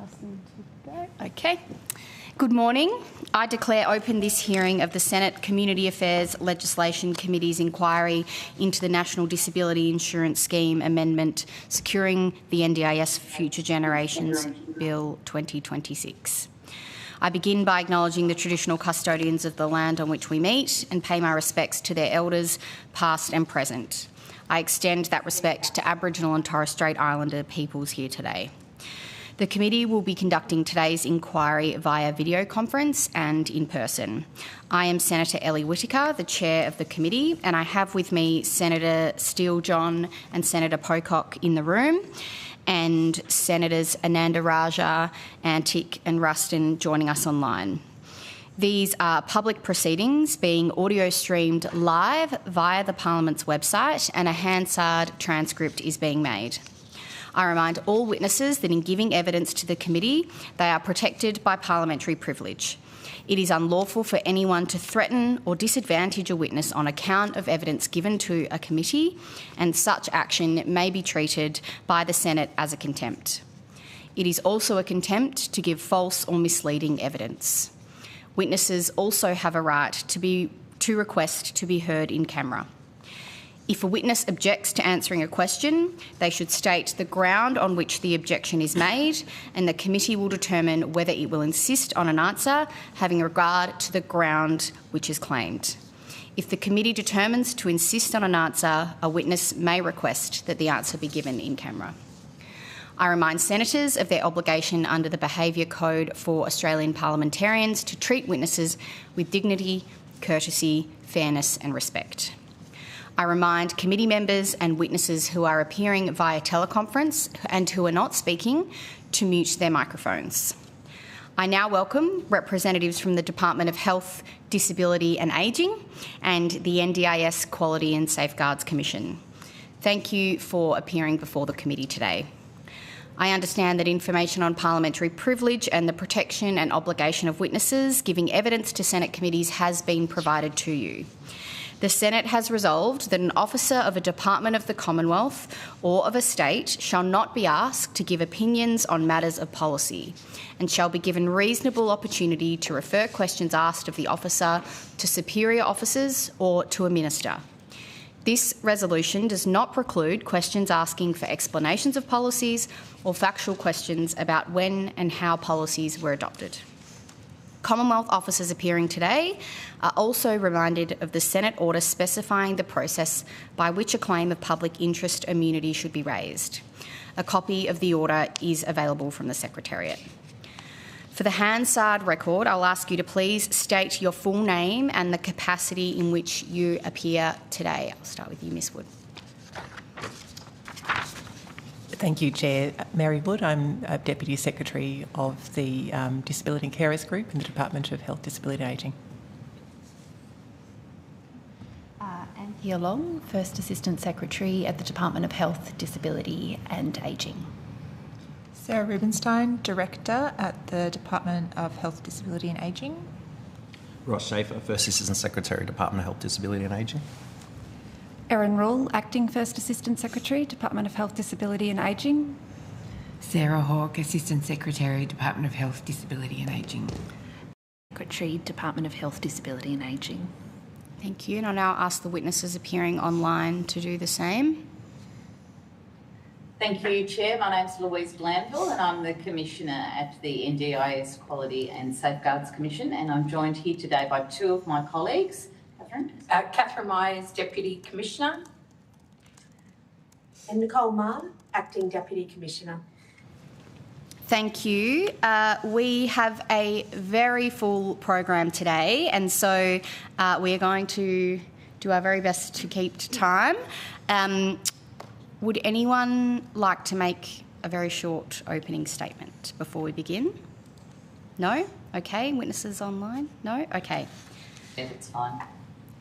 ask them to go. Okay. Good morning. I declare open this hearing of the Senate Community Affairs Legislation Committee's inquiry into the National Disability Insurance Scheme Amendment Securing the NDIS for Future Generations Bill 2026. I begin by acknowledging the traditional custodians of the land on which we meet and pay my respects to their elders, past and present. I extend that respect to Aboriginal and Torres Strait Islander peoples here today. The committee will be conducting today's inquiry via video conference and in person. I am Senator Ellie Whittaker, the chair of the committee, and I have with me Senator Steele-John and Senator Pocock in the room, and Senators Ananda Raja, Antic and Ruston joining us online. These are public proceedings being audio streamed live via the Parliament's website, and a Hansard transcript is being made. I remind all witnesses that in giving evidence to the committee, they are protected by parliamentary privilege. It is unlawful for anyone to threaten or disadvantage a witness on account of evidence given to a committee, and such action may be treated by the Senate as a contempt. It is also a contempt to give false or misleading evidence. Witnesses also have a right to request to be heard in camera. If a witness objects to answering a question, they should state the ground on which the objection is made, and the committee will determine whether it will insist on an answer having regard to the ground which is claimed. If the committee determines to insist on an answer, a witness may request that the answer be given in camera. I remind senators of their obligation under the Behaviour Code for Australian parliamentarians to treat witnesses with dignity, courtesy, fairness and respect. I remind committee members and witnesses who are appearing via teleconference and who are not speaking to mute their microphones. I now welcome representatives from the Department of Health, Disability and Ageing and the NDIS Quality and Safeguards Commission. Thank you for appearing before the committee today. I understand that information on parliamentary privilege and the protection and obligation of witnesses giving evidence to Senate committees has been provided to you. The Senate has resolved that an officer of a department of the Commonwealth or of a state shall not be asked to give opinions on matters of policy and shall be given reasonable opportunity to refer questions asked of the officer to superior officers or to a minister. This resolution does not preclude questions asking for explanations of policies or factual questions about when and how policies were adopted. Commonwealth officers appearing today are also reminded of the Senate order specifying the process by which a claim of public interest immunity should be raised. A copy of the order is available from the Secretariat. For the Hansard record, I'll ask you to please state your full name and the capacity in which you appear today. I'll start with you, Ms Wood. Thank you, Chair. Mary Wood, I'm Deputy Secretary of the Disability and Carers Group in the Department of Health, Disability and Ageing. Anthea Long, First Assistant Secretary at the Department of Health, Disability and Ageing. Sarah Rubenstein, Director at the Department of Health, Disability and Ageing. Ross Schaefer, First Assistant Secretary, Department of Health, Disability and Ageing. Erin Rule, Acting First Assistant Secretary, Department of Health, Disability and Ageing. Sarah Hawke, Assistant Secretary, Department of Health, Disability and Ageing. Secretary, Department of Health, Disability and Ageing. Thank you, and I'll now ask the witnesses appearing online to do the same. Thank you, Chair. My name's Louise Blandville and I'm the Commissioner at the NDIS Quality and Safeguards Commission, and I'm joined here today by two of my colleagues. Catherine Myers, Deputy Commissioner. And Nicole Marr, Acting Deputy Commissioner. Thank you. We have a very full program today, and so we are going to do our very best to keep to time. Would anyone like to make a very short opening statement before we begin? No? Okay. Witnesses online? No? Okay. Yeah, it's fine.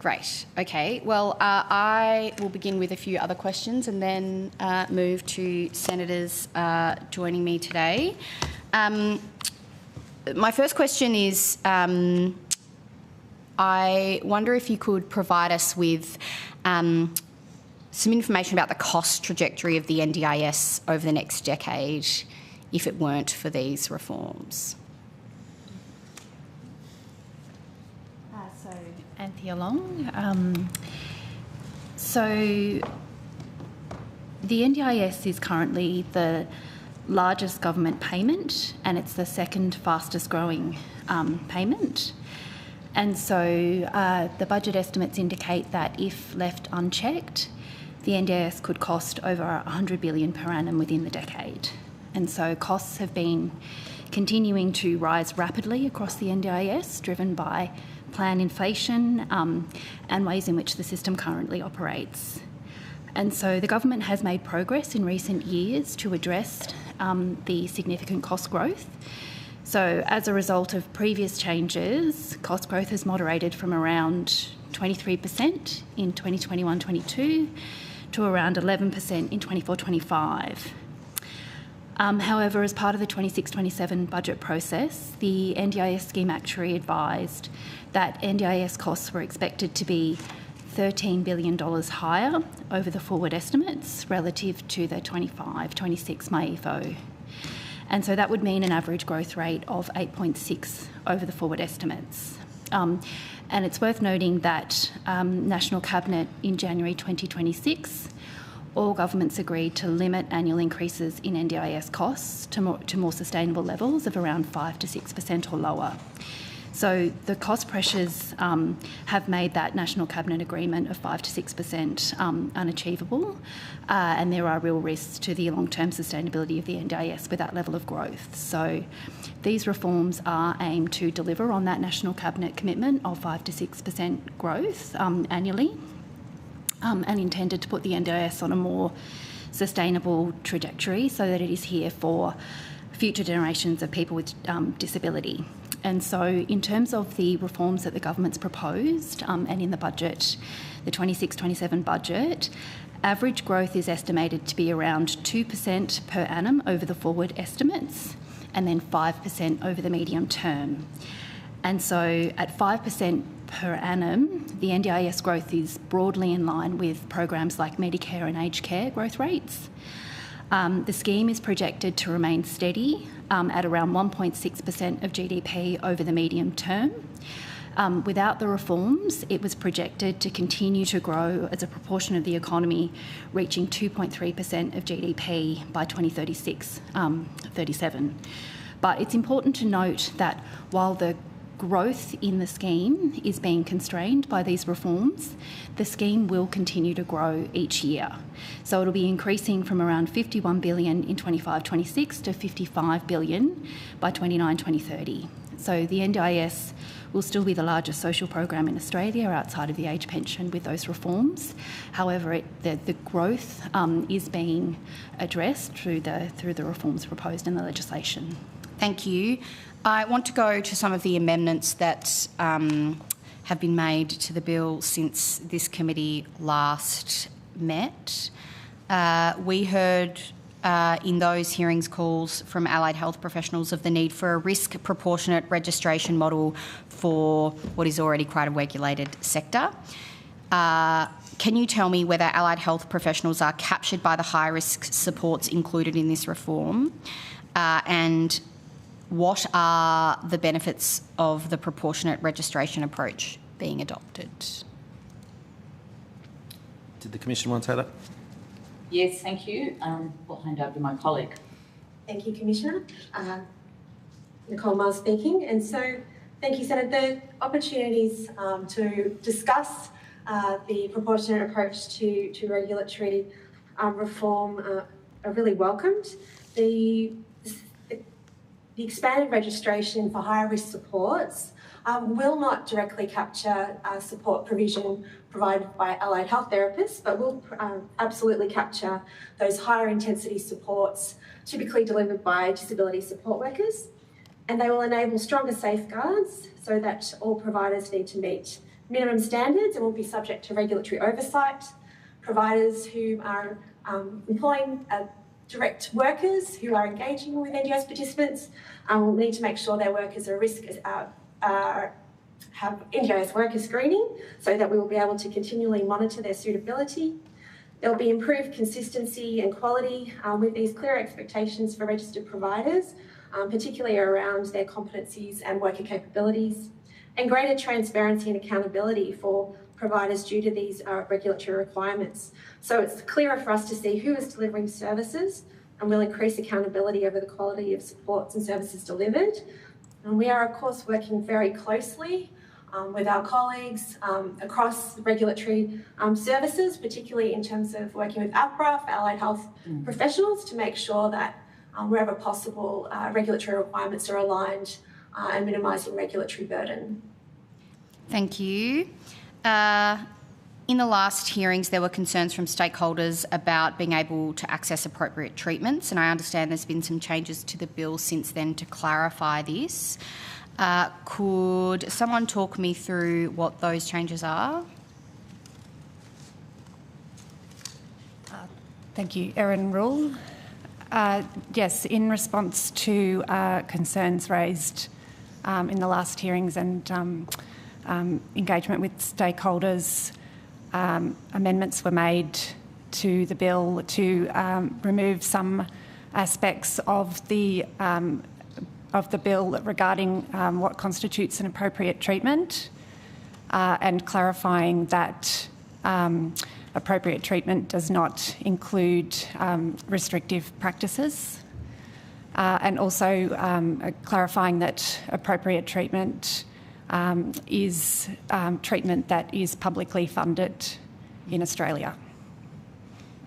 Great. Okay. Well, I will begin with a few other questions and then move to senators joining me today. My first question is, I wonder if you could provide us with some information about the cost trajectory of the NDIS over the next decade if it weren't for these reforms? So, Anthea Long. So, the NDIS is currently the largest government payment, and it's the second fastest growing payment. And so the budget estimates indicate that if left unchecked, the NDIS could cost over $100 billion per annum within the decade. And so costs have been continuing to rise rapidly across the NDIS, driven by planned inflation and ways in which the system currently operates. And so the government has made progress in recent years to address the significant cost growth. So as a result of previous changes, cost growth has moderated from around 23% in 2021-22 to around 11% in 24-25. However, as part of the 26-27 budget process, the NDIS scheme actuary advised that NDIS costs were expected to be $13 billion higher over the forward estimates relative to the 25-26 MYEFO. And so that would mean an average growth rate of 8.6 over the forward estimates. And it's worth noting that National Cabinet in January 2026, all governments agreed to limit annual increases in NDIS costs to more sustainable levels of around 5 to 6% or lower. So the cost pressures have made that National Cabinet agreement of 5 to 6% unachievable, and there are real risks to the long-term sustainability of the NDIS with that level of growth. So these reforms are aimed to deliver on that National Cabinet commitment of 5 to 6% growth annually, and intended to put the NDIS on a more sustainable trajectory so that it is here for future generations of people with disability. And so in terms of the reforms that the government's proposed and in the budget, the 26-27 budget, average growth is estimated to be around 2% per annum over the forward estimates and then 5% over the medium term. And so at 5% per annum, the NDIS growth is broadly in line with programs like Medicare and aged care growth rates. The scheme is projected to remain steady at around 1.6% of GDP over the medium term. Without the reforms, it was projected to continue to grow as a proportion of the economy, reaching 2.3% of GDP by 2036-37. But it's important to note that while the growth in the scheme is being constrained by these reforms, the scheme will continue to grow each year. So it'll be increasing from around $51 billion in 25-26 to $55 billion by 29-2030. So the NDIS will still be the largest social program in Australia outside of the age pension with those reforms. However, the growth is being addressed through the reforms proposed in the legislation. Thank you. I want to go to some of the amendments that have been made to the bill since this committee last met. We heard in those hearings calls from allied health professionals of the need for a risk proportionate registration model for what is already quite a regulated sector. Can you tell me whether allied health professionals are captured by the high risk supports included in this reform, and what are the benefits of the proportionate registration approach being adopted? Did the Commission want to take that? Yes, thank you. I'll hand over to my colleague. Thank you, Commissioner. Nicole Miles speaking. And so, thank you, Senator. The opportunities to discuss the proportionate approach to regulatory reform are really welcomed. The expanded registration for higher risk supports will not directly capture support provision provided by allied health therapists, but will absolutely capture those higher intensity supports typically delivered by disability support workers. And they will enable stronger safeguards so that all providers need to meet minimum standards and will be subject to regulatory oversight. Providers who are employing direct workers who are engaging with NDIS participants will need to make sure their workers are have NDIS worker screening so that we will be able to continually monitor their suitability. There will be improved consistency and quality with these clear expectations for registered providers, particularly around their competencies and worker capabilities, and greater transparency and accountability for providers due to these regulatory requirements. So it's clearer for us to see who is delivering services, and will increase accountability over the quality of supports and services delivered. And we are, of course, working very closely with our colleagues across regulatory services, particularly in terms of working with APRA for allied health professionals to make sure that wherever possible, regulatory requirements are aligned and minimising regulatory burden. Thank you. In the last hearings, there were concerns from stakeholders about being able to access appropriate treatments, and I understand there's been some changes to the bill since then to clarify this. Could someone talk me through what those changes are? Thank you. Erin Rule. Yes, in response to concerns raised in the last hearings and engagement with stakeholders, amendments were made to the bill to remove some aspects of the bill regarding what constitutes an appropriate treatment, and clarifying that appropriate treatment does not include restrictive practices, and also clarifying that appropriate treatment is treatment that is publicly funded in Australia.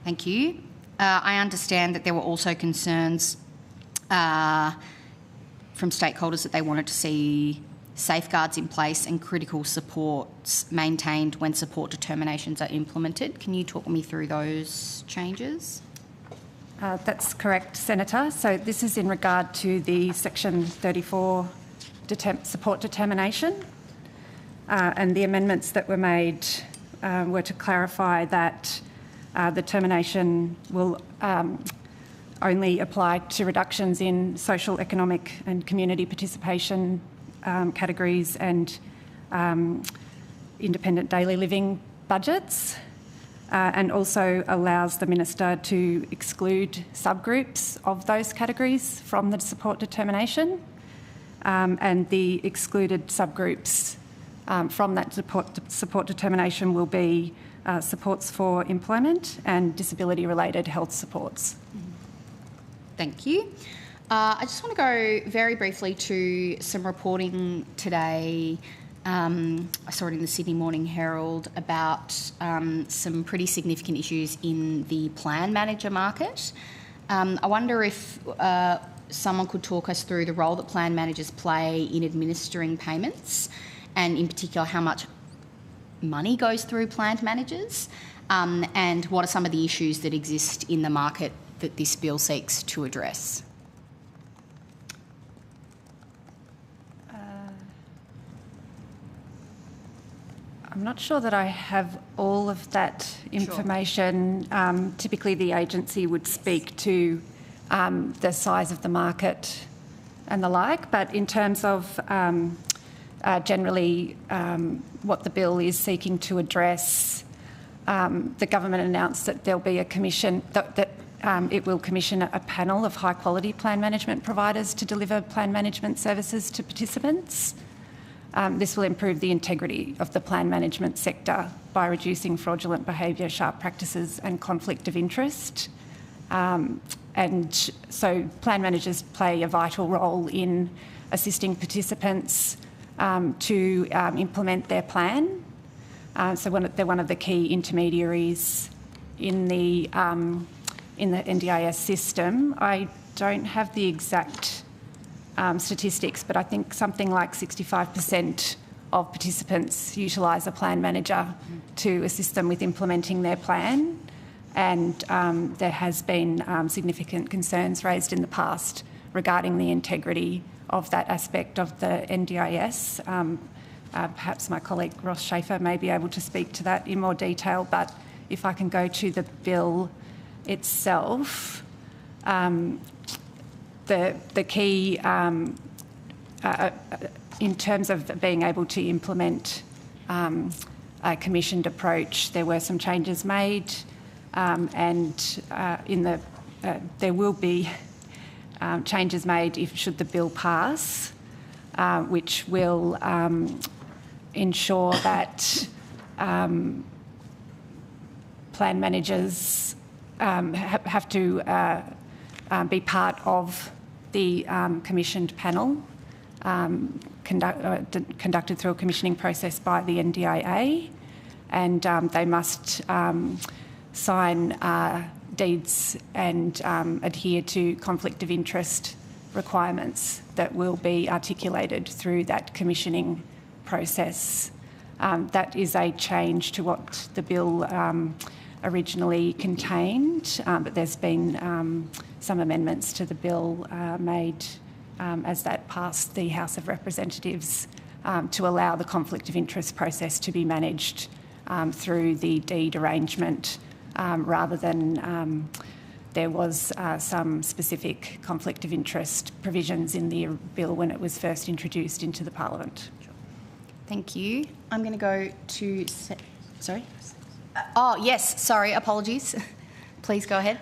Thank you. I understand that there were also concerns from stakeholders that they wanted to see safeguards in place and critical supports maintained when support determinations are implemented. Can you talk me through those changes? That's correct, Senator. So this is in regard to the Section 34 support determination, and the amendments that were made were to clarify that the determination will only apply to reductions in social, economic and community participation categories and independent daily living budgets, and also allows the Minister to exclude subgroups of those categories from the support determination. And the excluded subgroups from that support determination will be supports for employment and disability-related health supports. Thank you. I just want to go very briefly to some reporting today. I saw it in the Sydney Morning Herald about some pretty significant issues in the plan manager market. I wonder if someone could talk us through the role that plan managers play in administering payments, and in particular how much money goes through plan managers, and what are some of the issues that exist in the market that this bill seeks to address. I'm not sure that I have all of that information. Sure. Typically the agency would speak to the size of the market and the like, but in terms of generally what the bill is seeking to address, the government announced that there'll be a commission, that it will commission a panel of high quality plan management providers to deliver plan management services to participants. This will improve the integrity of the plan management sector by reducing fraudulent behaviour, sharp practices and conflict of interest. And so plan managers play a vital role in assisting participants to implement their plan. So they're one of the key intermediaries in the NDIS system. I don't have the exact statistics, but I think something like 65% of participants utilise a plan manager to assist them with implementing their plan. And there has been significant concerns raised in the past regarding the integrity of that aspect of the NDIS. Perhaps my colleague Ross Schaefer may be able to speak to that in more detail, but if I can go to the bill itself, the key in terms of being able to implement a commissioned approach, there were some changes made there will be changes made should the bill pass, which will ensure that plan managers have to be part of the commissioned panel conducted through a commissioning process by the NDIA, and they must sign deeds and adhere to conflict of interest requirements that will be articulated through that commissioning process. That is a change to what the bill originally contained, but there's been some amendments to the bill made as that passed the House of Representatives to allow the conflict of interest process to be managed through the deed arrangement rather than there was some specific conflict of interest provisions in the bill when it was first introduced into the Parliament. Thank you. I'm going to go to... Sorry? Oh, yes, sorry, apologies. Please go ahead.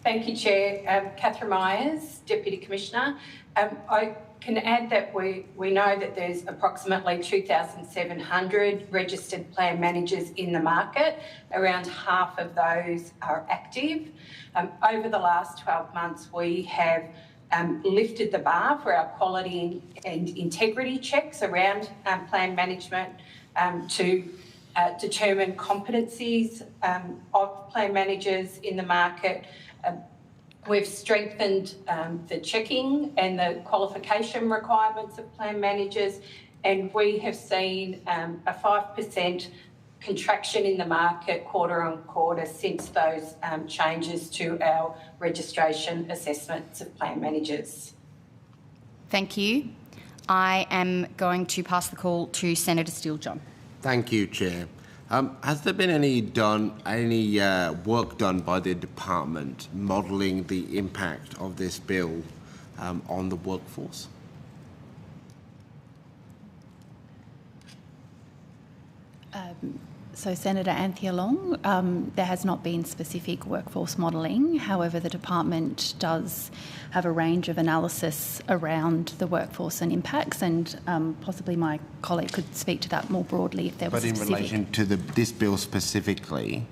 Thank you, Chair. Catherine Myers, Deputy Commissioner. I can add that we know that there's approximately 2,700 registered plan managers in the market. Around half of those are active. Over the last 12 months, we have lifted the bar for our quality and integrity checks around plan management to determine competencies of plan managers in the market. We've strengthened the checking and the qualification requirements of plan managers, and we have seen a 5% contraction in the market quarter on quarter since those changes to our registration assessments of plan managers. Thank you. I am going to pass the call to Senator Steele-John. Thank you, Chair. Has there been any work done by the department modelling the impact of this bill on the workforce? So, Senator Anthea Long, there has not been specific workforce modelling. However, the department does have a range of analysis around the workforce and impacts, and possibly my colleague could speak to that more broadly if there was specific. But in relation to this bill specifically,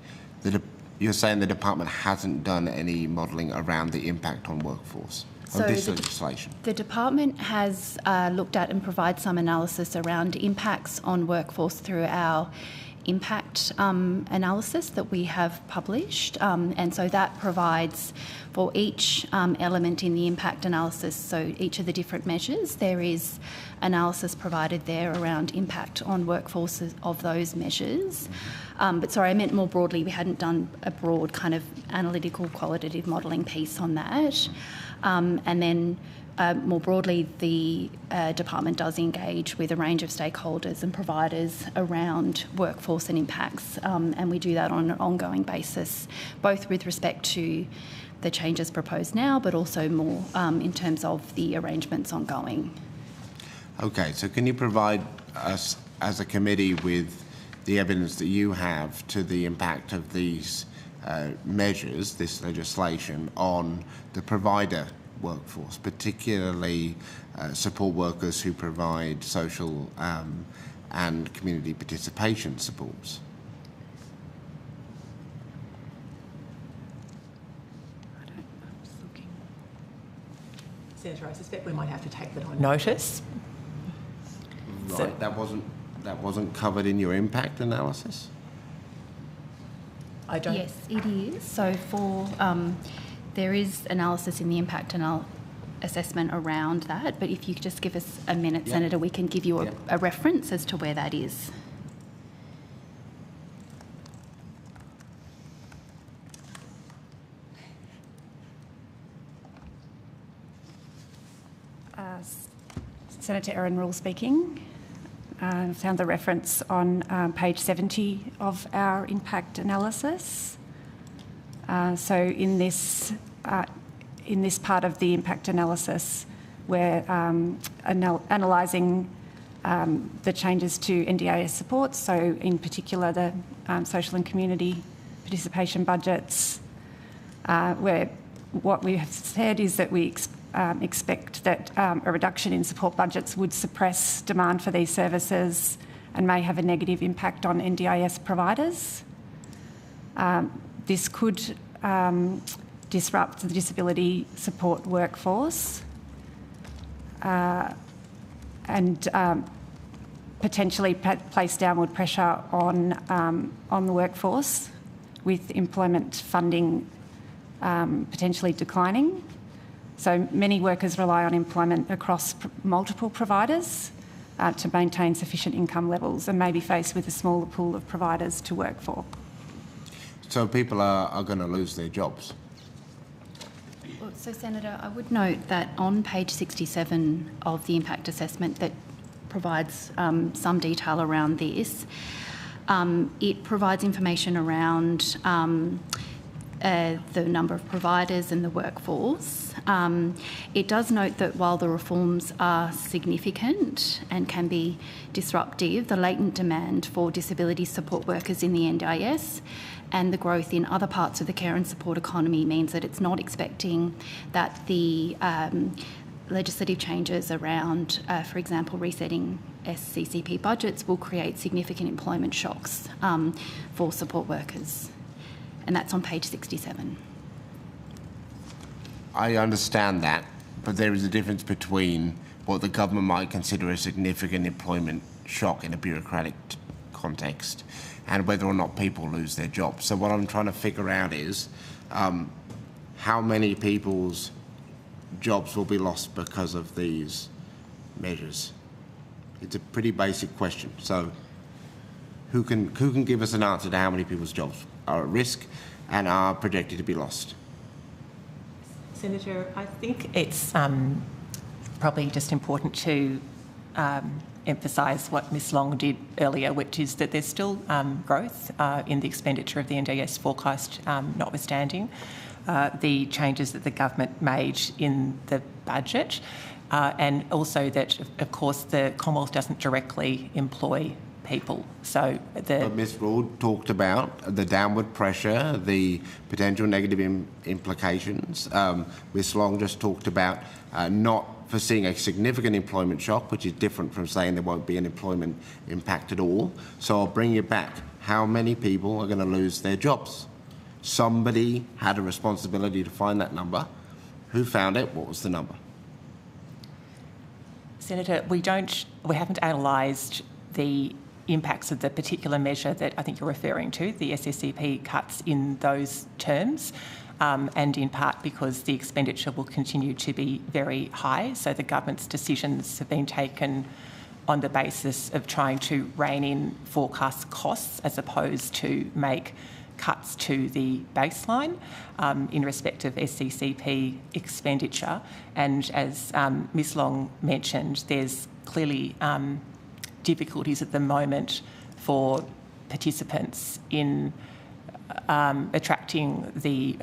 you're saying the department hasn't done any modelling around the impact on workforce of this legislation? The department has looked at and provided some analysis around impacts on workforce through our impact analysis that we have published, and so that provides for each element in the impact analysis, so each of the different measures, there is analysis provided there around impact on workforces of those measures. But sorry, I meant more broadly, we hadn't done a broad kind of analytical qualitative modelling piece on that. And then more broadly, the department does engage with a range of stakeholders and providers around workforce and impacts, and we do that on an ongoing basis, both with respect to the changes proposed now, but also more in terms of the arrangements ongoing. Okay, so can you provide us as a committee with the evidence that you have to the impact of these measures, this legislation, on the provider workforce, particularly support workers who provide social and community participation supports? Senator, I suspect we might have to take that on notice. Right, so that wasn't covered in your impact analysis? I don't. Yes, it is. So for there is analysis in the impact assessment around that, but if you could just give us a minute, yep. Senator, we can give you a reference as to where that is. Senator Erin Rule speaking. Found the reference on page 70 of our impact analysis. So in this part of the impact analysis, we're analysing the changes to NDIS supports, so in particular the social and community participation budgets, where what we have said is that we expect that a reduction in support budgets would suppress demand for these services and may have a negative impact on NDIS providers. This could disrupt the disability support workforce and potentially place downward pressure on the workforce, with employment funding potentially declining. So many workers rely on employment across multiple providers to maintain sufficient income levels and may be faced with a smaller pool of providers to work for. So people are going to lose their jobs? Well, so, Senator, I would note that on page 67 of the impact assessment that provides some detail around this, it provides information around the number of providers and the workforce. It does note that while the reforms are significant and can be disruptive, the latent demand for disability support workers in the NDIS and the growth in other parts of the care and support economy means that it's not expecting that the legislative changes around, for example, resetting SCCP budgets will create significant employment shocks for support workers. And that's on page 67. I understand that, but there is a difference between what the government might consider a significant employment shock in a bureaucratic context and whether or not people lose their jobs. So what I'm trying to figure out is how many people's jobs will be lost because of these measures. It's a pretty basic question. So who can give us an answer to how many people's jobs are at risk and are projected to be lost? Senator, I think it's probably just important to emphasise what Ms Long did earlier, which is that there's still growth in the expenditure of the NDIS forecast, notwithstanding the changes that the government made in the budget, and also that, of course, the Commonwealth doesn't directly employ people. So But Ms Broad talked about the downward pressure, the potential negative implications. Ms Long just talked about not foreseeing a significant employment shock, which is different from saying there won't be an employment impact at all. So I'll bring you back. How many people are going to lose their jobs? Somebody had a responsibility to find that number. Who found it? What was the number? Senator, we haven't analysed the impacts of the particular measure that I think you're referring to, the SSCP cuts, in those terms, and in part because the expenditure will continue to be very high. So the government's decisions have been taken on the basis of trying to rein in forecast costs as opposed to make cuts to the baseline in respect of SCCP expenditure. And as Ms Long mentioned, there's clearly difficulties at the moment for participants in attracting the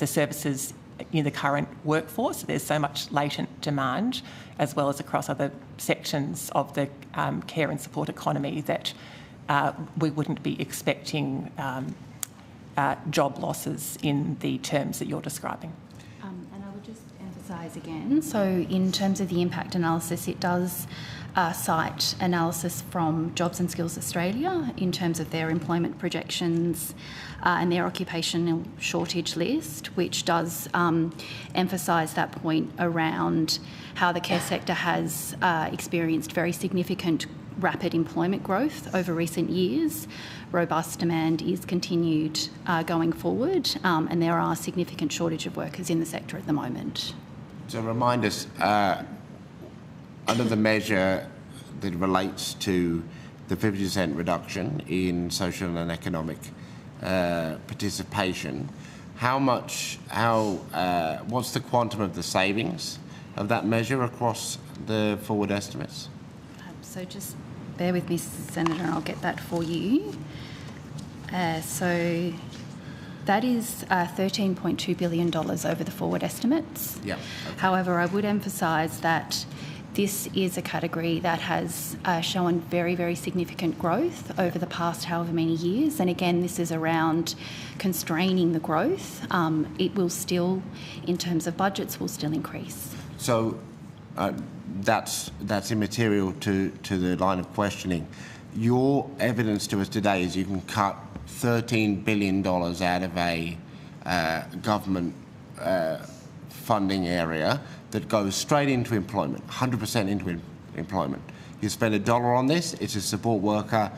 services in the current workforce. There's so much latent demand, as well as across other sections of the care and support economy, that we wouldn't be expecting job losses in the terms that you're describing. And I would just emphasise again, so in terms of the impact analysis, it does cite analysis from Jobs and Skills Australia in terms of their employment projections and their occupational shortage list, which does emphasise that point around how the care sector has experienced very significant rapid employment growth over recent years. Robust demand is continued going forward, and there are a significant shortage of workers in the sector at the moment. So remind us, under the measure that relates to the 50% reduction in social and economic participation, what's the quantum of the savings of that measure across the forward estimates? So just bear with me, Senator, and I'll get that for you. So that is $13.2 billion over the forward estimates. Yeah. Okay. However, I would emphasise that this is a category that has shown very, very significant growth over the past however many years. And again, this is around constraining the growth. It will still, in terms of budgets, will still increase. So that's immaterial to the line of questioning. Your evidence to us today is you can cut $13 billion out of a government funding area that goes straight into employment, 100% into employment. You spend $1 on this, it's a support worker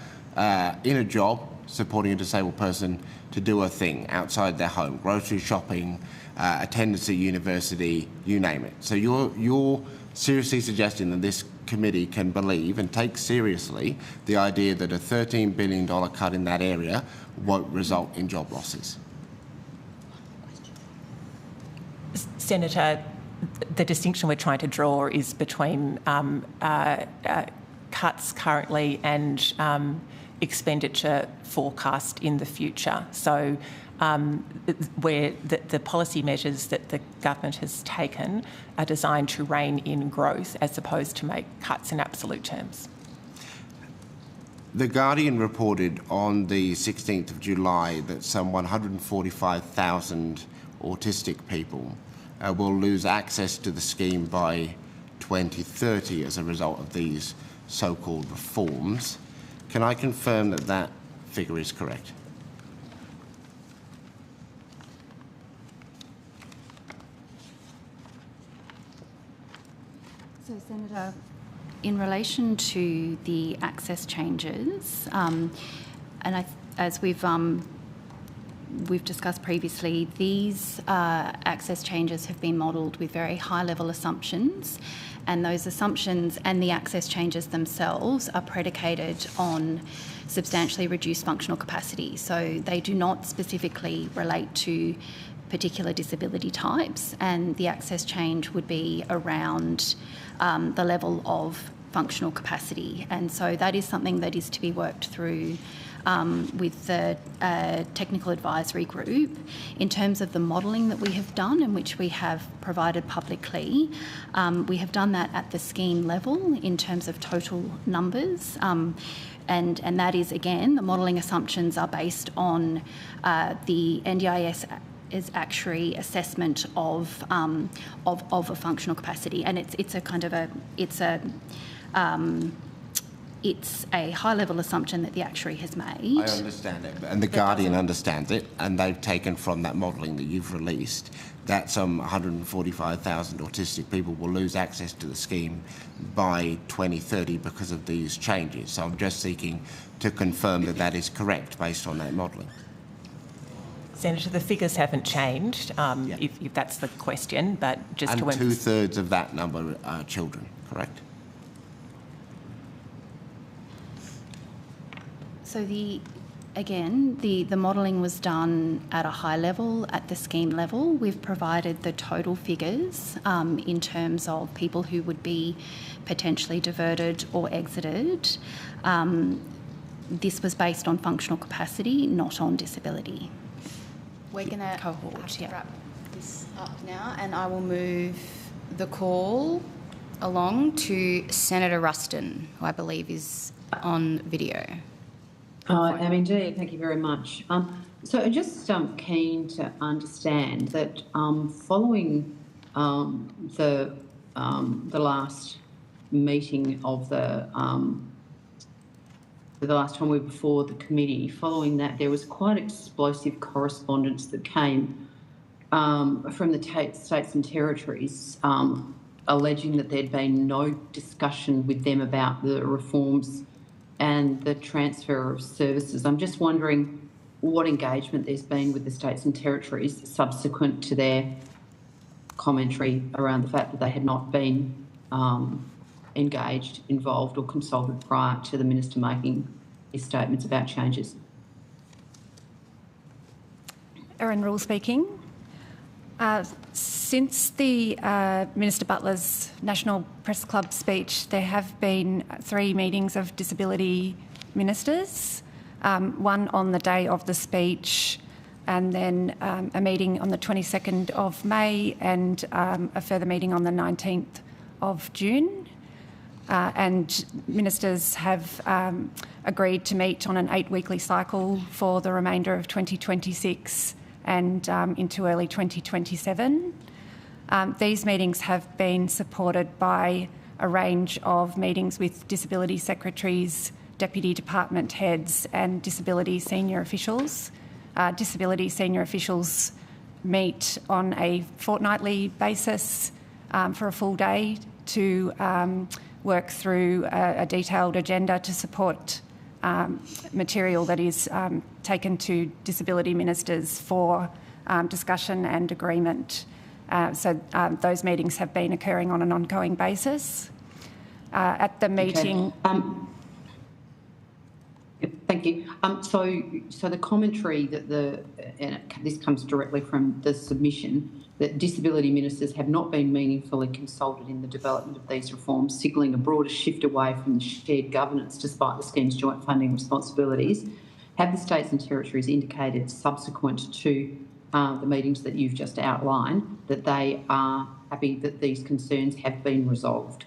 in a job supporting a disabled person to do a thing outside their home, grocery shopping, attendance at university, you name it. So you're seriously suggesting that this committee can believe and take seriously the idea that a $13 billion cut in that area won't result in job losses? Senator, the distinction we're trying to draw is between cuts currently and expenditure forecast in the future. So where the policy measures that the government has taken are designed to rein in growth as opposed to make cuts in absolute terms. The Guardian reported on the 16th of July that some 145,000 autistic people will lose access to the scheme by 2030 as a result of these so-called reforms. Can I confirm that that figure is correct? So, Senator, in relation to the access changes, as we've discussed previously, these access changes have been modelled with very high-level assumptions, and those assumptions and the access changes themselves are predicated on substantially reduced functional capacity. So they do not specifically relate to particular disability types, and the access change would be around the level of functional capacity. And so that is something that is to be worked through with the technical advisory group. In terms of the modelling that we have done and which we have provided publicly, we have done that at the scheme level in terms of total numbers. And that is, again, the modelling assumptions are based on the NDIS is actuary assessment of a functional capacity, and it's a high-level assumption that the actuary has made. I understand it, and the Guardian understands it, and they've taken from that modelling that you've released that some 145,000 autistic people will lose access to the scheme by 2030 because of these changes. So I'm just seeking to confirm that that is correct based on that modelling. Senator, the figures haven't changed, if that's the question, but just and to... And 2/3 of that number are children, correct? So the modelling was done at a high level, at the scheme level. We've provided the total figures in terms of people who would be potentially diverted or exited. This was based on functional capacity, not on disability. We're going to have to wrap this up now, and I will move the call along to Senator Ruston, who I believe is on video. I am indeed. Thank you very much. So just keen to understand that following the last meeting of the last time we were before the committee, following that there was quite explosive correspondence that came from the states and territories alleging that there'd been no discussion with them about the reforms and the transfer of services. I'm just wondering what engagement there's been with the states and territories subsequent to their commentary around the fact that they had not been engaged, involved or consulted prior to the Minister making his statements about changes. Erin Rule speaking. Since the Minister Butler's National Press Club speech, there have been 3 meetings of disability ministers, one on the day of the speech, and then a meeting on the 22nd of May and a further meeting on the 19th of June. and ministers have agreed to meet on an 8-weekly cycle for the remainder of 2026 and into early 2027. These meetings have been supported by a range of meetings with disability secretaries, deputy department heads and disability senior officials. Disability senior officials meet on a fortnightly basis for a full day to work through a detailed agenda to support material that is taken to disability ministers for discussion and agreement. So those meetings have been occurring on an ongoing basis. At the meeting... Thank you. So the commentary that this comes directly from the submission, that disability ministers have not been meaningfully consulted in the development of these reforms, signalling a broader shift away from the shared governance despite the scheme's joint funding responsibilities. Have the states and territories indicated subsequent to the meetings that you've just outlined that they are happy that these concerns have been resolved?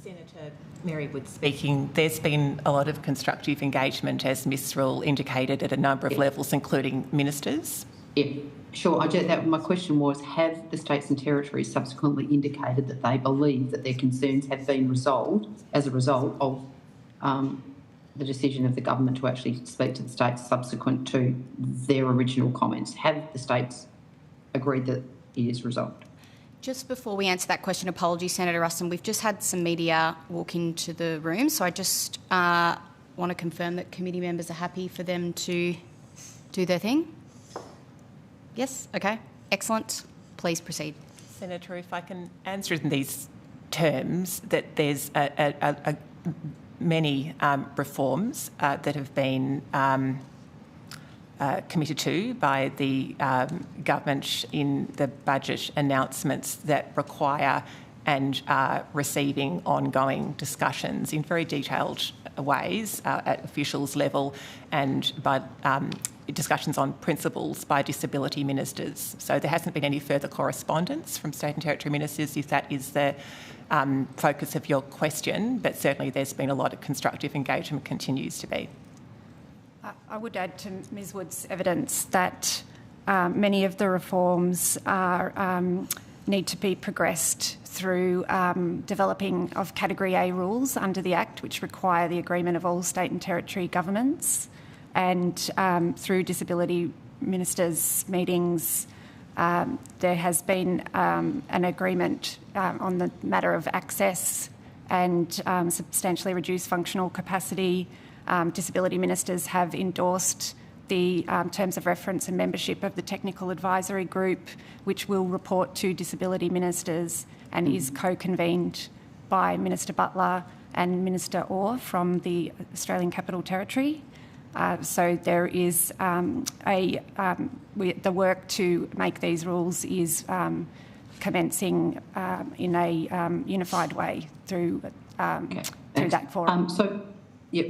Senator Mary Wood speaking. There's been a lot of constructive engagement, as Ms Rule indicated, at a number of levels, including ministers. Yeah, sure. My question was, have the states and territories subsequently indicated that they believe that their concerns have been resolved as a result of the decision of the government to actually speak to the states subsequent to their original comments? Have the states agreed that it is resolved? Just before we answer that question, apologies, Senator Ruston, we've just had some media walk into the room, so I just want to confirm that committee members are happy for them to do their thing. Yes? Okay. Excellent. Please proceed. Senator, if I can answer in these terms, that there's many reforms that have been committed to by the government in the budget announcements that require and are receiving ongoing discussions in very detailed ways at officials level and by discussions on principles by disability ministers. So there hasn't been any further correspondence from state and territory ministers, if that is the focus of your question, but certainly there's been a lot of constructive engagement, continues to be. I would add to Ms Wood's evidence that many of the reforms need to be progressed through developing of Category A rules under the Act, which require the agreement of all state and territory governments, and through disability ministers' meetings there has been an agreement on the matter of access and substantially reduced functional capacity. Disability ministers have endorsed the terms of reference and membership of the Technical Advisory Group, which will report to disability ministers and is co-convened by Minister Butler and Minister Orr from the Australian Capital Territory. So there is the work to make these rules is commencing in a unified way through that forum.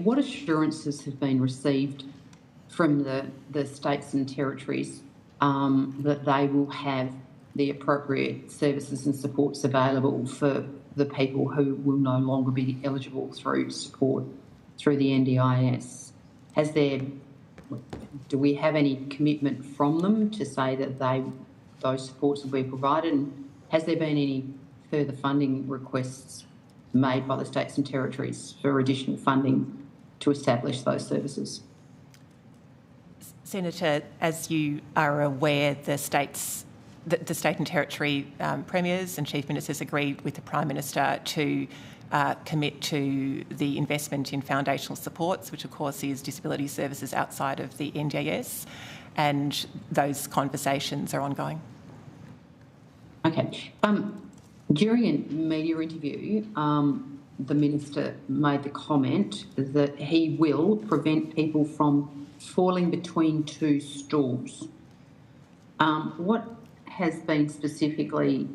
What assurances have been received from the states and territories that they will have the appropriate services and supports available for the people who will no longer be eligible through support through the NDIS? Do we have any commitment from them to say that those supports will be provided? And has there been any further funding requests made by the states and territories for additional funding to establish those services? Senator, as you are aware, the state and territory premiers and chief ministers agreed with the Prime Minister to commit to the investment in foundational supports, which of course is disability services outside of the NDIS, and those conversations are ongoing. Okay. During a media interview, the Minister made the comment that he will prevent people from falling between two stools. What has been specifically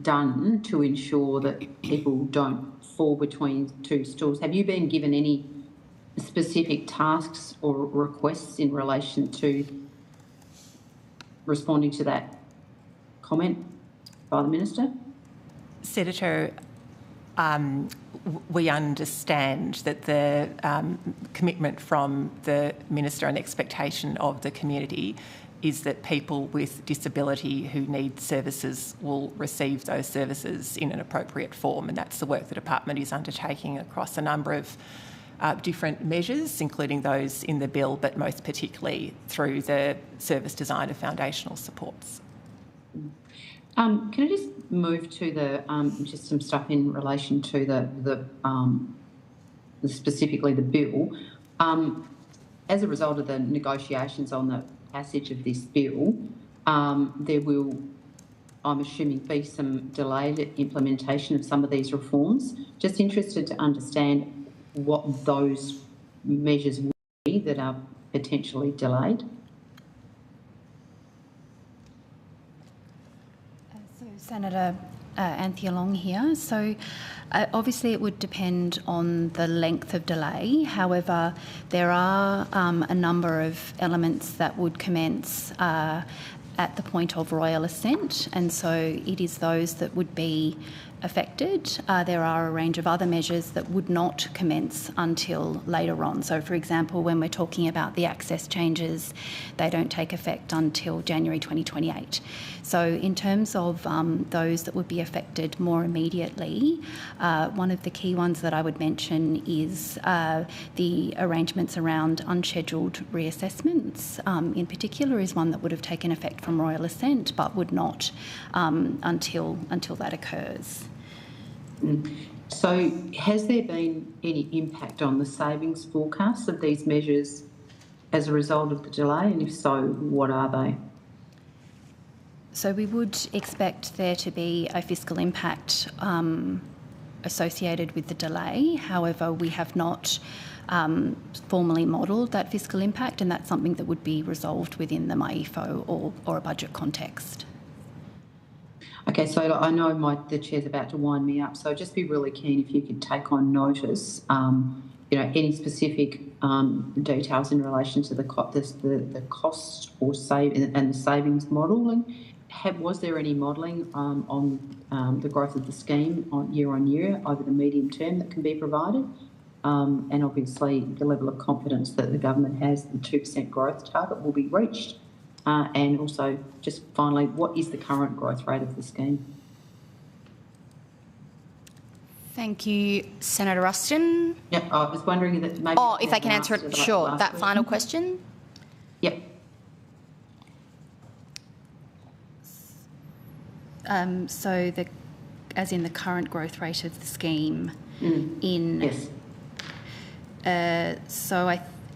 done to ensure that people don't fall between two stools? Have you been given any specific tasks or requests in relation to responding to that comment by the Minister? Senator, we understand that the commitment from the Minister and expectation of the community is that people with disability who need services will receive those services in an appropriate form, and that's the work the department is undertaking across a number of different measures, including those in the bill, but most particularly through the service design of foundational supports. Can I just move to the just some stuff in relation to the specifically the bill? As a result of the negotiations on the passage of this bill, there will, I'm assuming, be some delayed implementation of some of these reforms. Just interested to understand what those measures will be that are potentially delayed. Senator Anthea Long here. So obviously it would depend on the length of delay. However, there are a number of elements that would commence at the point of royal assent, and so it is those that would be affected. There are a range of other measures that would not commence until later on. So, for example, when we're talking about the access changes, they don't take effect until January 2028. So in terms of those that would be affected more immediately, one of the key ones that I would mention is the arrangements around unscheduled reassessments. In particular is one that would have taken effect from royal assent but would not until that occurs. So has there been any impact on the savings forecasts of these measures as a result of the delay, and if so, what are they? So we would expect there to be a fiscal impact associated with the delay. However, we have not formally modelled that fiscal impact, and that's something that would be resolved within the MyEFO or a budget context. Okay, so I know the chair's about to wind me up, so I'd just be really keen if you could take on notice, any specific details in relation to the cost or and the savings modelling. Was there any modelling on the growth of the scheme on year over the medium term that can be provided? And obviously the level of confidence that the government has the 2% growth target will be reached. And also, just finally, what is the current growth rate of the scheme? Thank you, Senator Ruston. Yep, I was wondering that maybe... Oh, if I can answer it, sure. That question. Final question? Yep. So as in the current growth rate of the scheme Yes.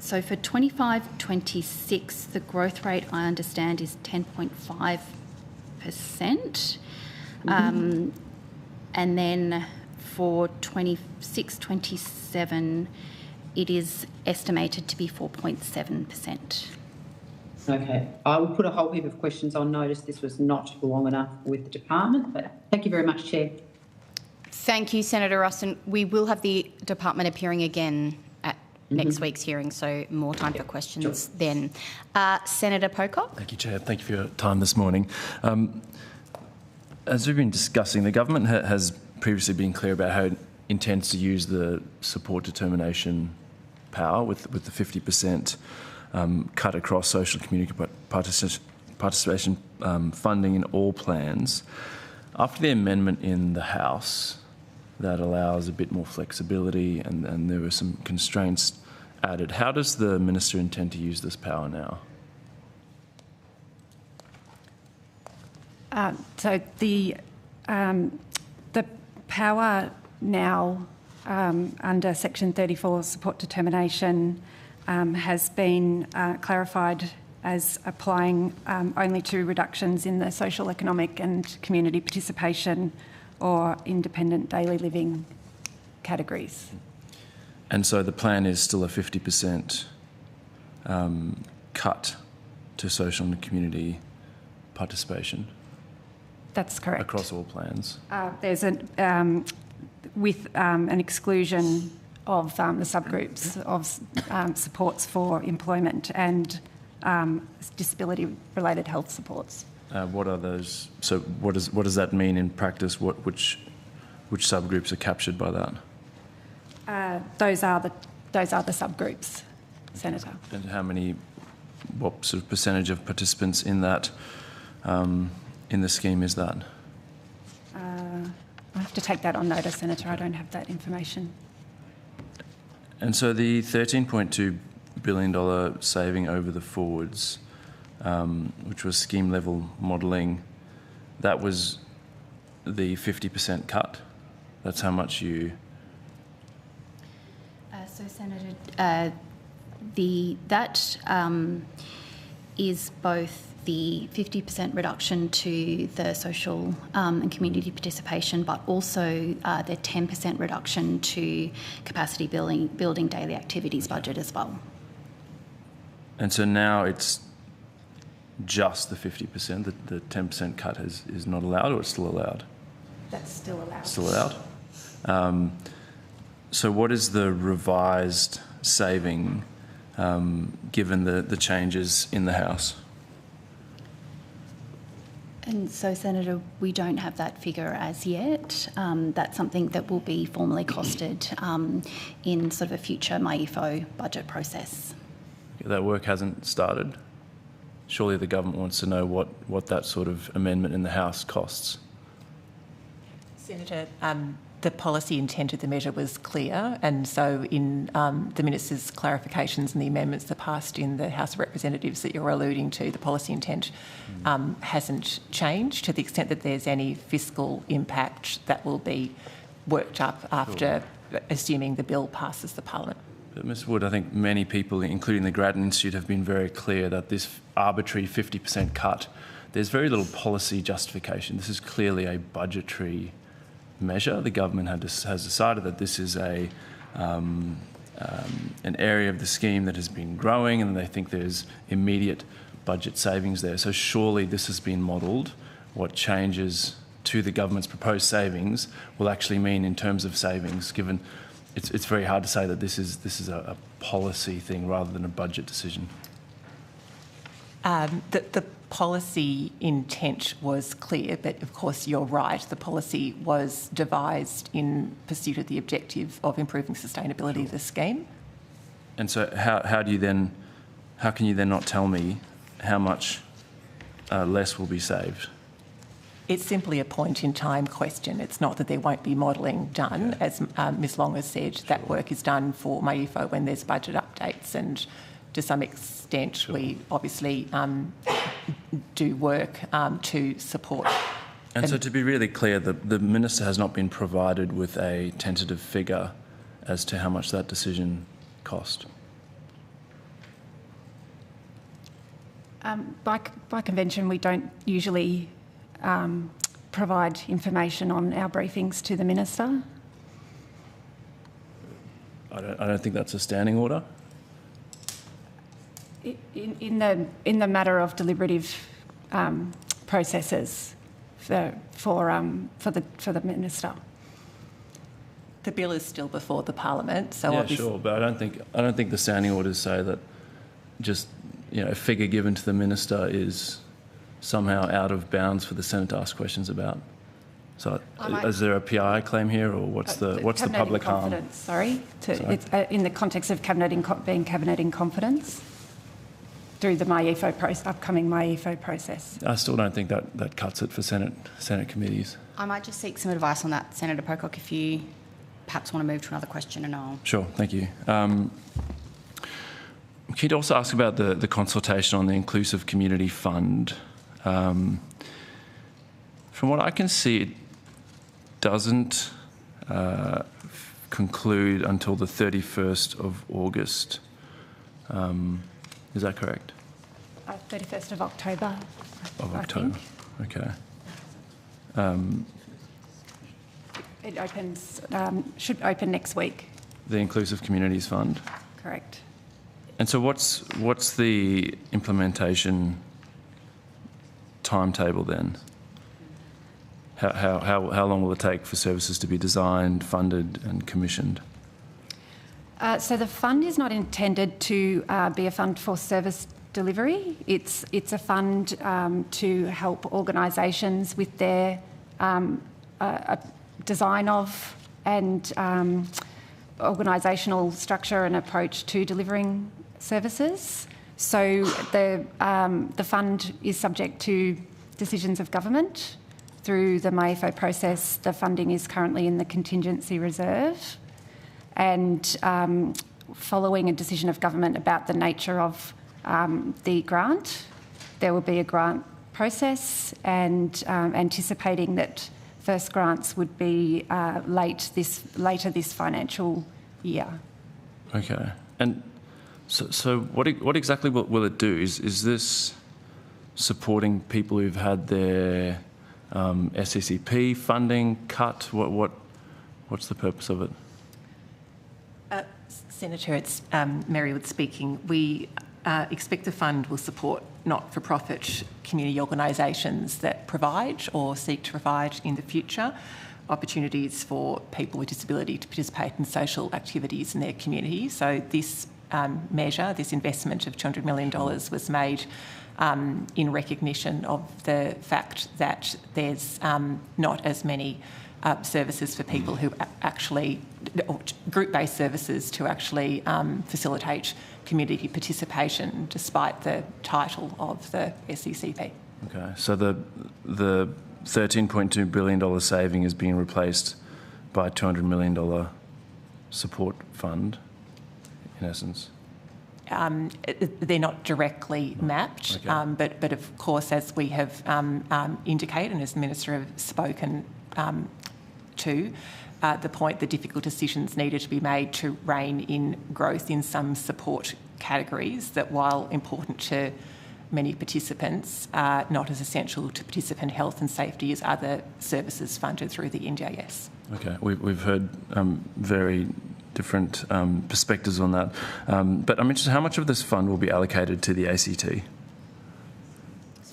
So for 25-26, the growth rate, I understand, is 10.5%. And then for 26-27, it is estimated to be 4.7%. Okay. I will put a whole heap of questions on notice. This was not long enough with the department, but thank you very much, Chair. Thank you, Senator Ruston. We will have the department appearing again at next week's hearing, so more time for questions then. Senator Pocock. Thank you, Chair. Thank you for your time this morning. As we've been discussing, the government has previously been clear about how it intends to use the support determination power with the 50% cut across social community participation funding in all plans. After the amendment in the House that allows a bit more flexibility and there were some constraints added, how does the Minister intend to use this power now? So the power now under Section 34 support determination has been clarified as applying only to reductions in the social, economic and community participation or independent daily living categories. And so the plan is still a 50% cut to social and community participation? That's correct. Across all plans? There's with an exclusion of the subgroups of supports for employment and disability-related health supports. What are those? So what does that mean in practice? Which which subgroups are captured by that? Those are the subgroups, Senator. And what sort of percentage of participants in that, in the scheme is that? I have to take that on notice, Senator. I don't have that information. And so the $13.2 billion saving over the forwards, which was scheme level modelling, that was the 50% cut. That's how much you... So, Senator, that is both the 50% reduction to the social and community participation, but also the 10% reduction to capacity building daily activities budget as well. And so now it's just the 50%, the 10% cut is not allowed, or it's still allowed? That's still allowed. Still allowed. So what is the revised saving given the changes in the House? And so, Senator, we don't have that figure as yet. That's something that will be formally costed in sort of a future MyEFO budget process. That work hasn't started. Surely the government wants to know what that sort of amendment in the House costs. Senator, the policy intent of the measure was clear, and so in the Minister's clarifications and the amendments that passed in the House of Representatives that you're alluding to, the policy intent hasn't changed to the extent that there's any fiscal impact that will be worked up after, assuming the bill passes the Parliament. But Ms Wood, I think many people, including the Grattan Institute, have been very clear that this arbitrary 50% cut, there's very little policy justification. This is clearly a budgetary measure. The government has decided that this is an area of the scheme that has been growing, and they think there's immediate budget savings there. So surely this has been modelled. What changes to the government's proposed savings will actually mean in terms of savings, given it's very hard to say that this is a policy thing rather than a budget decision. The policy intent was clear, but of course you're right, the policy was devised in pursuit of the objective of improving sustainability of the scheme. And so how can you then not tell me how much less will be saved? It's simply a point in time question. It's not that there won't be modelling done. Yeah. As Ms Long has said, that work is done for MyEFO when there's budget updates, and to some extent we obviously do work to support. And so to be really clear, the Minister has not been provided with a tentative figure as to how much that decision cost? By convention, we don't usually provide information on our briefings to the Minister. I don't think that's a standing order. In the matter of deliberative processes for the Minister. The bill is still before the Parliament, so yeah, obviously... sure, but I don't think the standing orders say that just a figure given to the Minister is somehow out of bounds for the Senate to ask questions about. So, is there a PI claim here, or what's the public harm? Sorry, it's in the context of being cabinet in confidence through the upcoming MyEFO process. I still don't think that cuts it for Senate committees. I might just seek some advice on that, Senator Pocock, if you perhaps want to move to another question, and I'll... Sure, thank you. Can you also ask about the consultation on the Inclusive Community Fund? From what I can see, it doesn't conclude until the 31st of August. Is that correct? 31st of October. Of October, okay. It opens, should open next week. The Inclusive Communities Fund? Correct. And so what's the implementation timetable then? How long will it take for services to be designed, funded and commissioned? So the fund is not intended to be a fund for service delivery. It's a fund to help organisations with their design of and organisational structure and approach to delivering services. So the fund is subject to decisions of government. Through the MyFO process, the funding is currently in the contingency reserve, and following a decision of government about the nature of the grant, there will be a grant process, and anticipating that first grants would be later this financial year. Okay. And so what exactly will it do? Is this supporting people who've had their SCCP funding cut? What's the purpose of it? Senator, it's Mary Wood speaking. We expect the fund will support not-for-profit community organisations that provide or seek to provide in the future opportunities for people with disability to participate in social activities in their community. So this measure, this investment of $200 million was made in recognition of the fact that there's not as many services for people who actually, or group-based services to actually facilitate community participation, despite the title of the SCCP. Okay, so the $13.2 billion saving is being replaced by a $200 million support fund, in essence. They're not directly mapped, okay. But of course, as we have indicated, and as the Minister have spoken to, the point that difficult decisions needed to be made to rein in growth in some support categories that, while important to many participants, are not as essential to participant health and safety as other services funded through the NDIS. Okay, we've heard very different perspectives on that, but I'm interested, how much of this fund will be allocated to the ACT?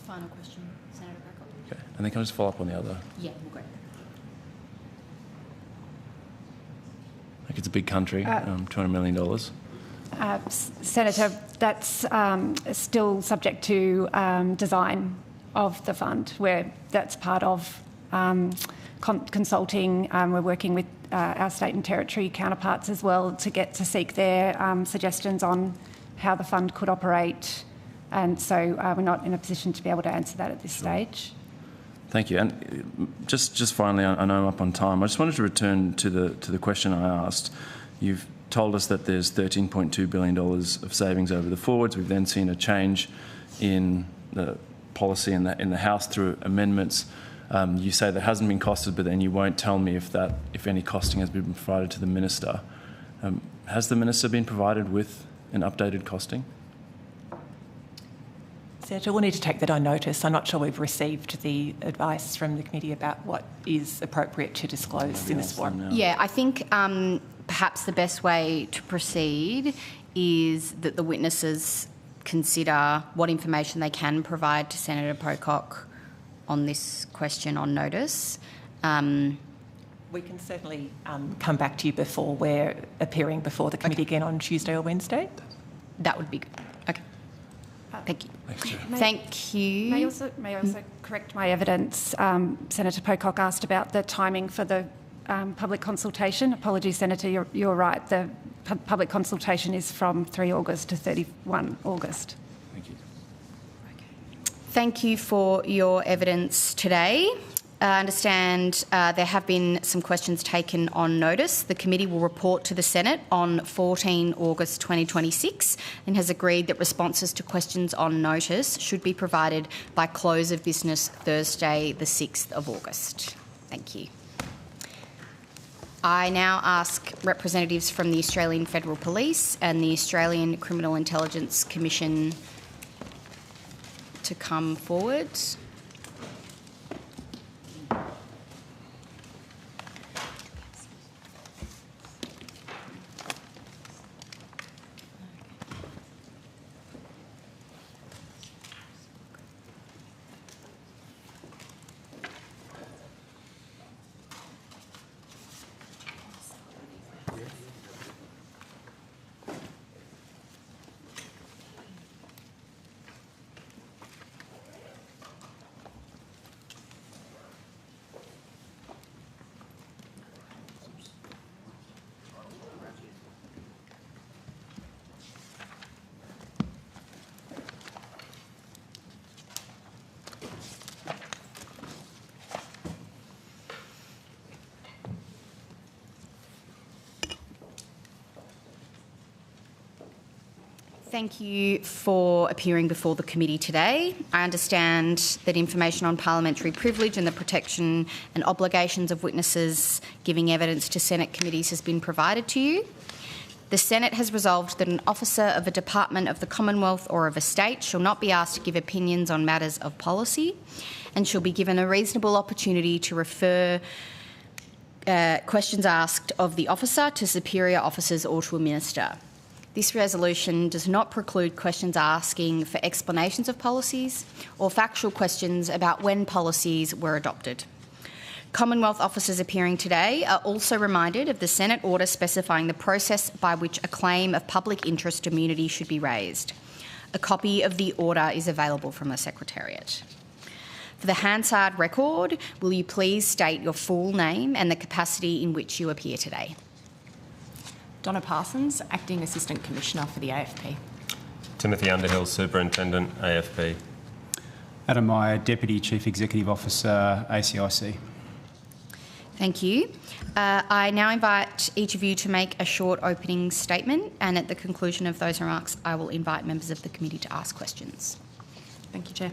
Final question, Senator Brockott. Okay, and then can I just follow up on the other? Yeah, we'll go. Like, it's a big country, $200 million. Senator, that's still subject to design of the fund, where that's part of consulting. We're working with our state and territory counterparts as well to seek their suggestions on how the fund could operate, and so we're not in a position to be able to answer that at this stage. Thank you. And just finally, I know I'm up on time. I just wanted to return to the question I asked. You've told us that there's $13.2 billion of savings over the forwards. We've then seen a change in the policy in the House through amendments. You say that hasn't been costed, but then you won't tell me if any costing has been provided to the Minister. Has the Minister been provided with an updated costing? Senator, we'll need to take that on notice. I'm not sure we've received the advice from the committee about what is appropriate to disclose in this forum. Yeah, I think perhaps the best way to proceed is that the witnesses consider what information they can provide to Senator Pocock on this question on notice. We can certainly come back to you before we're appearing before the committee again on Tuesday or Wednesday. That would be good. Okay. Thank you. Thank you. May I also correct my evidence? Senator Pocock asked about the timing for the public consultation. Apologies, Senator, you're right. The public consultation is from 3 August to 31 August. Thank you. Thank you for your evidence today. I understand there have been some questions taken on notice. The committee will report to the Senate on 14 August 2026 and has agreed that responses to questions on notice should be provided by close of business Thursday the 6th of August. Thank you. I now ask representatives from the Australian Federal Police and the Australian Criminal Intelligence Commission to come forward. Thank you for appearing before the committee today. I understand that information on parliamentary privilege and the protection and obligations of witnesses giving evidence to Senate committees has been provided to you. The Senate has resolved that an officer of a department of the Commonwealth or of a state shall not be asked to give opinions on matters of policy and shall be given a reasonable opportunity to refer questions asked of the officer to superior officers or to a minister. This resolution does not preclude questions asking for explanations of policies or factual questions about when policies were adopted. Commonwealth officers appearing today are also reminded of the Senate order specifying the process by which a claim of public interest immunity should be raised. A copy of the order is available from the Secretariat. For the Hansard record, will you please state your full name and the capacity in which you appear today? Donna Parsons, Acting Assistant Commissioner for the AFP. Timothy Underhill, Superintendent, AFP. Adam Meyer, Deputy Chief Executive Officer, ACIC. Thank you. I now invite each of you to make a short opening statement, and at the conclusion of those remarks, I will invite members of the committee to ask questions. Thank you, Chair.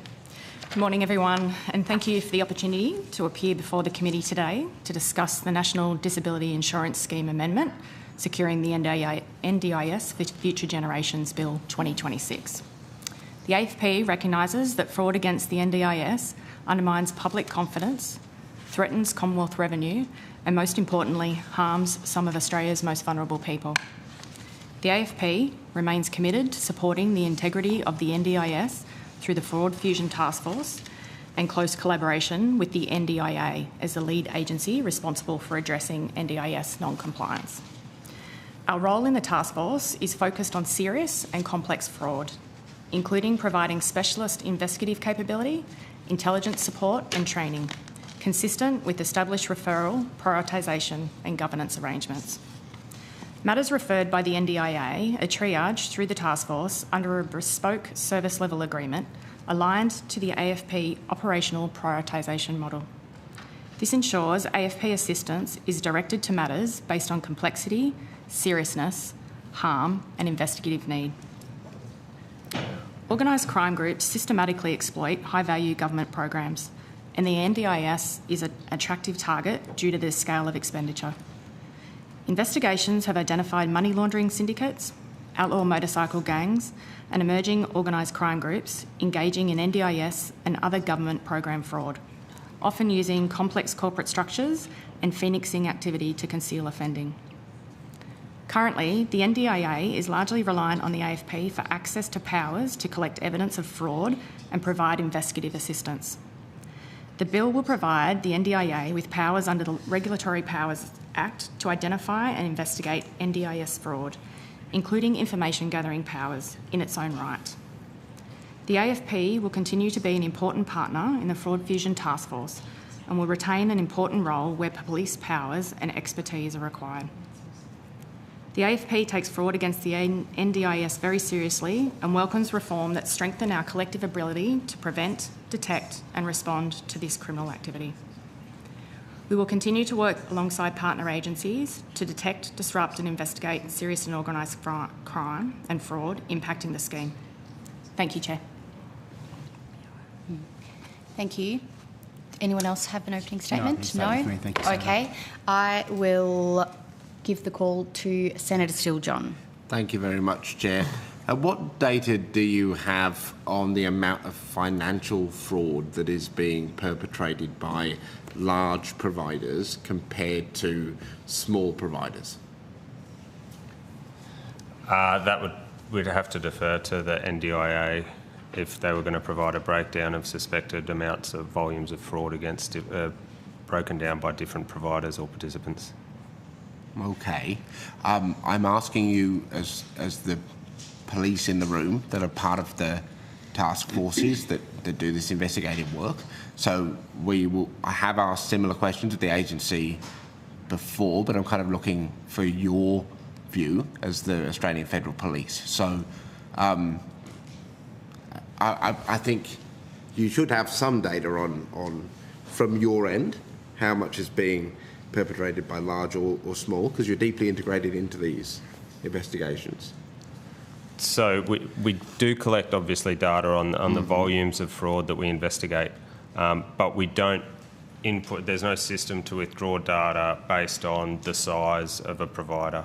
Good morning, everyone, and thank you for the opportunity to appear before the committee today to discuss the National Disability Insurance Scheme Amendment, securing the NDIS for Future Generations Bill 2026. The AFP recognises that fraud against the NDIS undermines public confidence, threatens Commonwealth revenue, and most importantly, harms some of Australia's most vulnerable people. The AFP remains committed to supporting the integrity of the NDIS through the Fraud Fusion Task Force and close collaboration with the NDIA as the lead agency responsible for addressing NDIS non-compliance. Our role in the task force is focused on serious and complex fraud, including providing specialist investigative capability, intelligence support and training, consistent with established referral, prioritisation and governance arrangements. Matters referred by the NDIA are triaged through the task force under a bespoke service level agreement aligned to the AFP operational prioritisation model. This ensures AFP assistance is directed to matters based on complexity, seriousness, harm and investigative need. Organised crime groups systematically exploit high-value government programs, and the NDIS is an attractive target due to the scale of expenditure. Investigations have identified money laundering syndicates, outlaw motorcycle gangs and emerging organised crime groups engaging in NDIS and other government program fraud, often using complex corporate structures and phoenixing activity to conceal offending. Currently, the NDIA is largely reliant on the AFP for access to powers to collect evidence of fraud and provide investigative assistance. The bill will provide the NDIA with powers under the Regulatory Powers Act to identify and investigate NDIS fraud, including information gathering powers in its own right. The AFP will continue to be an important partner in the Fraud Fusion Task Force and will retain an important role where police powers and expertise are required. The AFP takes fraud against the NDIS very seriously and welcomes reform that strengthen our collective ability to prevent, detect and respond to this criminal activity. We will continue to work alongside partner agencies to detect, disrupt and investigate serious and organised crime and fraud impacting the scheme. Thank you, Chair. Thank you. Anyone else have an opening statement? No? Thank you, okay. I will give the call to Senator Steele-John. Thank you very much, Chair. What data do you have on the amount of financial fraud that is being perpetrated by large providers compared to small providers? We'd have to defer to the NDIA if they were going to provide a breakdown of suspected amounts of volumes of fraud against broken down by different providers or participants. Okay. I'm asking you as the police in the room that are part of the task forces that do this investigative work. So I have asked similar questions to the agency before, but I'm kind of looking for your view as the Australian Federal Police. So I think you should have some data on from your end how much is being perpetrated by large or small, because you're deeply integrated into these investigations. So we do collect, obviously, data on the volumes of fraud that we investigate, but we don't input. There's no system to withdraw data based on the size of a provider.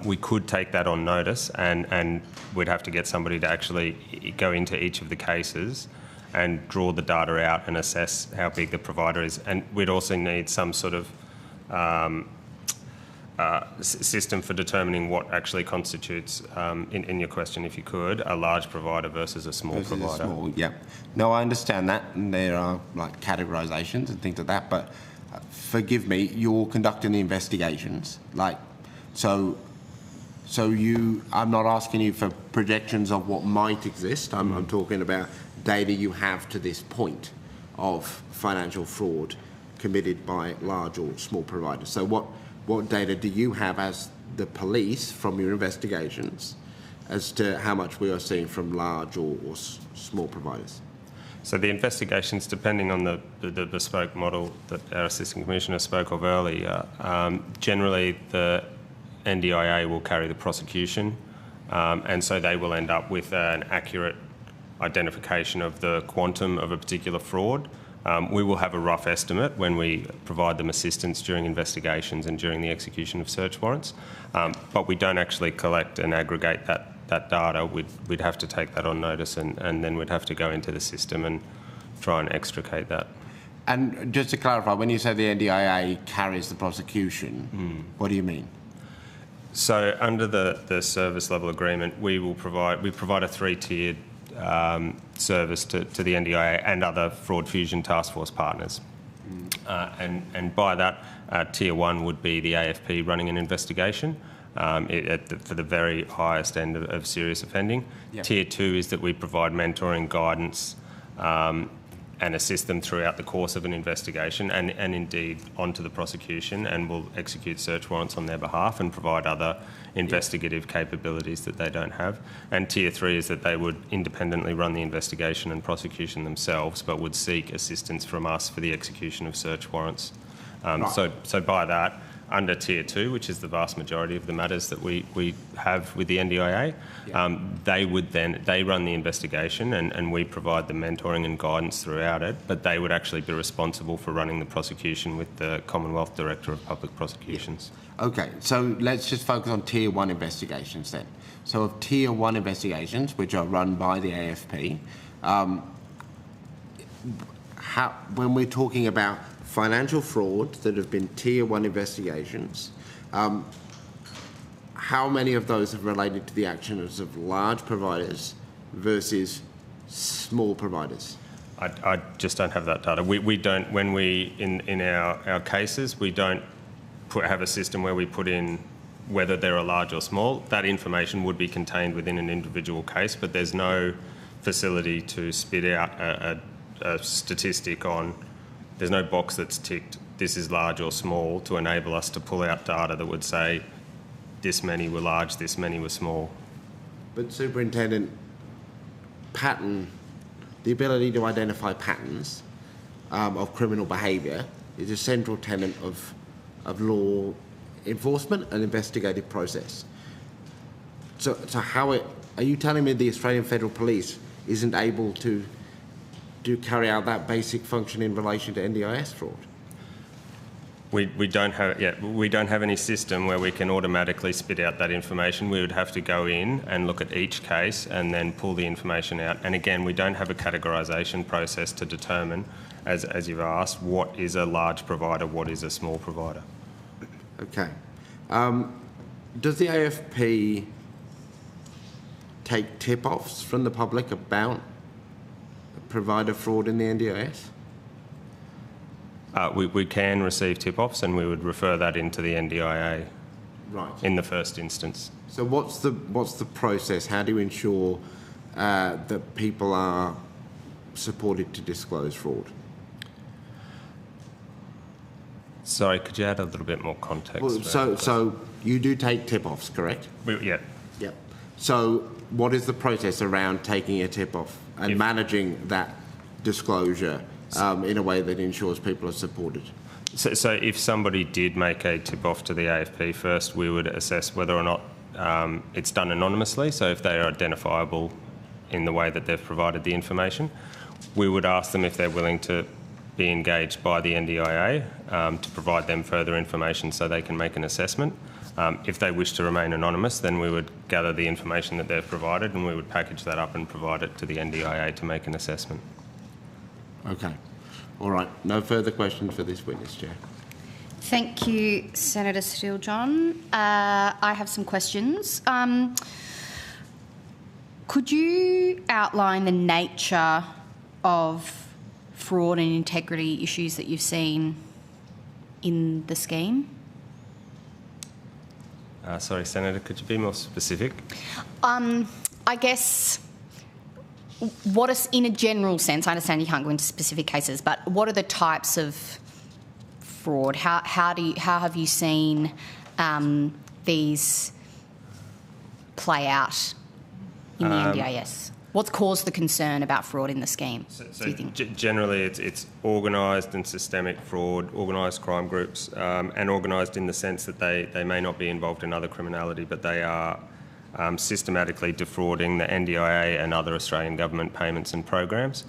We could take that on notice, and we'd have to get somebody to actually go into each of the cases and draw the data out and assess how big the provider is. And we'd also need some sort of system for determining what actually constitutes, in your question, if you could, a large provider versus a small provider. Yeah. No, I understand that, and there are like categorisations and things like that. But forgive me, you're conducting the investigations, so you. I'm not asking you for projections of what might exist. I'm talking about data you have to this point of financial fraud committed by large or small providers. So what data do you have as the police from your investigations as to how much we are seeing from large or small providers? So the investigations, depending on the bespoke model that our Assistant Commissioner spoke of earlier, generally the NDIA will carry the prosecution, and so they will end up with an accurate identification of the quantum of a particular fraud. We will have a rough estimate when we provide them assistance during investigations and during the execution of search warrants, but we don't actually collect and aggregate that data. We'd have to take that on notice, and then we'd have to go into the system and try and extricate that. And just to clarify, when you say the NDIA carries the prosecution, what do you mean? So under the service level agreement, we provide a three-tiered service to the NDIA and other fraud fusion task force partners. And by that, tier 1 would be the AFP running an investigation for the very highest end of serious offending. Yep. Tier 2 is that we provide mentoring, guidance, and assist them throughout the course of an investigation and indeed onto the prosecution, and will execute search warrants on their behalf and provide other investigative capabilities that they don't have. And Tier 3 is that they would independently run the investigation and prosecution themselves, but would seek assistance from us for the execution of search warrants. Right. So by that, under Tier 2, which is the vast majority of the matters that we have with the NDIA, they run the investigation and we provide the mentoring and guidance throughout it, but they would actually be responsible for running the prosecution with the Commonwealth Director of Public Prosecutions. Okay, so let's just focus on Tier 1 investigations then. So of Tier 1 investigations, which are run by the AFP, when we're talking about financial fraud that have been Tier 1 investigations, how many of those have related to the actions of large providers versus small providers? I just don't have that data. We don't, when we, in our cases, we don't have a system where we put in whether they're a large or small. That information would be contained within an individual case, but there's no facility to spit out a statistic on. There's no box that's ticked, this is large or small, to enable us to pull out data that would say this many were large, this many were small. But Superintendent, the ability to identify patterns of criminal behaviour is a central tenet of law enforcement and investigative process. So how are you telling me the Australian Federal Police isn't able to carry out that basic function in relation to NDIS fraud? We don't have any system where we can automatically spit out that information. We would have to go in and look at each case and then pull the information out. And again, we don't have a categorisation process to determine, as you've asked, what is a large provider, what is a small provider. Okay. Does the AFP take tip-offs from the public about provider fraud in the NDIS? We can receive tip-offs, and we would refer that into the NDIA in the first instance. So what's the process? How do you ensure that people are supported to disclose fraud? Sorry, could you add a little bit more context? Well, so you do take tip-offs, correct? Yeah. Yep. So what is the process around taking a tip-off and managing that disclosure in a way that ensures people are supported? So if somebody did make a tip-off to the AFP first, we would assess whether or not it's done anonymously, so if they are identifiable in the way that they've provided the information, we would ask them if they're willing to be engaged by the NDIA to provide them further information so they can make an assessment. If they wish to remain anonymous, then we would gather the information that they've provided and we would package that up and provide it to the NDIA to make an assessment. Okay. All right. No further questions for this witness, Chair. Thank you, Senator Steele-John. I have some questions. Could you outline the nature of fraud and integrity issues that you've seen in the scheme? Sorry, Senator, could you be more specific? I guess, what is, in a general sense, I understand you can't go into specific cases, but what are the types of fraud? How have you seen these play out in the NDIS? What's caused the concern about fraud in the scheme, do you think? Generally, it's organised and systemic fraud, organised crime groups, and organised in the sense that they may not be involved in other criminality, but they are systematically defrauding the NDIA and other Australian government payments and programs.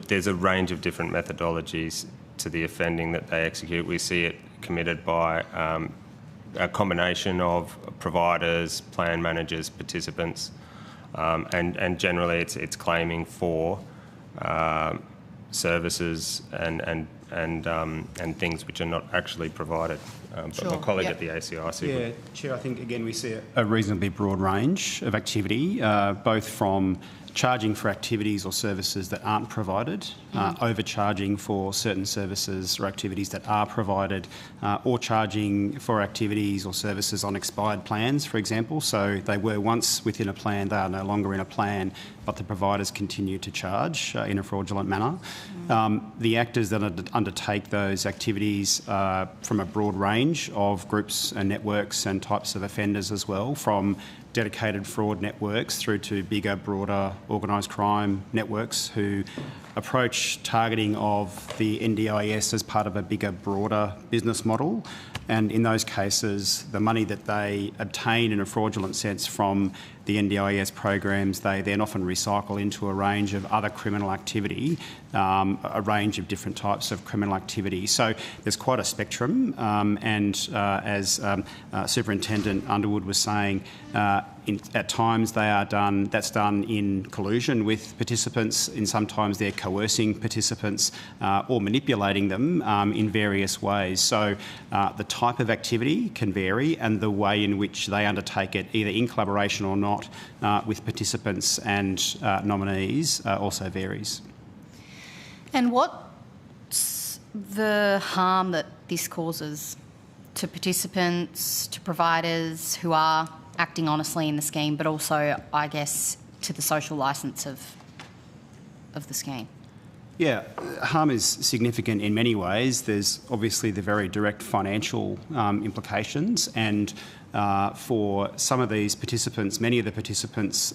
There's a range of different methodologies to the offending that they execute. We see it committed by a combination of providers, plan managers, participants, and generally it's claiming for services and things which are not actually provided. But my colleague at the ACIC. Yeah, Chair, I think again we see a reasonably broad range of activity, both from charging for activities or services that aren't provided, overcharging for certain services or activities that are provided, or charging for activities or services on expired plans, for example. So they were once within a plan, they are no longer in a plan, but the providers continue to charge in a fraudulent manner. The actors that undertake those activities from a broad range of groups and networks and types of offenders as well, from dedicated fraud networks through to bigger, broader organised crime networks who approach targeting of the NDIS as part of a bigger, broader business model. And in those cases, the money that they obtain in a fraudulent sense from the NDIS programs, they then often recycle into a range of other criminal activity, a range of different types of criminal activity. So there's quite a spectrum, and as Superintendent Underwood was saying, at times that's done in collusion with participants, and sometimes they're coercing participants or manipulating them in various ways. So the type of activity can vary, and the way in which they undertake it, either in collaboration or not, with participants and nominees also varies. And what's the harm that this causes to participants, to providers who are acting honestly in the scheme, but also, I guess, to the social licence of the scheme? Yeah, harm is significant in many ways. There's obviously the very direct financial implications, and for some of these participants, many of the participants,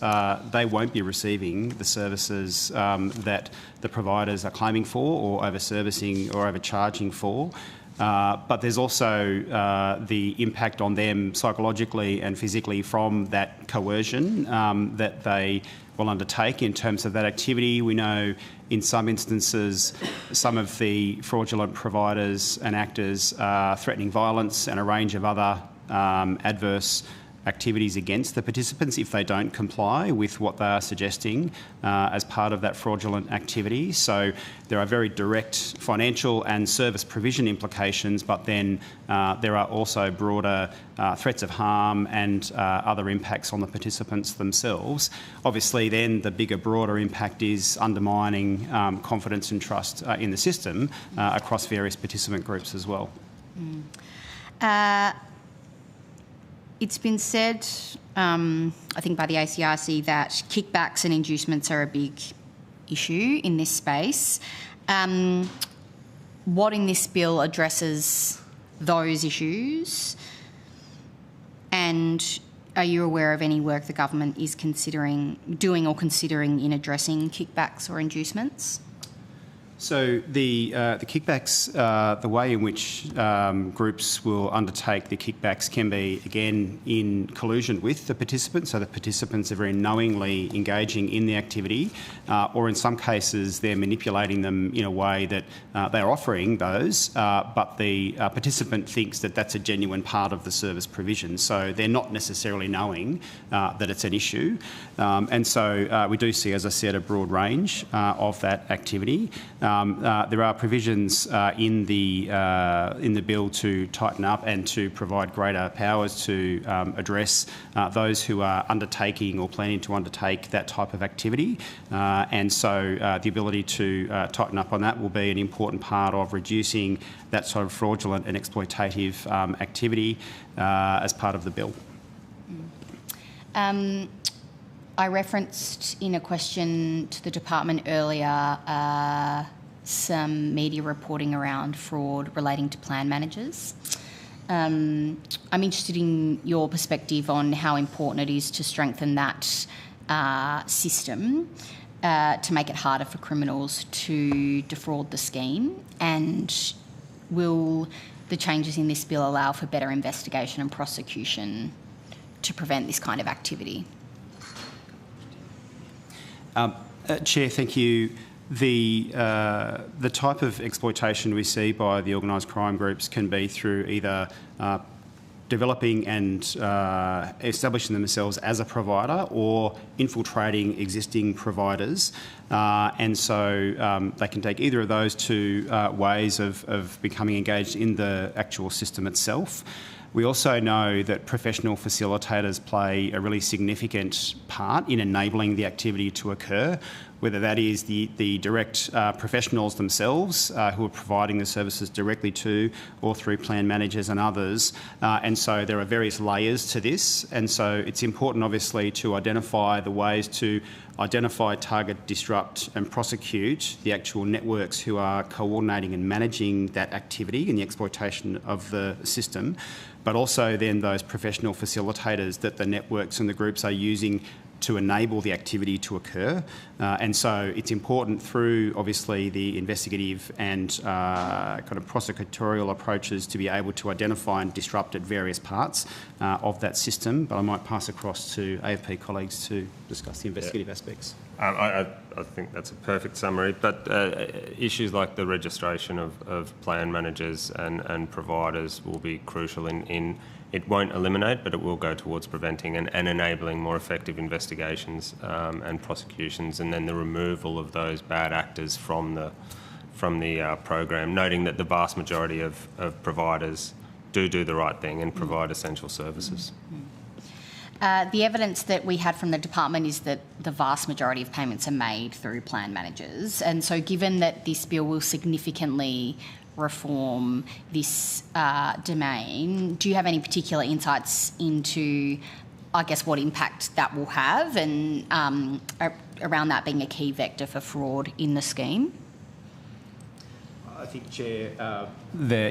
they won't be receiving the services that the providers are claiming for, or over-servicing or overcharging for. But there's also the impact on them psychologically and physically from that coercion that they will undertake in terms of that activity. We know in some instances some of the fraudulent providers and actors are threatening violence and a range of other adverse activities against the participants if they don't comply with what they are suggesting as part of that fraudulent activity. So there are very direct financial and service provision implications, but then there are also broader threats of harm and other impacts on the participants themselves. Obviously then the bigger, broader impact is undermining confidence and trust in the system across various participant groups as well. It's been said, I think by the ACIC, that kickbacks and inducements are a big issue in this space. What in this bill addresses those issues? And are you aware of any work the government is considering in addressing kickbacks or inducements? So the kickbacks, the way in which groups will undertake the kickbacks can be, again, in collusion with the participants, so the participants are very knowingly engaging in the activity, or in some cases they're manipulating them in a way that they're offering those, but the participant thinks that that's a genuine part of the service provision, so they're not necessarily knowing that it's an issue. And so we do see, as I said, a broad range of that activity. There are provisions in the bill to tighten up and to provide greater powers to address those who are undertaking or planning to undertake that type of activity. And so the ability to tighten up on that will be an important part of reducing that sort of fraudulent and exploitative activity as part of the bill. I referenced in a question to the department earlier some media reporting around fraud relating to plan managers. I'm interested in your perspective on how important it is to strengthen that system to make it harder for criminals to defraud the scheme, and will the changes in this bill allow for better investigation and prosecution to prevent this kind of activity? Chair, thank you. The type of exploitation we see by the organised crime groups can be through either developing and establishing themselves as a provider or infiltrating existing providers. And so they can take either of those two ways of becoming engaged in the actual system itself. We also know that professional facilitators play a really significant part in enabling the activity to occur, whether that is the direct professionals themselves who are providing the services directly to or through plan managers and others. And so there are various layers to this. And so it's important, obviously, to identify the ways to identify, target, disrupt and prosecute the actual networks who are coordinating and managing that activity and the exploitation of the system, but also then those professional facilitators that the networks and the groups are using to enable the activity to occur. And so it's important through, obviously, the investigative and kind of prosecutorial approaches to be able to identify and disrupt at various parts of that system. But I might pass across to AFP colleagues to discuss the investigative aspects. I think that's a perfect summary, but issues like the registration of plan managers and providers will be crucial in it won't eliminate, but it will go towards preventing and enabling more effective investigations and prosecutions, and then the removal of those bad actors from the program, noting that the vast majority of providers do the right thing and provide essential services. The evidence that we had from the department is that the vast majority of payments are made through plan managers, and so given that this bill will significantly reform this domain, do you have any particular insights into, I guess, what impact that will have and around that being a key vector for fraud in the scheme? I think, Chair,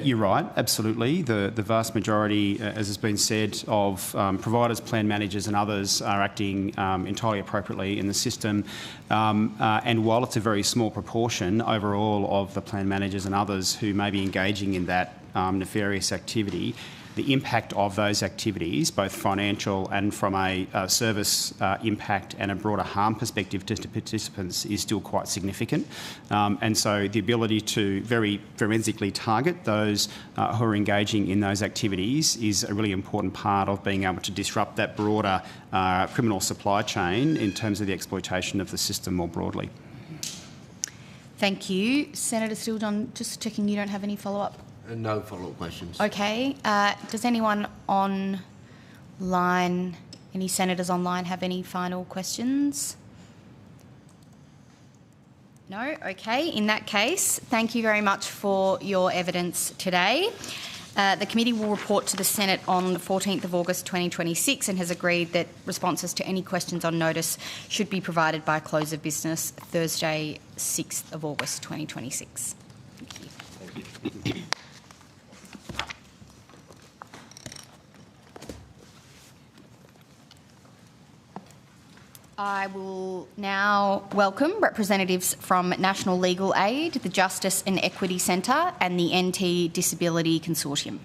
you're right, absolutely. The vast majority, as has been said, of providers, plan managers and others are acting entirely appropriately in the system. And while it's a very small proportion overall of the plan managers and others who may be engaging in that nefarious activity, the impact of those activities, both financial and from a service impact and a broader harm perspective to participants, is still quite significant. And so the ability to very forensically target those who are engaging in those activities is a really important part of being able to disrupt that broader criminal supply chain in terms of the exploitation of the system more broadly. Thank you. Senator Steele-John, just checking you don't have any follow-up? No follow-up questions. Okay. Does anyone online, any senators online, have any final questions? No? Okay. In that case, thank you very much for your evidence today. The committee will report to the Senate on the 14th of August 2026 and has agreed that responses to any questions on notice should be provided by close of business Thursday, 6th of August 2026. Thank you. Thank you. I will now welcome representatives from National Legal Aid, the Justice and Equity Centre and the NT Disability Consortium.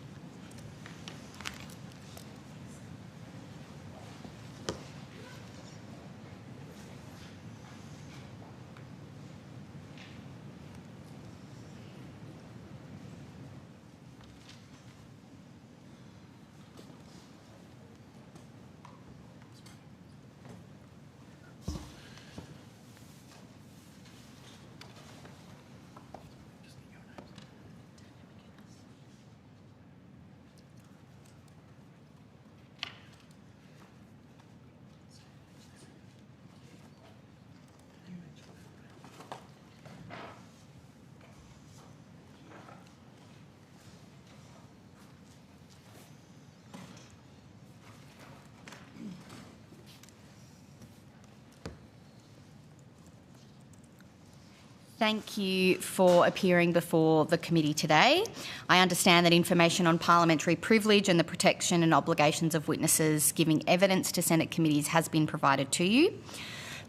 Thank you for appearing before the committee today. I understand that information on parliamentary privilege and the protection and obligations of witnesses giving evidence to Senate committees has been provided to you.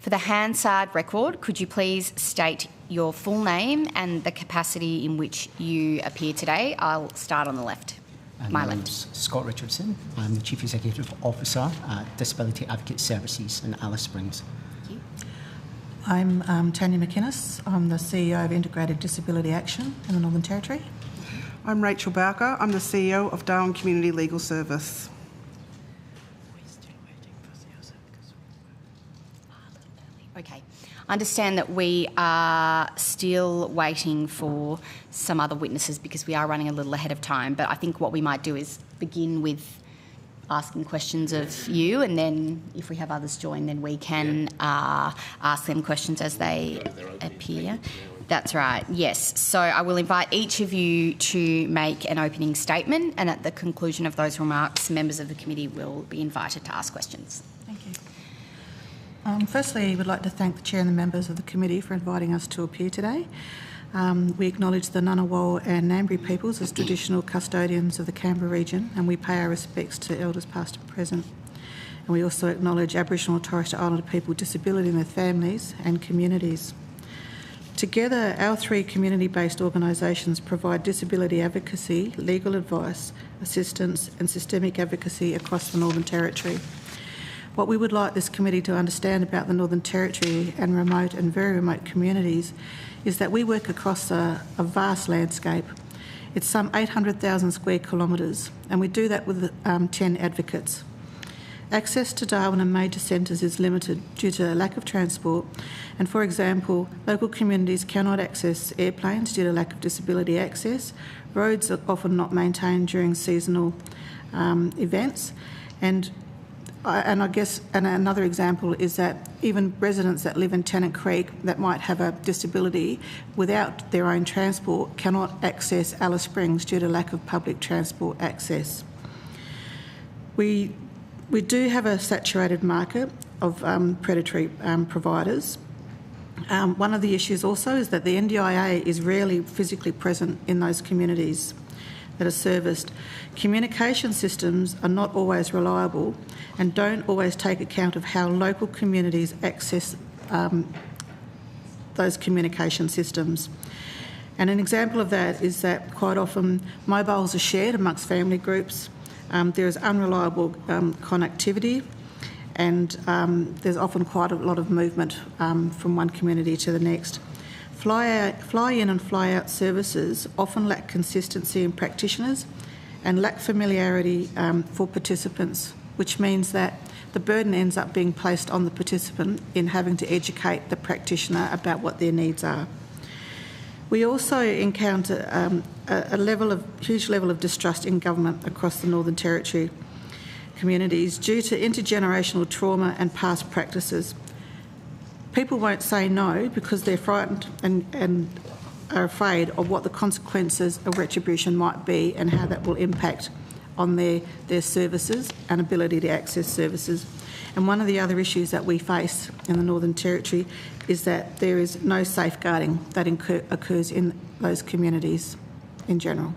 For the Hansard record, could you please state your full name and the capacity in which you appear today? I'll start on the left. My name's Scott Richardson. I'm the Chief Executive Officer at Disability Advocate Services in Alice Springs. I'm Tanya McInnes. I'm the CEO of Integrated Disability Action in the Northern Territory. I'm Rachel Barker. I'm the CEO of Darwin Community Legal Service. Okay. I understand that we are still waiting for some other witnesses because we are running a little ahead of time, but I think what we might do is begin with asking questions of you, and then if we have others join, then we can ask them questions as they appear. That's right, yes. So I will invite each of you to make an opening statement, and at the conclusion of those remarks, members of the committee will be invited to ask questions. Thank you. Firstly, we'd like to thank the Chair and the members of the committee for inviting us to appear today. We acknowledge the Ngunnawal and Ngambri peoples as traditional custodians of the Canberra region, and we pay our respects to Elders past and present. And we also acknowledge Aboriginal and Torres Strait Islander people with disability and their families and communities. Together, our three community-based organisations provide disability advocacy, legal advice, assistance and systemic advocacy across the Northern Territory. What we would like this committee to understand about the Northern Territory and remote and very remote communities is that we work across a vast landscape. It's some 800,000 square kilometres, and we do that with 10 advocates. Access to Darwin and major centres is limited due to a lack of transport, and for example, local communities cannot access airplanes due to lack of disability access. Roads are often not maintained during seasonal events, and another example is that even residents that live in Tennant Creek that might have a disability without their own transport cannot access Alice Springs due to lack of public transport access. We do have a saturated market of predatory providers. One of the issues also is that the NDIA is rarely physically present in those communities that are serviced. Communication systems are not always reliable and don't always take account of how local communities access those communication systems. And an example of that is that quite often mobiles are shared amongst family groups. There is unreliable connectivity, and there's often quite a lot of movement from one community to the next. Fly-in and fly-out services often lack consistency in practitioners and lack familiarity for participants, which means that the burden ends up being placed on the participant in having to educate the practitioner about what their needs are. We also encounter a huge level of distrust in government across the Northern Territory communities due to intergenerational trauma and past practices. People won't say no because they're frightened and are afraid of what the consequences of retribution might be and how that will impact on their services and ability to access services. And one of the other issues that we face in the Northern Territory is that there is no safeguarding that occurs in those communities in general.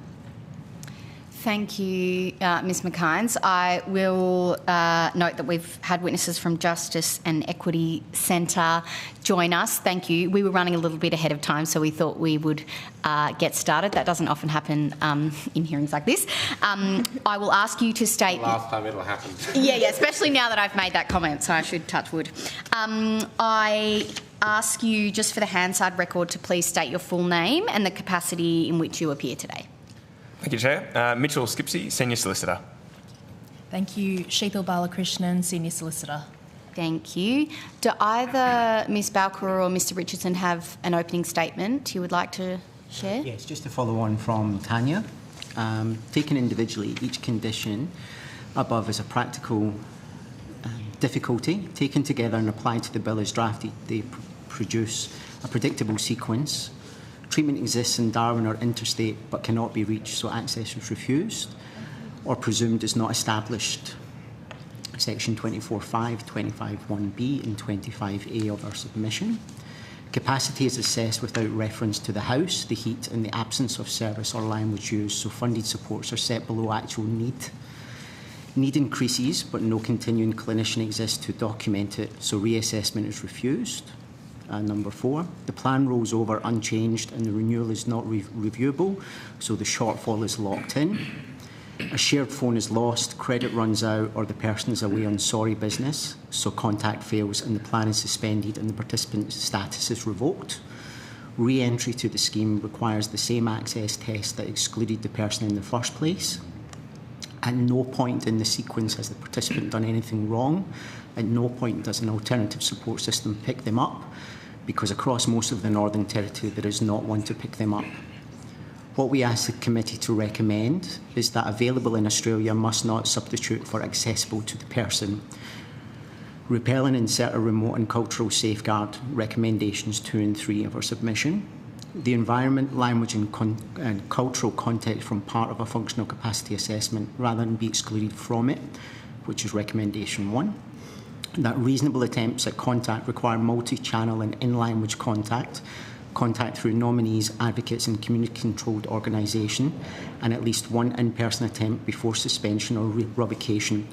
Thank you, Ms McKines. I will note that we've had witnesses from Justice and Equity Centre join us. Thank you. We were running a little bit ahead of time, so we thought we would get started. That doesn't often happen in hearings like this. I will ask you to state... The last time it'll happen. Yeah, especially now that I've made that comment, so I should touch wood. I ask you, just for the Hansard record, to please state your full name and the capacity in which you appear today. Thank you, Chair. Mitchell Skipsey, Senior Solicitor. Thank you. Sheetal Balakrishnan, Senior Solicitor. Thank you. Do either Ms Balker or Mr Richardson have an opening statement you would like to share? Yes, just to follow on from Tanya. Taken individually, each condition above is a practical difficulty. Taken together and applied to the bill as drafted, they produce a predictable sequence. Treatment exists in Darwin or interstate but cannot be reached, so access is refused or presumed is not established. Section 24.5, 25.1b and 25a of our submission. Capacity is assessed without reference to the house, the heat and the absence of service or language used, so funded supports are set below actual need. Need increases but no continuing clinician exists to document it, so reassessment is refused. Number 4, the plan rolls over unchanged and the renewal is not reviewable, so the shortfall is locked in. A shared phone is lost, credit runs out, or the person is away on sorry business, so contact fails and the plan is suspended and the participant's status is revoked. Re-entry to the scheme requires the same access test that excluded the person in the first place. At no point in the sequence has the participant done anything wrong. At no point does an alternative support system pick them up, because across most of the Northern Territory there is not one to pick them up. What we ask the committee to recommend is that available in Australia must not substitute for accessible to the person. Repeal and insert a remote and cultural safeguard, recommendations 2 and 3 of our submission. The environment, language and cultural context from part of a functional capacity assessment rather than be excluded from it, which is recommendation 1. That reasonable attempts at contact require multi-channel and in-language contact through nominees, advocates and community-controlled organisation, and at least one in-person attempt before suspension or revocation.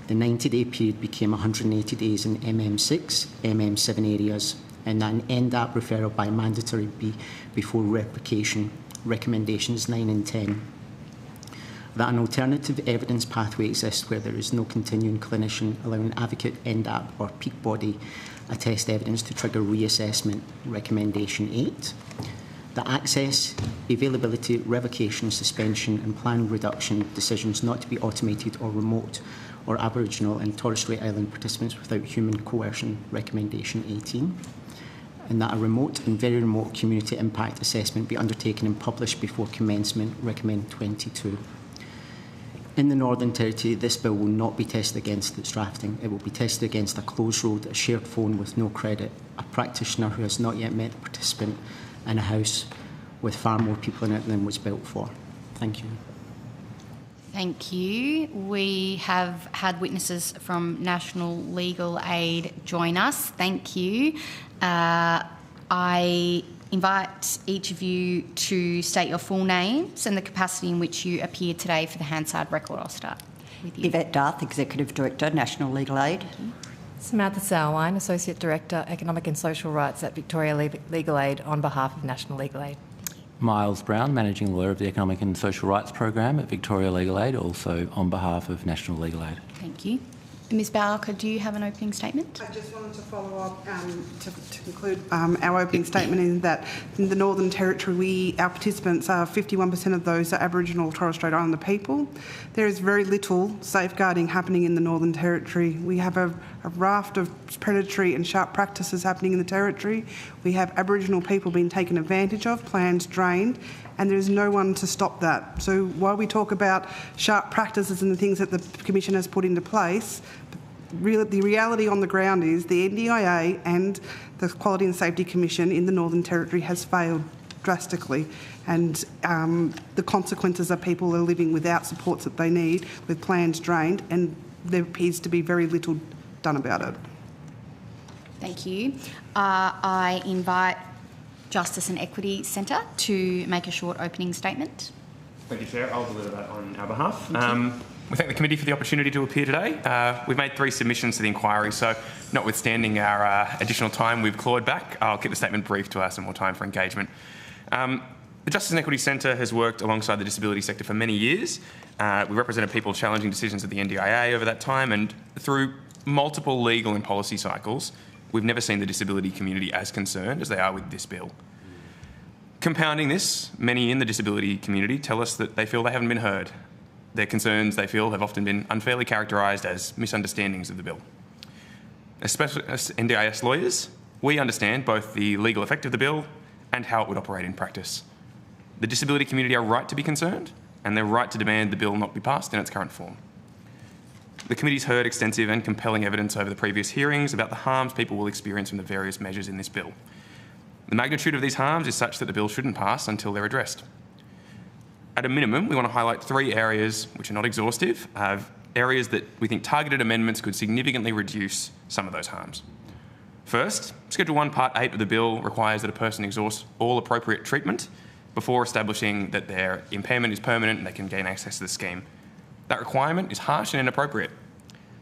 The 90-day period became 180 days in MM6, MM7 areas, and an NDAP referral by mandatory before revocation, recommendations 9 and 10. That an alternative evidence pathway exists where there is no continuing clinician allowing advocate, NDAP or peak body attest evidence to trigger reassessment, recommendation 8. The access, availability, revocation, suspension and plan reduction decisions not to be automated or remote or Aboriginal and Torres Strait Island participants without human coercion, recommendation 18. And that a remote and very remote community impact assessment be undertaken and published before commencement, recommend 22. In the Northern Territory, this bill will not be tested against its drafting. It will be tested against a closed road, a shared phone with no credit, a practitioner who has not yet met the participant, and a house with far more people in it than was built for. Thank you. Thank you. We have had witnesses from National Legal Aid join us. Thank you. I invite each of you to state your full names and the capacity in which you appear today for the Hansard record. I'll start with you. Yvette Darth, Executive Director, National Legal Aid. Samantha Sauerwein, Associate Director, Economic and Social Rights at Victoria Legal Aid on behalf of National Legal Aid. Miles Brown, Managing Lawyer of the Economic and Social Rights Program at Victoria Legal Aid, also on behalf of National Legal Aid. Thank you. Ms Barker, do you have an opening statement? I just wanted to follow up to conclude our opening statement in that in the Northern Territory, our participants are 51% of those are Aboriginal or Torres Strait Islander people. There is very little safeguarding happening in the Northern Territory. We have a raft of predatory and sharp practices happening in the Territory. We have Aboriginal people being taken advantage of, plans drained, and there is no one to stop that. So while we talk about sharp practices and the things that the Commission has put into place, the reality on the ground is the NDIA and the Quality and Safety Commission in the Northern Territory has failed drastically, and the consequences are people are living without supports that they need, with plans drained, and there appears to be very little done about it. Thank you. I invite Justice and Equity Centre to make a short opening statement. Thank you, Chair. I'll deliver that on our behalf. We thank the committee for the opportunity to appear today. We've made 3 submissions to the inquiry, so notwithstanding our additional time we've clawed back, I'll keep the statement brief to allow some more time for engagement. The Justice and Equity Centre has worked alongside the disability sector for many years. We represented people challenging decisions at the NDIA over that time, and through multiple legal and policy cycles, we've never seen the disability community as concerned as they are with this bill. Compounding this, many in the disability community tell us that they feel they haven't been heard. Their concerns, they feel, have often been unfairly characterised as misunderstandings of the bill. Especially as NDIS lawyers, we understand both the legal effect of the bill and how it would operate in practice. The disability community are right to be concerned, and they're right to demand the bill not be passed in its current form. The committee's heard extensive and compelling evidence over the previous hearings about the harms people will experience from the various measures in this bill. The magnitude of these harms is such that the bill shouldn't pass until they're addressed. At a minimum, we want to highlight 3 areas, which are not exhaustive, areas that we think targeted amendments could significantly reduce some of those harms. First, Schedule 1, Part 8 of the bill requires that a person exhaust all appropriate treatment before establishing that their impairment is permanent and they can gain access to the scheme. That requirement is harsh and inappropriate.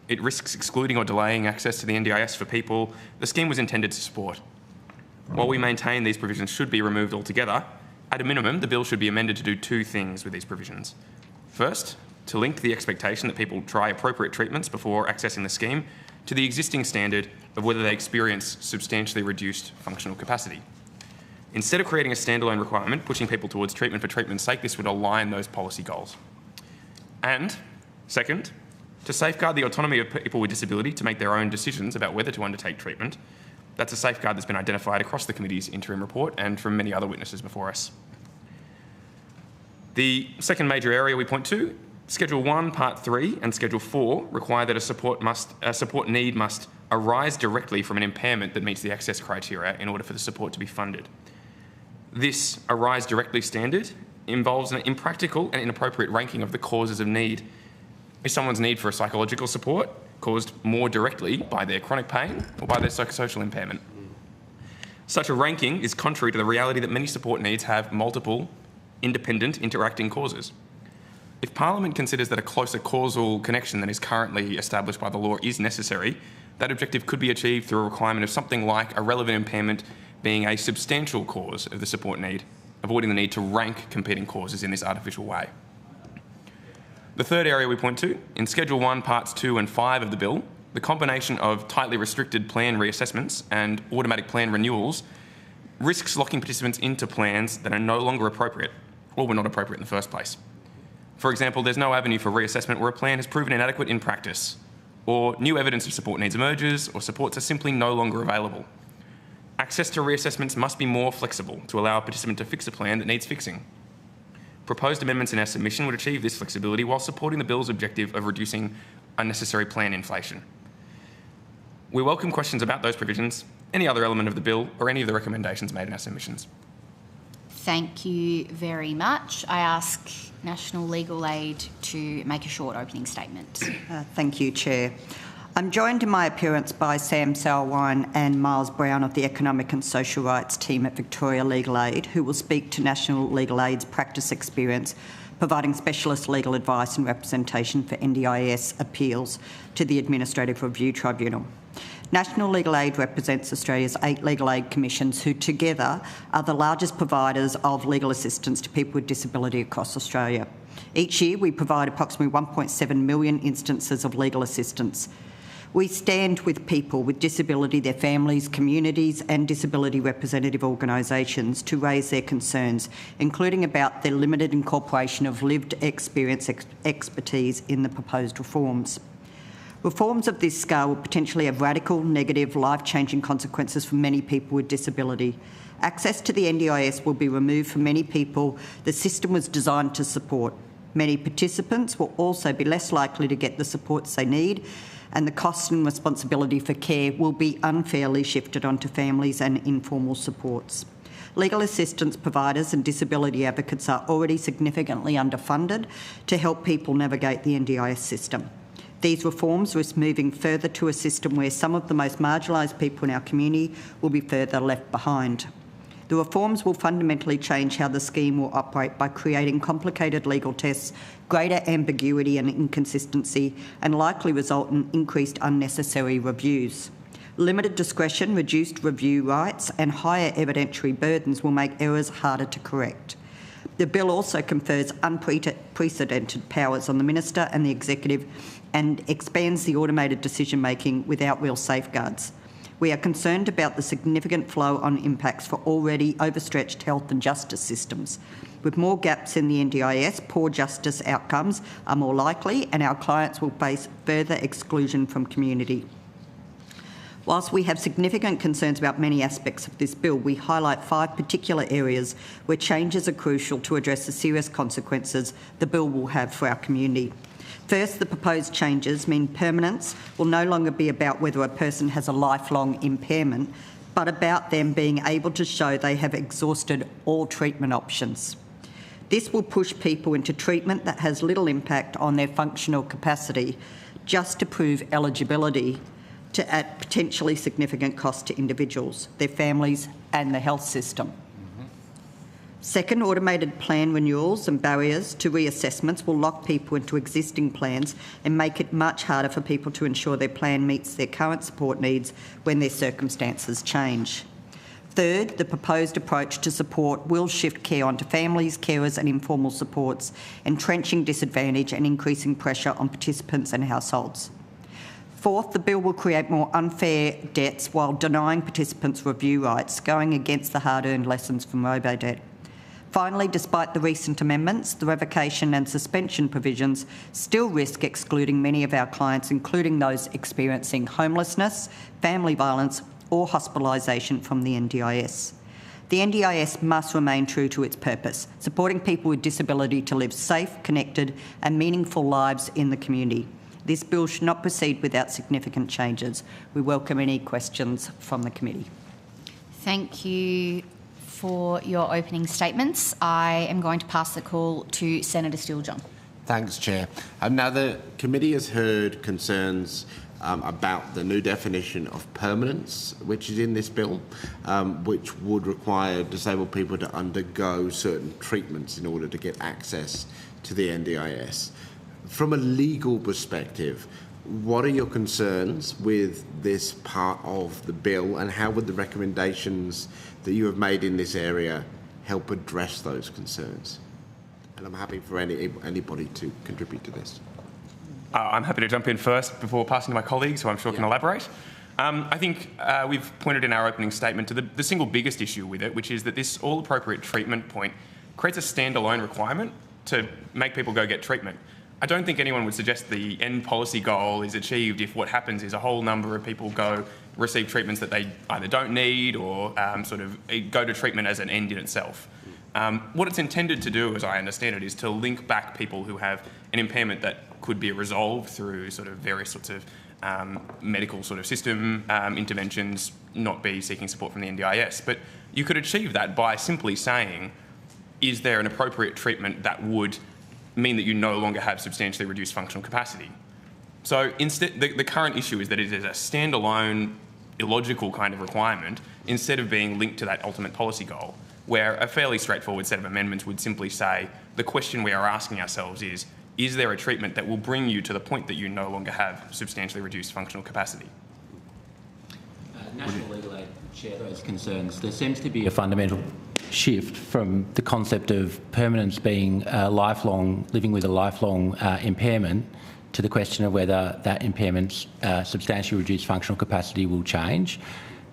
It risks excluding or delaying access to the NDIS for people the scheme was intended to support. While we maintain these provisions should be removed altogether, at a minimum, the bill should be amended to do 2 things with these provisions. First, to link the expectation that people try appropriate treatments before accessing the scheme to the existing standard of whether they experience substantially reduced functional capacity. Instead of creating a standalone requirement pushing people towards treatment for treatment's sake, this would align those policy goals. And second, to safeguard the autonomy of people with disability to make their own decisions about whether to undertake treatment. That's a safeguard that's been identified across the committee's interim report and from many other witnesses before us. The second major area we point to, Schedule 1, Part 3 and Schedule 4 require that a support need must arise directly from an impairment that meets the access criteria in order for the support to be funded. This arise directly standard involves an impractical and inappropriate ranking of the causes of need. Is someone's need for psychological support caused more directly by their chronic pain or by their psychosocial impairment? Such a ranking is contrary to the reality that many support needs have multiple, independent, interacting causes. If Parliament considers that a closer causal connection than is currently established by the law is necessary, that objective could be achieved through a requirement of something like a relevant impairment being a substantial cause of the support need, avoiding the need to rank competing causes in this artificial way. The third area we point to, in Schedule 1, Parts 2 and 5 of the bill, the combination of tightly restricted plan reassessments and automatic plan renewals risks locking participants into plans that are no longer appropriate or were not appropriate in the first place. For example, there's no avenue for reassessment where a plan has proven inadequate in practice, or new evidence of support needs emerges, or supports are simply no longer available. Access to reassessments must be more flexible to allow a participant to fix a plan that needs fixing. Proposed amendments in our submission would achieve this flexibility while supporting the bill's objective of reducing unnecessary plan inflation. We welcome questions about those provisions, any other element of the bill, or any of the recommendations made in our submissions. Thank you very much. I ask National Legal Aid to make a short opening statement. Thank you, Chair. I'm joined in my appearance by Sam Salwine and Miles Brown of the Economic and Social Rights team at Victoria Legal Aid, who will speak to National Legal Aid's practice experience providing specialist legal advice and representation for NDIS appeals to the Administrative Review Tribunal. National Legal Aid represents Australia's 8 legal aid commissions, who together are the largest providers of legal assistance to people with disability across Australia. Each year we provide approximately 1.7 million instances of legal assistance. We stand with people with disability, their families, communities and disability representative organisations to raise their concerns, including about the limited incorporation of lived experience expertise in the proposed reforms. Reforms of this scale will potentially have radical, negative, life-changing consequences for many people with disability. Access to the NDIS will be removed from many people the system was designed to support. Many participants will also be less likely to get the supports they need, and the cost and responsibility for care will be unfairly shifted onto families and informal supports. Legal assistance providers and disability advocates are already significantly underfunded to help people navigate the NDIS system. These reforms risk moving further to a system where some of the most marginalised people in our community will be further left behind. The reforms will fundamentally change how the scheme will operate by creating complicated legal tests, greater ambiguity and inconsistency, and likely result in increased unnecessary reviews. Limited discretion, reduced review rights, and higher evidentiary burdens will make errors harder to correct. The bill also confers unprecedented powers on the Minister and the Executive and expands the automated decision-making without real safeguards. We are concerned about the significant flow-on impacts for already overstretched health and justice systems. With more gaps in the NDIS, poor justice outcomes are more likely and our clients will face further exclusion from community. Whilst we have significant concerns about many aspects of this bill, we highlight 5 particular areas where changes are crucial to address the serious consequences the bill will have for our community. First, the proposed changes mean permanence will no longer be about whether a person has a lifelong impairment, but about them being able to show they have exhausted all treatment options. This will push people into treatment that has little impact on their functional capacity, just to prove eligibility, at potentially significant cost to individuals, their families and the health system. Second, automated plan renewals and barriers to reassessments will lock people into existing plans and make it much harder for people to ensure their plan meets their current support needs when their circumstances change. Third, the proposed approach to support will shift care onto families, carers and informal supports, entrenching disadvantage and increasing pressure on participants and households. Fourth, the bill will create more unfair debts while denying participants review rights, going against the hard-earned lessons from robo-debt. Finally, despite the recent amendments, the revocation and suspension provisions still risk excluding many of our clients, including those experiencing homelessness, family violence or hospitalisation from the NDIS. The NDIS must remain true to its purpose, supporting people with disability to live safe, connected and meaningful lives in the community. This bill should not proceed without significant changes. We welcome any questions from the committee. Thank you for your opening statements. I am going to pass the call to Senator Steele-John. Thanks, Chair. Now, the committee has heard concerns about the new definition of permanence, which is in this bill, which would require disabled people to undergo certain treatments in order to get access to the NDIS. From a legal perspective, what are your concerns with this part of the bill and how would the recommendations that you have made in this area help address those concerns? And I'm happy for anybody to contribute to this. I'm happy to jump in first before passing to my colleagues, who I'm sure can elaborate. I think we've pointed in our opening statement to the single biggest issue with it, which is that this all-appropriate treatment point creates a standalone requirement to make people go get treatment. I don't think anyone would suggest the end policy goal is achieved if what happens is a whole number of people go receive treatments that they either don't need or sort of go to treatment as an end in itself. What it's intended to do, as I understand it, is to link back people who have an impairment that could be resolved through sort of various sorts of medical sort of system interventions, not be seeking support from the NDIS. But you could achieve that by simply saying, is there an appropriate treatment that would mean that you no longer have substantially reduced functional capacity? So instead, the current issue is that it is a standalone, illogical kind of requirement instead of being linked to that ultimate policy goal, where a fairly straightforward set of amendments would simply say, the question we are asking ourselves is there a treatment that will bring you to the point that you no longer have substantially reduced functional capacity? National Legal Aid share those concerns. There seems to be a fundamental shift from the concept of permanence being living with a lifelong impairment to the question of whether that impairment's substantially reduced functional capacity will change.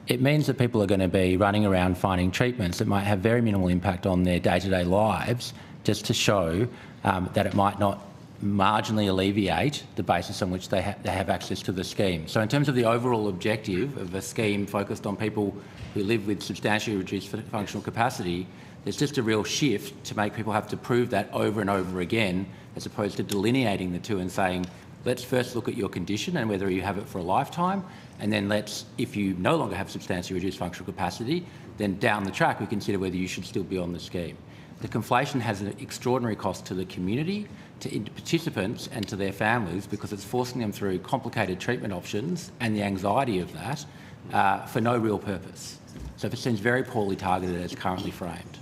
It means that people are going to be running around finding treatments that might have very minimal impact on their day-to-day lives, just to show that it might not marginally alleviate the basis on which they have access to the scheme. So in terms of the overall objective of a scheme focused on people who live with substantially reduced functional capacity, there's just a real shift to make people have to prove that over and over again, as opposed to delineating the two and saying, let's first look at your condition and whether you have it for a lifetime, and then if you no longer have substantially reduced functional capacity, then down the track we consider whether you should still be on the scheme. The conflation has an extraordinary cost to the community, to participants and to their families, because it's forcing them through complicated treatment options and the anxiety of that for no real purpose. So it seems very poorly targeted as currently framed.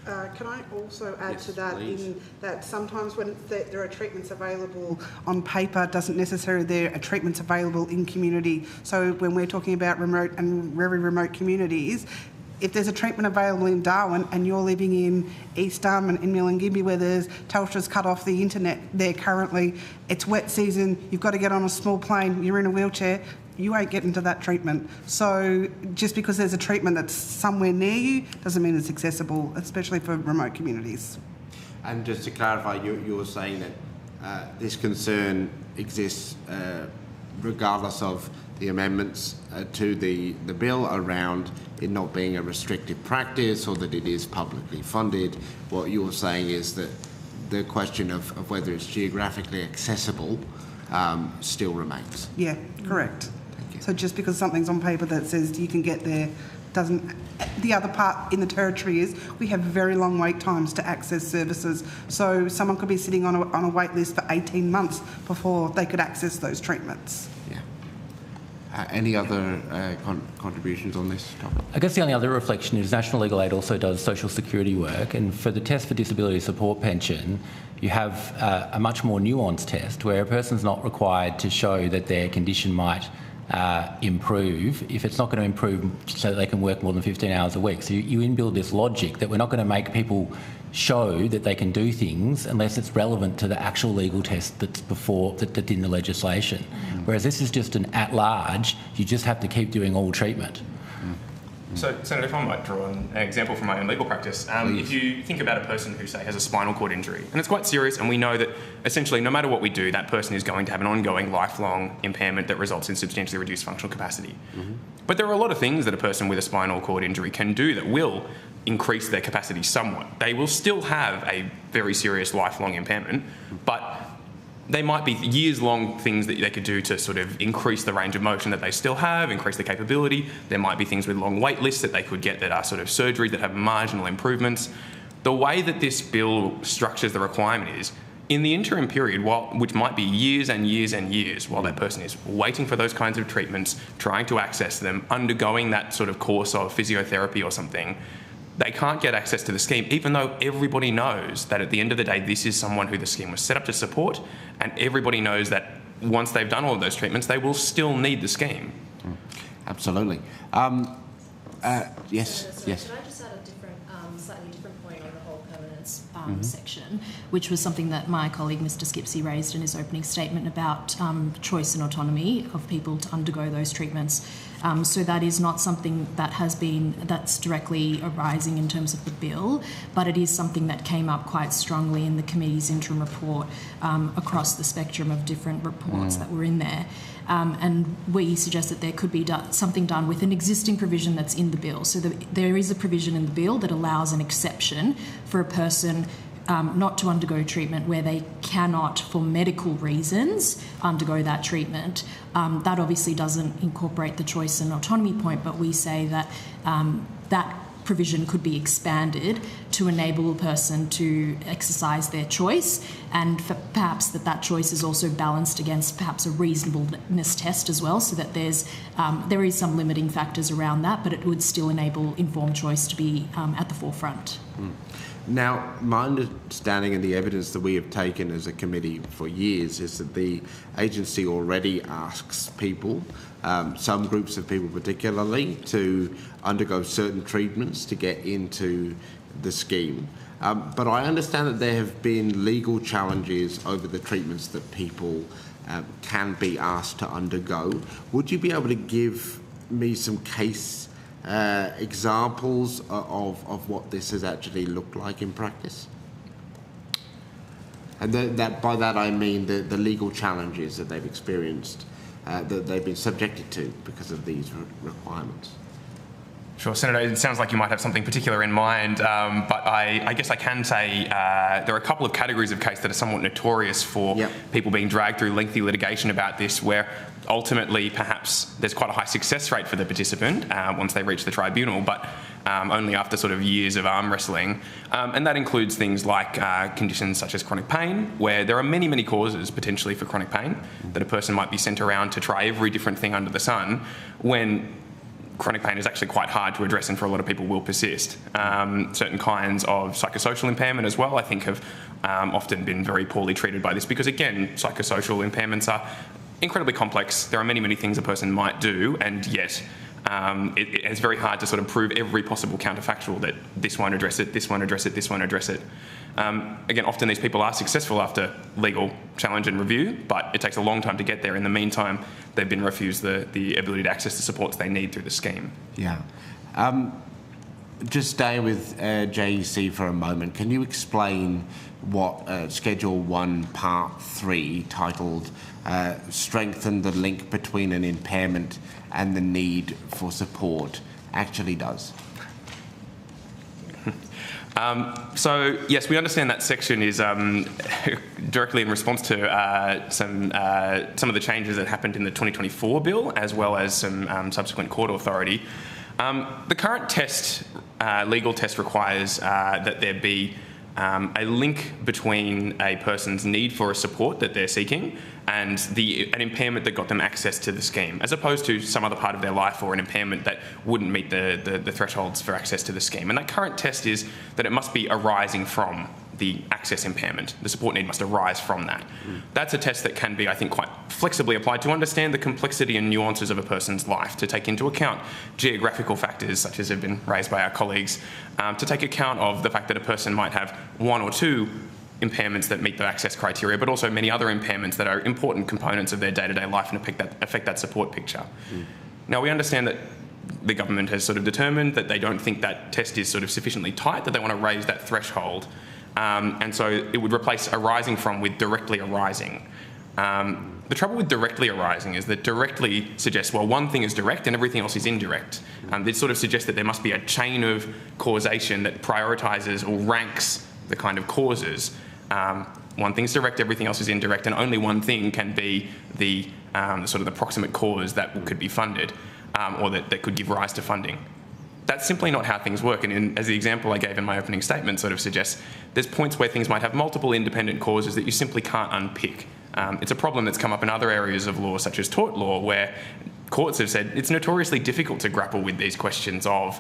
Can I also add Yes, to that, please. in that sometimes when there are treatments available on paper, doesn't necessarily there are treatments available in community. So when we're talking about remote and very remote communities, if there's a treatment available in Darwin and you're living in East Dum and in Milingimbi where there's Telstra's cut off the internet there currently, it's wet season, you've got to get on a small plane, you're in a wheelchair, you won't get into that treatment. So just because there's a treatment that's somewhere near you doesn't mean it's accessible, especially for remote communities. And just to clarify, you're saying that this concern exists regardless of the amendments to the bill around it not being a restrictive practice or that it is publicly funded. What you're saying is that the question of whether it's geographically accessible still remains. Yeah, correct. So just because something's on paper that says you can get there doesn't... The other part in the territory is we have very long wait times to access services. So someone could be sitting on a wait list for 18 months before they could access those treatments. Yeah. Any other contributions on this topic? I guess the only other reflection is National Legal Aid also does social security work, and for the test for disability support pension, you have a much more nuanced test where a person's not required to show that their condition might improve if it's not going to improve so that they can work more than 15 hours a week. So you inbuild this logic that we're not going to make people show that they can do things unless it's relevant to the actual legal test that's in the legislation. Whereas this is just an at-large, you just have to keep doing all treatment. So, Senator, if I might draw on an example from my own legal practice, if you think about a person who, say, has a spinal cord injury, and it's quite serious, and we know that essentially no matter what we do, that person is going to have an ongoing lifelong impairment that results in substantially reduced functional capacity. But there are a lot of things that a person with a spinal cord injury can do that will increase their capacity somewhat. They will still have a very serious lifelong impairment, but they might be years-long things that they could do to sort of increase the range of motion that they still have, increase the capability. There might be things with long wait lists that they could get that are sort of surgery that have marginal improvements. The way that this bill structures the requirement is, in the interim period, which might be years and years and years, while that person is waiting for those kinds of treatments, trying to access them, undergoing that sort of course of physiotherapy or something, they can't get access to the scheme, even though everybody knows that at the end of the day, this is someone who the scheme was set up to support, and everybody knows that once they've done all of those treatments, they will still need the scheme. Absolutely. Yes, yes. Can I just add a slightly different point on the whole permanence section, which was something that my colleague Mr Skipsey raised in his opening statement about choice and autonomy of people to undergo those treatments. So that is not something that's directly arising in terms of the bill, but it is something that came up quite strongly in the committee's interim report across the spectrum of different reports that were in there. And we suggest that there could be something done with an existing provision that's in the bill. So there is a provision in the bill that allows an exception for a person not to undergo treatment where they cannot, for medical reasons, undergo that treatment. That obviously doesn't incorporate the choice and autonomy point, but we say that that provision could be expanded to enable a person to exercise their choice, and perhaps that choice is also balanced against perhaps a reasonableness test as well, so that there is some limiting factors around that, but it would still enable informed choice to be at the forefront. Now, my understanding and the evidence that we have taken as a committee for years is that the agency already asks people, some groups of people particularly, to undergo certain treatments to get into the scheme. But I understand that there have been legal challenges over the treatments that people can be asked to undergo. Would you be able to give me some case examples of what this has actually looked like in practice? And by that I mean the legal challenges that they've experienced, that they've been subjected to because of these requirements. Sure, Senator, it sounds like you might have something particular in mind, but I guess I can say there are a couple of categories of case that are somewhat notorious for people being dragged through lengthy litigation about this, where ultimately perhaps there's quite a high success rate for the participant once they reach the tribunal, but only after sort of years of arm wrestling. And that includes things like conditions such as chronic pain, where there are many, many causes potentially for chronic pain, that a person might be sent around to try every different thing under the sun, when chronic pain is actually quite hard to address and for a lot of people will persist. Certain kinds of psychosocial impairment as well, I think, have often been very poorly treated by this because, again, psychosocial impairments are incredibly complex. There are many, many things a person might do, and yet it's very hard to sort of prove every possible counterfactual that this won't address it, this won't address it, this won't address it. Again, often these people are successful after legal challenge and review, but it takes a long time to get there. In the meantime, they've been refused the ability to access the supports they need through the scheme. Yeah. Just stay with JEC for a moment. Can you explain what Schedule 1, Part 3, titled Strengthen the Link Between an Impairment and the Need for Support, actually does? So, yes, we understand that section is directly in response to some of the changes that happened in the 2024 bill, as well as some subsequent court authority. The current test, legal test, requires that there be a link between a person's need for a support that they're seeking and an impairment that got them access to the scheme, as opposed to some other part of their life or an impairment that wouldn't meet the thresholds for access to the scheme. And that current test is that it must be arising from the access impairment. The support need must arise from that. That's a test that can be, I think, quite flexibly applied to understand the complexity and nuances of a person's life, to take into account geographical factors, such as have been raised by our colleagues, to take account of the fact that a person might have one or two impairments that meet the access criteria, but also many other impairments that are important components of their day-to-day life and affect that support picture. Now, we understand that the government has sort of determined that they don't think that test is sort of sufficiently tight, that they want to raise that threshold. And so it would replace arising from with directly arising. The trouble with directly arising is that directly suggests, well, one thing is direct and everything else is indirect. This sort of suggests that there must be a chain of causation that prioritises or ranks the kind of causes. One thing's direct, everything else is indirect, and only one thing can be the sort of the proximate cause that could be funded or that could give rise to funding. That's simply not how things work, and as the example I gave in my opening statement sort of suggests, there's points where things might have multiple independent causes that you simply can't unpick. It's a problem that's come up in other areas of law, such as tort law, where courts have said it's notoriously difficult to grapple with these questions of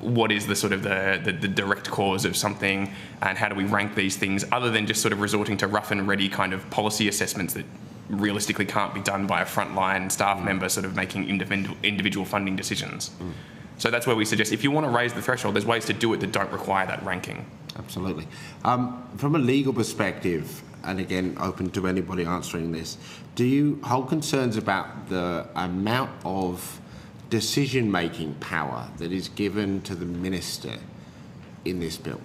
what is the sort of the direct cause of something, and how do we rank these things, other than just sort of resorting to rough and ready kind of policy assessments that realistically can't be done by a frontline staff member sort of making individual funding decisions. So that's where we suggest if you want to raise the threshold, there's ways to do it that don't require that ranking. Absolutely. From a legal perspective, and again, open to anybody answering this, do you hold concerns about the amount of decision-making power that is given to the minister in this bill?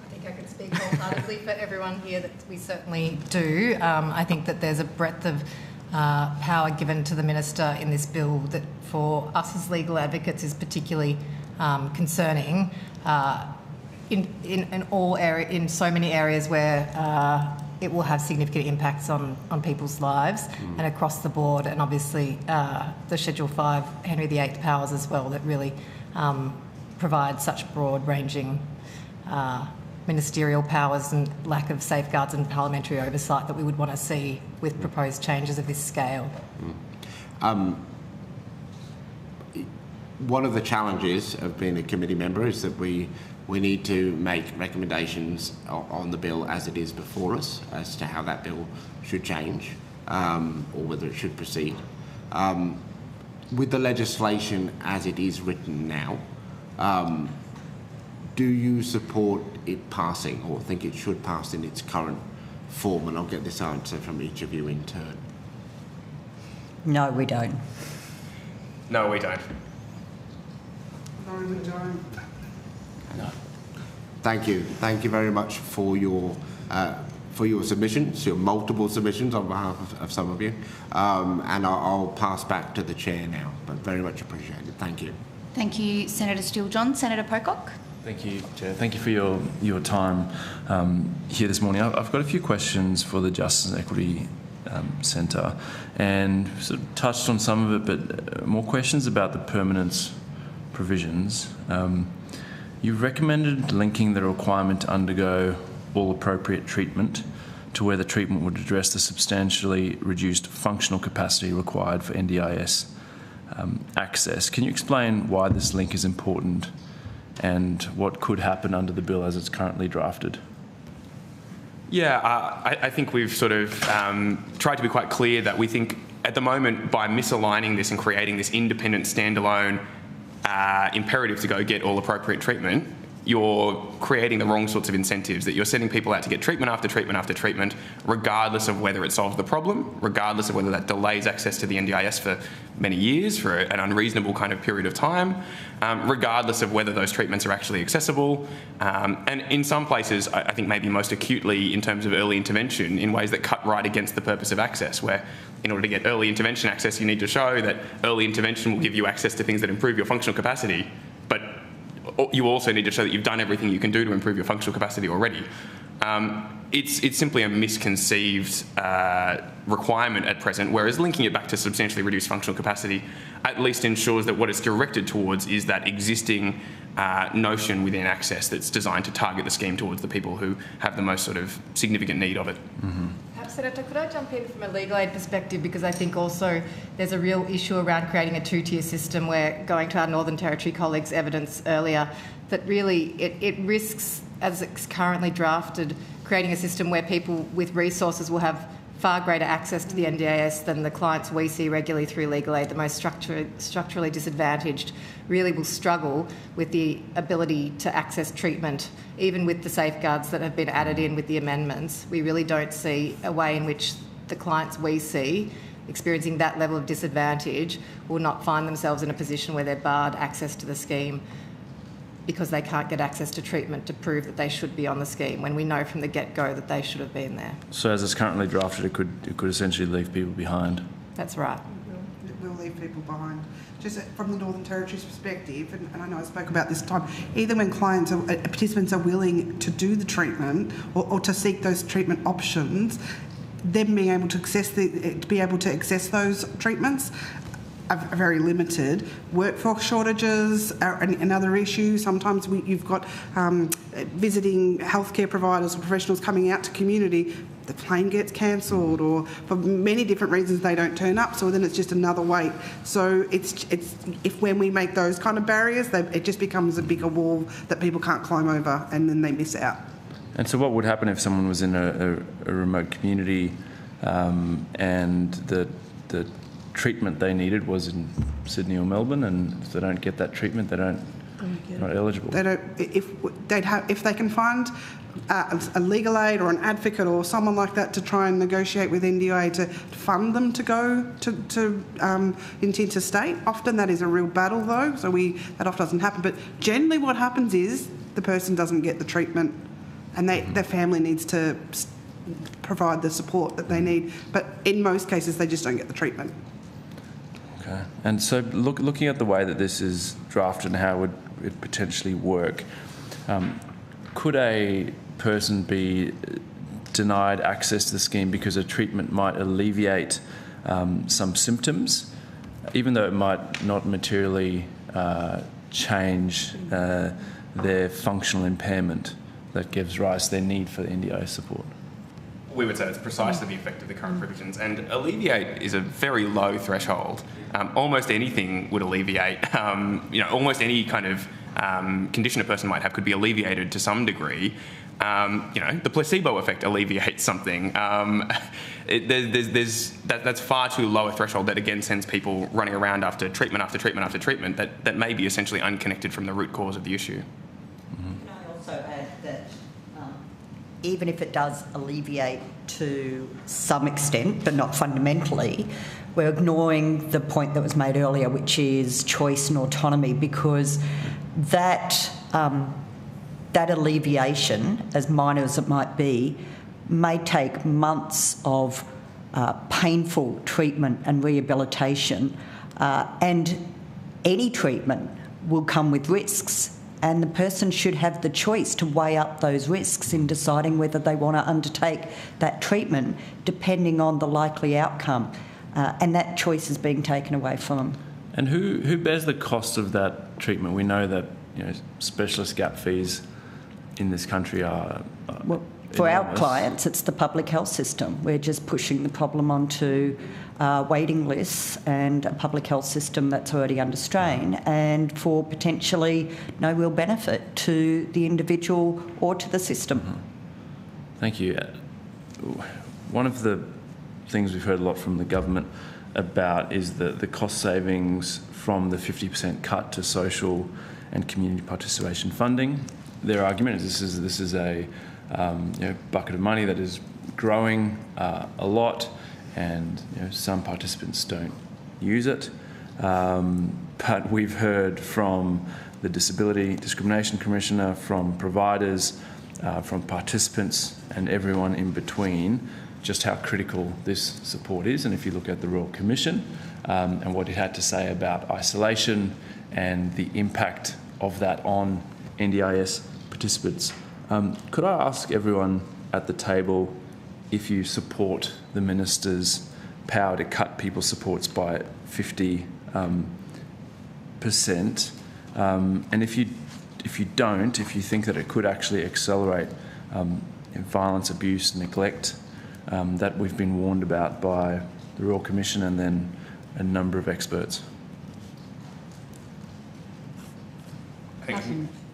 I think I can speak wholeheartedly for everyone here that we certainly do. I think that there's a breadth of power given to the minister in this bill that for us as legal advocates is particularly concerning in so many areas where it will have significant impacts on people's lives and across the board, and obviously the Schedule 5 Henry VIII powers as well that really provide such broad-ranging ministerial powers and lack of safeguards and parliamentary oversight that we would want to see with proposed changes of this scale. One of the challenges of being a committee member is that we need to make recommendations on the bill as it is before us as to how that bill should change or whether it should proceed. With the legislation as it is written now, do you support it passing or think it should pass in its current form? And I'll get this answer from each of you in turn. No, we don't. No, we don't. No, we don't. No. Thank you. Thank you very much for your submissions, your multiple submissions on behalf of some of you. And I'll pass back to the chair now, but very much appreciated. Thank you. Thank you, Senator Steele-John. Senator Pocock. Thank you, Chair. Thank you for your time here this morning. I've got a few questions for the Justice and Equity Centre, and sort of touched on some of it, but more questions about the permanence provisions. You've recommended linking the requirement to undergo all appropriate treatment to where the treatment would address the substantially reduced functional capacity required for NDIS access. Can you explain why this link is important and what could happen under the bill as it's currently drafted? Yeah, I think we've sort of tried to be quite clear that we think at the moment, by misaligning this and creating this independent, standalone imperative to go get all appropriate treatment, you're creating the wrong sorts of incentives, that you're sending people out to get treatment after treatment after treatment, regardless of whether it solves the problem, regardless of whether that delays access to the NDIS for many years, for an unreasonable kind of period of time, regardless of whether those treatments are actually accessible. And in some places, I think maybe most acutely in terms of early intervention, in ways that cut right against the purpose of access, where in order to get early intervention access, you need to show that early intervention will give you access to things that improve your functional capacity, but you also need to show that you've done everything you can do to improve your functional capacity already. It's simply a misconceived requirement at present, whereas linking it back to substantially reduced functional capacity at least ensures that what it's directed towards is that existing notion within access that's designed to target the scheme towards the people who have the most sort of significant need of it. Mm-hmm. Senator, could I jump in from a legal aid perspective, because I think also there's a real issue around creating a two-tier system where, going to our Northern Territory colleagues' evidence earlier, that really it risks, as it's currently drafted, creating a system where people with resources will have far greater access to the NDIS than the clients we see regularly through legal aid. The most structurally disadvantaged really will struggle with the ability to access treatment, even with the safeguards that have been added in with the amendments. We really don't see a way in which the clients we see experiencing that level of disadvantage will not find themselves in a position where they're barred access to the scheme because they can't get access to treatment to prove that they should be on the scheme, when we know from the get-go that they should have been there. So as it's currently drafted, it could essentially leave people behind. That's right. It will leave people behind. Just from the Northern Territory's perspective, and I know I spoke about this time, either when participants are willing to do the treatment or to seek those treatment options, them being able to access those treatments are very limited. Workforce shortages are another issue. Sometimes you've got visiting healthcare providers or professionals coming out to community. The plane gets cancelled, or for many different reasons they don't turn up. So then it's just another wait. So if when we make those kind of barriers, it just becomes a bigger wall that people can't climb over, and then they miss out. And so what would happen if someone was in a remote community and the treatment they needed was in Sydney or Melbourne, and if they don't get that treatment, they're not eligible? They don't. If they can find a legal aid or an advocate or someone like that to try and negotiate with NDIA to fund them to go to intent to state. Often that is a real battle, though, so that often doesn't happen. But generally what happens is the person doesn't get the treatment, and their family needs to provide the support that they need. But in most cases, they just don't get the treatment. Okay. And so looking at the way that this is drafted and how it would potentially work, could a person be denied access to the scheme because a treatment might alleviate some symptoms, even though it might not materially change their functional impairment that gives rise to their need for the NDIS support? We would say it's precisely the effect of the current provisions, and alleviate is a very low threshold. Almost anything would alleviate. Almost any kind of condition a person might have could be alleviated to some degree. The placebo effect alleviates something. That's far too low a threshold that again sends people running around after treatment after treatment after treatment that may be essentially unconnected from the root cause of the issue. Can I also add that even if it does alleviate to some extent, but not fundamentally, we're ignoring the point that was made earlier, which is choice and autonomy, because that alleviation, as minor as it might be, may take months of painful treatment and rehabilitation, and any treatment will come with risks. And the person should have the choice to weigh up those risks in deciding whether they want to undertake that treatment, depending on the likely outcome. And that choice is being taken away from them. And who bears the cost of that treatment? We know that specialist gap fees in this country are For our enormous. clients, it's the public health system. We're just pushing the problem onto waiting lists and a public health system that's already under strain, and for potentially no real benefit to the individual or to the system. Thank you. One of the things we've heard a lot from the government about is the cost savings from the 50% cut to social and community participation funding. Their argument is this is a bucket of money that is growing a lot, and some participants don't use it. But we've heard from the Disability Discrimination Commissioner, from providers, from participants and everyone in between, just how critical this support is. And if you look at the Royal Commission and what it had to say about isolation and the impact of that on NDIS participants, could I ask everyone at the table if you support the Minister's power to cut people's supports by 50%, and if you don't, if you think that it could actually accelerate violence, abuse, neglect that we've been warned about by the Royal Commission and then a number of experts.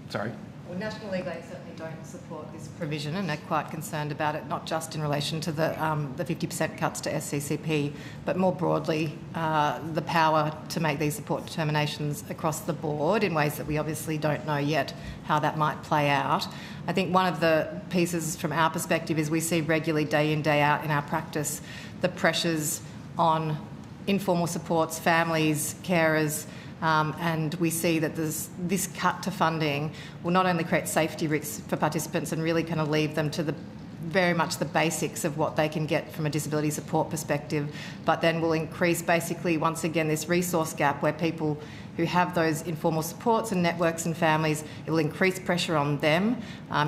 Sorry. Well, National Legal Aid certainly don't support this provision, and they're quite concerned about it, not just in relation to the 50% cuts to SCCP, but more broadly the power to make these support determinations across the board in ways that we obviously don't know yet how that might play out. I think one of the pieces from our perspective is we see regularly, day in, day out in our practice, the pressures on informal supports, families, carers, and we see that this cut to funding will not only create safety risks for participants and really kind of leave them to very much the basics of what they can get from a disability support perspective, but then will increase basically once again this resource gap where people who have those informal supports and networks and families, it will increase pressure on them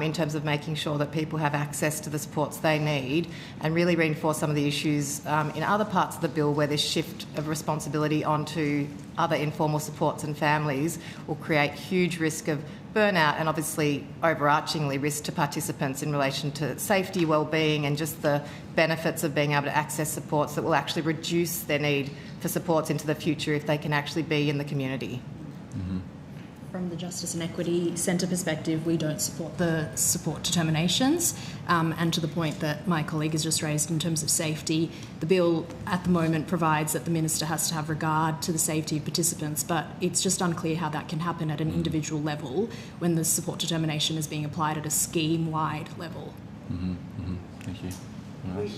in terms of making sure that people have access to the supports they need, and really reinforce some of the issues in other parts of the bill where this shift of responsibility onto other informal supports and families will create huge risk of burnout and obviously overarchingly risk to participants in relation to safety, well-being, and just the benefits of being able to access supports that will actually reduce their need for supports into the future if they can actually be in the community. Mm-hmm. From the Justice and Equity Centre perspective, we don't support the support determinations, and to the point that my colleague has just raised in terms of safety, the bill at the moment provides that the Minister has to have regard to the safety of participants, but it's just unclear how that can happen at an individual level when the support determination is being applied at a scheme-wide level. Mm-hmm. Mm-hmm. Thank you. We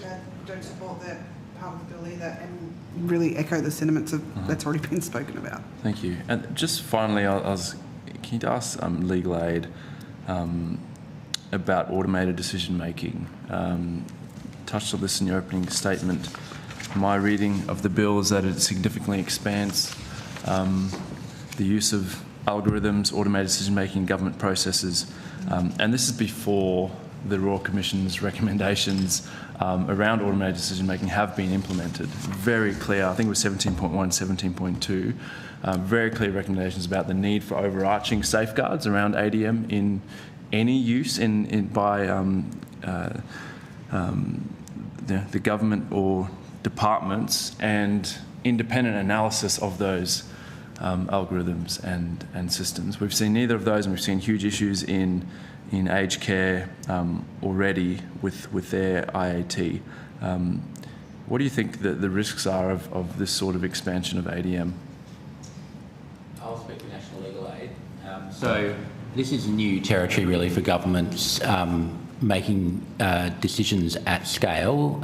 don't support that part of the bill either, and really echo the sentiments of that's already been spoken about. Thank you. And just finally, I was keen to ask Legal Aid about automated decision making. Touched on this in your opening statement. My reading of the bill is that it significantly expands the use of algorithms, automated decision making in government processes, and this is before the Royal Commission's recommendations around automated decision-making have been implemented. Very clear, I think it was 17.1, 17.2, very clear recommendations about the need for overarching safeguards around ADM in any use by the government or departments, and independent analysis of those algorithms and systems. We've seen neither of those, and we've seen huge issues in aged care already with their IAT. What do you think the risks are of this sort of expansion of ADM? I'll speak to National Legal Aid. So this is new territory really for governments making decisions at scale,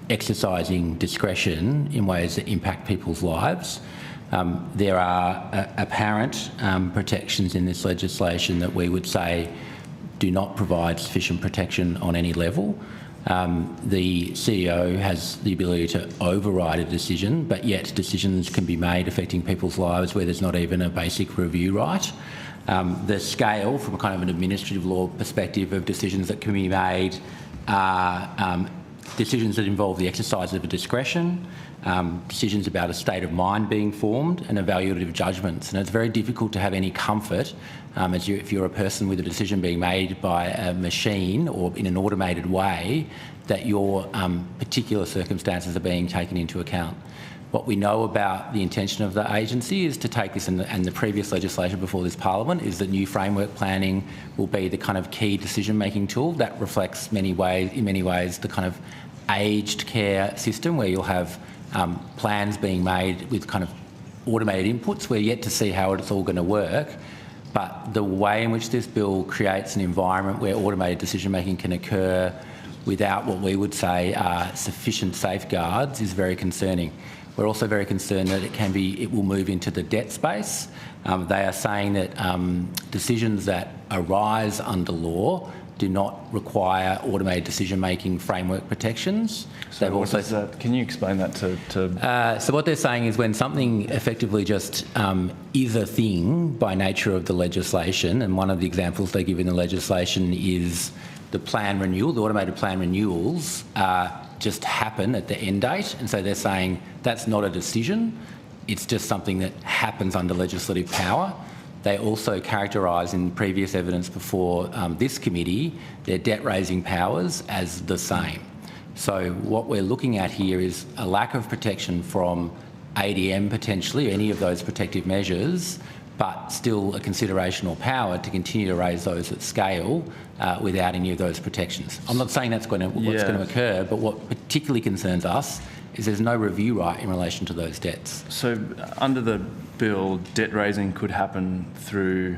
exercising discretion in ways that impact people's lives. There are apparent protections in this legislation that we would say do not provide sufficient protection on any level. The CEO has the ability to override a decision, but yet decisions can be made affecting people's lives where there's not even a basic review right. The scale, from a kind of an administrative law perspective, of decisions that can be made are decisions that involve the exercise of a discretion, decisions about a state of mind being formed, and evaluative judgments. And it's very difficult to have any comfort if you're a person with a decision being made by a machine or in an automated way, that your particular circumstances are being taken into account. What we know about the intention of the agency is to take this, and the previous legislation before this Parliament, is that new framework planning will be the kind of key decision-making tool that reflects in many ways the kind of aged care system, where you'll have plans being made with kind of automated inputs. We're yet to see how it's all going to work, but the way in which this bill creates an environment where automated decision-making can occur without what we would say are sufficient safeguards is very concerning. We're also very concerned that it will move into the debt space. They are saying that decisions that arise under law do not require automated decision-making framework protections. So what does that, can you explain that to... So what they're saying is when something effectively just is a thing by nature of the legislation, and one of the examples they give in the legislation is the plan renewal, the automated plan renewals just happen at the end date, and so they're saying that's not a decision, it's just something that happens under legislative power. They also characterise in previous evidence before this committee their debt-raising powers as the same. So what we're looking at here is a lack of protection from ADM potentially, any of those protective measures, but still a consideration or power to continue to raise those at scale without any of those protections. I'm not saying that's what's going to occur, but what particularly concerns us is there's no review right in relation to those debts. So under the bill, debt raising could happen through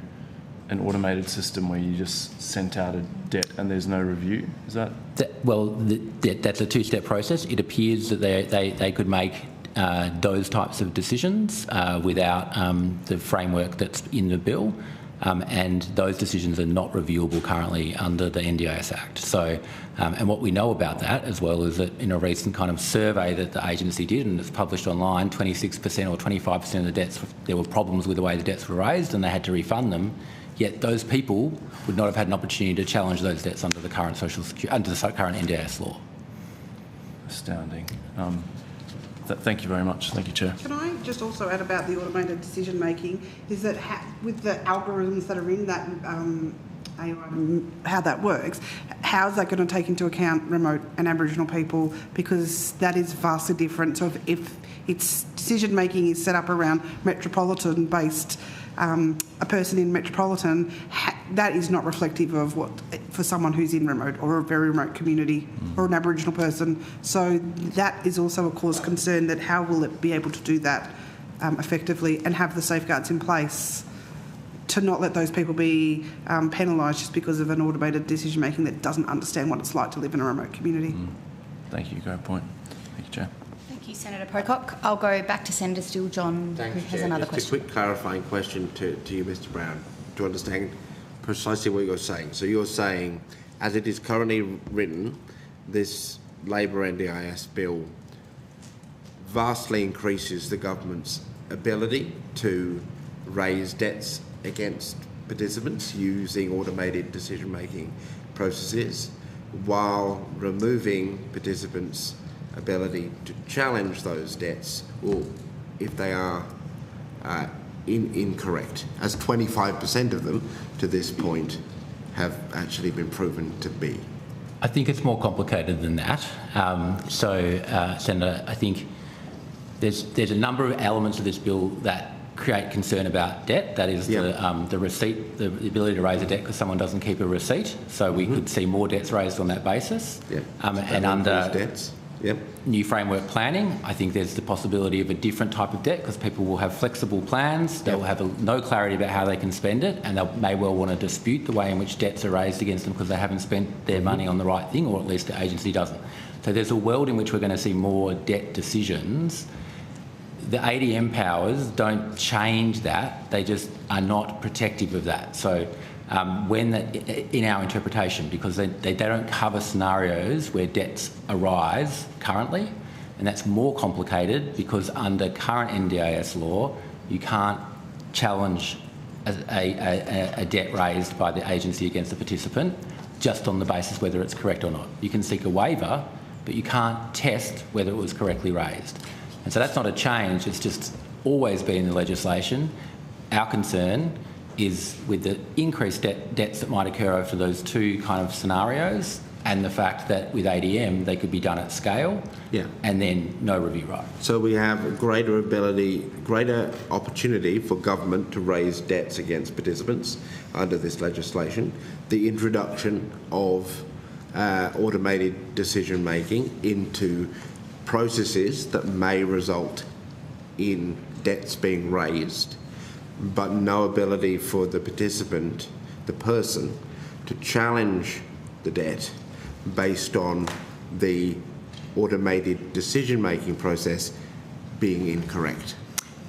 an automated system where you just sent out a debt and there's no review? Is that? That's a two-step process. It appears that they could make those types of decisions without the framework that's in the bill, and those decisions are not reviewable currently under the NDIS Act. So, and what we know about that as well is that in a recent kind of survey that the agency did, and it's published online, 26% or 25% of the debts, there were problems with the way the debts were raised and they had to refund them, yet those people would not have had an opportunity to challenge those debts under the current under the current NDIS law. Astounding. Thank you very much. Thank you, Chair. Can I just also add about the automated decision making? Is that with the algorithms that are in that how that works, how is that going to take into account remote and Aboriginal people? Because that is vastly different. So if its decision making is set up around metropolitan based, a person in metropolitan, that is not reflective of what for someone who's in remote or a very remote community or an Aboriginal person. So that is also a cause of concern, that how will it be able to do that effectively and have the safeguards in place to not let those people be penalised just because of an automated decision making that doesn't understand what it's like to live in a remote community. Thank you. Great point. Thank you, Chair. Thank you, Senator Pocock. I'll go back to Senator Steele John, who has another question. Just a quick clarifying question to you, Mr Brown, to understand precisely what you're saying. So you're saying, as it is currently written, this Labor NDIS bill vastly increases the government's ability to raise debts against participants using automated decision-making processes, while removing participants' ability to challenge those debts, or if they are incorrect, as 25% of them to this point have actually been proven to be. I think it's more complicated than that. Senator, I think there's a number of elements of this bill that create concern about debt. That is the receipt, the ability to raise a debt because someone doesn't keep a receipt. So we could see more debts raised on that basis. And under debts. new framework planning, I think there's the possibility of a different type of debt because people will have flexible plans, they will have no clarity about how they can spend it, and they may well want to dispute the way in which debts are raised against them because they haven't spent their money on the right thing, or at least the agency doesn't. So there's a world in which we're going to see more debt decisions. The ADM powers don't change that, they just are not protective of that. So in our interpretation, because they don't cover scenarios where debts arise currently, and that's more complicated because under current NDIS law, you can't challenge a debt raised by the agency against the participant just on the basis whether it's correct or not. You can seek a waiver, but you can't test whether it was correctly raised. And so that's not a change, it's just always been in the legislation. Our concern is with the increased debts that might occur over those two kind of scenarios, and the fact that with ADM they could be done at scale, and then no review right. So we have greater opportunity for government to raise debts against participants under this legislation. The introduction of automated decision making into processes that may result in debts being raised, but no ability for the participant, the person, to challenge the debt based on the automated decision-making process being incorrect.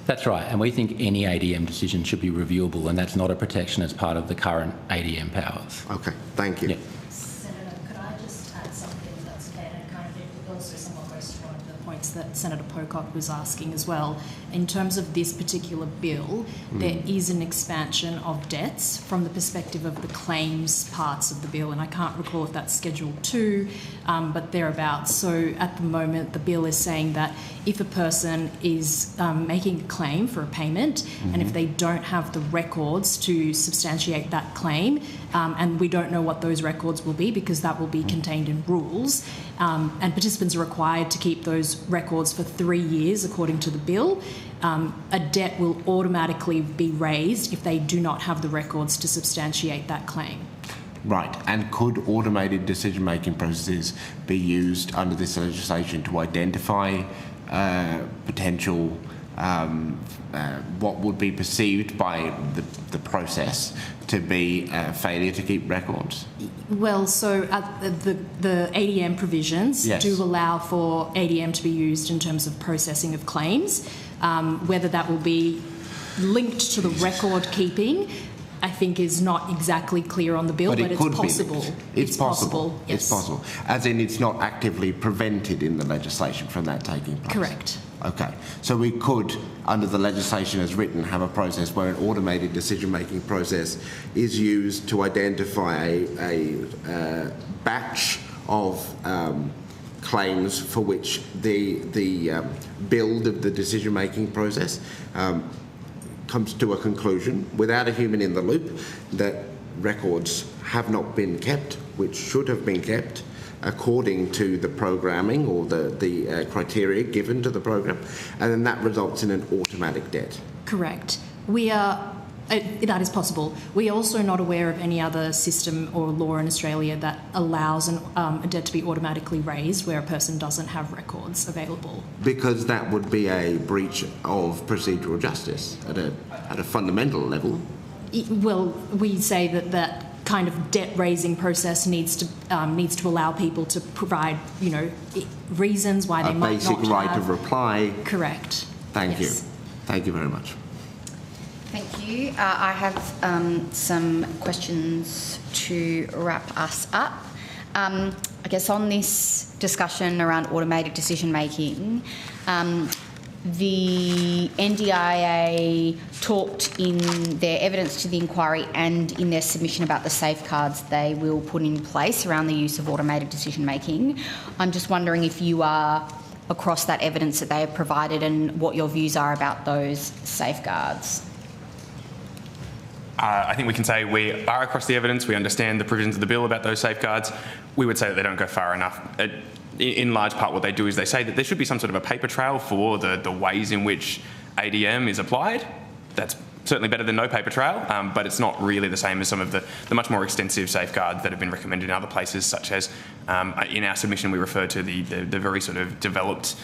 That's right, and we think any ADM decision should be reviewable, and that's not a protection as part of the current ADM powers. Okay, thank you. Yeah. Senator, could I just add something that's okay, and kind of it also somewhat goes to one of the points that Senator Pocock was asking as well. In terms of this particular bill, there is an expansion of debts from the perspective of the claims parts of the bill, and I can't recall if that's Schedule 2, but thereabouts. So at the moment, the bill is saying that if a person is making a claim for a payment, and if they don't have the records to substantiate that claim, and we don't know what those records will be because that will be contained in rules, and participants are required to keep those records for 3 years according to the bill, a debt will automatically be raised if they do not have the records to substantiate that claim. Right, and could automated decision-making processes be used under this legislation to identify potential what would be perceived by the process to be a failure to keep records? Well, so the ADM provisions do allow for ADM to be used in terms of processing of claims. Whether that will be linked to the record keeping, I think is not exactly clear on the bill, but it's possible. It's possible. Yes. It's possible. As in, it's not actively prevented in the legislation from that taking place. Correct. Okay. So we could, under the legislation as written, have a process where an automated decision-making process is used to identify a batch of claims for which the build of the decision-making process comes to a conclusion without a human in the loop that records have not been kept, which should have been kept according to the programming or the criteria given to the program, and then that results in an automatic debt. Correct. That is possible. We are also not aware of any other system or law in Australia that allows a debt to be automatically raised where a person doesn't have records available. Because that would be a breach of procedural justice at a fundamental level. Well, we say that kind of debt-raising process needs to allow people to provide, reasons why they might not have... A basic right of reply. Correct. Thank you. Thank you very much. Thank you. I have some questions to wrap us up. I guess on this discussion around automated decision-making, the NDIA talked in their evidence to the inquiry and in their submission about the safeguards they will put in place around the use of automated decision-making. I'm just wondering if you are across that evidence that they have provided and what your views are about those safeguards. I think we can say we are across the evidence. We understand the provisions of the bill about those safeguards. We would say that they don't go far enough. In large part, what they do is they say that there should be some sort of a paper trail for the ways in which ADM is applied. That's certainly better than no paper trail, but it's not really the same as some of the much more extensive safeguards that have been recommended in other places, such as in our submission we refer to the very sort of developed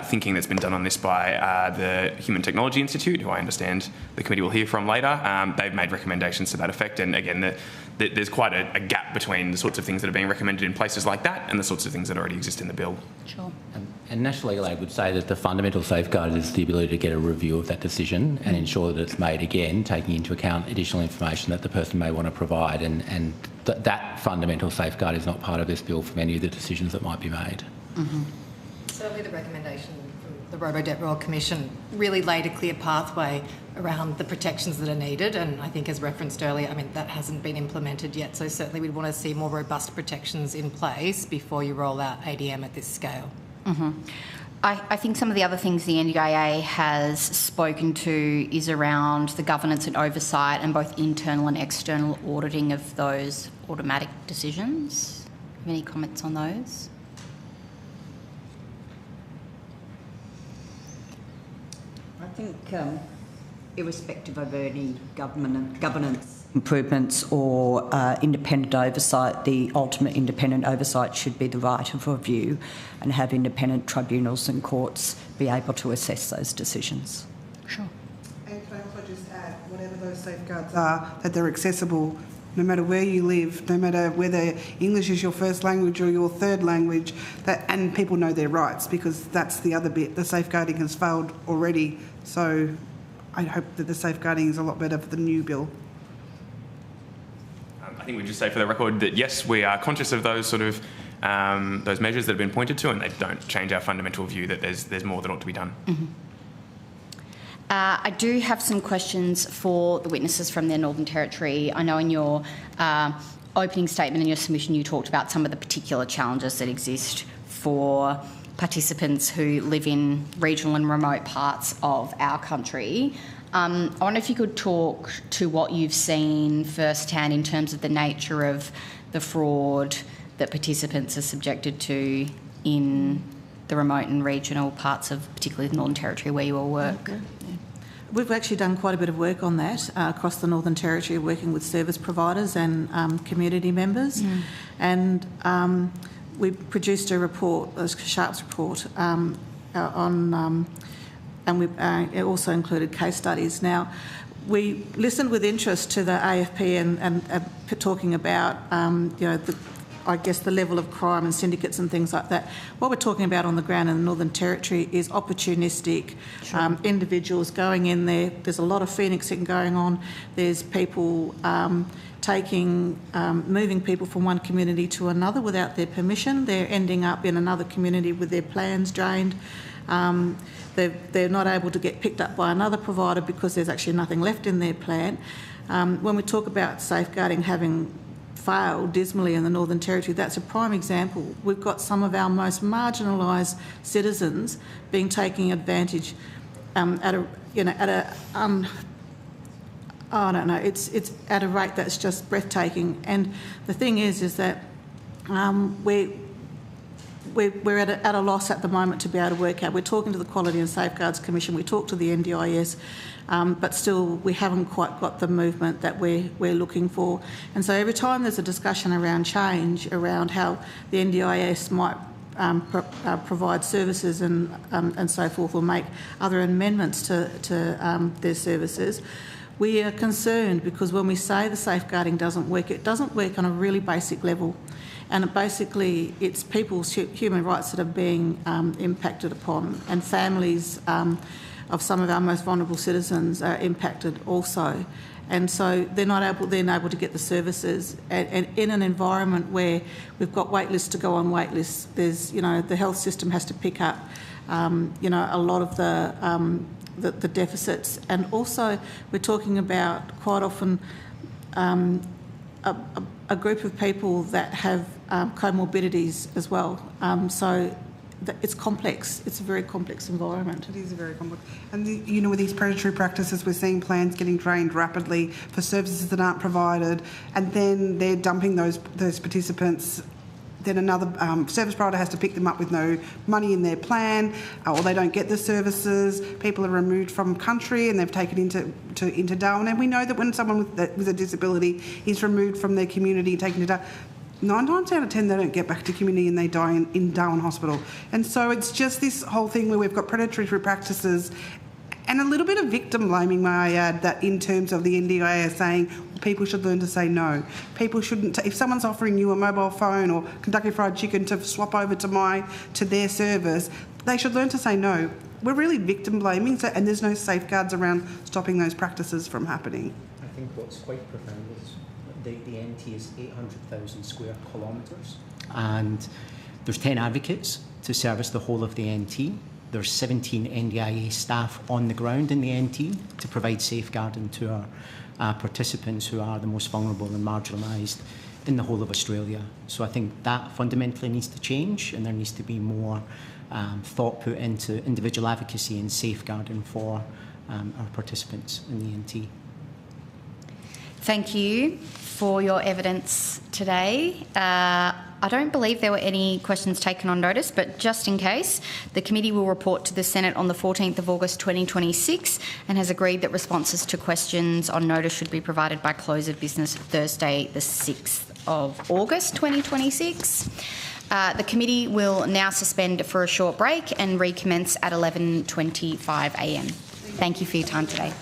thinking that's been done on this by the Human Technology Institute, who I understand the committee will hear from later. They've made recommendations to that effect, and again, there's quite a gap between the sorts of things that are being recommended in places like that and the sorts of things that already exist in the bill. Sure. And National Legal Aid would say that the fundamental safeguard is the ability to get a review of that decision and ensure that it's made again, taking into account additional information that the person may want to provide, and that fundamental safeguard is not part of this bill for many of the decisions that might be made. Mm-hmm. So Certainly the recommendation from the Robo-Debt Royal Commission really laid a clear pathway around the protections that are needed, and I think as referenced earlier, I mean, that hasn't been implemented yet, so certainly we'd want to see more robust protections in place before you roll out ADM at this scale. Mm-hmm. I think some of the other things the NDIA has spoken to is around the governance and oversight and both internal and external auditing of those automatic decisions. Have any comments on those? I think irrespective of any governance improvements or independent oversight, the ultimate independent oversight should be the right of review and have independent tribunals and courts be able to assess those decisions. Sure. And can I also just add, whatever those safeguards are, that they're accessible no matter where you live, no matter whether English is your first language or your third language, and people know their rights, because that's the other bit. The safeguarding has failed already, so I hope that the safeguarding is a lot better for the new bill. I think we just say for the record that yes, we are conscious of those sort of those measures that have been pointed to, and they don't change our fundamental view that there's more that ought to be done. Mm-hmm. I do have some questions for the witnesses from the Northern Territory. I know in your opening statement and your submission you talked about some of the particular challenges that exist for participants who live in regional and remote parts of our country. I wonder if you could talk to what you've seen firsthand in terms of the nature of the fraud that participants are subjected to in the remote and regional parts of particularly the Northern Territory where you all work. Okay. Yeah. We've actually done quite a bit of work on that across the Northern Territory, working with service providers and community members. And we produced a report, a Sharps report, and we it also included case studies. Now, we listened with interest to the AFP and talking about, you know, I guess the level of crime and syndicates and things like that. What we're talking about on the ground in the Northern Territory is opportunistic individuals going in there. There's a lot of phoenixing going on. There's people moving people from one community to another without their permission. They're ending up in another community with their plans drained. They're not able to get picked up by another provider because there's actually nothing left in their plan. When we talk about safeguarding having failed dismally in the Northern Territory, that's a prime example. We've got some of our most marginalised citizens being taken advantage at a it's at a rate that's just breathtaking. And the thing is that we're at a loss at the moment to be able to work out. We're talking to the Quality and Safeguards Commission, we talk to the NDIS, but still we haven't quite got the movement that we're looking for. And so every time there's a discussion around change, around how the NDIS might provide services and so forth, or make other amendments to their services, we are concerned because when we say the safeguarding doesn't work, it doesn't work on a really basic level. And it's people's human rights that are being impacted upon, and families of some of our most vulnerable citizens are impacted also. And so they're not able to get the services. And in an environment where we've got wait lists to go on wait lists, there's, the health system has to pick up, a lot of the deficits. And also we're talking about quite often a group of people that have comorbidities as well. So it's complex. It's a very complex environment. It is a very complex. And, with these predatory practices, we're seeing plans getting drained rapidly for services that aren't provided, and then they're dumping those participants. Then another service provider has to pick them up with no money in their plan, or they don't get the services. People are removed from country and they've taken into Darwin. And we know that when someone with a disability is removed from their community, taken to Darwin, 9 times out of 10 they don't get back to community and they die in Darwin Hospital. And so it's just this whole thing where we've got predatory practices and a little bit of victim blaming, may I add, that in terms of the NDIA saying people should learn to say no. People shouldn't, if someone's offering you a mobile phone or Kentucky Fried Chicken to swap over to their service, they should learn to say no. We're really victim blaming, and there's no safeguards around stopping those practices from happening. I think what's quite profound is the NT is 800,000 square kilometres, and There's 10 advocates to service the whole of the NT. There's 17 NDIS staff on the ground in the NT to provide safeguarding to our participants who are the most vulnerable and marginalised in the whole of Australia. So I think that fundamentally needs to change, and there needs to be more thought put into individual advocacy and safeguarding for our participants in the NT. Thank you for your evidence today. I don't believe there were any questions taken on notice, but just in case, the committee will report to the Senate on the 14th of August 2026 and has agreed that responses to questions on notice should be provided by close of business Thursday the 6th of August 2026. The committee will now suspend for a short break and recommence at 11:25 a.m. Thank you for your time today.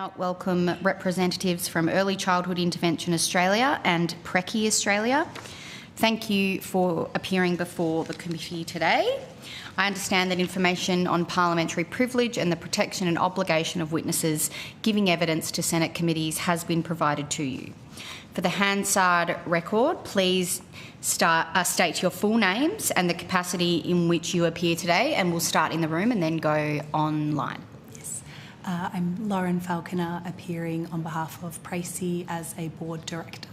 now welcome representatives from Early Childhood Intervention Australia and PRECI Australia. Thank you for appearing before the committee today. I understand that information on parliamentary privilege and the protection and obligation of witnesses giving evidence to Senate committees has been provided to you. For the Hansard record, please state your full names and the capacity in which you appear today, and we'll start in the room and then go online. I'm Lauren Falconer, appearing on behalf of PRECI as a board director.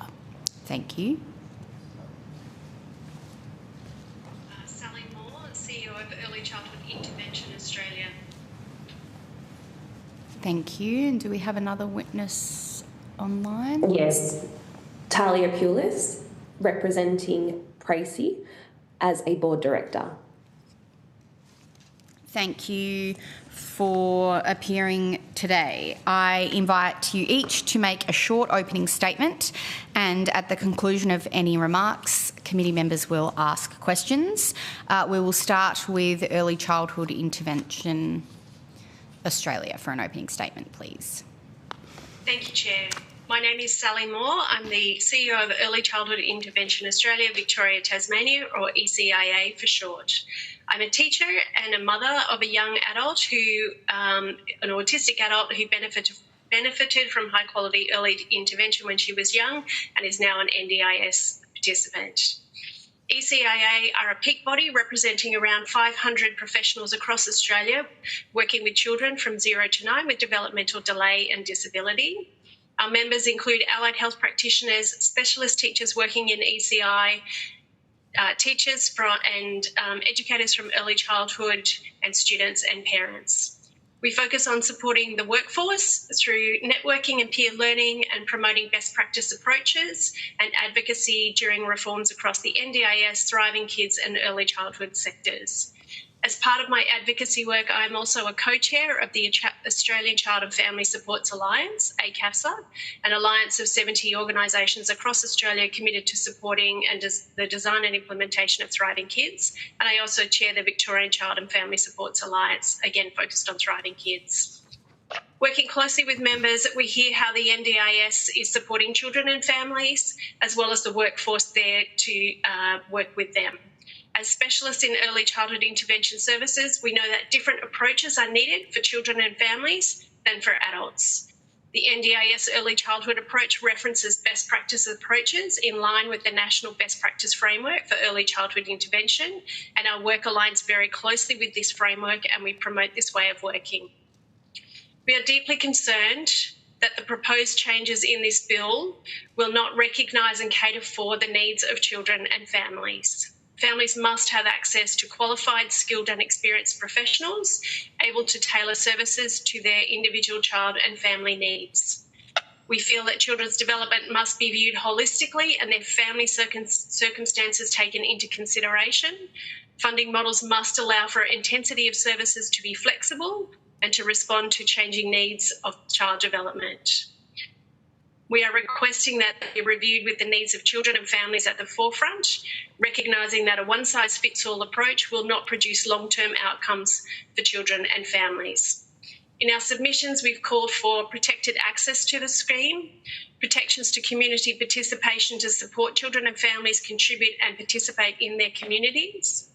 Thank you. Sally Moore, CEO of Early Childhood Intervention Australia. Thank you. And do we have another witness online? Yes. Talia Pulis, representing PRECI as a board director. Thank you for appearing today. I invite you each to make a short opening statement, and at the conclusion of any remarks, committee members will ask questions. We will start with Early Childhood Intervention Australia for an opening statement, please. Thank you, Chair. My name is Sally Moore. I'm the CEO of Early Childhood Intervention Australia, Victoria, Tasmania, or ECIA for short. I'm a teacher and a mother of a young adult an autistic adult who benefited from high quality early intervention when she was young and is now an NDIS participant. ECIA are a peak body representing around 500 professionals across Australia working with children from 0 to 9 with developmental delay and disability. Our members include allied health practitioners, specialist teachers working in ECI, teachers and educators from early childhood, and students and parents. We focus on supporting the workforce through networking and peer learning and promoting best practice approaches and advocacy during reforms across the NDIS, Thriving Kids and early childhood sectors. As part of my advocacy work, I'm also a co-chair of the Australian Child and Family Supports Alliance, ACAFSA, an alliance of 70 organisations across Australia committed to supporting the design and implementation of Thriving Kids. And I also chair the Victorian Child and Family Supports Alliance, again focused on Thriving Kids. Working closely with members, we hear how the NDIS is supporting children and families, as well as the workforce there to work with them. As specialists in early childhood intervention services, we know that different approaches are needed for children and families than for adults. The NDIS early childhood approach references best practice approaches in line with the National Best Practice Framework for Early Childhood Intervention, and our work aligns very closely with this framework, and we promote this way of working. We are deeply concerned that the proposed changes in this bill will not recognise and cater for the needs of children and families. Families must have access to qualified, skilled and experienced professionals able to tailor services to their individual child and family needs. We feel that children's development must be viewed holistically and their family circumstances taken into consideration. Funding models must allow for intensity of services to be flexible and to respond to changing needs of child development. We are requesting that they be reviewed with the needs of children and families at the forefront, recognising that a one-size-fits-all approach will not produce long-term outcomes for children and families. In our submissions, we've called for protected access to the scheme, protections to community participation to support children and families contribute and participate in their communities,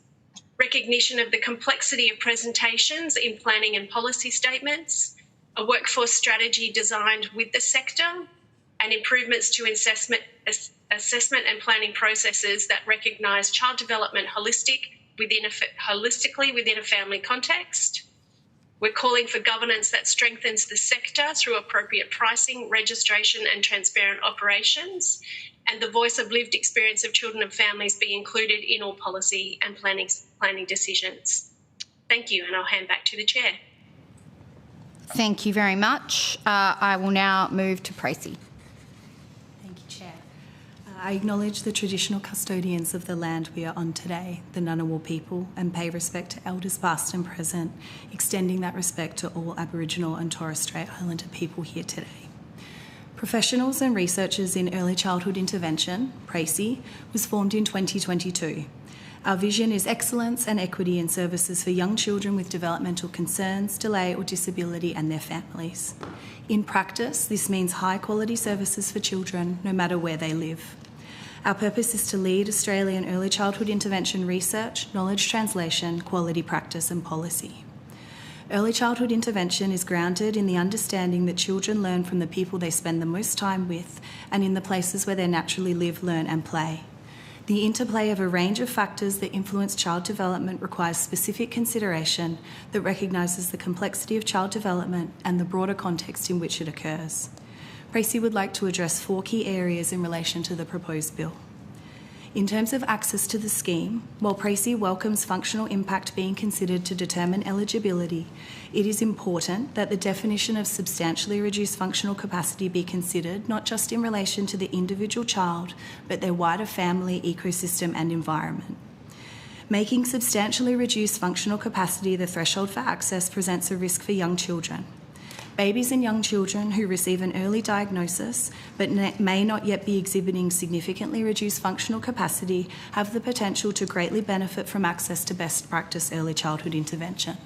recognition of the complexity of presentations in planning and policy statements, a workforce strategy designed with the sector, and improvements to assessment and planning processes that recognise child development holistically within a family context. We're calling for governance that strengthens the sector through appropriate pricing, registration and transparent operations, and the voice of lived experience of children and families be included in all policy and planning decisions. Thank you, and I'll hand back to the Chair. Thank you very much. I will now move to PRECI. I acknowledge the traditional custodians of the land we are on today, the Ngunnawal people, and pay respect to elders past and present, extending that respect to all Aboriginal and Torres Strait Islander people here today. Professionals and Researchers in Early Childhood Intervention, PRACE, was formed in 2022. Our vision is excellence and equity in services for young children with developmental concerns, delay or disability and their families. In practice, this means high quality services for children no matter where they live. Our purpose is to lead Australian early childhood intervention research, knowledge translation, quality practice and policy. Early childhood intervention is grounded in the understanding that children learn from the people they spend the most time with and in the places where they naturally live, learn and play. The interplay of a range of factors that influence child development requires specific consideration that recognises the complexity of child development and the broader context in which it occurs. PRACE would like to address 4 key areas in relation to the proposed bill. In terms of access to the scheme, while PRACE welcomes functional impact being considered to determine eligibility, it is important that the definition of substantially reduced functional capacity be considered not just in relation to the individual child, but their wider family, ecosystem and environment. Making substantially reduced functional capacity the threshold for access presents a risk for young children. Babies and young children who receive an early diagnosis but may not yet be exhibiting significantly reduced functional capacity have the potential to greatly benefit from access to best practice early childhood intervention.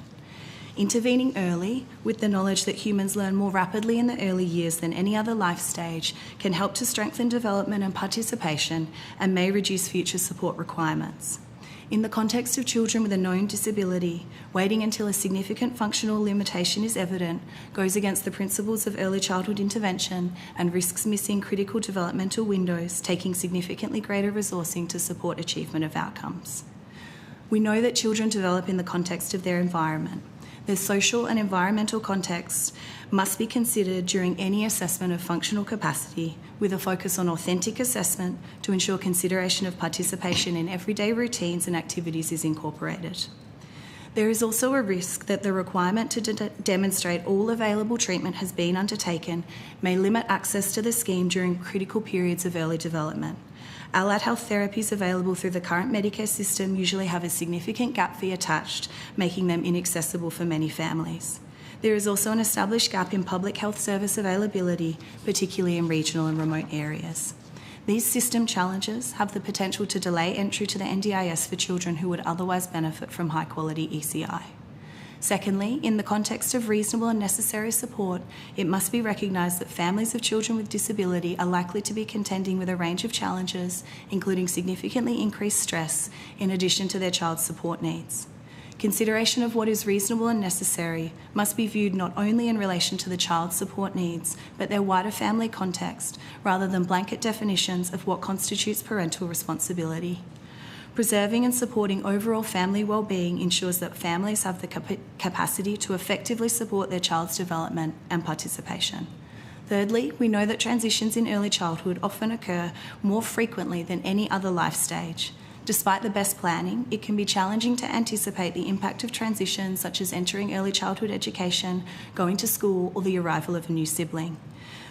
Intervening early, with the knowledge that humans learn more rapidly in the early years than any other life stage, can help to strengthen development and participation and may reduce future support requirements. In the context of children with a known disability, waiting until a significant functional limitation is evident goes against the principles of early childhood intervention and risks missing critical developmental windows, taking significantly greater resourcing to support achievement of outcomes. We know that children develop in the context of their environment. Their social and environmental context must be considered during any assessment of functional capacity, with a focus on authentic assessment to ensure consideration of participation in everyday routines and activities is incorporated. There is also a risk that the requirement to demonstrate all available treatment has been undertaken may limit access to the scheme during critical periods of early development. Allied health therapies available through the current Medicare system usually have a significant gap fee attached, making them inaccessible for many families. There is also an established gap in public health service availability, particularly in regional and remote areas. These system challenges have the potential to delay entry to the NDIS for children who would otherwise benefit from high-quality ECI. Secondly, in the context of reasonable and necessary support, it must be recognised that families of children with disability are likely to be contending with a range of challenges, including significantly increased stress, in addition to their child's support needs. Consideration of what is reasonable and necessary must be viewed not only in relation to the child's support needs, but their wider family context, rather than blanket definitions of what constitutes parental responsibility. Preserving and supporting overall family well-being ensures that families have the capacity to effectively support their child's development and participation. Thirdly, we know that transitions in early childhood often occur more frequently than any other life stage. Despite the best planning, it can be challenging to anticipate the impact of transitions such as entering early childhood education, going to school, or the arrival of a new sibling.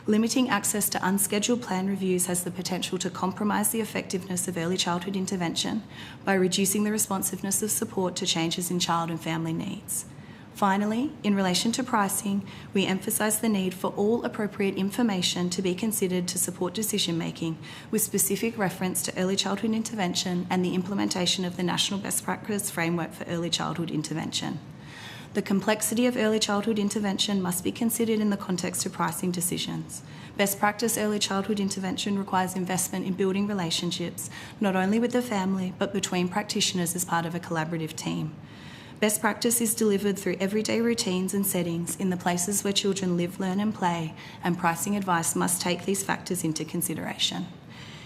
Limiting access to unscheduled plan reviews has the potential to compromise the effectiveness of early childhood intervention by reducing the responsiveness of support to changes in child and family needs. Finally, in relation to pricing, we emphasise the need for all appropriate information to be considered to support decision-making, with specific reference to early childhood intervention and the implementation of the National Best Practice Framework for Early Childhood Intervention. The complexity of early childhood intervention must be considered in the context of pricing decisions. Best practice early childhood intervention requires investment in building relationships, not only with the family, but between practitioners as part of a collaborative team. Best practice is delivered through everyday routines and settings in the places where children live, learn and play, and pricing advice must take these factors into consideration.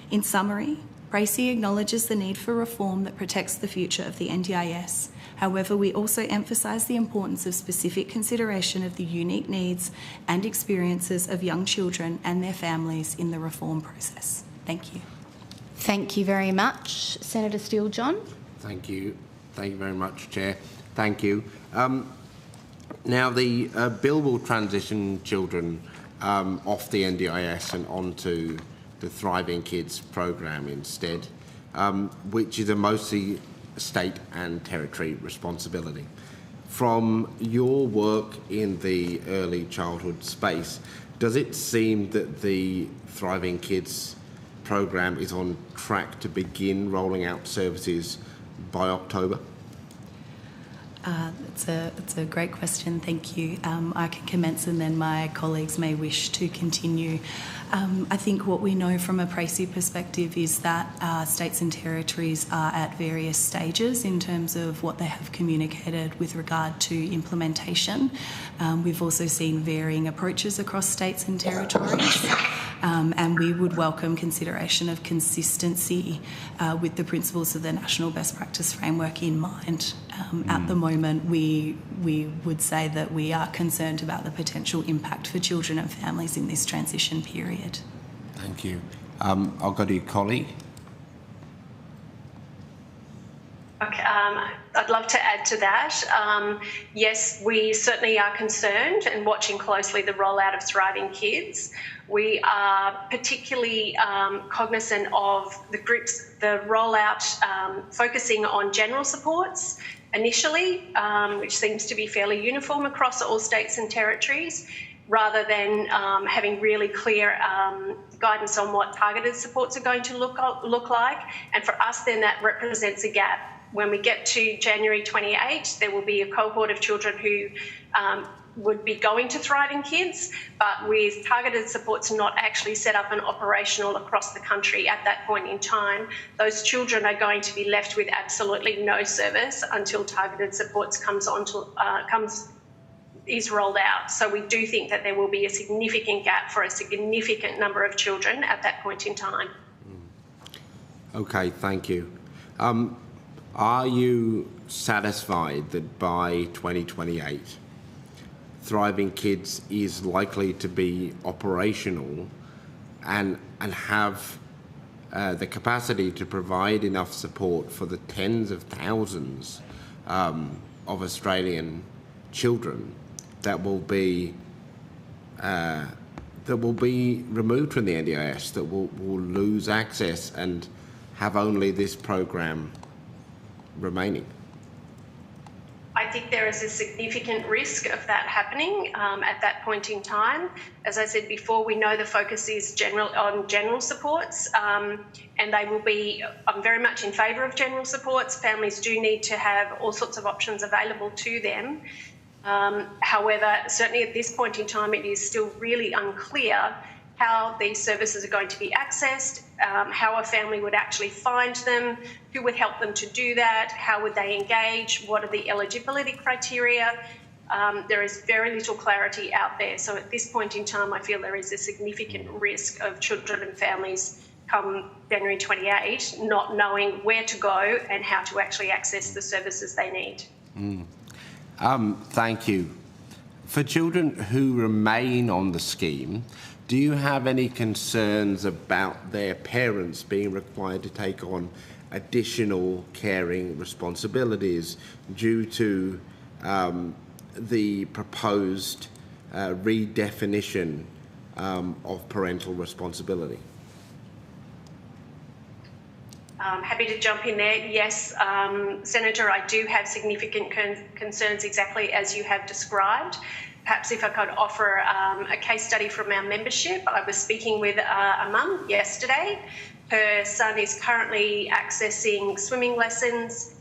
In summary, PRACE acknowledges the need for reform that protects the future of the NDIS. However, we also emphasise the importance of specific consideration of the unique needs and experiences of young children and their families in the reform process. Thank you. Thank you very much. Senator Steele-John. Thank you. Thank you very much, Chair. Thank you. Now, the bill will transition children off the NDIS and onto the Thriving Kids programme instead, which is a mostly state and territory responsibility. From your work in the early childhood space, does it seem that the Thriving Kids program is on track to begin rolling out services by October? It's a great question, thank you. I can commence and then my colleagues may wish to continue. I think what we know from a Précy perspective is that states and territories are at various stages in terms of what they have communicated with regard to implementation. We've also seen varying approaches across states and territories. And we would welcome consideration of consistency with the principles of the National Best Practice Framework in mind. At the moment, we would say that we are concerned about the potential impact for children and families in this transition period. Thank you. I'll go to your colleague. Okay, I'd love to add to that. Yes, we certainly are concerned and watching closely the rollout of Thriving Kids. We are particularly cognisant of the rollout focusing on general supports initially, which seems to be fairly uniform across all states and territories, rather than having really clear guidance on what targeted supports are going to look like. And for us, then that represents a gap. When we get to January 28, there will be a cohort of children who would be going to Thriving Kids, but with targeted supports not actually set up and operational across the country at that point in time, those children are going to be left with absolutely no service until targeted supports is rolled out. So we do think that there will be a significant gap for a significant number of children at that point in time. Okay, thank you. Are you satisfied that by 2028, Thriving Kids is likely to be operational and have the capacity to provide enough support for the tens of thousands of Australian children that will be removed from the NDIS, that will lose access and have only this program remaining? I think there is a significant risk of that happening at that point in time. As I said before, we know the focus is on general supports, and they will be. I'm very much in favour of general supports. Families do need to have all sorts of options available to them. However, certainly at this point in time, it is still really unclear how these services are going to be accessed, how a family would actually find them, who would help them to do that, how would they engage, what are the eligibility criteria. There is very little clarity out there. So at this point in time, I feel there is a significant risk of children and families come January 28 not knowing where to go and how to actually access the services they need. Thank you. For children who remain on the scheme, do you have any concerns about their parents being required to take on additional caring responsibilities due to the proposed redefinition of parental responsibility? Happy to jump in there. Yes, Senator, I do have significant concerns exactly as you have described. Perhaps if I could offer a case study from our membership. I was speaking with a mum yesterday. Her son is currently accessing swimming lessons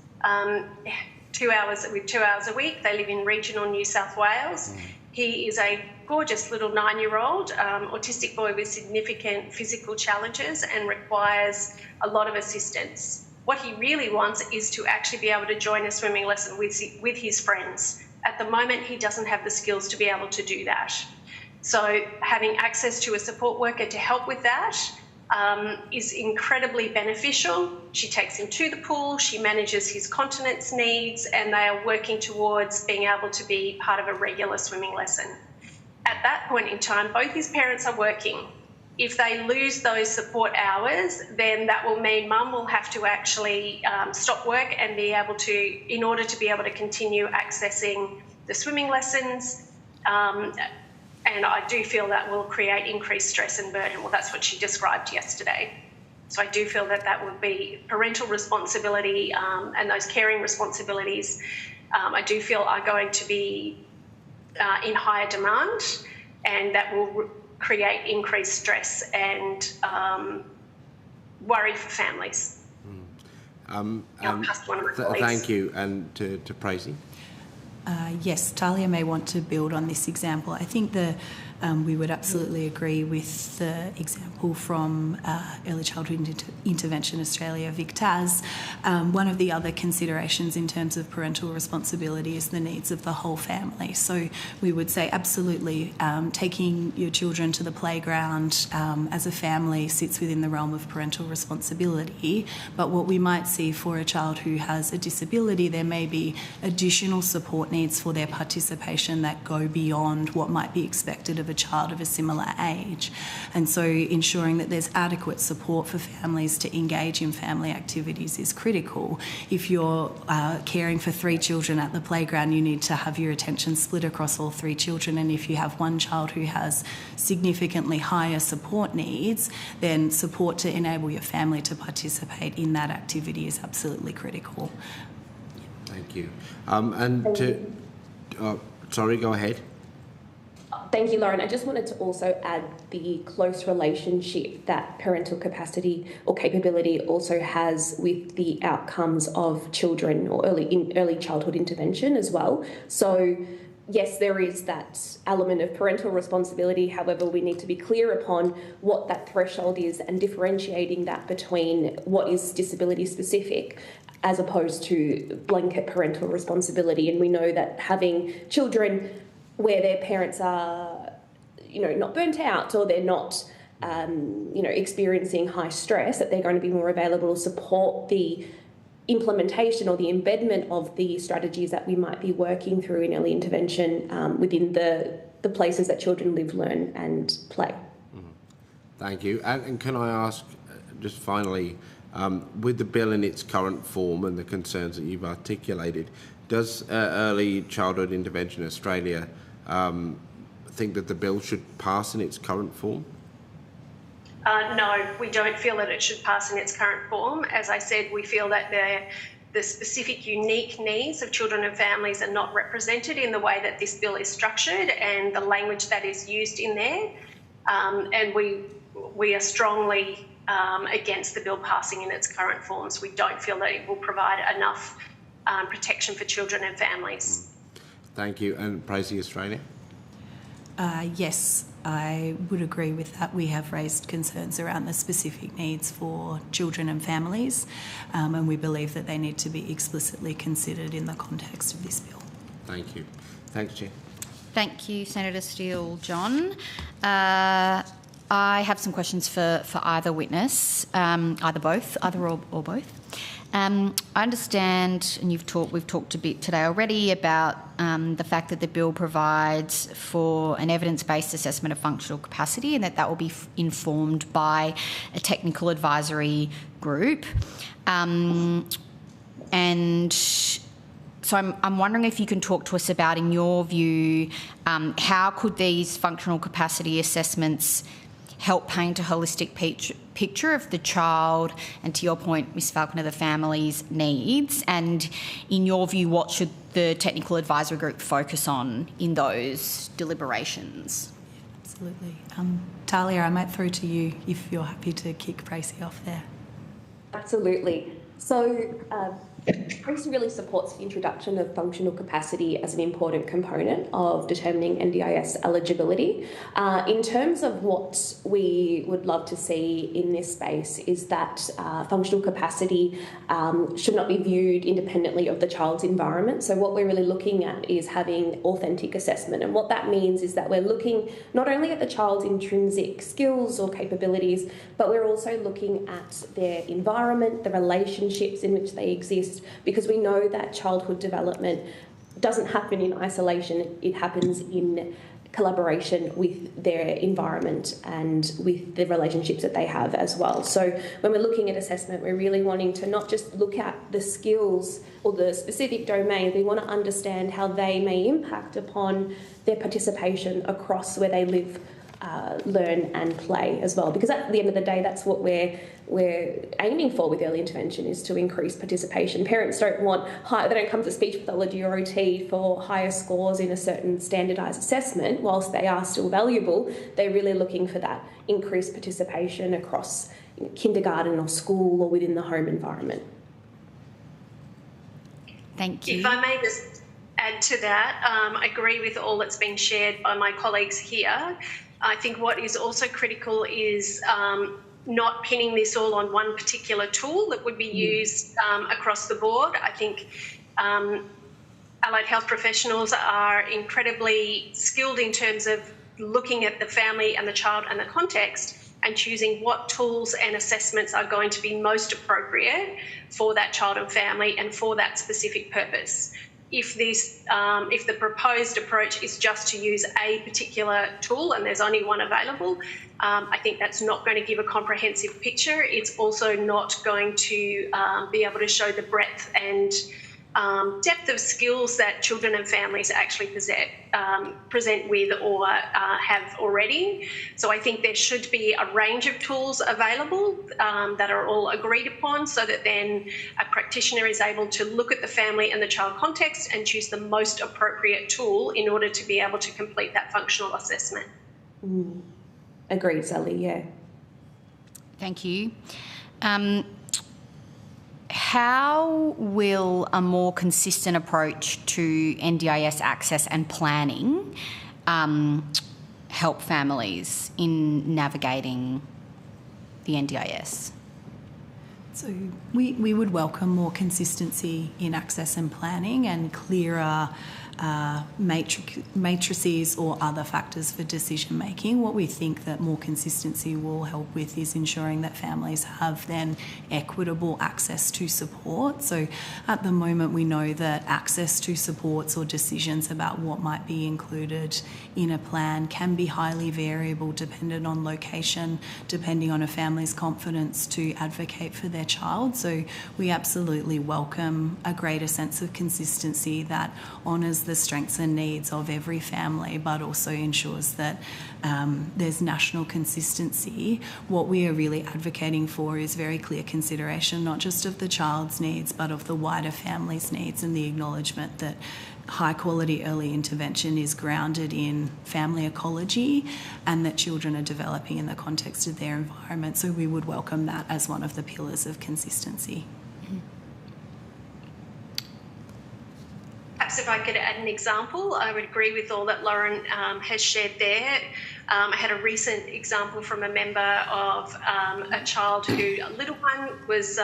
2 hours a week. They live in regional New South Wales. He is a gorgeous little 9-year-old, autistic boy with significant physical challenges and requires a lot of assistance. What he really wants is to actually be able to join a swimming lesson with his friends. At the moment, he doesn't have the skills to be able to do that. So having access to a support worker to help with that is incredibly beneficial. She takes him to the pool, she manages his continence needs, and they are working towards being able to be part of a regular swimming lesson. At that point in time, both his parents are working. If they lose those support hours, then that will mean mum will have to actually stop work and be able to, in order to be able to continue accessing the swimming lessons. And I do feel that will create increased stress and burden. Well, that's what she described yesterday. So I do feel that that would be parental responsibility and those caring responsibilities, I do feel are going to be in higher demand, and that will create increased stress and worry for families. Thank you. And to Pracy? Yes, Talia may want to build on this example. I think we would absolutely agree with the example from Early Childhood Intervention Australia, VicTAS. One of the other considerations in terms of parental responsibility is the needs of the whole family. So we would say absolutely taking your children to the playground as a family sits within the realm of parental responsibility. But what we might see for a child who has a disability, there may be additional support needs for their participation that go beyond what might be expected of a child of a similar age. And so ensuring that there's adequate support for families to engage in family activities is critical. If you're caring for 3 children at the playground, you need to have your attention split across all 3 children. And if you have one child who has significantly higher support needs, then support to enable your family to participate in that activity is absolutely critical. Thank you. Sorry, go ahead. Thank you, Lauren. I just wanted to also add the close relationship that parental capacity or capability also has with the outcomes of children or early childhood intervention as well. So, yes, there is that element of parental responsibility. However, we need to be clear upon what that threshold is and differentiating that between what is disability specific as opposed to blanket parental responsibility. And we know that having children where their parents are, not burnt out or they're not, experiencing high stress, that they're going to be more available to support the implementation or the embedment of the strategies that we might be working through in early intervention within the places that children live, learn and play. Thank you. And can I ask, just finally, with the bill in its current form and the concerns that you've articulated, does Early Childhood Intervention Australia think that the bill should pass in its current form? No, we don't feel that it should pass in its current form. As I said, we feel that the specific unique needs of children and families are not represented in the way that this bill is structured and the language that is used in there. And we are strongly against the bill passing in its current forms. We don't feel that it will provide enough protection for children and families. Thank you. And Pracy, Australia? Yes, I would agree with that. We have raised concerns around the specific needs for children and families, and we believe that they need to be explicitly considered in the context of this bill. Thank you. Thanks, Chair. Thank you, Senator Steele. John. I have some questions for either witness, either or both. I understand, and we've talked a bit today already about the fact that the bill provides for an evidence-based assessment of functional capacity and that will be informed by a technical advisory group. And so I'm wondering if you can talk to us about, in your view, how could these functional capacity assessments help paint a holistic picture of the child and, to your point, Ms Falconer, the family's needs? And in your view, what should the technical advisory group focus on in those deliberations? Absolutely. Talia, I might throw to you if you're happy to kick Pracy off there. Absolutely. So Pracy really supports the introduction of functional capacity as an important component of determining NDIS eligibility. In terms of what we would love to see in this space is that functional capacity should not be viewed independently of the child's environment. So what we're really looking at is having authentic assessment. And what that means is that we're looking not only at the child's intrinsic skills or capabilities, but we're also looking at their environment, the relationships in which they exist, because we know that childhood development doesn't happen in isolation. It happens in collaboration with their environment and with the relationships that they have as well. So when we're looking at assessment, we're really wanting to not just look at the skills or the specific domains. We want to understand how they may impact upon their participation across where they live, learn and play as well, because at the end of the day, that's what we're aiming for with early intervention, is to increase participation. Parents don't want they don't come to speech pathology or OT for higher scores in a certain standardised assessment. Whilst they are still valuable, they're really looking for that increased participation across kindergarten or school or within the home environment. Thank you. If I may just add to that, I agree with all that's been shared by my colleagues here. I think what is also critical is not pinning this all on one particular tool that would be used across the board. I think allied health professionals are incredibly skilled in terms of looking at the family and the child and the context and choosing what tools and assessments are going to be most appropriate for that child and family and for that specific purpose. If the proposed approach is just to use a particular tool and there's only one available, I think that's not going to give a comprehensive picture. It's also not going to be able to show the breadth and depth of skills that children and families actually present with or have already. So I think there should be a range of tools available that are all agreed upon, so that then a practitioner is able to look at the family and the child context and choose the most appropriate tool in order to be able to complete that functional assessment. Agreed, Sally, yeah. Thank you. How will a more consistent approach to NDIS access and planning help families in navigating the NDIS? So we would welcome more consistency in access and planning and clearer matrices or other factors for decision making. What we think that more consistency will help with is ensuring that families have then equitable access to support. So at the moment we know that access to supports or decisions about what might be included in a plan can be highly variable dependent on location, depending on a family's confidence to advocate for their child. So we absolutely welcome a greater sense of consistency that honours the strengths and needs of every family, but also ensures that there's national consistency. What we are really advocating for is very clear consideration, not just of the child's needs, but of the wider family's needs, and the acknowledgement that high quality early intervention is grounded in family ecology and that children are developing in the context of their environment. So we would welcome that as one of the pillars of consistency. Perhaps if I could add an example, I would agree with all that Lauren has shared there. I had a recent example from a member of a child who, a little one, was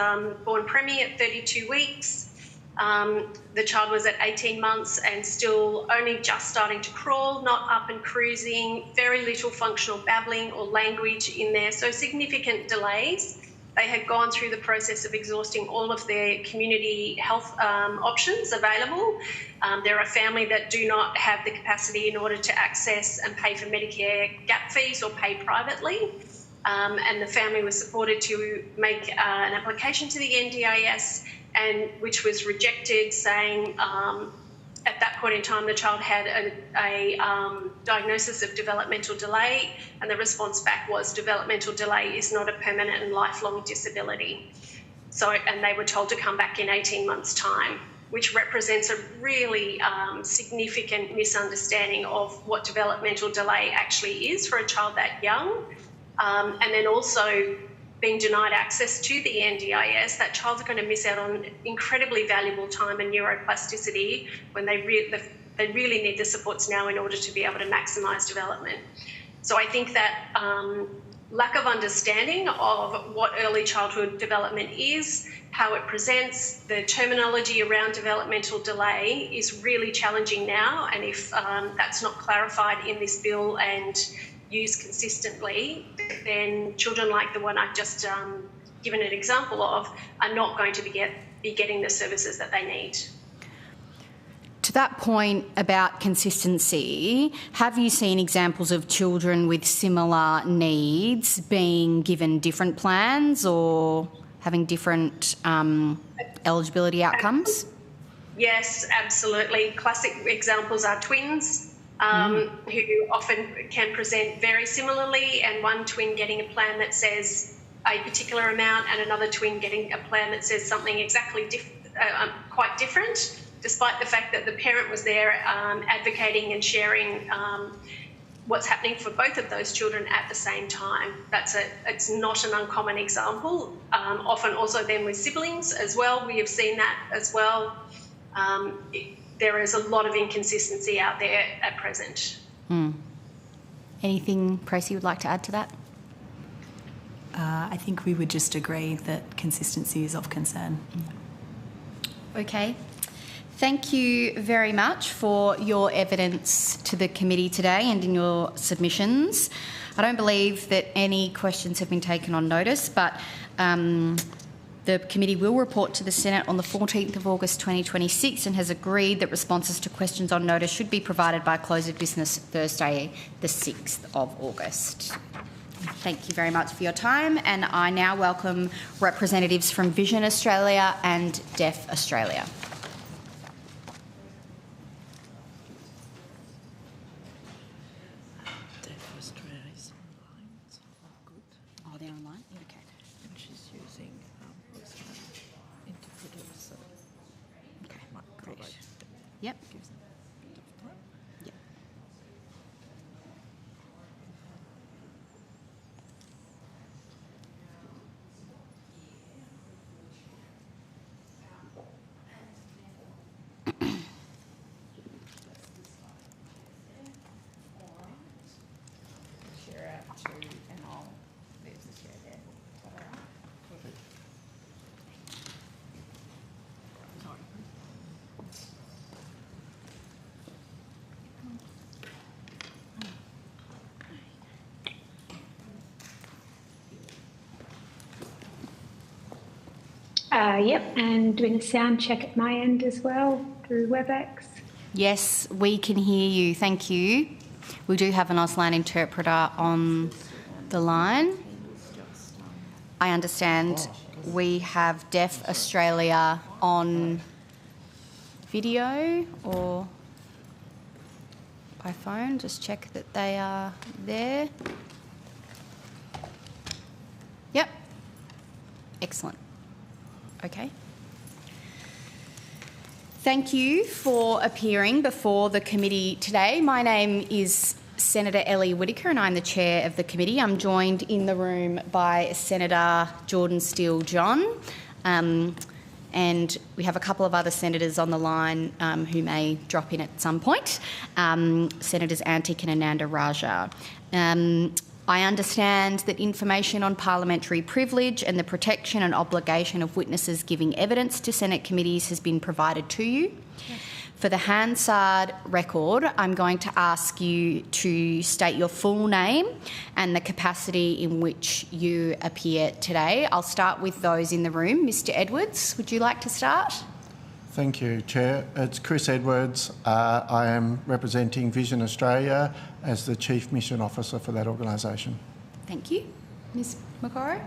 born preemie at 32 weeks. The child was at 18 months and still only just starting to crawl, not up and cruising, very little functional babbling or language in there, so significant delays. They had gone through the process of exhausting all of their community health options available. They're a family that do not have the capacity in order to access and pay for Medicare gap fees or pay privately. And the family was supported to make an application to the NDIS, and which was rejected, saying at that point in time the child had a diagnosis of developmental delay, and the response back was developmental delay is not a permanent and lifelong disability. So, and they were told to come back in 18 months' time, which represents a really significant misunderstanding of what developmental delay actually is for a child that young. And then also being denied access to the NDIS, that child's going to miss out on incredibly valuable time and neuroplasticity when they really need the supports now in order to be able to maximise development. So I think that lack of understanding of what early childhood development is, how it presents, the terminology around developmental delay is really challenging now, and if that's not clarified in this bill and used consistently, then children like the one I've just given an example of are not going to be getting the services that they need. To that point about consistency, have you seen examples of children with similar needs being given different plans or having different eligibility outcomes? Yes, absolutely. Classic examples are twins. who often can present very similarly, and one twin getting a plan that says a particular amount and another twin getting a plan that says something exactly quite different, despite the fact that the parent was there advocating and sharing what's happening for both of those children at the same time. It's not an uncommon example. Often also then with siblings as well, we have seen that as well. There is a lot of inconsistency out there at present. Anything, Tracy, would like to add to that? I think we would just agree that consistency is of concern. Okay. Thank you very much for your evidence to the committee today and in your submissions. I don't believe that any questions have been taken on notice, but the committee will report to the Senate on the 14th of August 2026 and has agreed that responses to questions on notice should be provided by close of business Thursday, the 6th of August. Thank you very much for your time, and I now welcome representatives from Vision Australia and Deaf Australia. Yep. Yep. Share out to, and I'll there's the share there. Yep, and doing a sound check at my end as well through WebEx. Yes, we can hear you. Thank you. We do have an Auslan interpreter on the line. I understand we have Deaf Australia on video or by phone. Just check that they are there. Yep. Excellent. Okay. Thank you for appearing before the committee today. My name is Senator Ellie Whittaker and I'm the chair of the committee. I'm joined in the room by Senator Jordan Steele-John, and we have a couple of other senators on the line who may drop in at some point, Senators Antic and Ananda Raja. I understand that information on parliamentary privilege and the protection and obligation of witnesses giving evidence to Senate committees has been provided to you. Yes. For the Hansard record, I'm going to ask you to state your full name and the capacity in which you appear today. I'll start with those in the room. Mr. Edwards, would you like to start? Thank you, Chair. It's Chris Edwards. I am representing Vision Australia as the Chief Mission Officer for that organisation. Thank you. Ms McMorrow?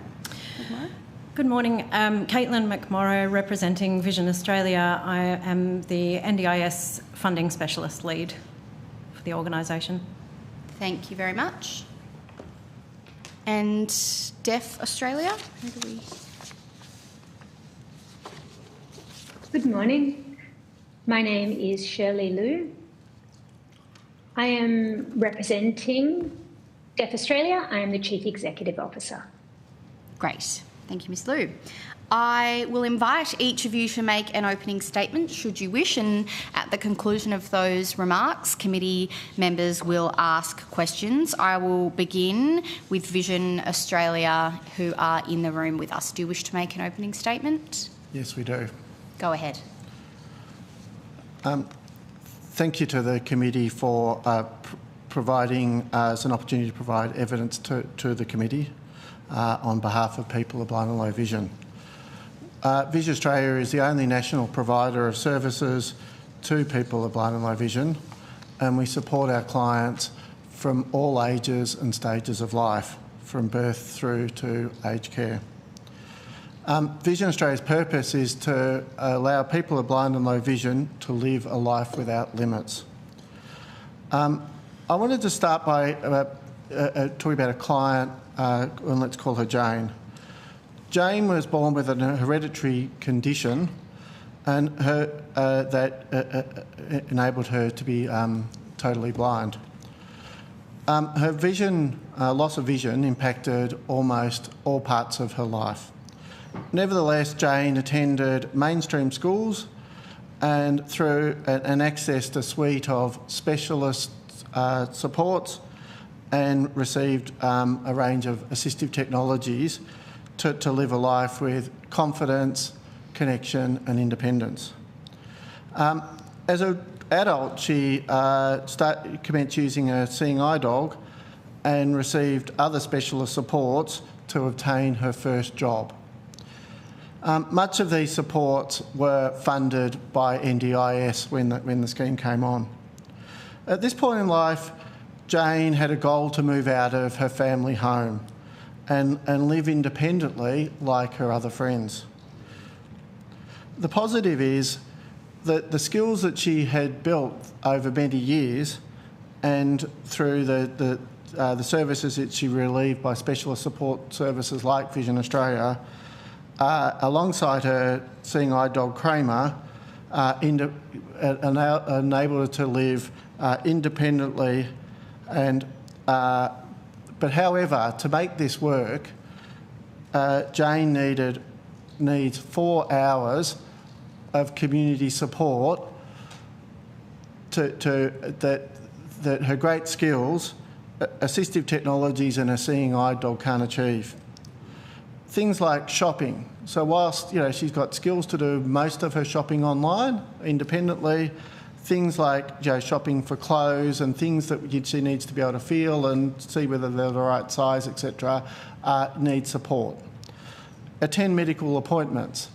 Good morning. Caitlin McMorrow, representing Vision Australia. I am the NDIS Funding Specialist Lead for the organisation. Thank you very much. And Deaf Australia? Who do we... Good morning. My name is Shirley Liu. I am representing Deaf Australia. I am the Chief Executive Officer. Great. Thank you, Ms Liu. I will invite each of you to make an opening statement, should you wish, and at the conclusion of those remarks, committee members will ask questions. I will begin with Vision Australia, who are in the room with us. Do you wish to make an opening statement? Yes, we do. Go ahead. Thank you to the committee for providing us an opportunity to provide evidence to the committee on behalf of people of blind and low vision. Vision Australia is the only national provider of services to people of blind and low vision, and we support our clients from all ages and stages of life, from birth through to aged care. Vision Australia's purpose is to allow people of blind and low vision to live a life without limits. I wanted to start by talking about a client, and let's call her Jane. Jane was born with an hereditary condition and that enabled her to be totally blind. Her vision, loss of vision, impacted almost all parts of her life. Nevertheless, Jane attended mainstream schools and through and accessed a suite of specialist supports and received a range of assistive technologies to live a life with confidence, connection and independence. As an adult, she commenced using a seeing eye dog and received other specialist supports to obtain her first job. Much of these supports were funded by NDIS when the scheme came on. At this point in life, Jane had a goal to move out of her family home and live independently like her other friends. The positive is that the skills that she had built over many years and through the services that she relieved by specialist support services like Vision Australia, alongside her seeing eye dog Kramer, enabled her to live independently and but however, to make this work, Jane needs 4 hours of community support that her great skills, assistive technologies and her seeing eye dog can't achieve. Things like shopping. So whilst she's got skills to do most of her shopping online independently, things like shopping for clothes and things that she needs to be able to feel and see whether they're the right size, etc., need support. Attend medical appointments.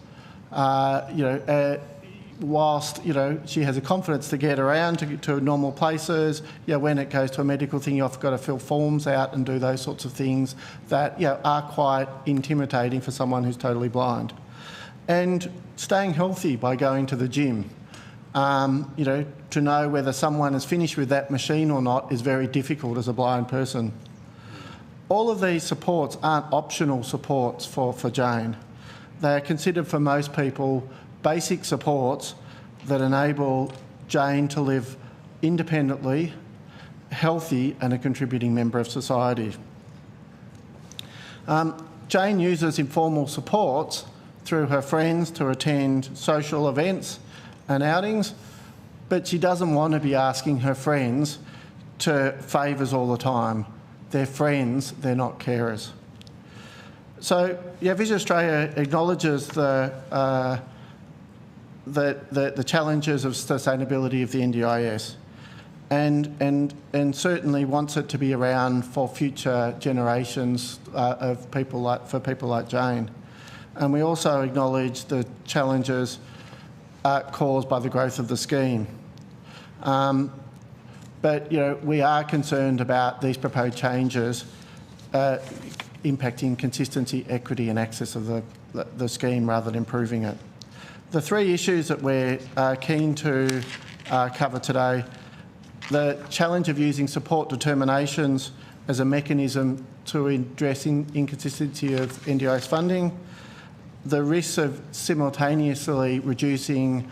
Whilst she has a confidence to get around to normal places, when it goes to a medical thing, you've got to fill forms out and do those sorts of things that are quite intimidating for someone who's totally blind. And staying healthy by going to the gym. To know whether someone is finished with that machine or not is very difficult as a blind person. All of these supports aren't optional supports for Jane. They are considered for most people basic supports that enable Jane to live independently, healthy and a contributing member of society. Jane uses informal supports through her friends to attend social events and outings, but she doesn't want to be asking her friends to favours all the time. They're friends, they're not carers. So, Vision Australia acknowledges the challenges of sustainability of the NDIS and certainly wants it to be around for future generations of people like Jane. And we also acknowledge the challenges caused by the growth of the scheme. But we are concerned about these proposed changes impacting consistency, equity and access of the scheme rather than improving it. The 3 issues that we're keen to cover today: the challenge of using support determinations as a mechanism to address inconsistency of NDIS funding, the risks of simultaneously reducing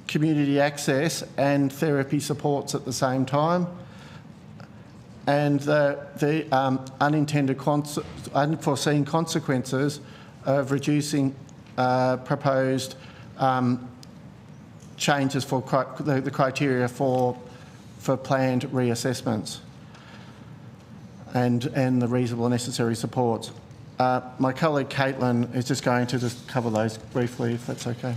community access and therapy supports at the same time, and the unforeseen consequences of reducing proposed changes for the criteria for planned reassessments and the reasonable and necessary supports. My colleague Caitlin is just going to cover those briefly, if that's okay.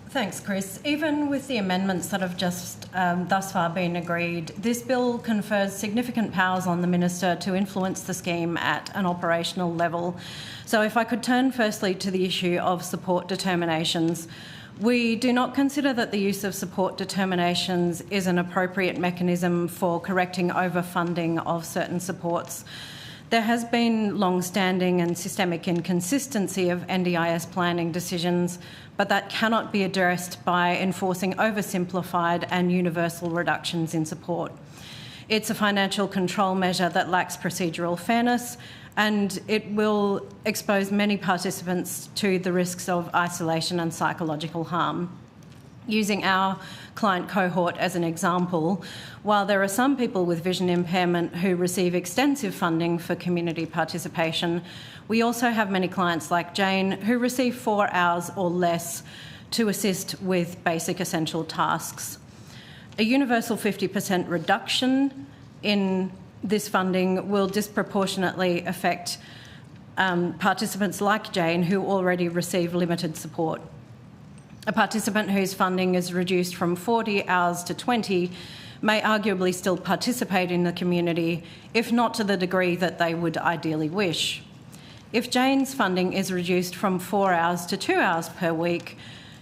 Thanks, Chris. Even with the amendments that have just thus far been agreed, this bill confers significant powers on the Minister to influence the scheme at an operational level. So if I could turn firstly to the issue of support determinations. We do not consider that the use of support determinations is an appropriate mechanism for correcting overfunding of certain supports. There has been long-standing and systemic inconsistency of NDIS planning decisions, but that cannot be addressed by enforcing oversimplified and universal reductions in support. It's a financial control measure that lacks procedural fairness, and it will expose many participants to the risks of isolation and psychological harm. Using our client cohort as an example, while there are some people with vision impairment who receive extensive funding for community participation, we also have many clients like Jane who receive 4 hours or less to assist with basic essential tasks. A universal 50% reduction in this funding will disproportionately affect participants like Jane who already receive limited support. A participant whose funding is reduced from 40 hours to 20 may arguably still participate in the community, if not to the degree that they would ideally wish. If Jane's funding is reduced from 4 hours to 2 hours per week,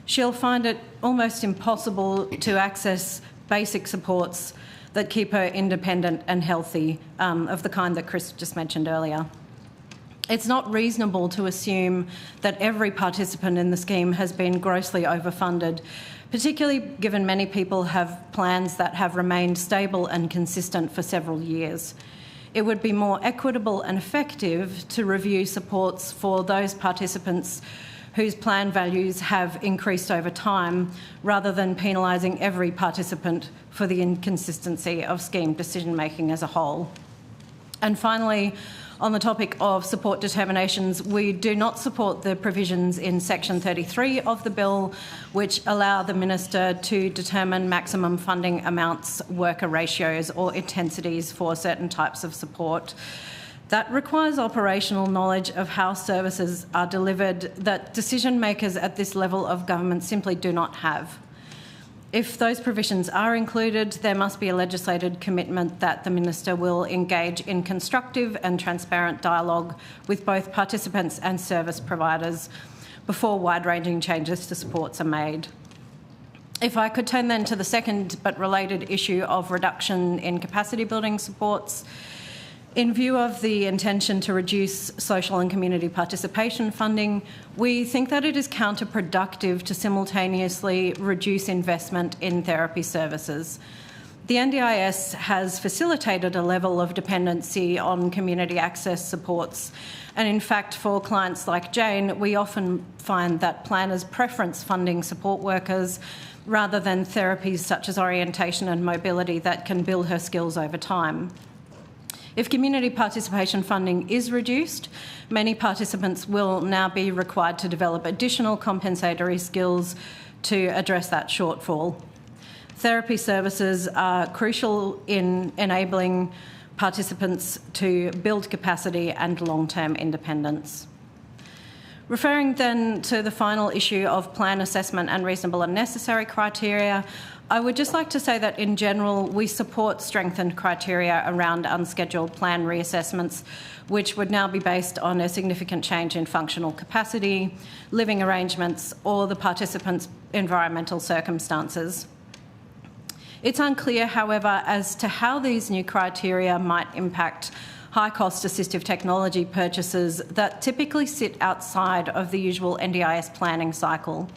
she'll find it almost impossible to access basic supports that keep her independent and healthy, of the kind that Chris just mentioned earlier. It's not reasonable to assume that every participant in the scheme has been grossly overfunded, particularly given many people have plans that have remained stable and consistent for several years. It would be more equitable and effective to review supports for those participants whose plan values have increased over time, rather than penalising every participant for the inconsistency of scheme decision-making as a whole. And finally, on the topic of support determinations, we do not support the provisions in section 33 of the bill which allow the Minister to determine maximum funding amounts, worker ratios or intensities for certain types of support. That requires operational knowledge of how services are delivered that decision makers at this level of government simply do not have. If those provisions are included, there must be a legislated commitment that the Minister will engage in constructive and transparent dialogue with both participants and service providers before wide-ranging changes to supports are made. If I could turn then to the second but related issue of reduction in capacity building supports. In view of the intention to reduce social and community participation funding, we think that it is counterproductive to simultaneously reduce investment in therapy services. The NDIS has facilitated a level of dependency on community access supports, and in fact for clients like Jane, we often find that planners preference funding support workers rather than therapies such as orientation and mobility that can build her skills over time. If community participation funding is reduced, many participants will now be required to develop additional compensatory skills to address that shortfall. Therapy services are crucial in enabling participants to build capacity and long-term independence. Referring then to the final issue of plan assessment and reasonable and necessary criteria, I would just like to say that in general we support strengthened criteria around unscheduled plan reassessments, which would now be based on a significant change in functional capacity, living arrangements or the participants' environmental circumstances. It's unclear, however, as to how these new criteria might impact high-cost assistive technology purchases that typically sit outside of the usual NDIS planning cycle.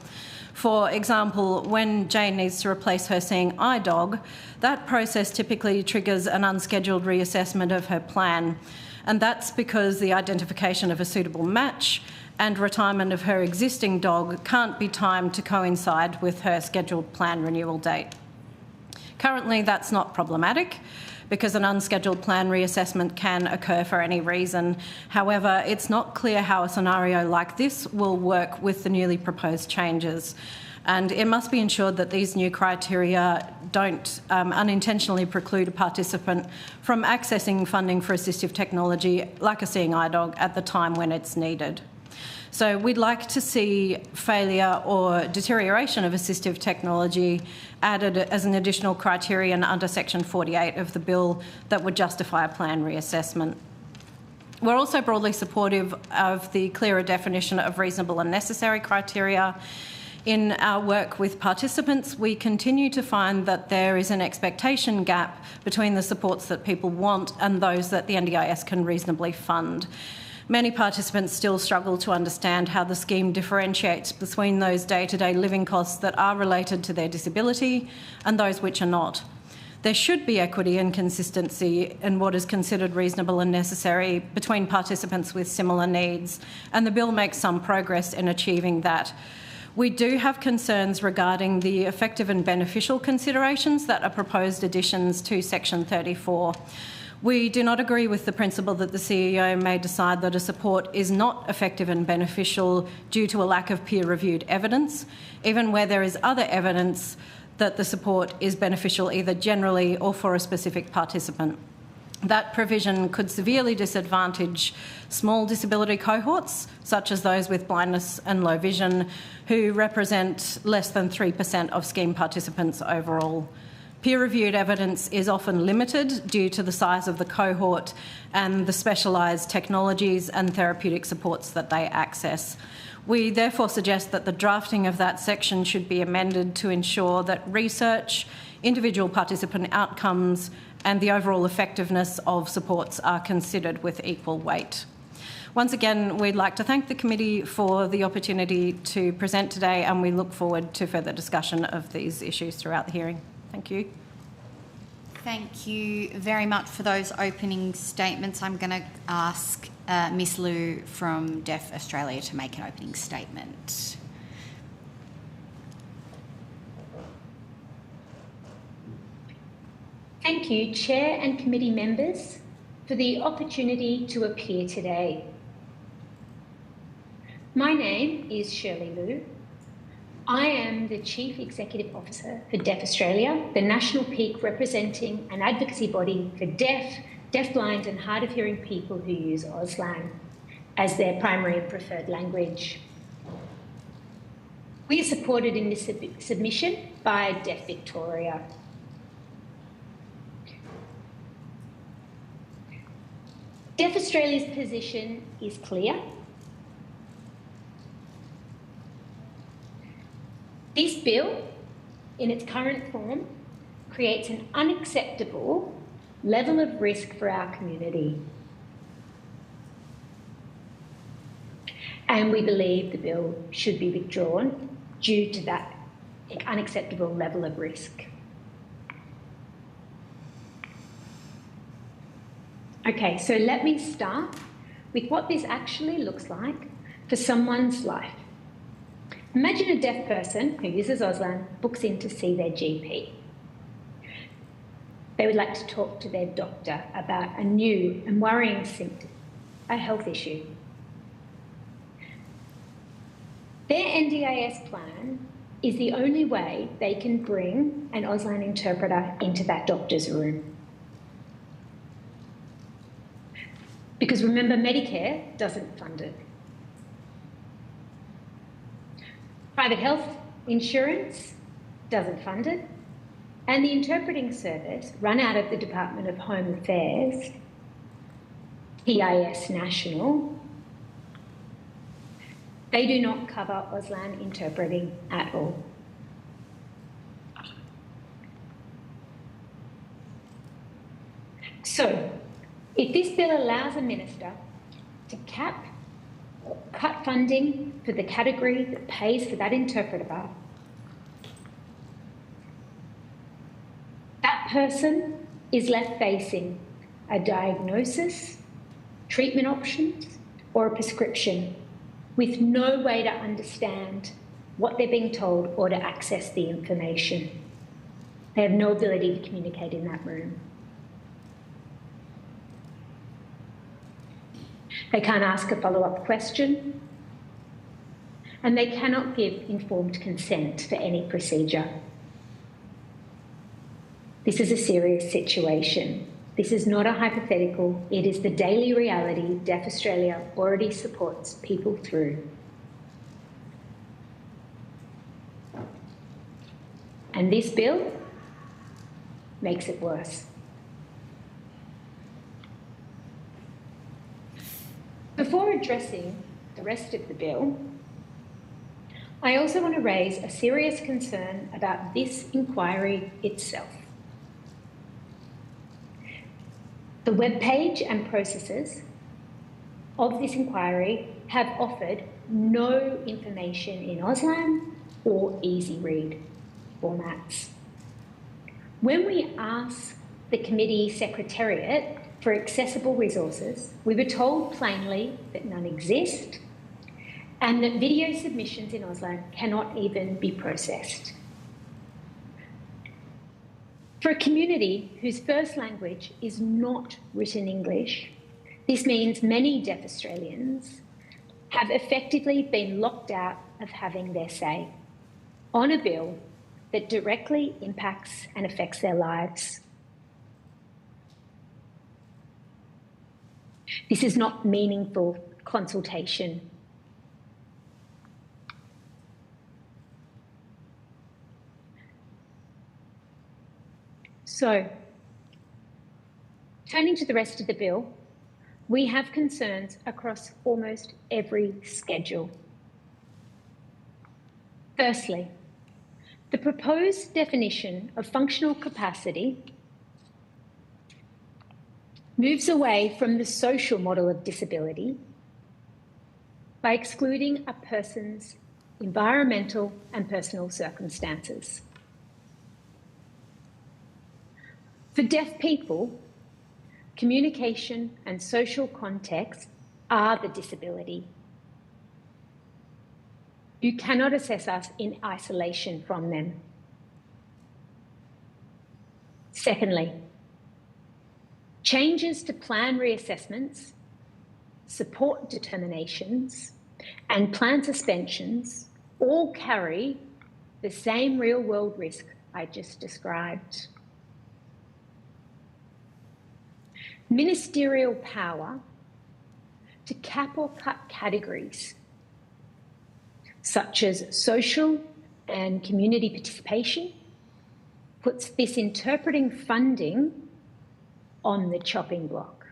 For example, when Jane needs to replace her seeing eye dog, that process typically triggers an unscheduled reassessment of her plan, and that's because the identification of a suitable match and retirement of her existing dog can't be timed to coincide with her scheduled plan renewal date. Currently, that's not problematic because an unscheduled plan reassessment can occur for any reason. However, it's not clear how a scenario like this will work with the newly proposed changes. And it must be ensured that these new criteria don't unintentionally preclude a participant from accessing funding for assistive technology like a seeing eye dog at the time when it's needed. So we'd like to see failure or deterioration of assistive technology added as an additional criterion under section 48 of the bill that would justify a plan reassessment. We're also broadly supportive of the clearer definition of reasonable and necessary criteria. In our work with participants, we continue to find that there is an expectation gap between the supports that people want and those that the NDIS can reasonably fund. Many participants still struggle to understand how the scheme differentiates between those day-to-day living costs that are related to their disability and those which are not. There should be equity and consistency in what is considered reasonable and necessary between participants with similar needs, and the bill makes some progress in achieving that. We do have concerns regarding the effective and beneficial considerations that are proposed additions to Section 34. We do not agree with the principle that the CEO may decide that a support is not effective and beneficial due to a lack of peer-reviewed evidence, even where there is other evidence that the support is beneficial either generally or for a specific participant. That provision could severely disadvantage small disability cohorts, such as those with blindness and low vision, who represent less than 3% of scheme participants overall. Peer-reviewed evidence is often limited due to the size of the cohort and the specialised technologies and therapeutic supports that they access. We therefore suggest that the drafting of that section should be amended to ensure that research, individual participant outcomes and the overall effectiveness of supports are considered with equal weight. Once again, we'd like to thank the committee for the opportunity to present today, and we look forward to further discussion of these issues throughout the hearing. Thank you. Thank you very much for those opening statements. I'm going to ask Ms Liu from Deaf Australia to make an opening statement. Thank you, Chair and committee members, for the opportunity to appear today. My name is Shirley Liu. I am the Chief Executive Officer for Deaf Australia, the national peak representing an advocacy body for deaf, deafblind and hard of hearing people who use Auslan as their primary and preferred language. We are supported in this submission by Deaf Victoria. Deaf Australia's position is clear. This bill, in its current form, creates an unacceptable level of risk for our community. And we believe the bill should be withdrawn due to that unacceptable level of risk. Okay, so let me start with what this actually looks like for someone's life. Imagine a deaf person who uses Auslan books in to see their GP. They would like to talk to their doctor about a new and worrying symptom, a health issue. Their NDIS plan is the only way they can bring an Auslan interpreter into that doctor's room. Because remember, Medicare doesn't fund it. Private health insurance doesn't fund it. And the interpreting service, run out of the Department of Home Affairs, PIS National, they do not cover Auslan interpreting at all. So, if this bill allows a minister to cap or cut funding for the category that pays for that interpreter, that person is left facing a diagnosis, treatment options, or a prescription with no way to understand what they're being told or to access the information. They have no ability to communicate in that room. They can't ask a follow-up question, and they cannot give informed consent for any procedure. This is a serious situation. This is not a hypothetical. It is the daily reality Deaf Australia already supports people through. And this bill makes it worse. Before addressing the rest of the bill, I also want to raise a serious concern about this inquiry itself. The webpage and processes of this inquiry have offered no information in Auslan or easy read formats. When we asked the committee secretariat for accessible resources, we were told plainly that none exist and that video submissions in Auslan cannot even be processed. For a community whose first language is not written English, this means many deaf Australians have effectively been locked out of having their say on a bill that directly impacts and affects their lives. This is not meaningful consultation. So, turning to the rest of the bill, we have concerns across almost every schedule. Firstly, the proposed definition of functional capacity moves away from the social model of disability by excluding a person's environmental and personal circumstances. For deaf people, communication and social context are the disability. You cannot assess us in isolation from them. Secondly, changes to plan reassessments, support determinations, and plan suspensions all carry the same real-world risk I just described. Ministerial power to cap or cut categories such as social and community participation puts this interpreting funding on the chopping block.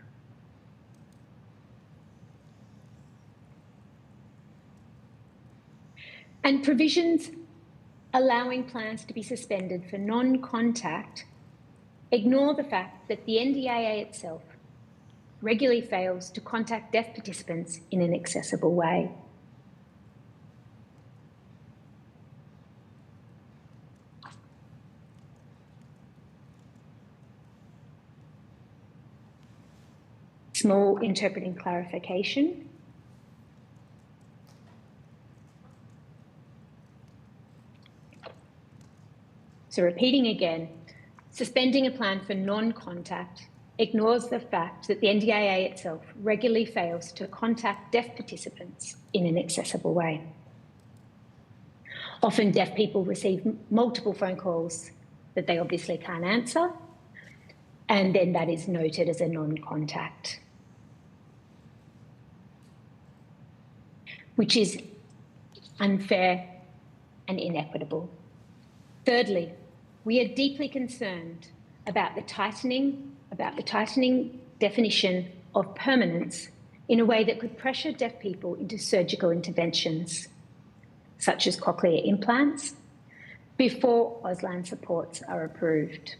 And provisions allowing plans to be suspended for non-contact ignore the fact that the NDIA itself regularly fails to contact deaf participants in an accessible way. Small interpreting clarification. So repeating again, suspending a plan for non-contact ignores the fact that the NDIA itself regularly fails to contact deaf participants in an accessible way. Often deaf people receive multiple phone calls that they obviously can't answer, and then that is noted as a non-contact, which is unfair and inequitable. Thirdly, we are deeply concerned about the tightening definition of permanence in a way that could pressure deaf people into surgical interventions, such as cochlear implants, before Auslan supports are approved.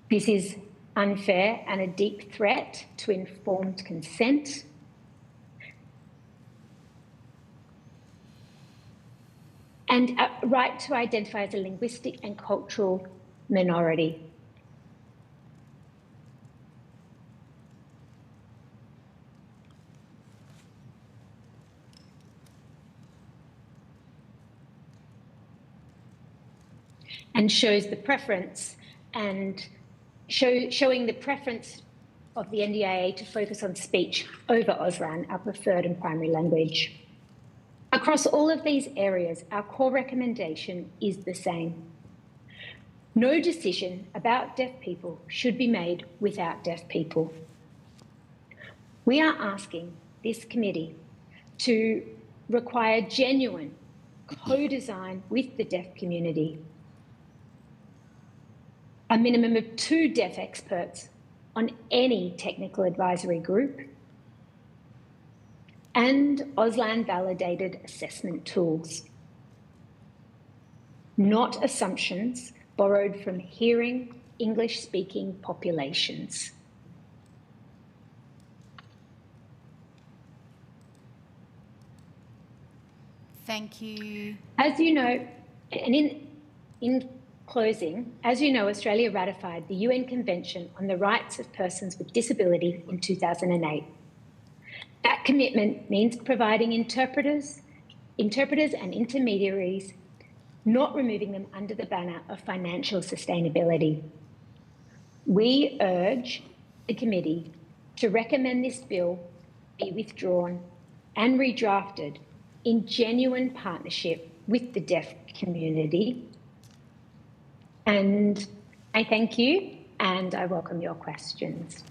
This is unfair and a deep threat to informed consent, and a right to identify as a linguistic and cultural minority. And shows the preference and showing the preference of the NDIA to focus on speech over Auslan, our preferred and primary language. Across all of these areas, our core recommendation is the same. No decision about deaf people should be made without deaf people. We are asking this committee to require genuine co-design with the deaf community, a minimum of 2 deaf experts on any technical advisory group, and Auslan-validated assessment tools, not assumptions borrowed from hearing English-speaking populations. Thank you. As you know, and in closing, as you know, Australia ratified the UN Convention on the Rights of Persons with Disability in 2008. That commitment means providing interpreters and intermediaries, not removing them under the banner of financial sustainability. We urge the committee to recommend this bill be withdrawn and redrafted in genuine partnership with the deaf community. And I thank you and I welcome your questions.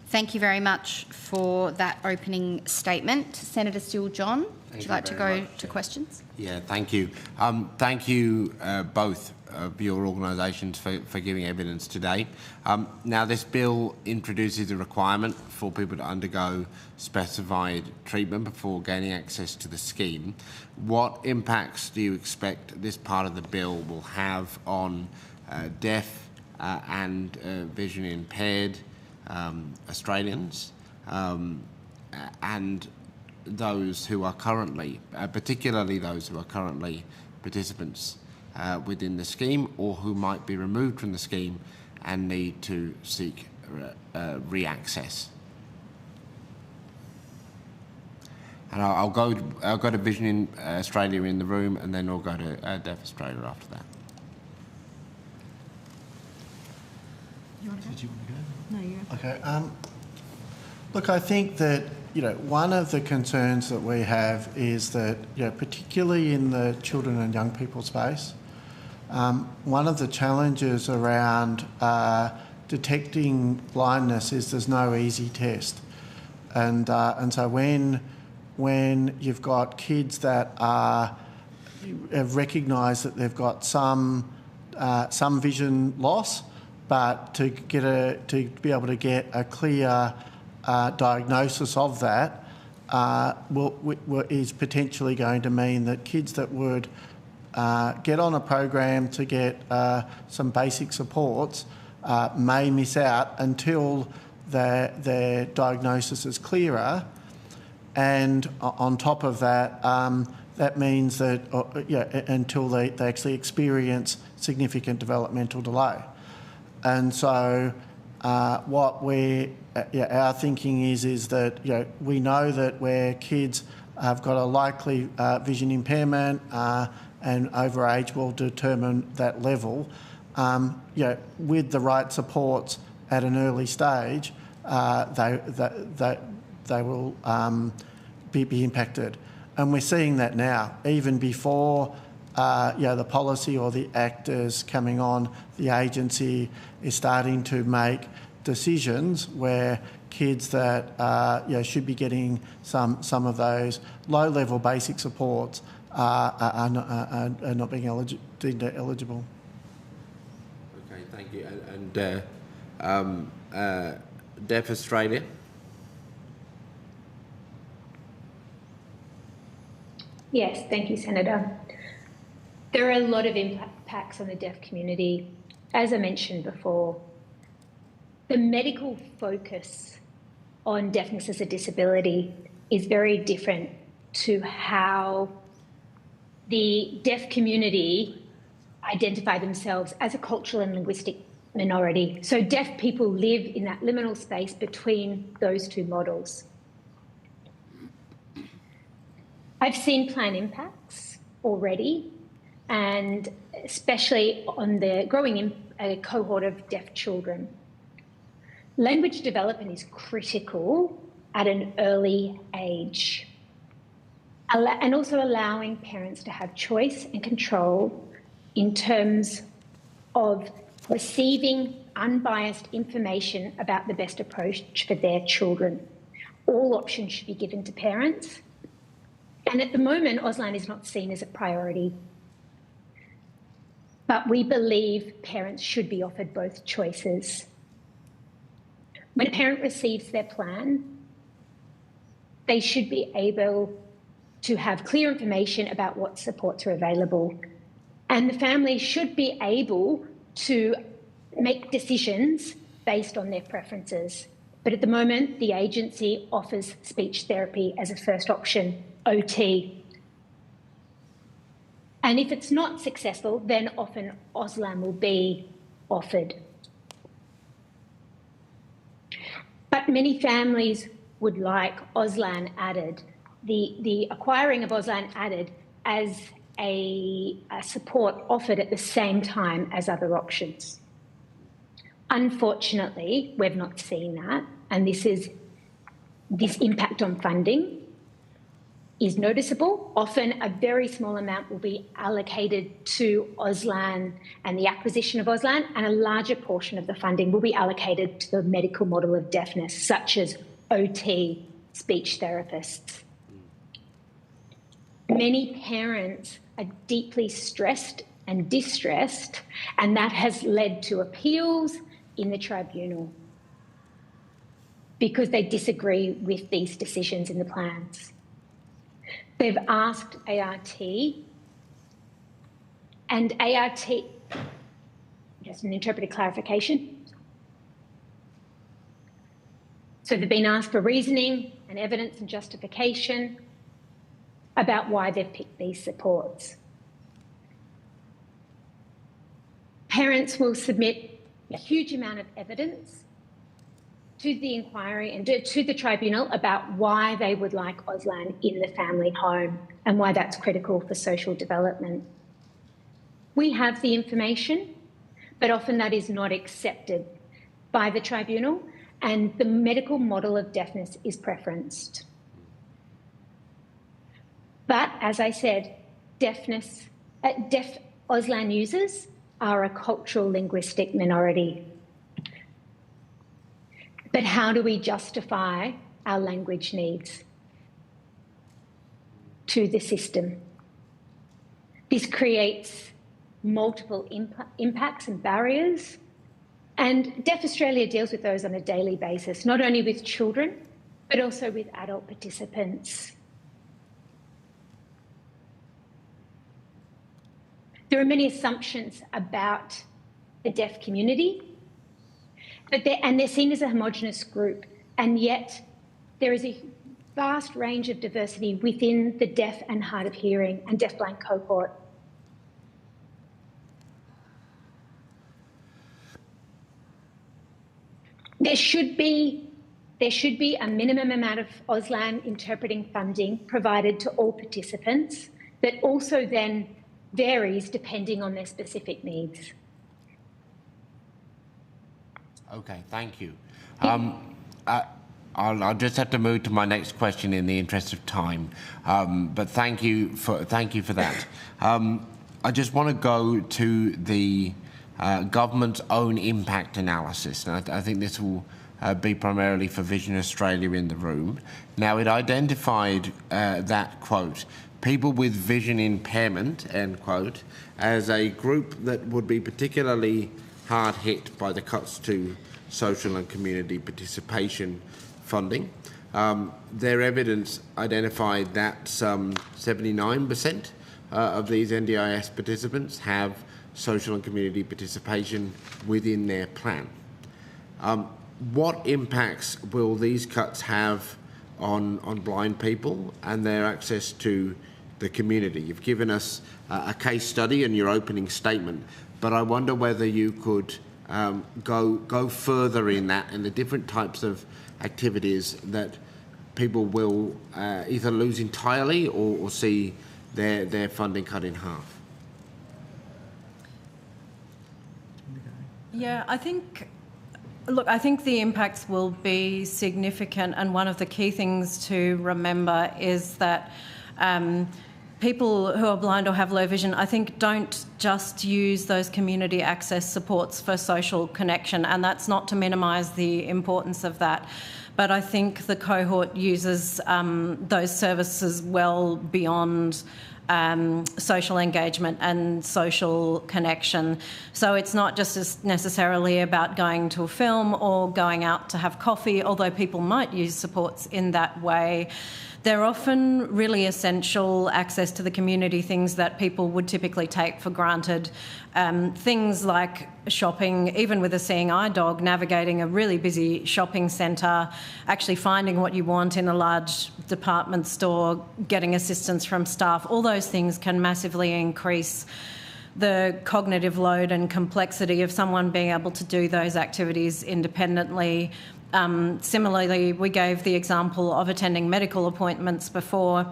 Thank you very much for that opening statement. Senator Steele-John, would you like to go to questions? Yeah, thank you. Thank you both of your organisations for giving evidence today. Now, this bill introduces a requirement for people to undergo specified treatment before gaining access to the scheme. What impacts do you expect this part of the bill will have on deaf and vision impaired Australians and those who are currently, particularly those who are currently participants within the scheme or who might be removed from the scheme and need to seek re-access? And I'll go to Vision in Australia in the room, and then we'll go to Deaf Australia after that. You want to go? Did you want to go? No, you're okay. Look, I think that one of the concerns that we have is that particularly in the children and young people space, one of the challenges around detecting blindness is there's no easy test, and so when you've got kids that have recognised that they've got some vision loss, but to be able to get a clear diagnosis of that is potentially going to mean that kids that would get on a program to get some basic supports may miss out until their diagnosis is clearer. And on top of that, that means that until they actually experience significant developmental delay. And so what our thinking is that we know that where kids have got a likely vision impairment and over age will determine that level, with the right supports at an early stage, they will be impacted. And we're seeing that now, even before the policy or the actors coming on, the agency is starting to make decisions where kids that should be getting some of those low-level basic supports are not being deemed eligible. Okay, thank you. And Deaf Australia? Yes, thank you, Senator. There are a lot of impacts on the deaf community. As I mentioned before, the medical focus on deafness as a disability is very different to how the deaf community identify themselves as a cultural and linguistic minority. So deaf people live in that liminal space between those two models. I've seen plan impacts already, and especially on the growing cohort of deaf children. Language development is critical at an early age, and also allowing parents to have choice and control in terms of receiving unbiased information about the best approach for their children. All options should be given to parents. And at the moment, Auslan is not seen as a priority. But we believe parents should be offered both choices. When a parent receives their plan, They should be able to have clear information about what supports are available. And the family should be able to make decisions based on their preferences. But at the moment, the agency offers speech therapy as a first option, OT. And if it's not successful, then often Auslan will be offered. But many families would like Auslan added, the acquiring of Auslan added as a support offered at the same time as other options. Unfortunately, we've not seen that, and this impact on funding is noticeable. Often a very small amount will be allocated to Auslan and the acquisition of Auslan, and a larger portion of the funding will be allocated to the medical model of deafness, such as OT, speech therapists. Many parents are deeply stressed and distressed, and that has led to appeals in the tribunal because they disagree with these decisions in the plans. They've asked ART, and ART, just an interpreted clarification. So they've been asked for reasoning and evidence and justification about why they've picked these supports. Parents will submit a huge amount of evidence to the inquiry and to the tribunal about why they would like Auslan in the family home and why that's critical for social development. We have the information, but often that is not accepted by the tribunal, and the medical model of deafness is preferenced. But as I said, deaf Auslan users are a cultural linguistic minority. But how do we justify our language needs to the system? This creates multiple impacts and barriers, and Deaf Australia deals with those on a daily basis, not only with children, but also with adult participants. There are many assumptions about the deaf community, but they're seen as a homogenous group, and yet there is a vast range of diversity within the deaf and hard of hearing and deafblind cohort. There should be a minimum amount of Auslan interpreting funding provided to all participants that also then varies depending on their specific needs. Okay, thank you. I'll just have to move to my next question in the interest of time, but thank you for that. I just want to go to the government's own impact analysis, and I think this will be primarily for Vision Australia in the room. Now, it identified that, quote, people with vision impairment, end quote, as a group that would be particularly hard hit by the cuts to social and community participation funding. Their evidence identified that some 79% of these NDIS participants have social and community participation within their plan. What impacts will these cuts have on blind people and their access to the community? You've given us a case study in your opening statement, but I wonder whether you could go further in that and the different types of activities that people will either lose entirely or see their funding cut in half. Yeah, I think the impacts will be significant, and one of the key things to remember is that people who are blind or have low vision, I think, don't just use those community access supports for social connection, and that's not to minimise the importance of that. but I think the cohort uses those services well beyond social engagement and social connection. So it's not just necessarily about going to a film or going out to have coffee, although people might use supports in that way. They're often really essential access to the community, things that people would typically take for granted. Things like shopping, even with a seeing eye dog, navigating a really busy shopping centre, actually finding what you want in a large department store, getting assistance from staff, all those things can massively increase the cognitive load and complexity of someone being able to do those activities independently. Similarly, we gave the example of attending medical appointments before.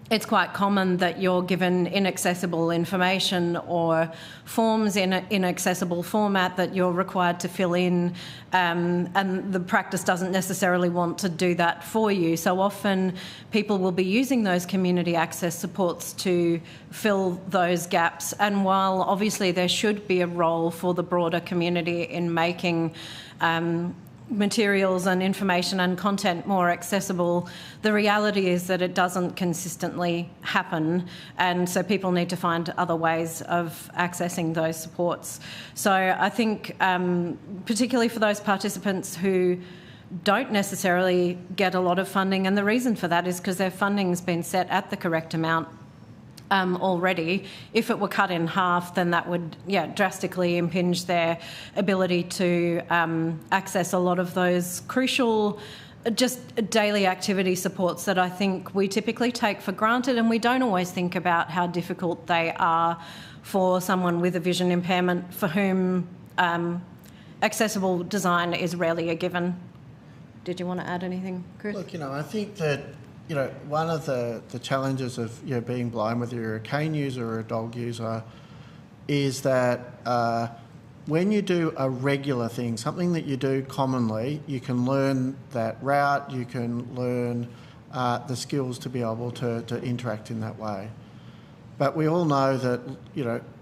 It's quite common that you're given inaccessible information or forms in an inaccessible format that you're required to fill in, and the practice doesn't necessarily want to do that for you. So often people will be using those community access supports to fill those gaps. And while obviously there should be a role for the broader community in making materials and information and content more accessible, the reality is that it doesn't consistently happen, and so people need to find other ways of accessing those supports. So I think particularly for those participants who don't necessarily get a lot of funding, and the reason for that is because their funding's been set at the correct amount already. If it were cut in half, then that would drastically impinge their ability to access a lot of those crucial just daily activity supports that I think we typically take for granted, and we don't always think about how difficult they are for someone with a vision impairment for whom accessible design is rarely a given. Did you want to add anything, Chris? Look, I think that one of the challenges of being blind, whether you're a cane user or a dog user, is that when you do a regular thing, something that you do commonly, you can learn that route, you can learn the skills to be able to interact in that way. But we all know that,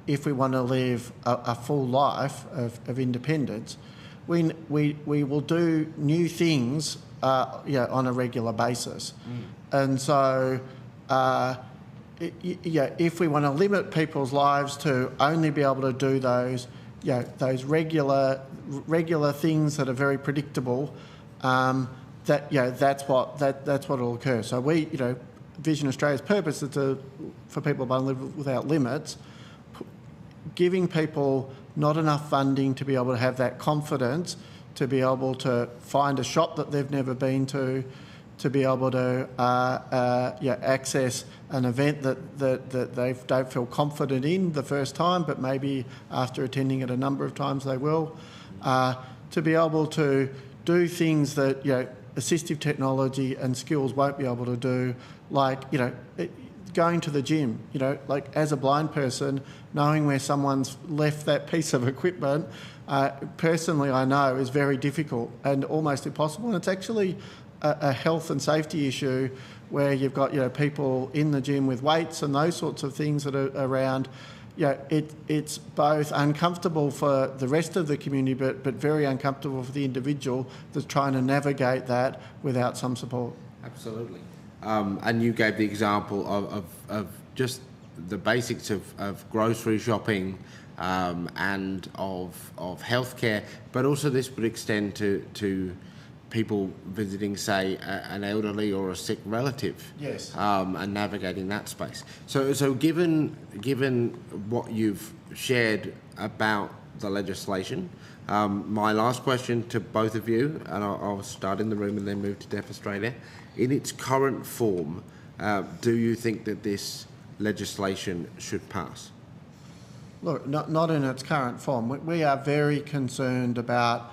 if we want to live a full life of independence, we will do new things on a regular basis. And so, if we want to limit people's lives to only be able to do those regular things that are very predictable, that's what will occur. So Vision Australia's purpose is for people to live without limits, giving people not enough funding to be able to have that confidence, to be able to find a shop that they've never been to be able to access an event that they don't feel confident in the first time, but maybe after attending it a number of times they will. To be able to do things that assistive technology and skills won't be able to do, like going to the gym. Like as a blind person, knowing where someone's left that piece of equipment, personally I know is very difficult and almost impossible, and it's actually a health and safety issue where you've got people in the gym with weights and those sorts of things that are around. It's both uncomfortable for the rest of the community but very uncomfortable for the individual that's trying to navigate that without some support. Absolutely. And you gave the example of just the basics of grocery shopping and of healthcare, but also this would extend to people visiting, say, an elderly or a sick relative. Yes. And navigating that space. So given what you've shared about the legislation, my last question to both of you, and I'll start in the room and then move to Deaf Australia. In its current form, do you think that this legislation should pass? Look, not in its current form. We are very concerned about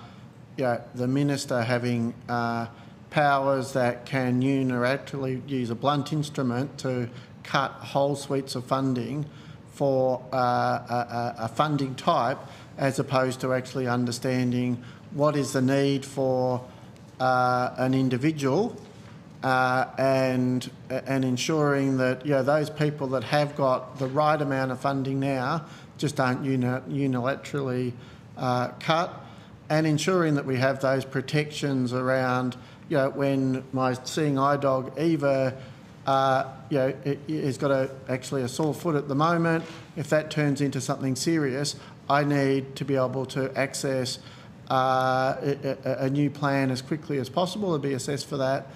the minister having powers that can unilaterally use a blunt instrument to cut whole suites of funding for a funding type, as opposed to actually understanding what is the need for an individual and ensuring that those people that have got the right amount of funding now just aren't unilaterally cut. and ensuring that we have those protections around, when my seeing eye dog Eva, has got actually a sore foot at the moment. If that turns into something serious, I need to be able to access a new plan as quickly as possible and be assessed for that.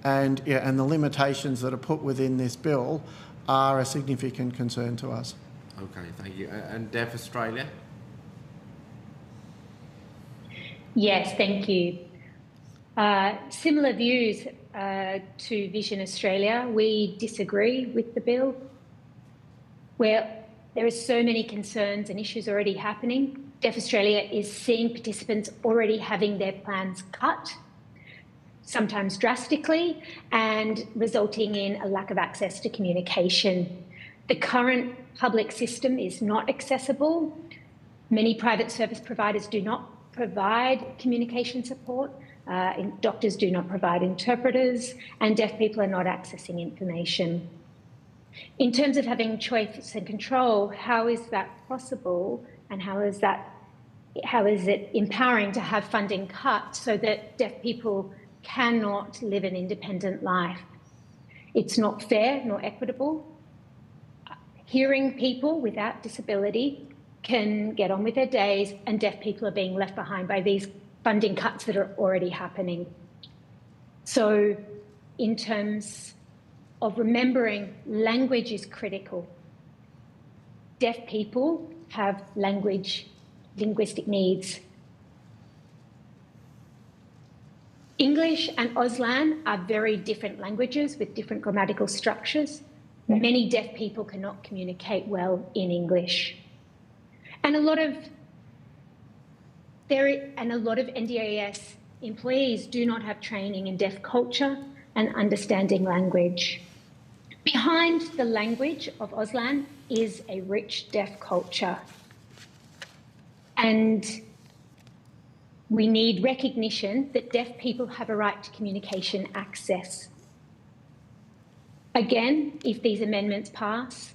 And the limitations that are put within this bill are a significant concern to us. Okay, thank you. And Deaf Australia? Yes, thank you. Similar views to Vision Australia. We disagree with the bill, where there are so many concerns and issues already happening. Deaf Australia is seeing participants already having their plans cut, sometimes drastically, and resulting in a lack of access to communication. The current public system is not accessible. Many private service providers do not provide communication support. Doctors do not provide interpreters, and deaf people are not accessing information. In terms of having choice and control, how is that possible, and how is it empowering to have funding cut so that deaf people cannot live an independent life? It's not fair nor equitable. Hearing people without disability can get on with their days, and deaf people are being left behind by these funding cuts that are already happening. So in terms of remembering, language is critical. Deaf people have linguistic needs. English and Auslan are very different languages with different grammatical structures. Many deaf people cannot communicate well in English. And a lot of NDIS employees do not have training in deaf culture and understanding language. Behind the language of Auslan is a rich deaf culture. And we need recognition that deaf people have a right to communication access. Again, if these amendments pass,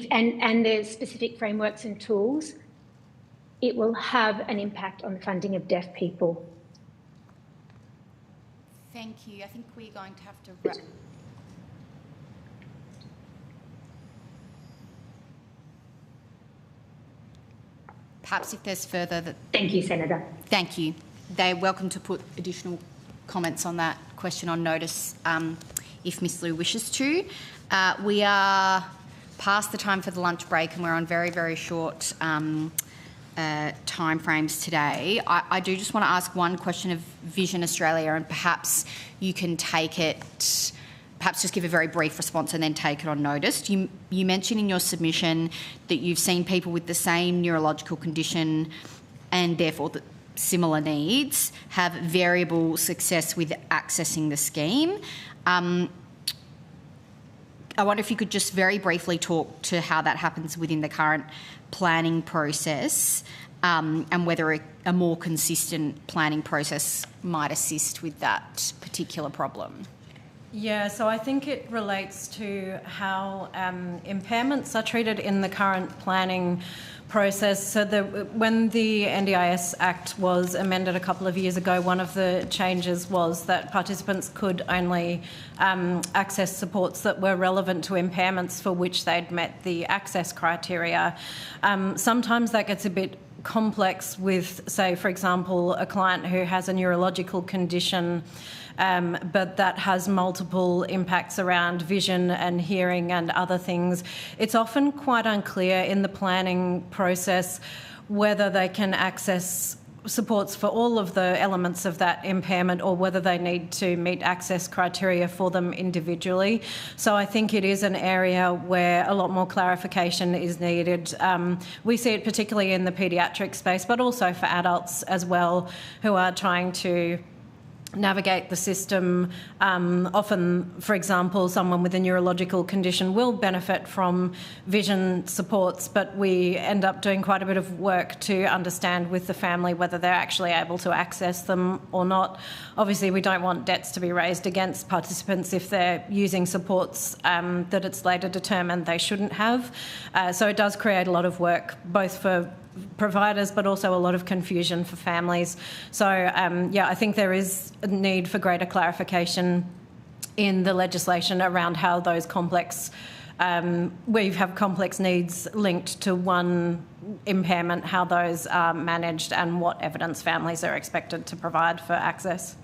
and the specific frameworks and tools, it will have an impact on the funding of deaf people. Thank you. I think we're going to have to wrap. Perhaps if there's further... Thank you, Senator. Thank you. They're welcome to put additional comments on that question on notice if Ms Liu wishes to. We are past the time for the lunch break and we're on very, very short time frames today. I do just want to ask one question of Vision Australia, and perhaps you can take it, perhaps just give a very brief response and then take it on notice. You mentioned in your submission that you've seen people with the same neurological condition and therefore similar needs have variable success with accessing the scheme. I wonder if you could just very briefly talk to how that happens within the current planning process and whether a more consistent planning process might assist with that particular problem. Yeah, so I think it relates to how impairments are treated in the current planning process. So when the NDIS Act was amended a couple of years ago, one of the changes was that participants could only access supports that were relevant to impairments for which they'd met the access criteria. Sometimes that gets a bit complex with, say, for example, a client who has a neurological condition but that has multiple impacts around vision and hearing and other things. It's often quite unclear in the planning process whether they can access supports for all of the elements of that impairment or whether they need to meet access criteria for them individually. So I think it is an area where a lot more clarification is needed. We see it particularly in the paediatric space, but also for adults as well, who are trying to navigate the system. Often, for example, someone with a neurological condition will benefit from vision supports, but we end up doing quite a bit of work to understand with the family whether they're actually able to access them or not. Obviously, we don't want debts to be raised against participants if they're using supports that it's later determined they shouldn't have. So it does create a lot of work, both for providers but also a lot of confusion for families. So yeah, I think there is a need for greater clarification in the legislation around how those complex, where you have complex needs linked to one impairment, how those are managed and what evidence families are expected to provide for access.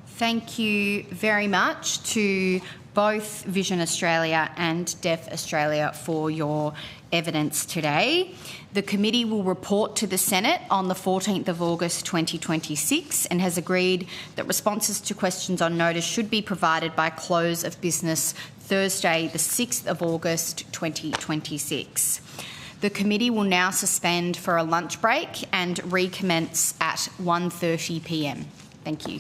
Thank you very much to both Vision Australia and Deaf Australia for your evidence today. The committee will report to the Senate on the 14th of August 2026 and has agreed that responses to questions on notice should be provided by close of business Thursday the 6th of August 2026. The committee will now suspend for a lunch break and recommence at 1:30 p.m. Thank you.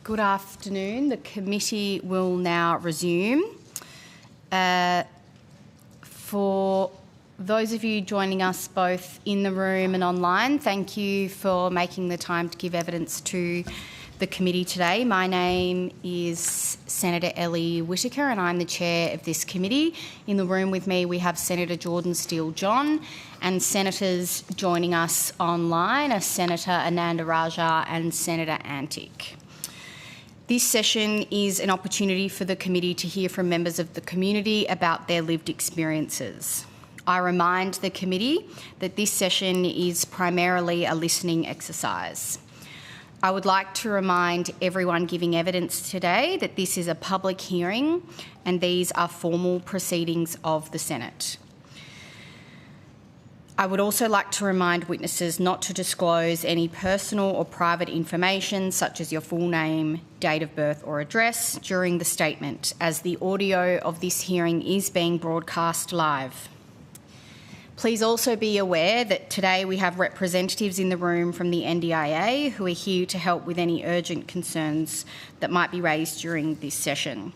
Good afternoon. The committee will now resume. For those of you joining us both in the room and online, thank you for making the time to give evidence to the committee today. My name is Senator Ellie Whittaker and I'm the chair of this committee. In the room with me we have Senator Jordan Steele-John, and senators joining us online are Senator Ananda Raja and Senator Antic. This session is an opportunity for the committee to hear from members of the community about their lived experiences. I remind the committee that this session is primarily a listening exercise. I would like to remind everyone giving evidence today that this is a public hearing and these are formal proceedings of the Senate. I would also like to remind witnesses not to disclose any personal or private information such as your full name, date of birth or address during the statement, as the audio of this hearing is being broadcast live. Please also be aware that today we have representatives in the room from the NDIA who are here to help with any urgent concerns that might be raised during this session.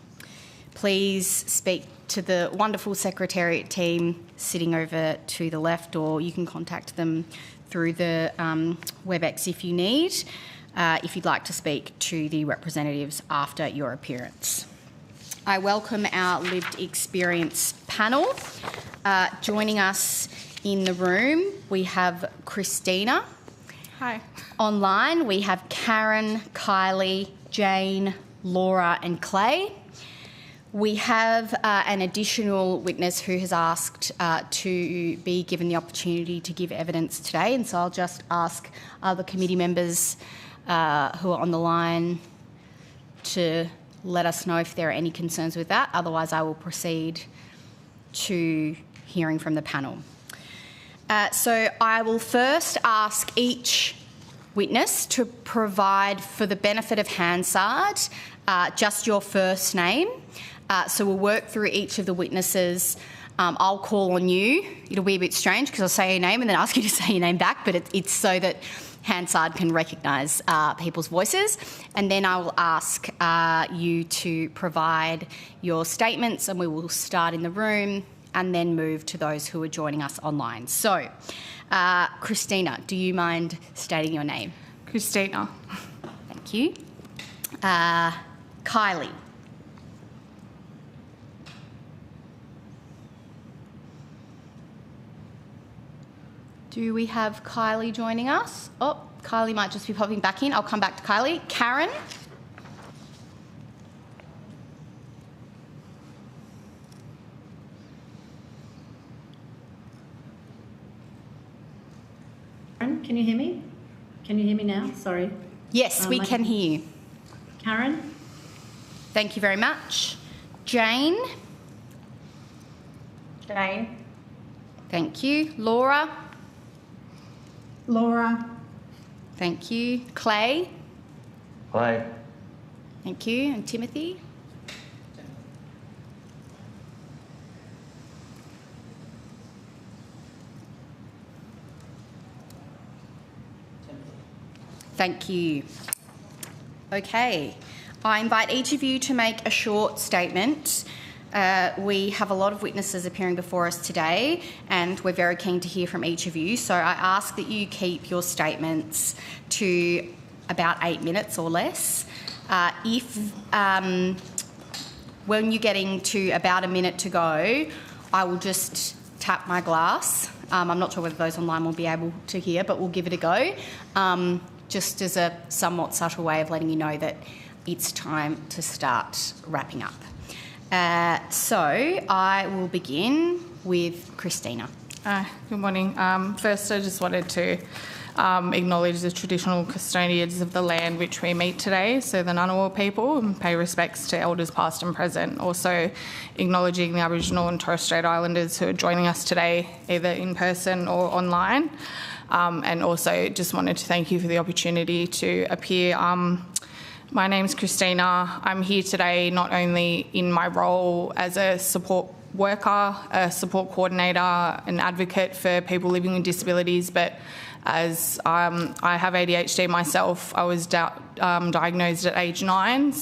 Please speak to the wonderful Secretariat team sitting over to the left, or you can contact them through the WebEx if you need, if you'd like to speak to the representatives after your appearance. I welcome our lived experience panel. Joining us in the room, we have Christina. Hi. Online, we have Karen, Kylie, Jane, Laura and Clay. We have an additional witness who has asked to be given the opportunity to give evidence today, and so I'll just ask other committee members who are on the line to let us know if there are any concerns with that. Otherwise, I will proceed to hearing from the panel. So I will first ask each witness to provide, for the benefit of Hansard, just your first name. So we'll work through each of the witnesses. I'll call on you. It'll be a bit strange because I'll say your name and then ask you to say your name back, but it's so that Hansard can recognise people's voices. And then I will ask you to provide your statements, and we will start in the room and then move to those who are joining us online. So, Christina, do you mind stating your name? Christina. Thank you. Kylie. Do we have Kylie joining us? Oh, Kylie might just be popping back in. I'll come back to Kylie. Karen? Can you hear me? Can you hear me now? Sorry. Yes, we can hear you. Karen? Thank you very much. Jane? Jane. Thank you. Laura? Laura. Thank you. Clay? Clay. Thank you. And Timothy? Thank you. Okay. I invite each of you to make a short statement. We have a lot of witnesses appearing before us today, and we're very keen to hear from each of you. So I ask that you keep your statements to about 8 minutes or less. When you're getting to about a minute to go, I will just tap my glass. I'm not sure whether those online will be able to hear, but we'll give it a go, just as a somewhat subtle way of letting you know that it's time to start wrapping up. So I will begin with Christina. Good morning. First, I just wanted to acknowledge the traditional custodians of the land which we meet today, so the Ngunnawal people, and pay respects to elders past and present. Also acknowledging the Aboriginal and Torres Strait Islanders who are joining us today, either in person or online. And also just wanted to thank you for the opportunity to appear. My name's Christina. I'm here today not only in my role as a support worker, a support coordinator, an advocate for people living with disabilities, but as I have ADHD myself. I was diagnosed at age 9,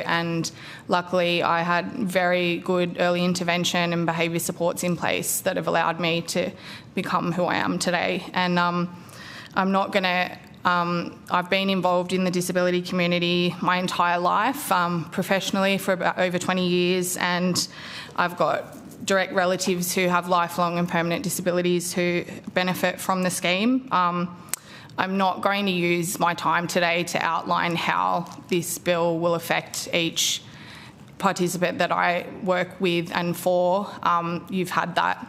and luckily I had very good early intervention and behaviour supports in place that have allowed me to become who I am today. And I'm not going to I've been involved in the disability community my entire life, professionally for about over 20 years, and I've got direct relatives who have lifelong and permanent disabilities who benefit from the scheme. I'm not going to use my time today to outline how this bill will affect each participant that I work with and for. You've had that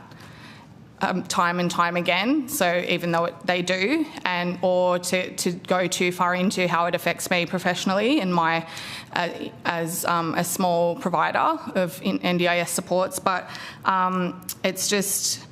time and time again, so even though they do, or to go too far into how it affects me professionally and my as a small provider of NDIS supports, but it's just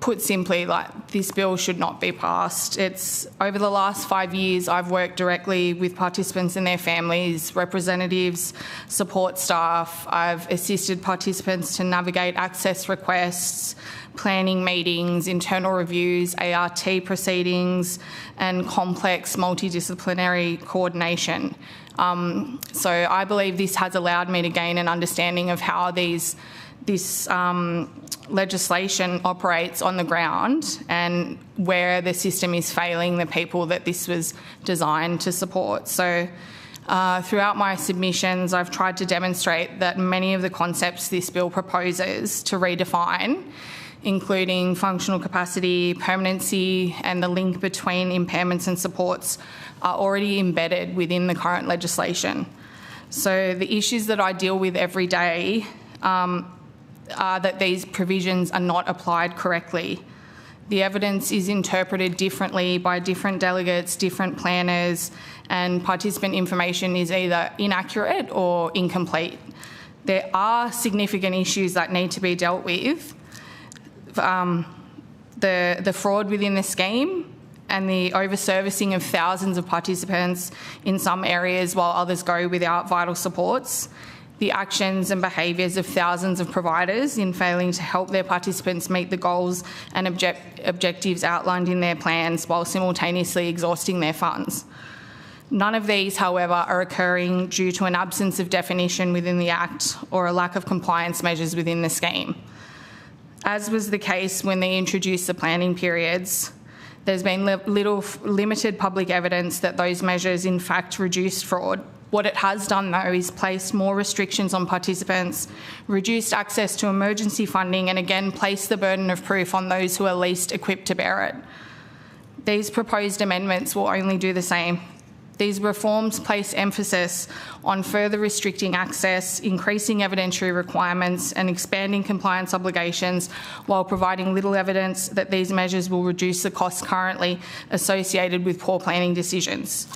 put simply, this bill should not be passed. It's over the last 5 years, I've worked directly with participants and their families, representatives, support staff. I've assisted participants to navigate access requests, planning meetings, internal reviews, ART proceedings, and complex multidisciplinary coordination. So I believe this has allowed me to gain an understanding of how this legislation operates on the ground and where the system is failing the people that this was designed to support. So throughout my submissions, I've tried to demonstrate that many of the concepts this bill proposes to redefine, including functional capacity, permanency, and the link between impairments and supports, are already embedded within the current legislation. So the issues that I deal with every day are that these provisions are not applied correctly. The evidence is interpreted differently by different delegates, different planners, and participant information is either inaccurate or incomplete. There are significant issues that need to be dealt with. The fraud within the scheme and the over-servicing of thousands of participants in some areas while others go without vital supports, the actions and behaviours of thousands of providers in failing to help their participants meet the goals and objectives outlined in their plans while simultaneously exhausting their funds. None of these, however, are occurring due to an absence of definition within the Act or a lack of compliance measures within the scheme. As was the case when they introduced the planning periods, there's been limited public evidence that those measures in fact reduced fraud. What it has done, though, is placed more restrictions on participants, reduced access to emergency funding, and again placed the burden of proof on those who are least equipped to bear it. These proposed amendments will only do the same. These reforms place emphasis on further restricting access, increasing evidentiary requirements, and expanding compliance obligations, while providing little evidence that these measures will reduce the costs currently associated with poor planning decisions.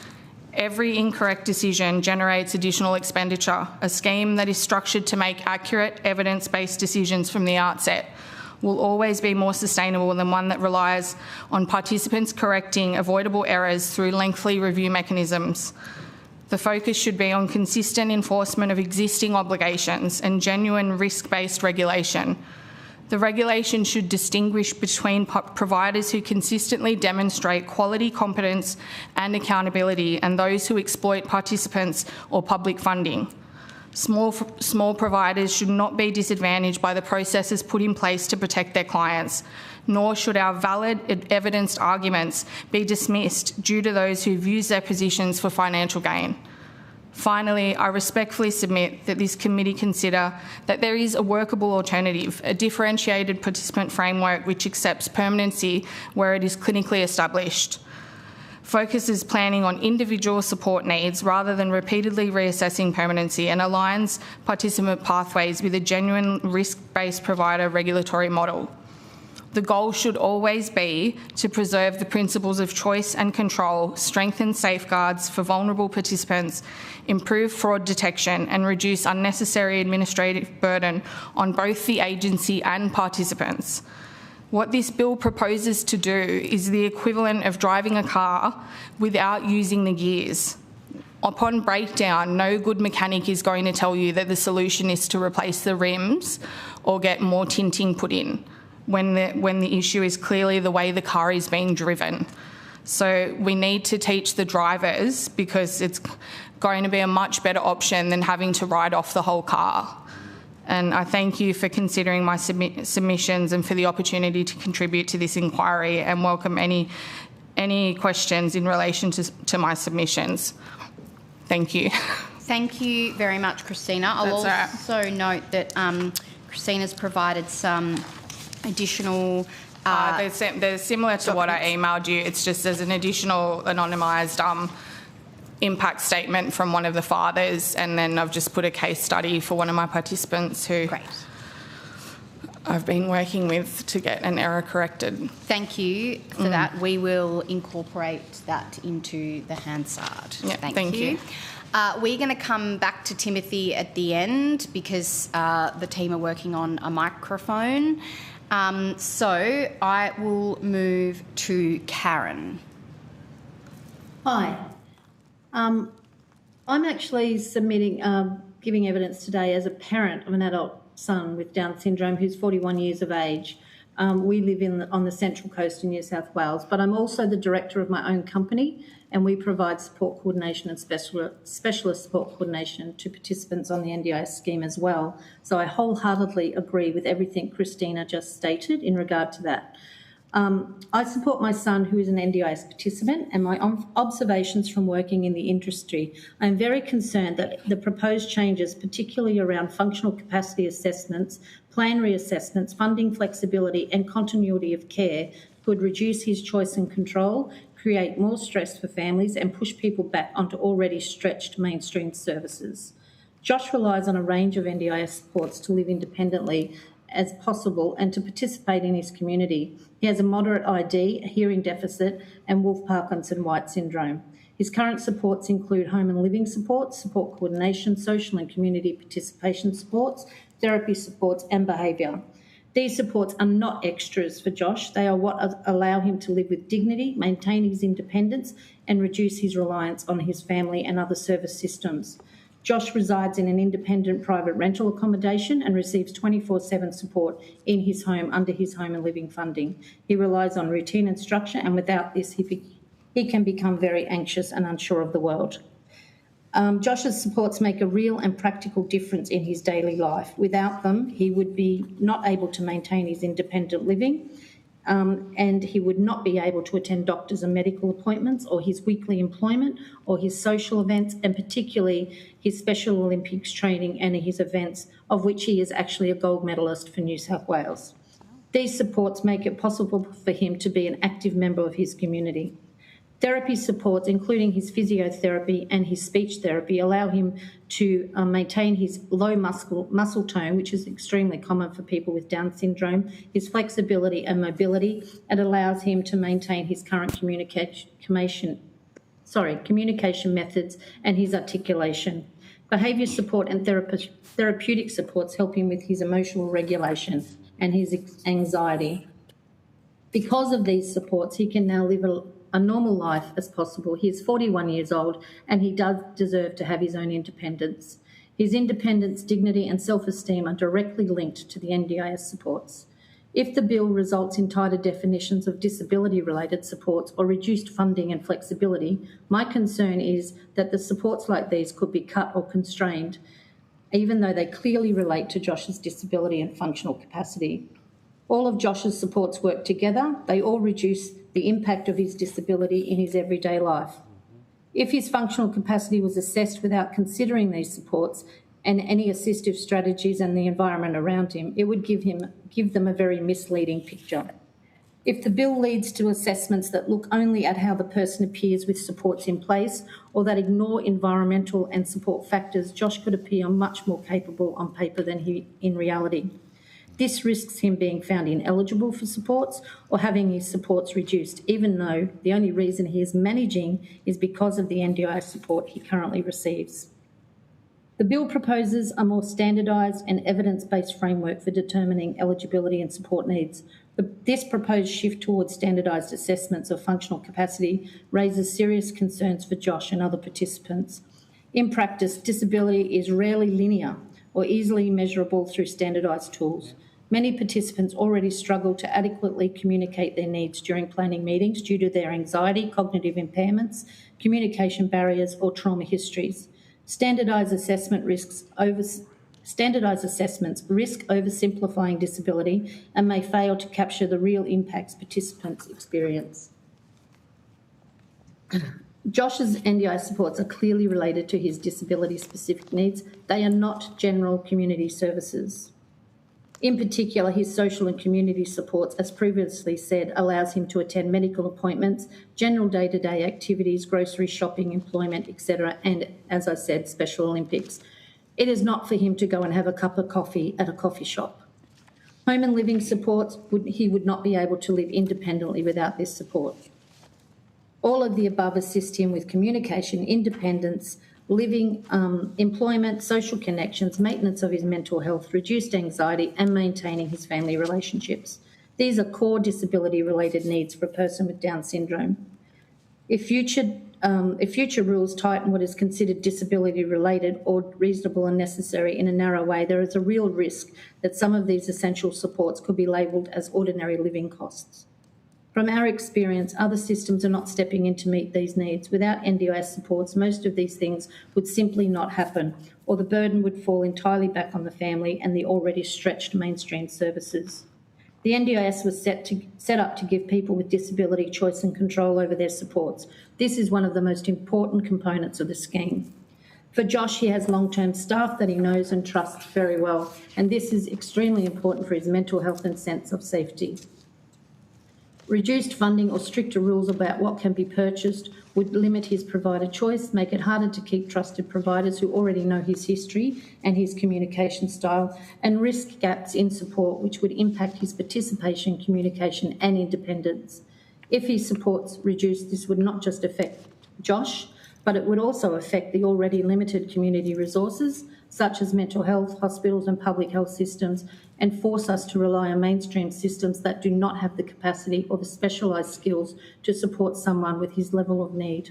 Every incorrect decision generates additional expenditure. A scheme that is structured to make accurate, evidence-based decisions from the outset will always be more sustainable than one that relies on participants correcting avoidable errors through lengthy review mechanisms. The focus should be on consistent enforcement of existing obligations and genuine risk-based regulation. The regulation should distinguish between providers who consistently demonstrate quality, competence and accountability and those who exploit participants or public funding. Small providers should not be disadvantaged by the processes put in place to protect their clients, nor should our valid evidenced arguments be dismissed due to those who've used their positions for financial gain. Finally, I respectfully submit that this committee consider that there is a workable alternative, a differentiated participant framework which accepts permanency where it is clinically established, focuses planning on individual support needs rather than repeatedly reassessing permanency, and aligns participant pathways with a genuine risk-based provider regulatory model. The goal should always be to preserve the principles of choice and control, strengthen safeguards for vulnerable participants, improve fraud detection, and reduce unnecessary administrative burden on both the agency and participants. What this bill proposes to do is the equivalent of driving a car without using the gears. Upon breakdown, no good mechanic is going to tell you that the solution is to replace the rims or get more tinting put in when the issue is clearly the way the car is being driven. So we need to teach the drivers, because it's going to be a much better option than having to write off the whole car. And I thank you for considering my submissions and for the opportunity to contribute to this inquiry, and welcome any questions in relation to my submissions. Thank you. Thank you very much, Christina. I'll also note that Christina's provided some additional... they're similar to what I emailed you. It's just there's an additional anonymised impact statement from one of the fathers, and then I've just put a case study for one of my participants who I've been working with to get an error corrected. Thank you for that. We will incorporate that into the Hansard. Yeah, thank you. We're going to come back to Timothy at the end because the team are working on a microphone. So I will move to Karen. Hi. I'm actually giving evidence today as a parent of an adult son with Down syndrome who's 41 years of age. We live on the Central Coast in New South Wales, but I'm also the director of my own company, and we provide support coordination and specialist support coordination to participants on the NDIS scheme as well. So I wholeheartedly agree with everything Christina just stated in regard to that. I support my son, who is an NDIS participant, and my observations from working in the industry. I am very concerned that the proposed changes, particularly around functional capacity assessments, plan reassessments, funding flexibility and continuity of care, could reduce his choice and control, create more stress for families and push people back onto already stretched mainstream services. Josh relies on a range of NDIS supports to live independently as possible and to participate in his community. He has a moderate ID, a hearing deficit and Wolff-Parkinson-White syndrome. His current supports include home and living supports, support coordination, social and community participation supports, therapy supports and behaviour. These supports are not extras for Josh. They are what allow him to live with dignity, maintain his independence and reduce his reliance on his family and other service systems. Josh resides in an independent private rental accommodation and receives 24/7 support in his home under his home and living funding. He relies on routine and structure, and without this he can become very anxious and unsure of the world. Josh's supports make a real and practical difference in his daily life. Without them, he would be not able to maintain his independent living, and he would not be able to attend doctors and medical appointments or his weekly employment or his social events, and particularly his Special Olympics training and his events, of which he is actually a gold medalist for New South Wales. These supports make it possible for him to be an active member of his community. Therapy supports, including his physiotherapy and his speech therapy, allow him to maintain his low muscle tone, which is extremely common for people with Down syndrome, his flexibility and mobility, and allows him to maintain his current communication methods and his articulation. Behaviour support and therapeutic supports help him with his emotional regulation and his anxiety. Because of these supports, he can now live a normal life as possible. He is 41 years old and he does deserve to have his own independence. His independence, dignity and self-esteem are directly linked to the NDIS supports. If the bill results in tighter definitions of disability-related supports or reduced funding and flexibility, my concern is that the supports like these could be cut or constrained, even though they clearly relate to Josh's disability and functional capacity. All of Josh's supports work together. They all reduce the impact of his disability in his everyday life. If his functional capacity was assessed without considering these supports and any assistive strategies and the environment around him, it would give them a very misleading picture. If the bill leads to assessments that look only at how the person appears with supports in place or that ignore environmental and support factors, Josh could appear much more capable on paper than he in reality. This risks him being found ineligible for supports or having his supports reduced, even though the only reason he is managing is because of the NDIS support he currently receives. The bill proposes a more standardised and evidence-based framework for determining eligibility and support needs. This proposed shift towards standardised assessments of functional capacity raises serious concerns for Josh and other participants. In practice, disability is rarely linear or easily measurable through standardised tools. Many participants already struggle to adequately communicate their needs during planning meetings due to their anxiety, cognitive impairments, communication barriers or trauma histories. Standardised assessments risk oversimplifying disability and may fail to capture the real impacts participants experience. Josh's NDIS supports are clearly related to his disability-specific needs. They are not general community services. In particular, his social and community supports, as previously said, allows him to attend medical appointments, general day-to-day activities, grocery shopping, employment, etc., and, as I said, Special Olympics. It is not for him to go and have a cup of coffee at a coffee shop. Home and living supports, he would not be able to live independently without this support. All of the above assist him with communication, independence, living, employment, social connections, maintenance of his mental health, reduced anxiety, and maintaining his family relationships. These are core disability-related needs for a person with Down syndrome. If future rules tighten what is considered disability-related or reasonable and necessary in a narrow way, there is a real risk that some of these essential supports could be labelled as ordinary living costs. From our experience, other systems are not stepping in to meet these needs. Without NDIS supports, most of these things would simply not happen, or the burden would fall entirely back on the family and the already stretched mainstream services. The NDIS was set up to give people with disability choice and control over their supports. This is one of the most important components of the scheme. For Josh, he has long-term staff that he knows and trusts very well, and this is extremely important for his mental health and sense of safety. Reduced funding or stricter rules about what can be purchased would limit his provider choice, make it harder to keep trusted providers who already know his history and his communication style, and risk gaps in support which would impact his participation, communication and independence. If his supports reduced, this would not just affect Josh, but it would also affect the already limited community resources such as mental health, hospitals and public health systems, and force us to rely on mainstream systems that do not have the capacity or the specialised skills to support someone with his level of need.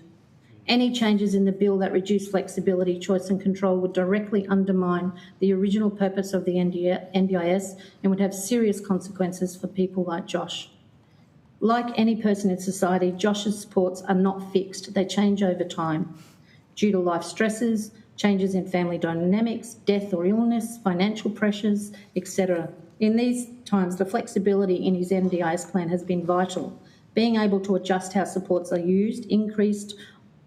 Any changes in the bill that reduce flexibility, choice and control would directly undermine the original purpose of the NDIS and would have serious consequences for people like Josh. Like any person in society, Josh's supports are not fixed. They change over time due to life stresses, changes in family dynamics, death or illness, financial pressures, etc. In these times, the flexibility in his NDIS plan has been vital. Being able to adjust how supports are used, increased,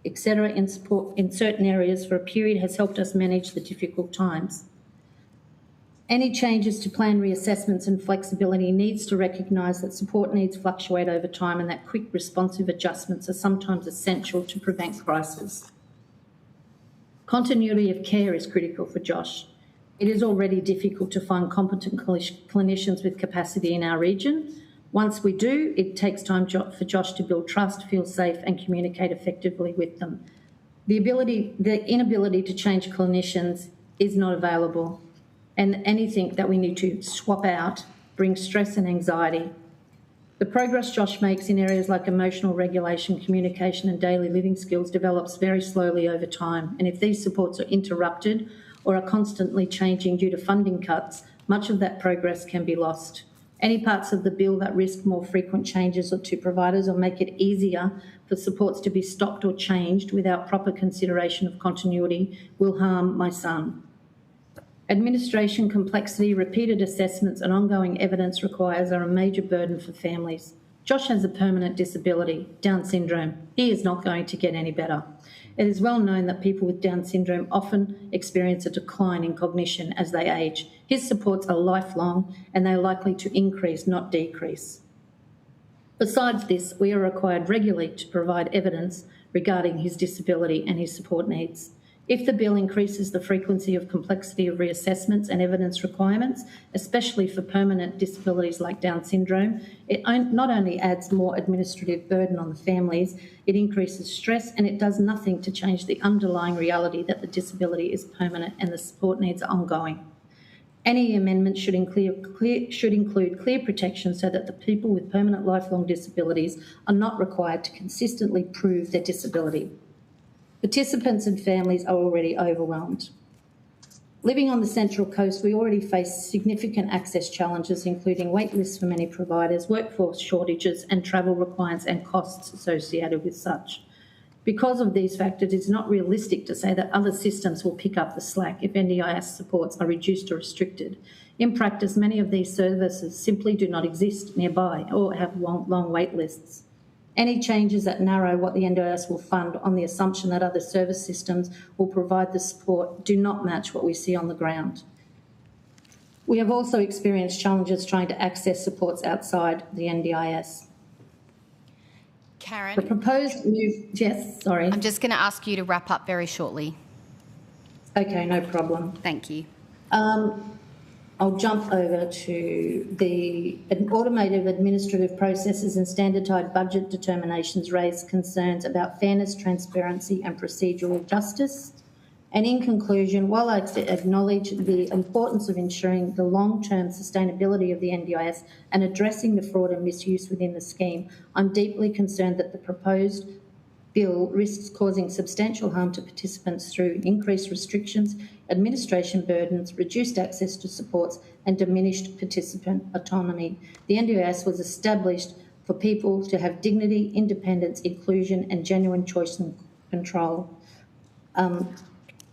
etc. in certain areas for a period has helped us manage the difficult times. Any changes to plan reassessments and flexibility needs to recognise that support needs fluctuate over time and that quick responsive adjustments are sometimes essential to prevent crisis. Continuity of care is critical for Josh. It is already difficult to find competent clinicians with capacity in our region. Once we do, it takes time for Josh to build trust, feel safe and communicate effectively with them. The inability to change clinicians is not available, and anything that we need to swap out brings stress and anxiety. The progress Josh makes in areas like emotional regulation, communication and daily living skills develops very slowly over time, and if these supports are interrupted or are constantly changing due to funding cuts, much of that progress can be lost. Any parts of the bill that risk more frequent changes to providers or make it easier for supports to be stopped or changed without proper consideration of continuity will harm my son. Administration complexity, repeated assessments and ongoing evidence requires are a major burden for families. Josh has a permanent disability, Down syndrome. He is not going to get any better. It is well known that people with Down syndrome often experience a decline in cognition as they age. His supports are lifelong and they are likely to increase, not decrease. Besides this, we are required regularly to provide evidence regarding his disability and his support needs. If the bill increases the frequency of complexity of reassessments and evidence requirements, especially for permanent disabilities like Down syndrome, it not only adds more administrative burden on the families, it increases stress and it does nothing to change the underlying reality that the disability is permanent and the support needs are ongoing. Any amendment should include clear protection so that the people with permanent lifelong disabilities are not required to consistently prove their disability. Participants and families are already overwhelmed. Living on the Central Coast, we already face significant access challenges, including wait lists for many providers, workforce shortages and travel requirements and costs associated with such. Because of these factors, it's not realistic to say that other systems will pick up the slack if NDIS supports are reduced or restricted. In practice, many of these services simply do not exist nearby or have long wait lists. Any changes that narrow what the NDIS will fund on the assumption that other service systems will provide the support do not match what we see on the ground. We have also experienced challenges trying to access supports outside the NDIS. Karen? The proposed new... Yes, sorry. I'm just going to ask you to wrap up very shortly. Okay, no problem. Thank you. I'll jump over to the automated administrative processes and standardised budget determinations raise concerns about fairness, transparency and procedural justice. And in conclusion, while I acknowledge the importance of ensuring the long-term sustainability of the NDIS and addressing the fraud and misuse within the scheme, I'm deeply concerned that the proposed bill risks causing substantial harm to participants through increased restrictions, administration burdens, reduced access to supports and diminished participant autonomy. The NDIS was established for people to have dignity, independence, inclusion and genuine choice and control.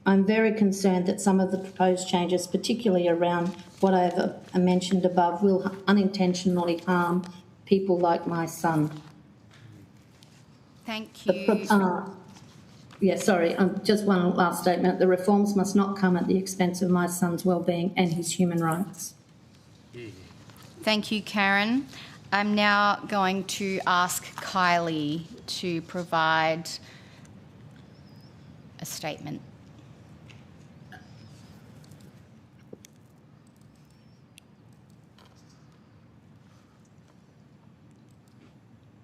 I'm very concerned that some of the proposed changes, particularly around what I've mentioned above, will unintentionally harm people like my son. Thank you. Just one last statement. The reforms must not come at the expense of my son's wellbeing and his human rights. Thank you, Karen. I'm now going to ask Kylie to provide a statement.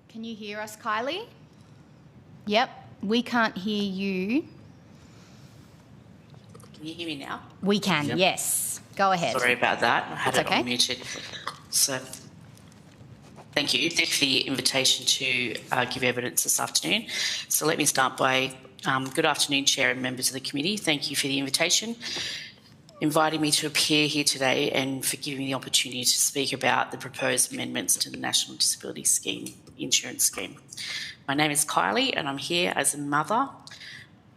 Can you hear us, Kylie? Yep, we can't hear you. Can you hear me now? We can, Yep. Yes. Go ahead. Sorry about that. I had That's it okay. unmuted. So, thank you. Thank you for the invitation to give evidence this afternoon. So let me start by, good afternoon, Chair and members of the committee. Thank you for the invitation, inviting me to appear here today and for giving me the opportunity to speak about the proposed amendments to the National Disability Scheme, Insurance Scheme. My name is Kylie and I'm here as a mother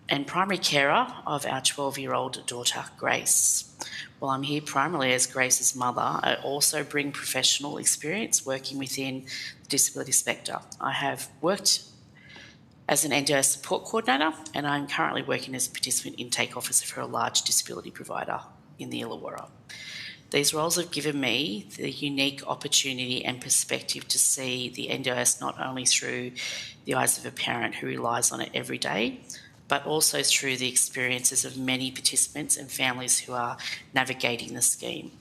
and primary carer of our 12-year-old daughter, Grace. While I'm here primarily as Grace's mother, I also bring professional experience working within the disability sector. I have worked as an NDIS support coordinator and I'm currently working as a participant intake officer for a large disability provider in the Illawarra. These roles have given me the unique opportunity and perspective to see the NDIS not only through the eyes of a parent who relies on it every day, but also through the experiences of many participants and families who are navigating the scheme.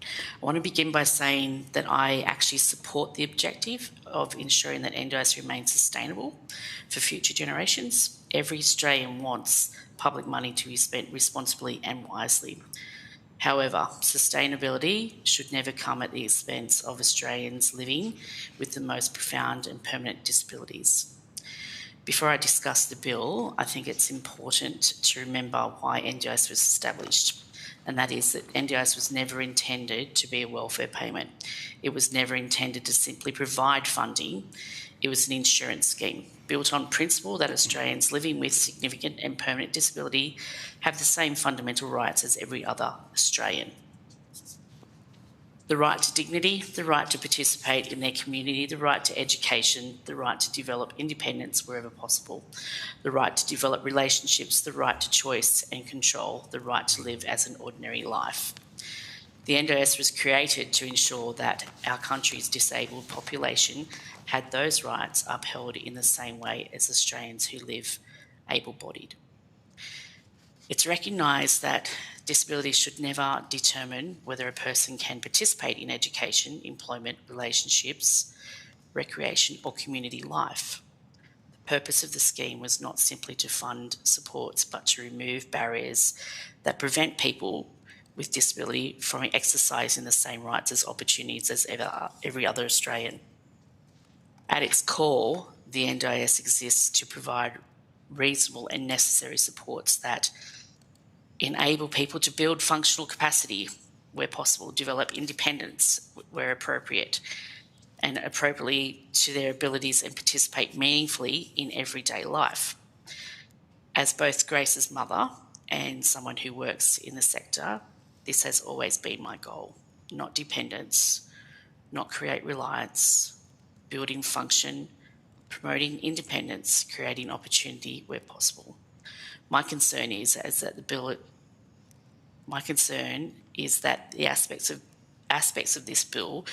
I want to begin by saying that I actually support the objective of ensuring that NDIS remains sustainable for future generations. Every Australian wants public money to be spent responsibly and wisely. However, sustainability should never come at the expense of Australians living with the most profound and permanent disabilities. Before I discuss the bill, I think it's important to remember why NDIS was established, and that is that NDIS was never intended to be a welfare payment. It was never intended to simply provide funding. It was an insurance scheme built on principle that Australians living with significant and permanent disability have the same fundamental rights as every other Australian. The right to dignity, the right to participate in their community, the right to education, the right to develop independence wherever possible, the right to develop relationships, the right to choice and control, the right to live as an ordinary life. The NDIS was created to ensure that our country's disabled population had those rights upheld in the same way as Australians who live able-bodied. It's recognised that disability should never determine whether a person can participate in education, employment, relationships, recreation or community life. The purpose of the scheme was not simply to fund supports but to remove barriers that prevent people with disability from exercising the same rights as opportunities as every other Australian. At its core, the NDIS exists to provide reasonable and necessary supports that enable people to build functional capacity where possible, develop independence where appropriate, and appropriately to their abilities and participate meaningfully in everyday life. As both Grace's mother and someone who works in the sector, this has always been my goal. Not dependence, not create reliance, building function, promoting independence, creating opportunity where possible. My concern is that the aspects of this bill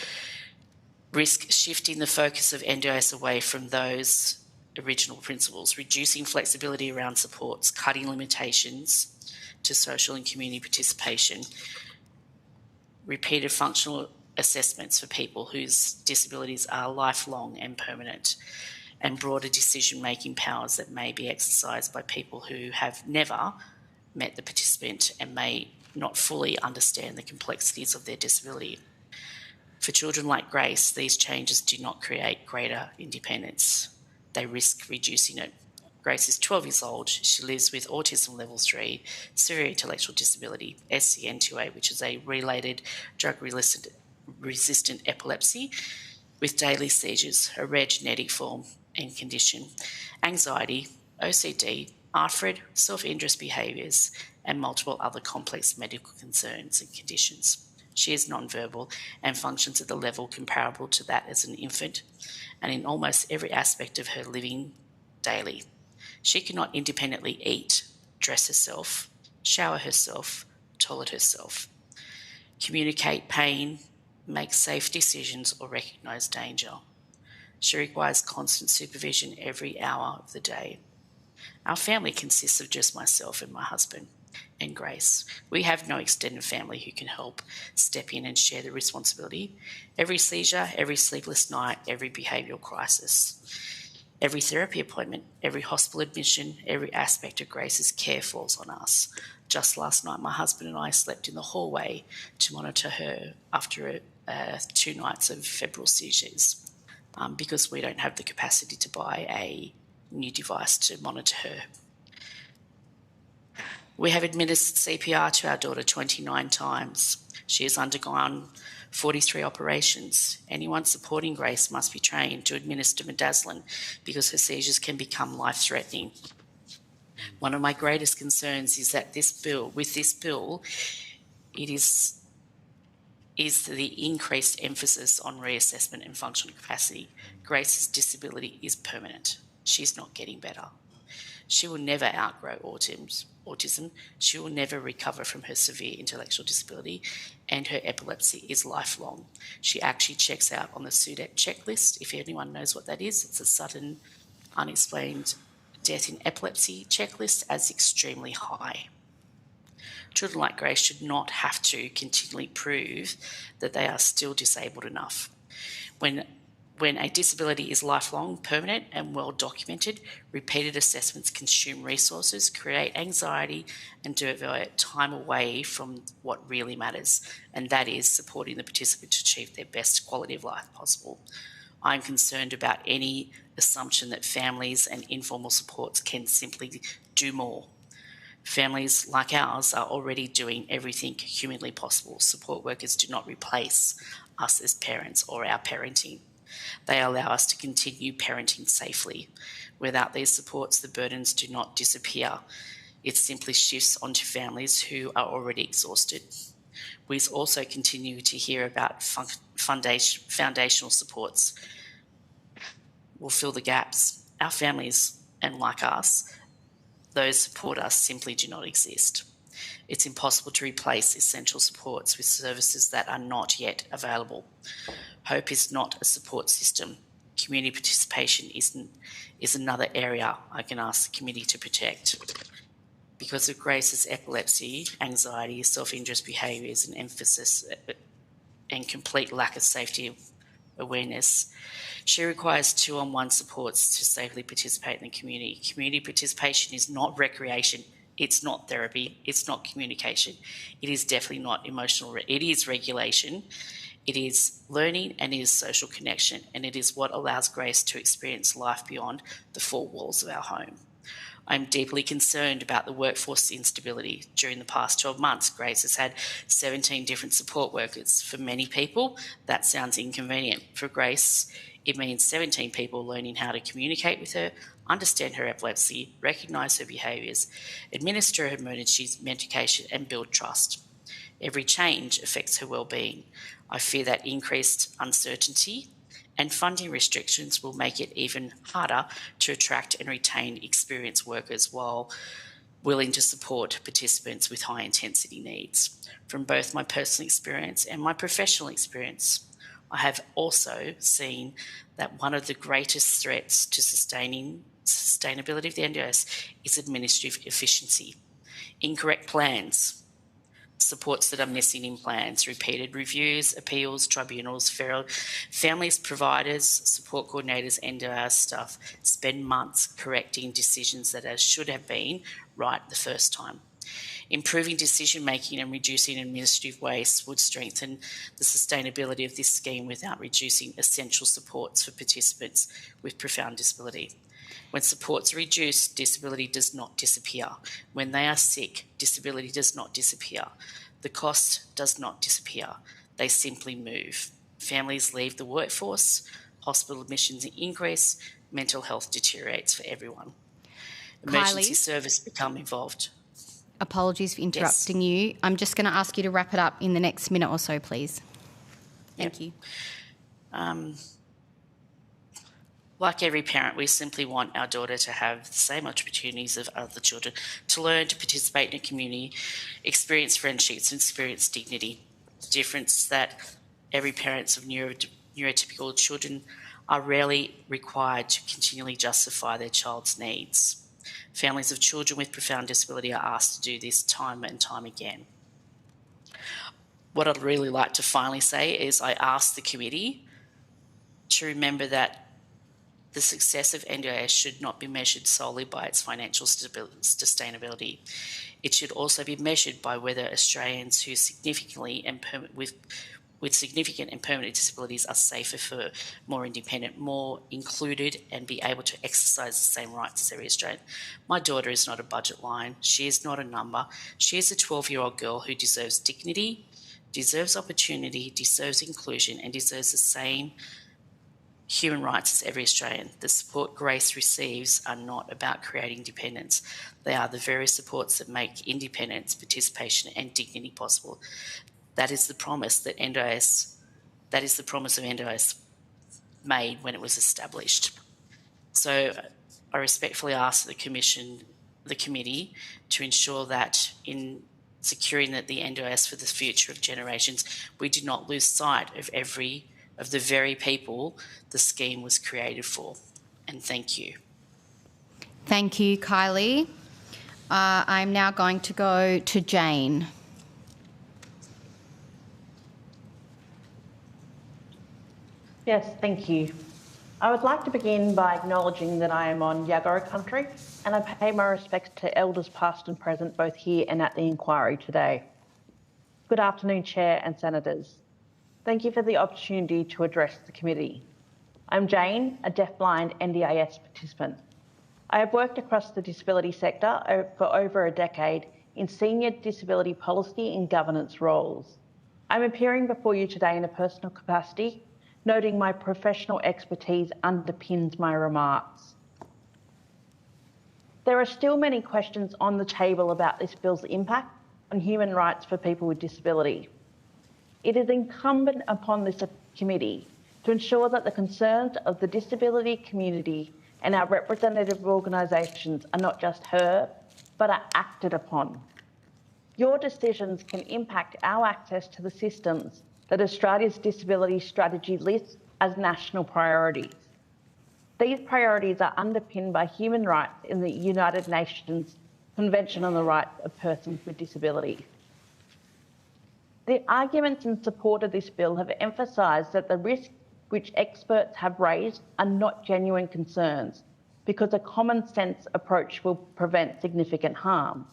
risk shifting the focus of NDIS away from those original principles, reducing flexibility around supports, cutting limitations to social and community participation, repeated functional assessments for people whose disabilities are lifelong and permanent, and broader decision-making powers that may be exercised by people who have never met the participant and may not fully understand the complexities of their disability. For children like Grace, these changes do not create greater independence. They risk reducing it. Grace is 12 years old. She lives with autism level 3, severe intellectual disability, SCN2A, which is a related drug-resistant epilepsy with daily seizures, a rare genetic form and condition, anxiety, OCD, ARFID, self-interest behaviours, and multiple other complex medical concerns and conditions. She is non-verbal and functions at the level comparable to that as an infant, and in almost every aspect of her living daily. She cannot independently eat, dress herself, shower herself, toilet herself, communicate pain, make safe decisions, or recognise danger. She requires constant supervision every hour of the day. Our family consists of just myself and my husband and Grace. We have no extended family who can help step in and share the responsibility. Every seizure, every sleepless night, every behavioural crisis, every therapy appointment, every hospital admission, every aspect of Grace's care falls on us. Just last night, my husband and I slept in the hallway to monitor her after 2 nights of febrile seizures because we don't have the capacity to buy a new device to monitor her. We have administered CPR to our daughter 29 times. She has undergone 43 operations. Anyone supporting Grace must be trained to administer midazolam because her seizures can become life-threatening. One of my greatest concerns is that with this bill, it is the increased emphasis on reassessment and functional capacity. Grace's disability is permanent. She's not getting better. She will never outgrow autism. She will never recover from her severe intellectual disability, and her epilepsy is lifelong. She actually checks out on the SUDEP checklist. If anyone knows what that is, it's a sudden unexplained death in epilepsy checklist as extremely high. Children like Grace should not have to continually prove that they are still disabled enough. When a disability is lifelong, permanent and well documented, repeated assessments consume resources, create anxiety and divert time away from what really matters, and that is supporting the participant to achieve their best quality of life possible. I'm concerned about any assumption that families and informal supports can simply do more. Families like ours are already doing everything humanly possible. Support workers do not replace us as parents or our parenting. They allow us to continue parenting safely. Without these supports, the burdens do not disappear. It simply shifts onto families who are already exhausted. We also continue to hear about foundational supports will fill the gaps. Our families, and like us, those support us simply do not exist. It's impossible to replace essential supports with services that are not yet available. Hope is not a support system. Community participation is another area I can ask the committee to protect. Because of Grace's epilepsy, anxiety, self-interest behaviours and emphasis and complete lack of safety awareness, she requires 2-on-1 supports to safely participate in the community. Community participation is not recreation. It's not therapy. It's not communication. It is definitely not emotional. It is regulation. It is learning and it is social connection, and it is what allows Grace to experience life beyond the 4 walls of our home. I'm deeply concerned about the workforce instability. During the past 12 months, Grace has had 17 different support workers. For many people, that sounds inconvenient. For Grace, it means 17 people learning how to communicate with her, understand her epilepsy, recognise her behaviours, administer her emergency medication and build trust. Every change affects her well-being. I fear that increased uncertainty and funding restrictions will make it even harder to attract and retain experienced workers while willing to support participants with high-intensity needs. From both my personal experience and my professional experience, I have also seen that one of the greatest threats to sustainability of the NDIS is administrative efficiency. Incorrect plans, supports that are missing in plans, repeated reviews, appeals, tribunals, families, providers, support coordinators, NDIS staff spend months correcting decisions that should have been right the first time. Improving decision making and reducing administrative waste would strengthen the sustainability of this scheme without reducing essential supports for participants with profound disability. When supports are reduced, disability does not disappear. When they are sick, disability does not disappear. The cost does not disappear. They simply move. Families leave the workforce, hospital admissions increase, mental health deteriorates for everyone. Emergency service become involved. Apologies for interrupting you. I'm just going to ask you to wrap it up in the next minute or so, please. Thank you. Like every parent, we simply want our daughter to have the same opportunities of other children, to learn, to participate in a community, experience friendships and experience dignity. The difference is that every parents of neurotypical children are rarely required to continually justify their child's needs. Families of children with profound disability are asked to do this time and time again. What I'd really like to finally say is I ask the committee to remember that the success of NDIS should not be measured solely by its financial sustainability. It should also be measured by whether Australians who significantly and with significant and permanent disabilities are safer for more independent, more included, and be able to exercise the same rights as every Australian. My daughter is not a budget line. She is not a number. She is a 12-year-old girl who deserves dignity, deserves opportunity, deserves inclusion, and deserves the same human rights as every Australian. The support Grace receives are not about creating dependence. They are the very supports that make independence, participation, and dignity possible. That is the promise that NDIS, that is the promise of NDIS made when it was established. So I respectfully ask the committee to ensure that in securing that the NDIS for the future of generations, we do not lose sight of the very people the scheme was created for. And thank you. Thank you, Kylie. I'm now going to go to Jane. Yes, thank you. I would like to begin by acknowledging that I am on Yagara country and I pay my respects to elders past and present both here and at the inquiry today. Good afternoon, Chair and Senators. Thank you for the opportunity to address the committee. I'm Jane, a deafblind NDIS participant. I have worked across the disability sector for over a decade in senior disability policy and governance roles. I'm appearing before you today in a personal capacity, noting my professional expertise underpins my remarks. There are still many questions on the table about this bill's impact on human rights for people with disability. It is incumbent upon this committee to ensure that the concerns of the disability community and our representative organisations are not just heard, but are acted upon. Your decisions can impact our access to the systems that Australia's disability strategy lists as national priorities. These priorities are underpinned by human rights in the United Nations Convention on the Rights of Persons with Disabilities. The arguments in support of this bill have emphasised that the risks which experts have raised are not genuine concerns because a common sense approach will prevent significant harm.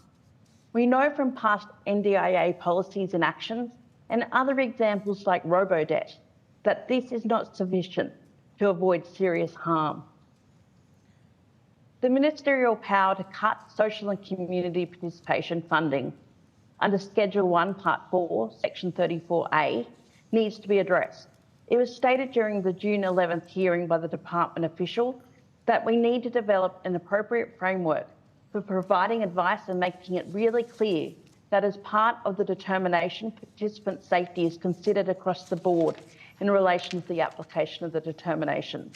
We know from past NDIA policies and actions and other examples like robo-debt that this is not sufficient to avoid serious harm. The ministerial power to cut social and community participation funding under Schedule 1, Part 4, Section 34A needs to be addressed. It was stated during the June 11th hearing by the department official that we need to develop an appropriate framework for providing advice and making it really clear that as part of the determination, participant safety is considered across the board in relation to the application of the determination.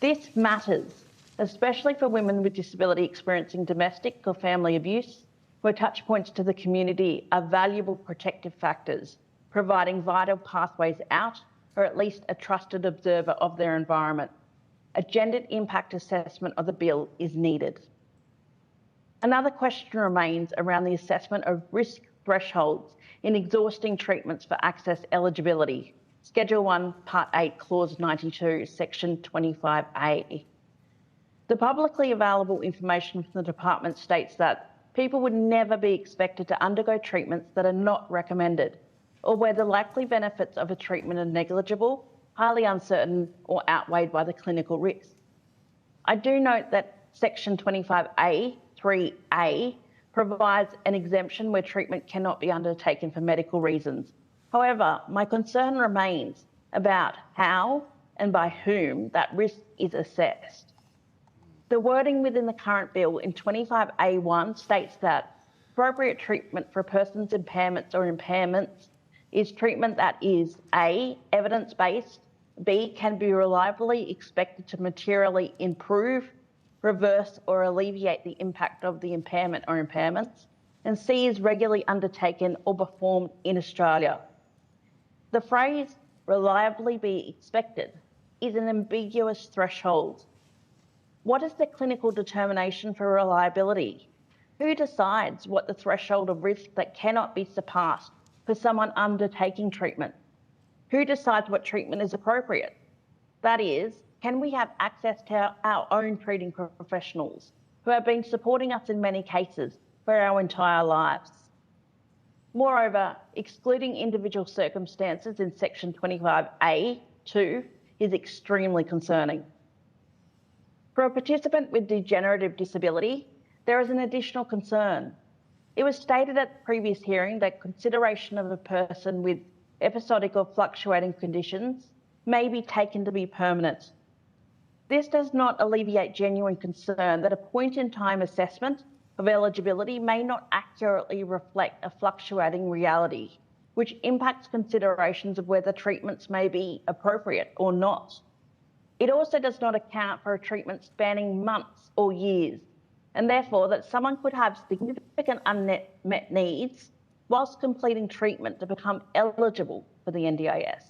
This matters, especially for women with disability experiencing domestic or family abuse, where touch points to the community are valuable protective factors, providing vital pathways out or at least a trusted observer of their environment. A gendered impact assessment of the bill is needed. Another question remains around the assessment of risk thresholds in exhausting treatments for access eligibility. Schedule 1, Part 8, Clause 92, Section 25A. The publicly available information from the department states that people would never be expected to undergo treatments that are not recommended, or where the likely benefits of a treatment are negligible, highly uncertain, or outweighed by the clinical risk. I do note that Section 25A, 3A, provides an exemption where treatment cannot be undertaken for medical reasons. However, my concern remains about how and by whom that risk is assessed. The wording within the current bill in 25A1 states that appropriate treatment for a person's impairments or impairments is treatment that is A, evidence-based, B, can be reliably expected to materially improve, reverse or alleviate the impact of the impairment or impairments, and C, is regularly undertaken or performed in Australia. The phrase reliably be expected is an ambiguous threshold. What is the clinical determination for reliability? Who decides what the threshold of risk that cannot be surpassed for someone undertaking treatment? Who decides what treatment is appropriate? That is, can we have access to our own treating professionals who have been supporting us in many cases for our entire lives? Moreover, excluding individual circumstances in Section 25A(2) is extremely concerning. For a participant with degenerative disability, there is an additional concern. It was stated at the previous hearing that consideration of a person with episodic or fluctuating conditions may be taken to be permanent. This does not alleviate genuine concern that a point-in-time assessment of eligibility may not accurately reflect a fluctuating reality, which impacts considerations of whether treatments may be appropriate or not. It also does not account for a treatment spanning months or years, and therefore that someone could have significant unmet needs whilst completing treatment to become eligible for the NDIS.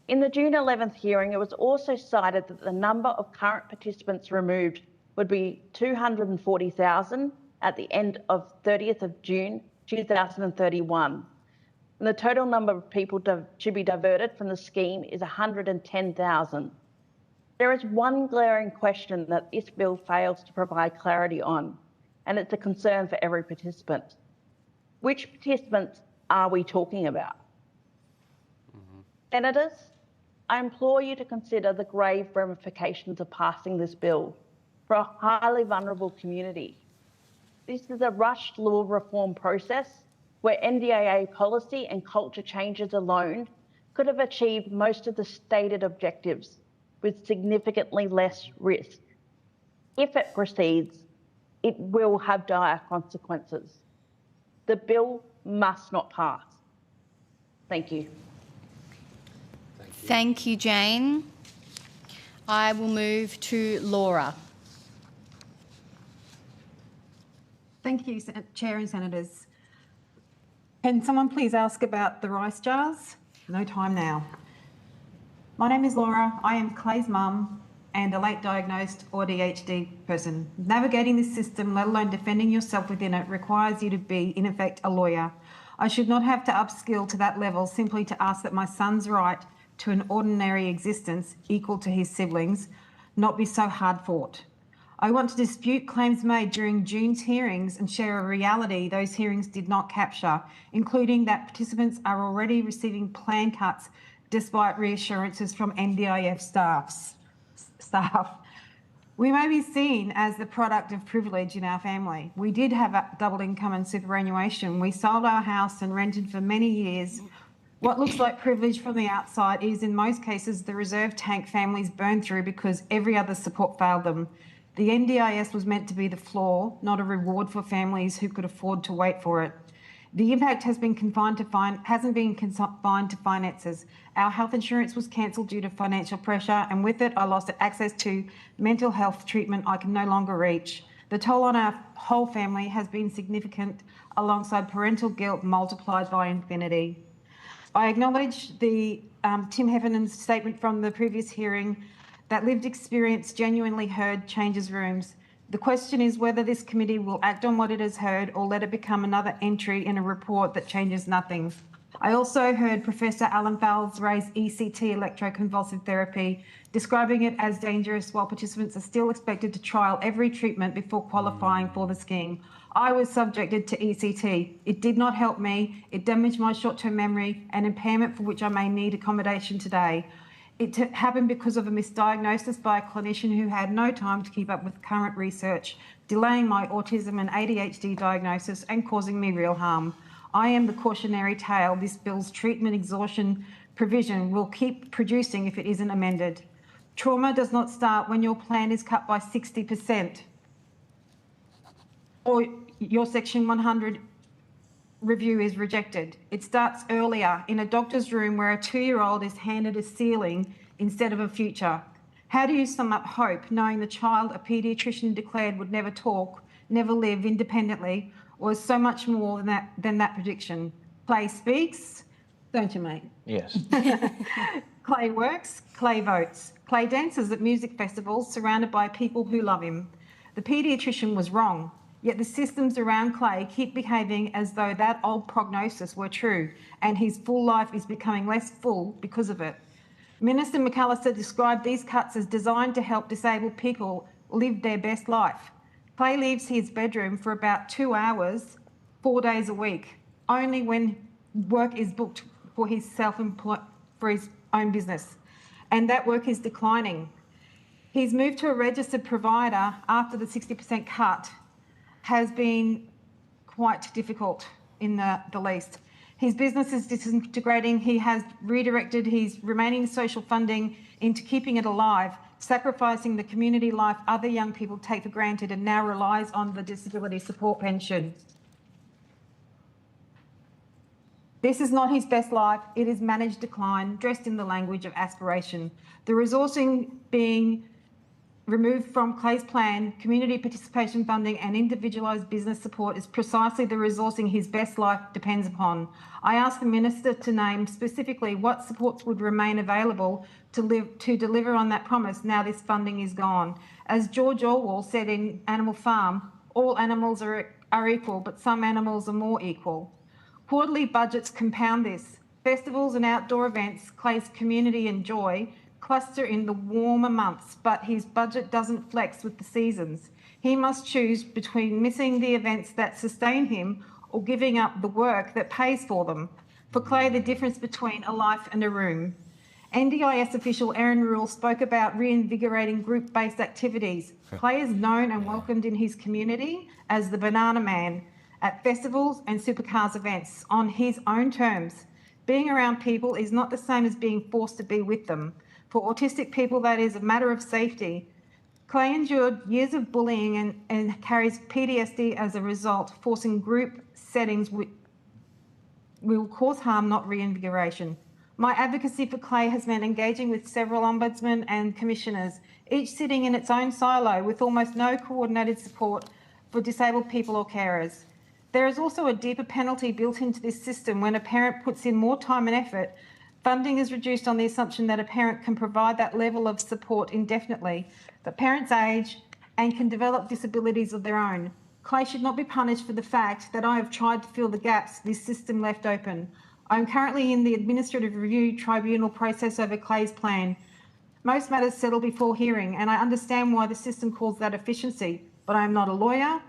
In the June 11th hearing, it was also cited that the number of current participants removed would be 240,000 at the end of 30th of June 2031. And the total number of people to be diverted from the scheme is 110,000. There is one glaring question that this bill fails to provide clarity on, and it's a concern for every participant. Which participants are we talking about? Senators, I implore you to consider the grave ramifications of passing this bill for a highly vulnerable community. This is a rushed law reform process where NDIA policy and culture changes alone could have achieved most of the stated objectives with significantly less risk. If it proceeds, it will have dire consequences. The bill must not pass. Thank you. Thank you, Jane. I will move to Laura. Thank you, Chair and Senators. Can someone please ask about the rice jars? No time now. My name is Laura. I am Clay's mum and a late diagnosed ADHD person. Navigating this system, let alone defending yourself within it, requires you to be, in effect, a lawyer. I should not have to upskill to that level simply to ask that my son's right to an ordinary existence equal to his siblings not be so hard fought. I want to dispute claims made during June's hearings and share a reality those hearings did not capture, including that participants are already receiving plan cuts despite reassurances from NDIS staff. We may be seen as the product of privilege in our family. We did have a double income and superannuation. We sold our house and rented for many years. What looks like privilege from the outside is, in most cases, the reserve tank families burn through because every other support failed them. The NDIS was meant to be the floor, not a reward for families who could afford to wait for it. The impact hasn't been confined to finances. Our health insurance was cancelled due to financial pressure, and with it, I lost access to mental health treatment I can no longer reach. The toll on our whole family has been significant, alongside parental guilt multiplied by infinity. I acknowledge the Tim Heffernan's statement from the previous hearing that lived experience genuinely heard changes rooms. The question is whether this committee will act on what it has heard or let it become another entry in a report that changes nothing. I also heard Professor Alan Fowles raise ECT, electroconvulsive therapy, describing it as dangerous while participants are still expected to trial every treatment before qualifying for the scheme. I was subjected to ECT. It did not help me. It damaged my short-term memory, an impairment for which I may need accommodation today. It happened because of a misdiagnosis by a clinician who had no time to keep up with current research, delaying my autism and ADHD diagnosis and causing me real harm. I am the cautionary tale this bill's treatment exhaustion provision will keep producing if it isn't amended. Trauma does not start when your plan is cut by 60% or your Section 100 review is rejected. It starts earlier in a doctor's room where a 2-year-old is handed a ceiling instead of a future. How do you sum up hope knowing the child a paediatrician declared would never talk, never live independently, was so much more than that prediction? Clay speaks, don't you, mate? Yes. Clay works, Clay votes. Clay dances at music festivals surrounded by people who love him. The paediatrician was wrong, yet the systems around Clay keep behaving as though that old prognosis were true and his full life is becoming less full because of it. Minister McAllister described these cuts as designed to help disabled people live their best life. Clay leaves his bedroom for about 2 hours, 4 days a week, only when work is booked for his for his own business, and that work is declining. His move to a registered provider after the 60% cut has been quite difficult in the least. His business is disintegrating. He has redirected his remaining social funding into keeping it alive, sacrificing the community life other young people take for granted, and now relies on the disability support pension. This is not his best life. It is managed decline, dressed in the language of aspiration. The resourcing being removed from Clay's plan, community participation funding and individualised business support is precisely the resourcing his best life depends upon. I asked the Minister to name specifically what supports would remain available to deliver on that promise now this funding is gone. As George Orwell said in Animal Farm, all animals are equal, but some animals are more equal. Quarterly budgets compound this. Festivals and outdoor events Clay's community enjoy cluster in the warmer months, but his budget doesn't flex with the seasons. He must choose between missing the events that sustain him or giving up the work that pays for them. For Clay, the difference between a life and a room. NDIS official Erin Rule spoke about reinvigorating group-based activities. Clay is known and welcomed in his community as the Banana Man at festivals and supercars events on his own terms. Being around people is not the same as being forced to be with them. For autistic people, that is a matter of safety. Clay endured years of bullying and carries PTSD as a result, forcing group settings will cause harm, not reinvigoration. My advocacy for Clay has meant engaging with several ombudsmen and commissioners, each sitting in its own silo with almost no coordinated support for disabled people or carers. There is also a deeper penalty built into this system when a parent puts in more time and effort. Funding is reduced on the assumption that a parent can provide that level of support indefinitely, but parents age and can develop disabilities of their own. Clay should not be punished for the fact that I have tried to fill the gaps this system left open. I am currently in the Administrative Review Tribunal process over Clay's plan. Most matters settle before hearing, and I understand why the system calls that efficiency, but I am not a lawyer,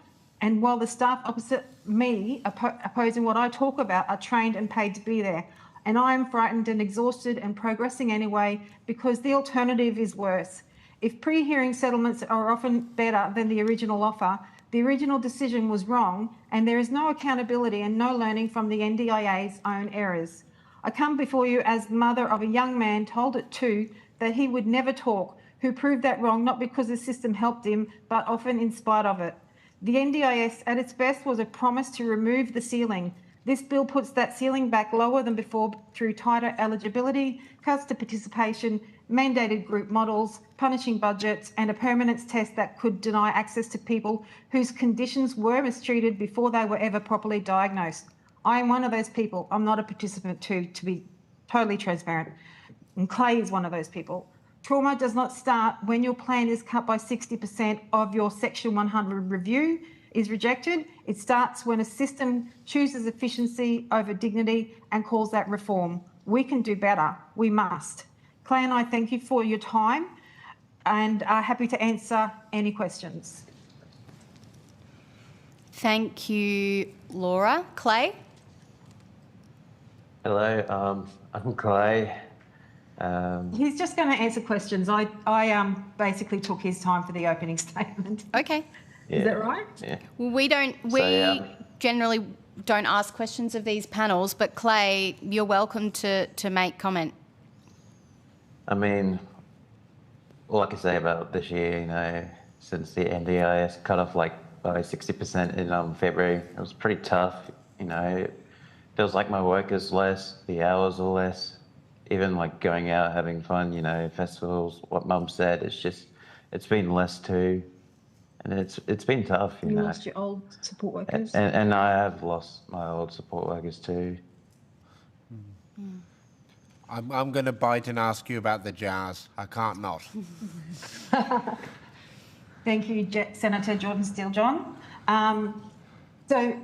and while the staff opposite me opposing what I talk about are trained and paid to be there, and I am frightened and exhausted and progressing anyway because the alternative is worse. If pre-hearing settlements are often better than the original offer, the original decision was wrong and there is no accountability and no learning from the NDIA's own errors. I come before you as the mother of a young man told at 2 that he would never talk, who proved that wrong not because the system helped him, but often in spite of it. The NDIS at its best was a promise to remove the ceiling. This bill puts that ceiling back lower than before through tighter eligibility, cuts to participation, mandated group models, punishing budgets, and a permanence test that could deny access to people whose conditions were mistreated before they were ever properly diagnosed. I am one of those people. I'm not a participant to be totally transparent. And Clay is one of those people. Trauma does not start when your plan is cut by 60% of your Section 100 review. is rejected. It starts when a system chooses efficiency over dignity and calls that reform. We can do better. We must. Clay and I thank you for your time and are happy to answer any questions. Thank you, Laura. Clay? Hello, I'm Clay. He's just going to answer questions. I basically took his time for the opening statement. Okay. Yeah. Is that right? Yeah. We generally don't ask questions of these panels, but Clay, you're welcome to make comment. I mean, all I can say about this year, you know, since the NDIS cut off like by 60% in February, it was pretty tough. You know, it feels like my work is less, the hours are less, even like going out, having fun, you know, festivals, what Mum said, it's been less too. And it's been tough, you know. You lost your old support workers? And I have lost my old support workers too. I'm going to bite and ask you about the jars. I can't not. Thank you, Senator Jordan Steele-John. So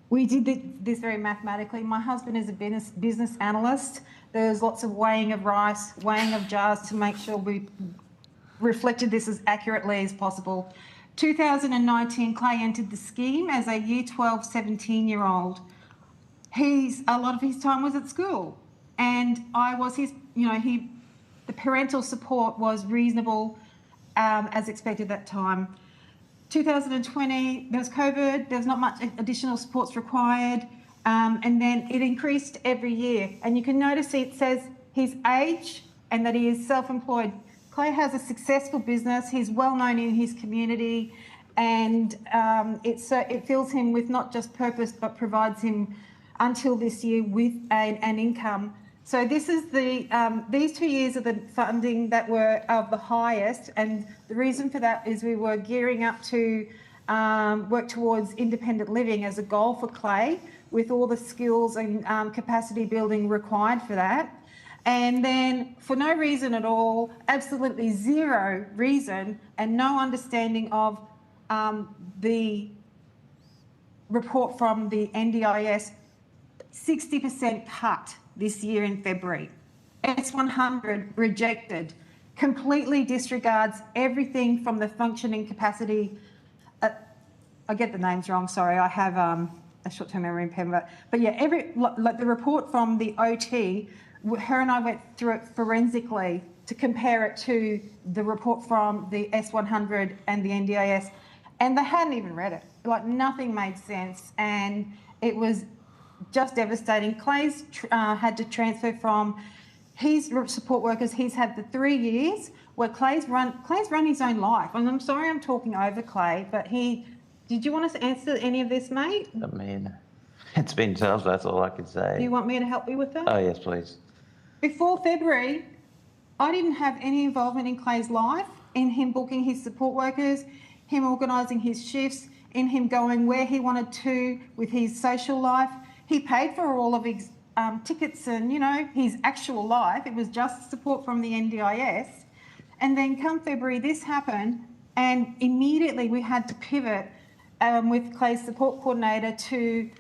we did this very mathematically. My husband is a business analyst. There's lots of weighing of rice, weighing of jars to make sure we reflected this as accurately as possible. 2019, Clay entered the scheme as a Year 12, 17-year-old. A lot of his time was at school, and I was his, you know, the parental support was reasonable as expected at that time. 2020, there was COVID, there was not much additional supports required, and then it increased every year. And you can notice it says his age and that he is self-employed. Clay has a successful business, he's well known in his community, and it fills him with not just purpose but provides him until this year with an income. So this is these 2 years of the funding that were of the highest, and the reason for that is we were gearing up to work towards independent living as a goal for Clay, with all the skills and capacity building required for that. And then for no reason at all, absolutely zero reason and no understanding of the report from the NDIS, 60% cut this year in February. S100 rejected, completely disregards everything from the functioning capacity. I get the names wrong, sorry, I have a short-term memory impairment. But yeah, like the report from the OT, her and I went through it forensically to compare it to the report from the S100 and the NDIS, and they hadn't even read it. Like, nothing made sense, and it was just devastating. Clay's had to transfer from his support workers. He's had the 3 years where Clay's run his own life. And I'm sorry I'm talking over Clay, but did you want us to answer any of this, mate? I mean, it's been tough, that's all I can say. Do you want me to help you with that? Oh, yes, please. Before February, I didn't have any involvement in Clay's life, in him booking his support workers, him organising his shifts, in him going where he wanted to with his social life. He paid for all of his tickets and, you know, his actual life. It was just support from the NDIS. And then come February, this happened, and immediately we had to pivot with Clay's support coordinator to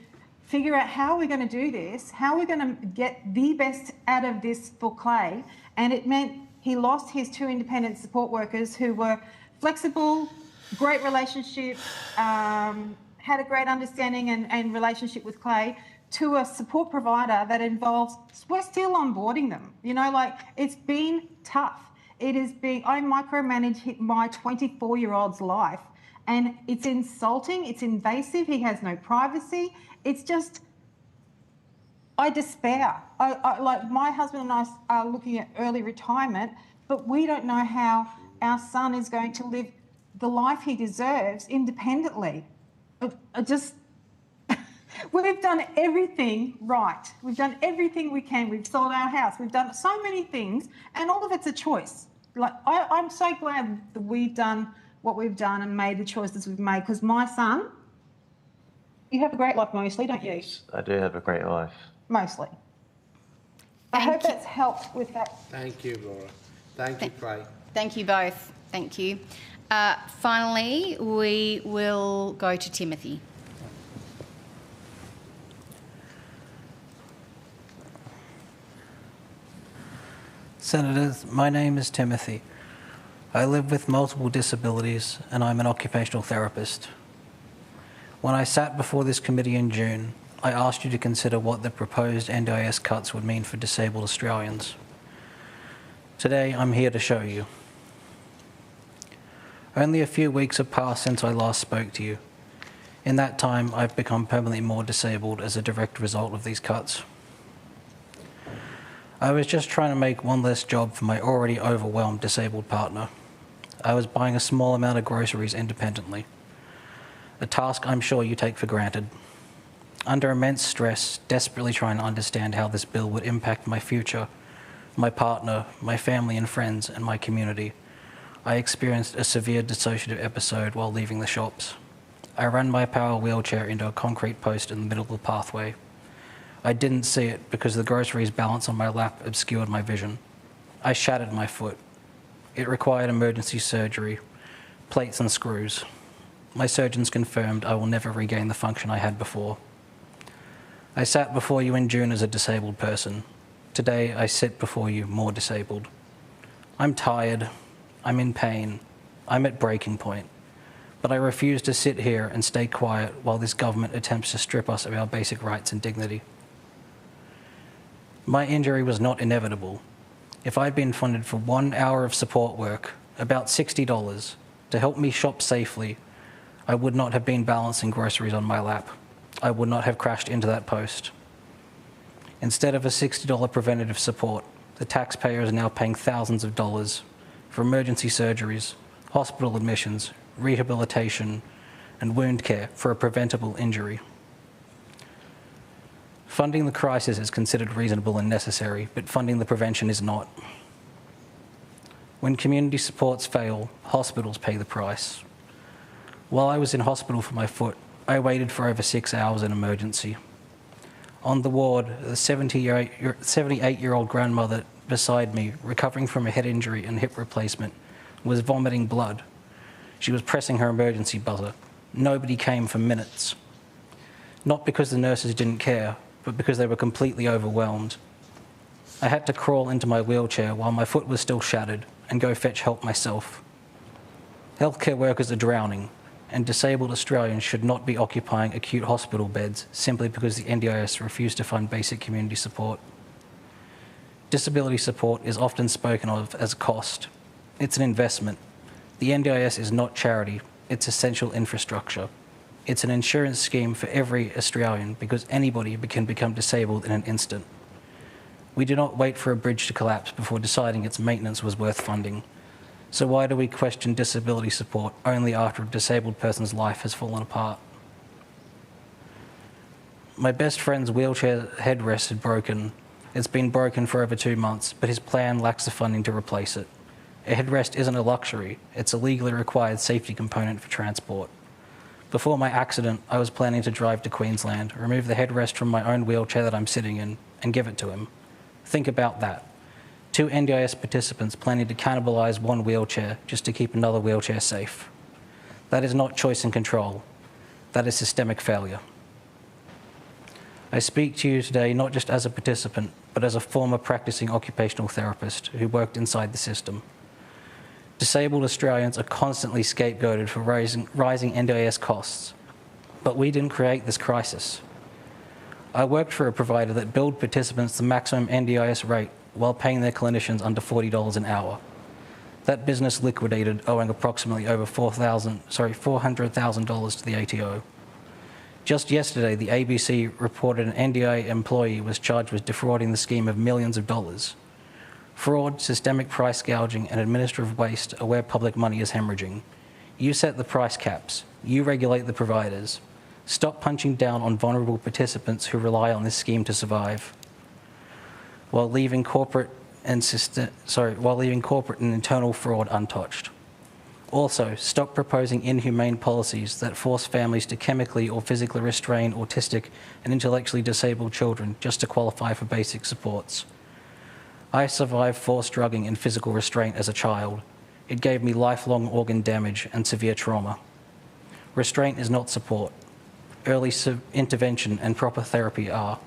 figure out how we're going to do this, how we're going to get the best out of this for Clay. And it meant he lost his 2 independent support workers who were flexible, great relationship, had a great understanding and relationship with Clay, to a support provider that involves, we're still onboarding them. You know, like, it's been tough. It has been, I micromanage my 24-year-old's life, and it's insulting, it's invasive, he has no privacy. It's just, I despair. Like, my husband and I are looking at early retirement, but we don't know how our son is going to live the life he deserves independently. We've done everything right. We've done everything we can. We've sold our house. We've done so many things, and all of it's a choice. Like, I'm so glad that we've done what we've done and made the choices we've made, because my son, you have a great life mostly, don't you? I do have a great life. Mostly. I hope that's helped with that. Thank you, Laura. Thank you, Clay. Thank you both. Thank you. Finally, we will go to Timothy. Senators, my name is Timothy. I live with multiple disabilities and I'm an occupational therapist. When I sat before this committee in June, I asked you to consider what the proposed NDIS cuts would mean for disabled Australians. Today, I'm here to show you. Only a few weeks have passed since I last spoke to you. In that time, I've become permanently more disabled as a direct result of these cuts. I was just trying to make one less job for my already overwhelmed disabled partner. I was buying a small amount of groceries independently, a task I'm sure you take for granted. Under immense stress, desperately trying to understand how this bill would impact my future, my partner, my family and friends, and my community, I experienced a severe dissociative episode while leaving the shops. I ran my power wheelchair into a concrete post in the middle of the pathway. I didn't see it because the groceries balance on my lap obscured my vision. I shattered my foot. It required emergency surgery, plates and screws. My surgeons confirmed I will never regain the function I had before. I sat before you in June as a disabled person. Today, I sit before you more disabled. I'm tired. I'm in pain. I'm at breaking point. But I refuse to sit here and stay quiet while this government attempts to strip us of our basic rights and dignity. My injury was not inevitable. If I'd been funded for 1 hour of support work, about $60, to help me shop safely, I would not have been balancing groceries on my lap. I would not have crashed into that post. Instead of a $60 preventative support, the taxpayer is now paying thousands of dollars for emergency surgeries, hospital admissions, rehabilitation, and wound care for a preventable injury. Funding the crisis is considered reasonable and necessary, but funding the prevention is not. When community supports fail, hospitals pay the price. While I was in hospital for my foot, I waited for over 6 hours in emergency. On the ward, the 78-year-old grandmother beside me, recovering from a head injury and hip replacement, was vomiting blood. She was pressing her emergency buzzer. Nobody came for minutes. Not because the nurses didn't care, but because they were completely overwhelmed. I had to crawl into my wheelchair while my foot was still shattered and go fetch help myself. Healthcare workers are drowning, and disabled Australians should not be occupying acute hospital beds simply because the NDIS refused to fund basic community support. Disability support is often spoken of as a cost. It's an investment. The NDIS is not charity, it's essential infrastructure. It's an insurance scheme for every Australian because anybody can become disabled in an instant. We do not wait for a bridge to collapse before deciding its maintenance was worth funding. So why do we question disability support only after a disabled person's life has fallen apart? My best friend's wheelchair headrest had broken. It's been broken for over 2 months, but his plan lacks the funding to replace it. A headrest isn't a luxury, it's a legally required safety component for transport. Before my accident, I was planning to drive to Queensland, remove the headrest from my own wheelchair that I'm sitting in, and give it to him. Think about that. 2 NDIS participants planning to cannibalise one wheelchair just to keep another wheelchair safe. That is not choice and control. That is systemic failure. I speak to you today not just as a participant, but as a former practising occupational therapist who worked inside the system. Disabled Australians are constantly scapegoated for rising NDIS costs, but we didn't create this crisis. I worked for a provider that billed participants the maximum NDIS rate while paying their clinicians under $40 an hour. That business liquidated, owing approximately over $400,000 to the ATO. Just yesterday, the ABC reported an NDIS employee was charged with defrauding the scheme of millions of dollars. Fraud, systemic price gouging, and administrative waste are where public money is hemorrhaging. You set the price caps. You regulate the providers. Stop punching down on vulnerable participants who rely on this scheme to survive, while leaving corporate and internal fraud untouched. Also, stop proposing inhumane policies that force families to chemically or physically restrain autistic and intellectually disabled children just to qualify for basic supports. I survived forced drugging and physical restraint as a child. It gave me lifelong organ damage and severe trauma. Restraint is not support. Early intervention and proper therapy are.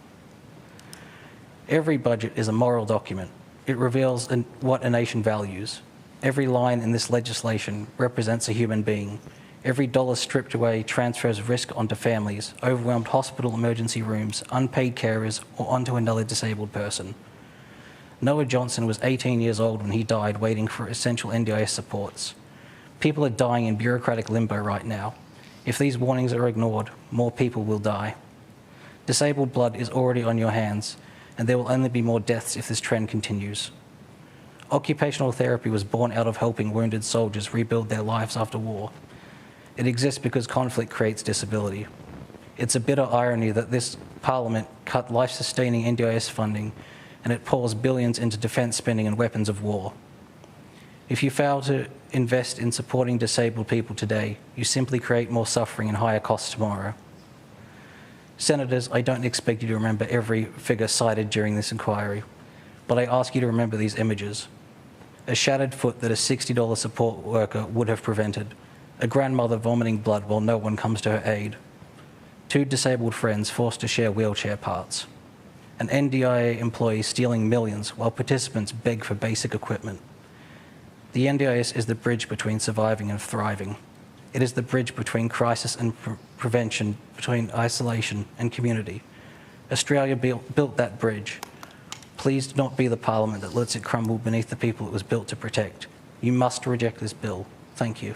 Every budget is a moral document. It reveals what a nation values. Every line in this legislation represents a human being. Every dollar stripped away transfers risk onto families, overwhelmed hospital emergency rooms, unpaid carers, or onto another disabled person. Noah Johnson was 18 years old when he died waiting for essential NDIS supports. People are dying in bureaucratic limbo right now. If these warnings are ignored, more people will die. Disabled blood is already on your hands, and there will only be more deaths if this trend continues. Occupational therapy was born out of helping wounded soldiers rebuild their lives after war. It exists because conflict creates disability. It's a bitter irony that this Parliament cut life-sustaining NDIS funding and it pours billions into defence spending and weapons of war. If you fail to invest in supporting disabled people today, you simply create more suffering and higher costs tomorrow. Senators, I don't expect you to remember every figure cited during this inquiry, but I ask you to remember these images. A shattered foot that a $60 support worker would have prevented. A grandmother vomiting blood while no one comes to her aid. 2 disabled friends forced to share wheelchair parts. An NDIA employee stealing millions while participants beg for basic equipment. The NDIS is the bridge between surviving and thriving. It is the bridge between crisis and prevention, between isolation and community. Australia built that bridge. Please do not be the Parliament that lets it crumble beneath the people it was built to protect. You must reject this bill. Thank you.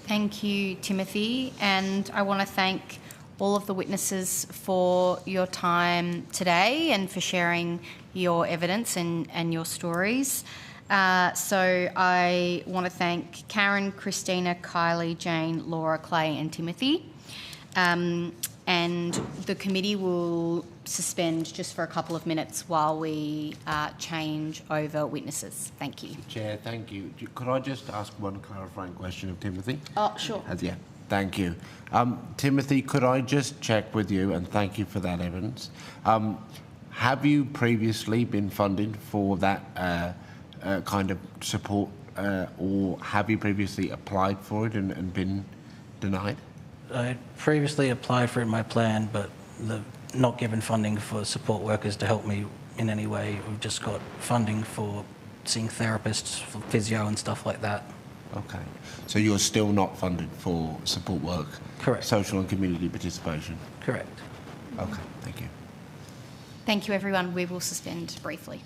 Thank you, Timothy. And I want to thank all of the witnesses for your time today and for sharing your evidence and your stories. So I want to thank Karen, Christina, Kylie, Jane, Laura, Clay and Timothy. And the committee will suspend just for a couple of minutes while we change over witnesses. Thank you. Chair, thank you. Could I just ask one clarifying question of Timothy? Oh, sure. Yeah, thank you. Timothy, could I just check with you, and thank you for that evidence. Have you previously been funded for that kind of support, or have you previously applied for it and been denied? I previously applied for it in my plan, but not given funding for support workers to help me in any way. We've just got funding for seeing therapists, for physio and stuff like that. Okay. So you're still not funded for support work? Correct. Social and community participation? Correct. Okay, thank you. Thank you, everyone. We will suspend briefly.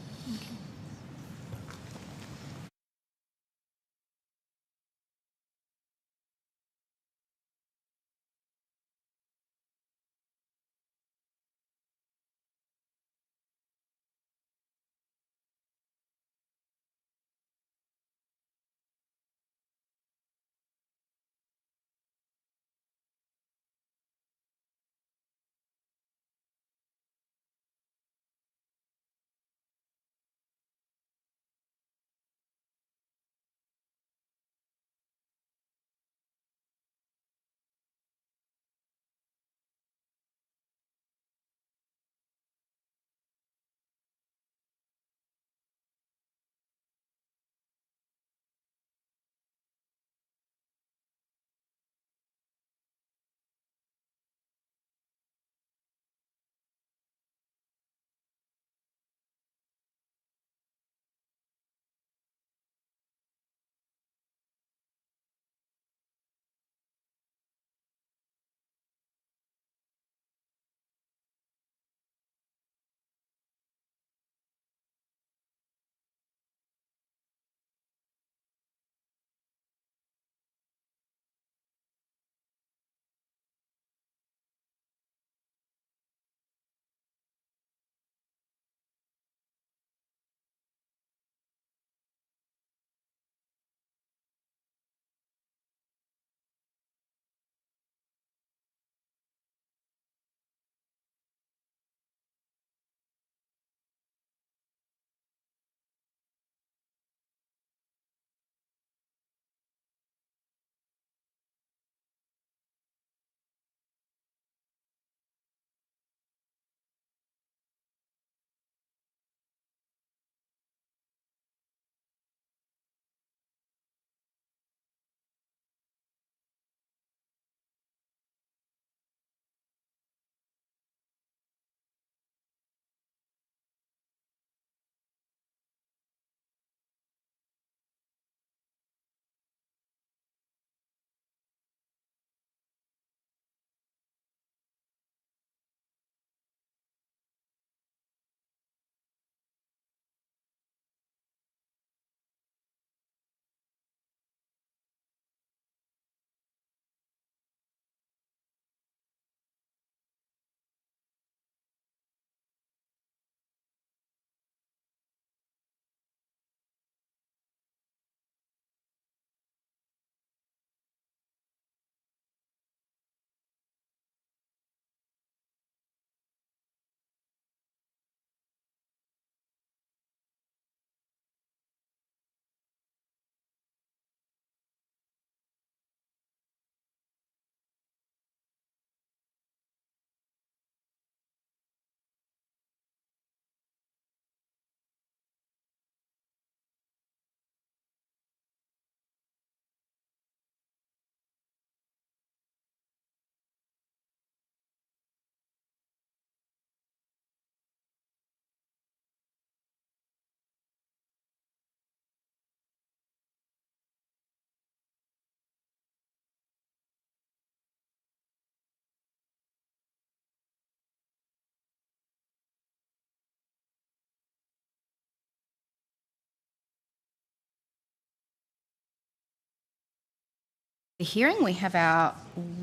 The hearing, we have our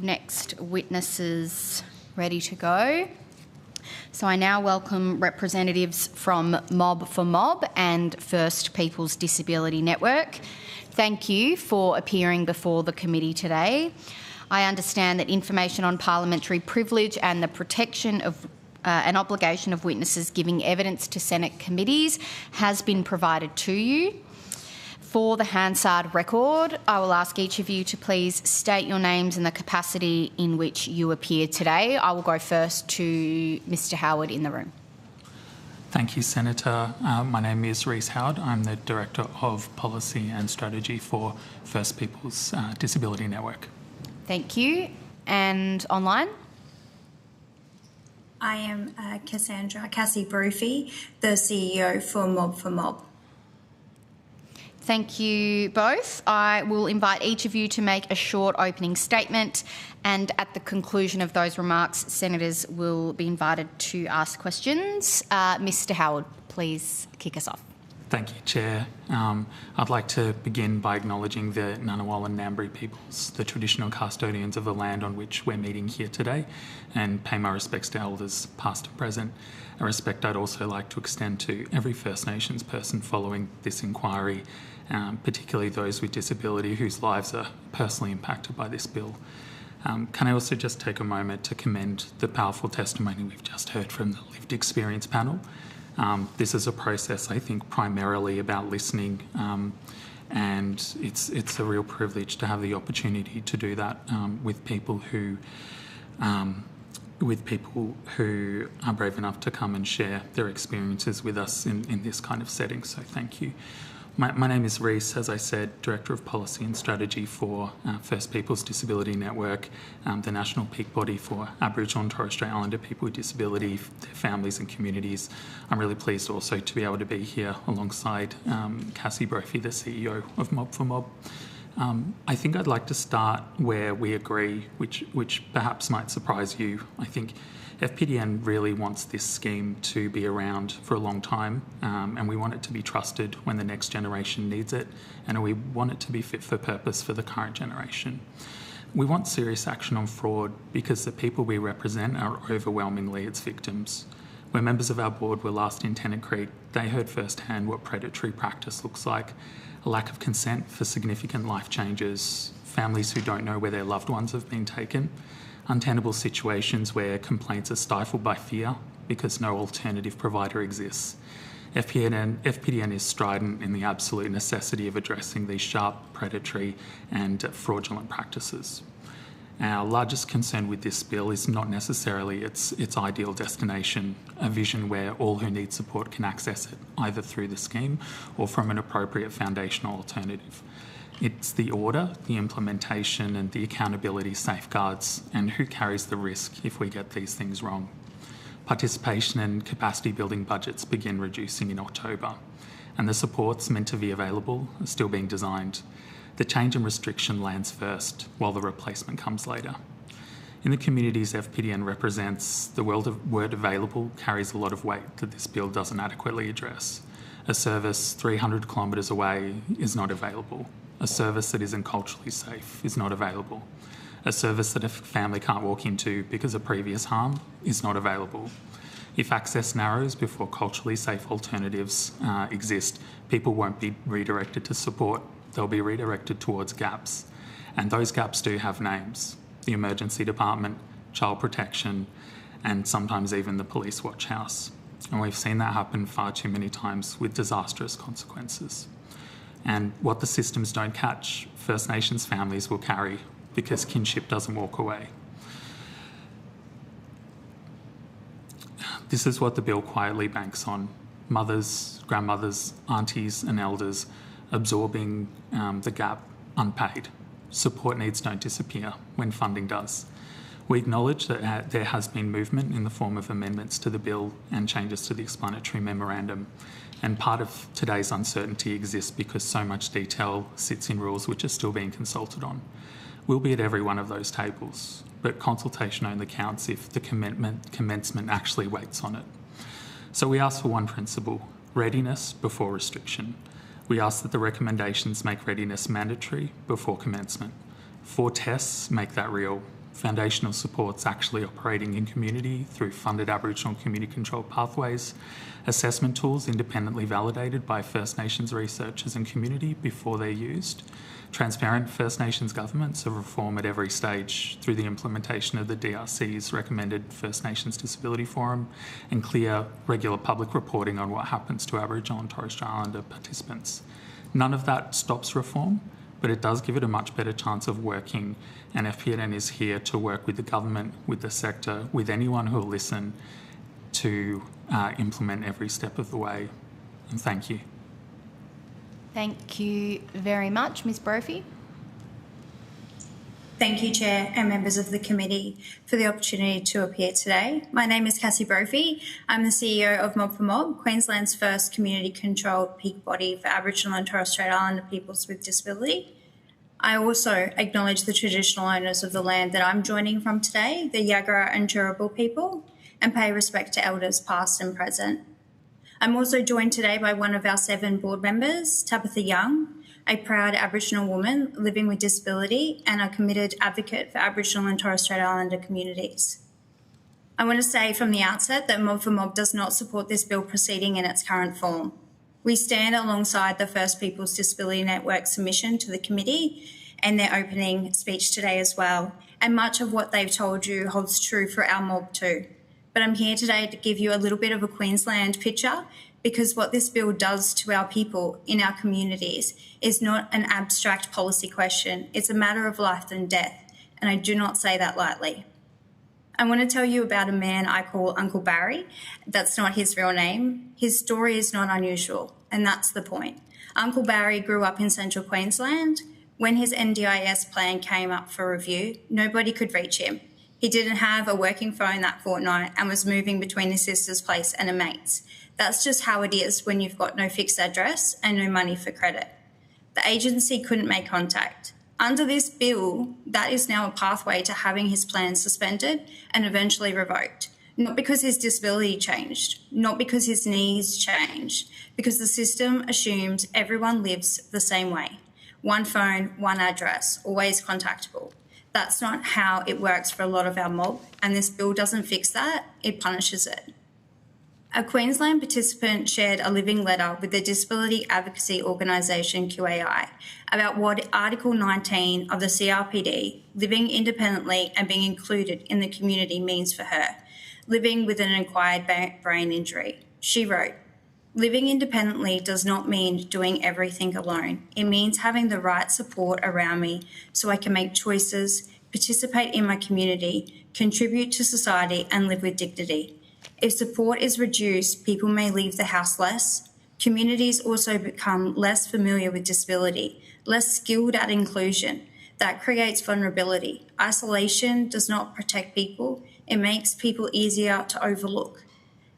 next witnesses ready to go. So I now welcome representatives from Mob for Mob and First Peoples Disability Network. Thank you for appearing before the committee today. I understand that information on parliamentary privilege and the protection of an obligation of witnesses giving evidence to Senate committees has been provided to you. For the Hansard record, I will ask each of you to please state your names and the capacity in which you appear today. I will go first to Mr Howard in the room. Thank you, Senator. My name is Rhys Howard. I'm the Director of Policy and Strategy for First Peoples Disability Network. Thank you. And online? I am Cassie Brophy, the CEO for Mob. Thank you both. I will invite each of you to make a short opening statement, and at the conclusion of those remarks, senators will be invited to ask questions. Mr Howard, please kick us off. Thank you, Chair. I'd like to begin by acknowledging the Ngunnawal and Ngambri peoples, the traditional custodians of the land on which we're meeting here today, and pay my respects to elders past and present. A respect I'd also like to extend to every First Nations person following this inquiry, particularly those with disability whose lives are personally impacted by this bill. Can I also just take a moment to commend the powerful testimony we've just heard from the lived experience panel. This is a process, I think, primarily about listening, and it's a real privilege to have the opportunity to do that with people who are brave enough to come and share their experiences with us in this kind of setting. So thank you. My name is Rhys, as I said, Director of Policy and Strategy for First Peoples Disability Network, the national peak body for Aboriginal and Torres Strait Islander people with disability, their families and communities. I'm really pleased also to be able to be here alongside Cassie Brophy, the CEO of Mob for Mob. I think I'd like to start where we agree, which perhaps might surprise you. I think FPDN really wants this scheme to be around for a long time, and we want it to be trusted when the next generation needs it, and we want it to be fit for purpose for the current generation. We want serious action on fraud because the people we represent are overwhelmingly its victims. When members of our board were last in Tennant Creek, they heard firsthand what predatory practice looks like: a lack of consent for significant life changes, families who don't know where their loved ones have been taken, untenable situations where complaints are stifled by fear because no alternative provider exists. FPDN is strident in the absolute necessity of addressing these sharp, predatory and fraudulent practices. Our largest concern with this bill is not necessarily its ideal destination, a vision where all who need support can access it, either through the scheme or from an appropriate foundational alternative. It's the order, the implementation and the accountability safeguards, and who carries the risk if we get these things wrong. Participation and capacity building budgets begin reducing in October, and the supports meant to be available are still being designed. The change and restriction lands first, while the replacement comes later. In the communities FPDN represents, the word available carries a lot of weight that this bill doesn't adequately address. A service 300 kilometres away is not available. A service that isn't culturally safe is not available. A service that a family can't walk into because of previous harm is not available. If access narrows before culturally safe alternatives exist, people won't be redirected to support. They'll be redirected towards gaps. And those gaps do have names: the emergency department, child protection, and sometimes even the police watch house. And we've seen that happen far too many times with disastrous consequences. And what the systems don't catch, First Nations families will carry because kinship doesn't walk away. This is what the bill quietly banks on: mothers, grandmothers, aunties and elders absorbing the gap unpaid. Support needs don't disappear when funding does. We acknowledge that there has been movement in the form of amendments to the bill and changes to the explanatory memorandum, and part of today's uncertainty exists because so much detail sits in rules which are still being consulted on. We'll be at every one of those tables, but consultation only counts if the commencement actually waits on it. So we ask for one principle: readiness before restriction. We ask that the recommendations make readiness mandatory before commencement. 4 tests make that real. Foundational supports actually operating in community through funded Aboriginal community-controlled pathways, assessment tools independently validated by First Nations researchers and community before they're used, transparent First Nations governments of reform at every stage through the implementation of the DRC's recommended First Nations Disability Forum, and clear, regular public reporting on what happens to Aboriginal and Torres Strait Islander participants. None of that stops reform, but it does give it a much better chance of working, and FPN is here to work with the government, with the sector, with anyone who will listen to implement every step of the way. And thank you. Thank you very much. Ms Brophy. Thank you, Chair and members of the committee, for the opportunity to appear today. My name is Cassie Brophy. I'm the CEO of Mob for Mob, Queensland's first community-controlled peak body for Aboriginal and Torres Strait Islander peoples with disability. I also acknowledge the traditional owners of the land that I'm joining from today, the Yagara and Turrbal people, and pay respect to elders past and present. I'm also joined today by one of our 7 board members, Tabitha Young, a proud Aboriginal woman living with disability and a committed advocate for Aboriginal and Torres Strait Islander communities. I want to say from the outset that Mob for Mob does not support this bill proceeding in its current form. We stand alongside the First Peoples Disability Network submission to the committee and their opening speech today as well, and much of what they've told you holds true for our mob too. But I'm here today to give you a little bit of a Queensland picture, because what this bill does to our people in our communities is not an abstract policy question. It's a matter of life and death, and I do not say that lightly. I want to tell you about a man I call Uncle Barry. That's not his real name. His story is not unusual, and that's the point. Uncle Barry grew up in central Queensland. When his NDIS plan came up for review, nobody could reach him. He didn't have a working phone that fortnight and was moving between his sister's place and a mate's. That's just how it is when you've got no fixed address and no money for credit. The agency couldn't make contact. Under this bill, that is now a pathway to having his plan suspended and eventually revoked. Not because his disability changed, not because his needs changed, because the system assumes everyone lives the same way. One phone, one address, always contactable. That's not how it works for a lot of our mob, and this bill doesn't fix that, it punishes it. A Queensland participant shared a living letter with the disability advocacy organisation QAI about what Article 19 of the CRPD, living independently and being included in the community, means for her, living with an acquired brain injury. She wrote, "Living independently does not mean doing everything alone. It means having the right support around me so I can make choices, participate in my community, contribute to society and live with dignity. If support is reduced, people may leave the house less. Communities also become less familiar with disability, less skilled at inclusion. That creates vulnerability. Isolation does not protect people. It makes people easier to overlook."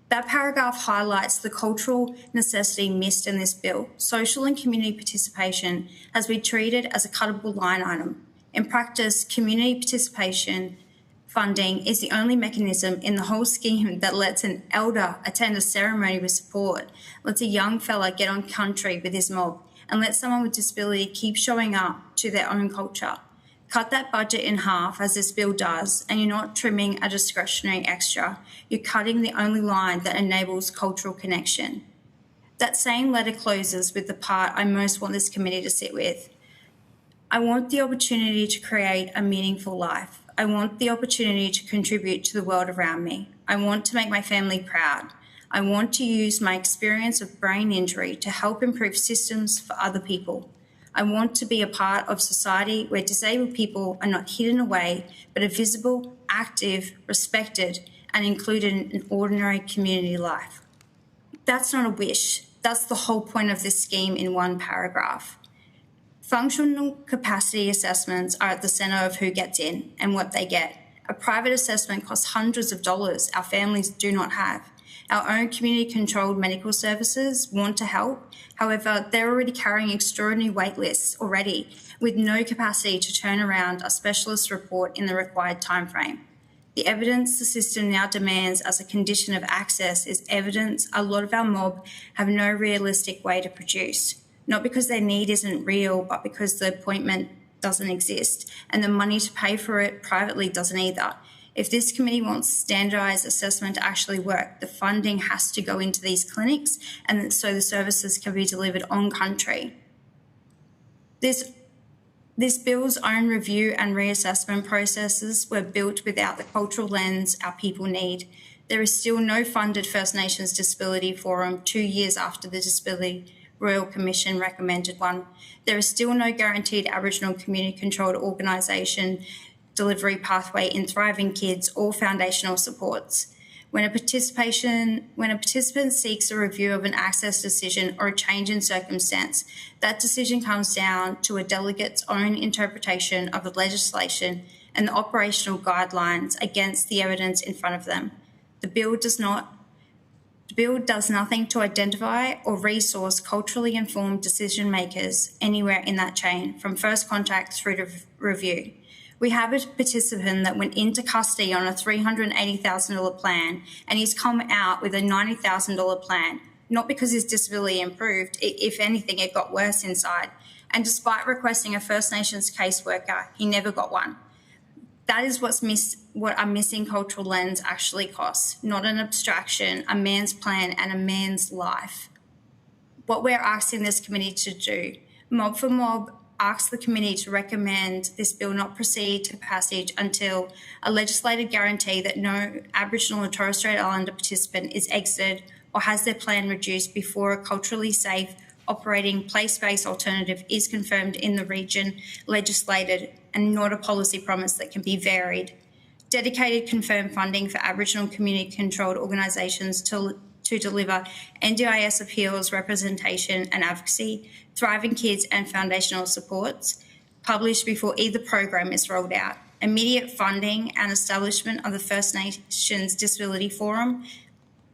That paragraph highlights the cultural necessity missed in this bill. Social and community participation has been treated as a cuttable line item. In practice, community participation funding is the only mechanism in the whole scheme that lets an elder attend a ceremony with support, lets a young fella get on country with his mob, and lets someone with disability keep showing up to their own culture. Cut that budget in half, as this bill does, and you're not trimming a discretionary extra. You're cutting the only line that enables cultural connection. That same letter closes with the part I most want this committee to sit with. I want the opportunity to create a meaningful life. I want the opportunity to contribute to the world around me. I want to make my family proud. I want to use my experience of brain injury to help improve systems for other people. I want to be a part of society where disabled people are not hidden away, but are visible, active, respected, and included in ordinary community life. That's not a wish. That's the whole point of this scheme in one paragraph. Functional capacity assessments are at the centre of who gets in and what they get. A private assessment costs hundreds of dollars our families do not have. Our own community-controlled medical services want to help. However, they're already carrying extraordinary wait lists already, with no capacity to turn around a specialist report in the required timeframe. The evidence the system now demands as a condition of access is evidence a lot of our mob have no realistic way to produce, not because their need isn't real, but because the appointment doesn't exist, and the money to pay for it privately doesn't either. If this committee wants standardised assessment to actually work, the funding has to go into these clinics, and so the services can be delivered on country. This bill's own review and reassessment processes were built without the cultural lens our people need. There is still no funded First Nations Disability Forum 2 years after the Disability Royal Commission recommended one. There is still no guaranteed Aboriginal community-controlled organisation delivery pathway in Thriving Kids or foundational supports. When a participant seeks a review of an access decision or a change in circumstance, that decision comes down to a delegate's own interpretation of the legislation and the operational guidelines against the evidence in front of them. The bill does nothing to identify or resource culturally informed decision makers anywhere in that chain, from first contact through to review. We have a participant that went into custody on a $380,000 plan, and he's come out with a $90,000 plan, not because his disability improved. If anything, it got worse inside. And despite requesting a First Nations caseworker, he never got one. That is what a missing cultural lens actually costs, not an abstraction, a man's plan and a man's life. What we're asking this committee to do, Mob for Mob asks the committee to recommend this bill not proceed to passage until a legislated guarantee that no Aboriginal or Torres Strait Islander participant is exited or has their plan reduced before a culturally safe operating place-based alternative is confirmed in the region legislated, and not a policy promise that can be varied. Dedicated confirmed funding for Aboriginal community-controlled organisations to deliver NDIS appeals, representation and advocacy, Thriving Kids and foundational supports, published before either program is rolled out. Immediate funding and establishment of the First Nations Disability Forum,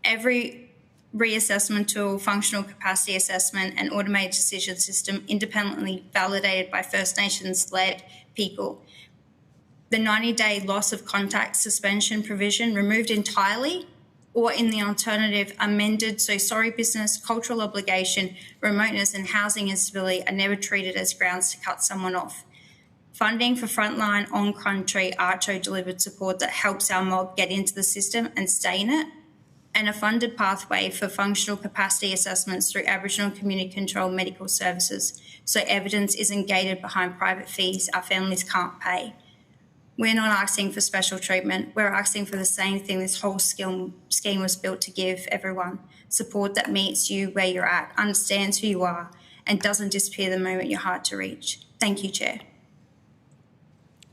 every reassessment tool, functional capacity assessment and automated decision system independently validated by First Nations-led people. The 90-day loss of contact suspension provision removed entirely, or in the alternative, amended so sorry business, cultural obligation, remoteness and housing instability are never treated as grounds to cut someone off. Funding for frontline on-country ARCHO-delivered support that helps our mob get into the system and stay in it, and a funded pathway for functional capacity assessments through Aboriginal community-controlled medical services so evidence isn't gated behind private fees our families can't pay. We're not asking for special treatment. We're asking for the same thing this whole scheme was built to give everyone. Support that meets you where you're at, understands who you are, and doesn't disappear the moment you're hard to reach. Thank you, Chair.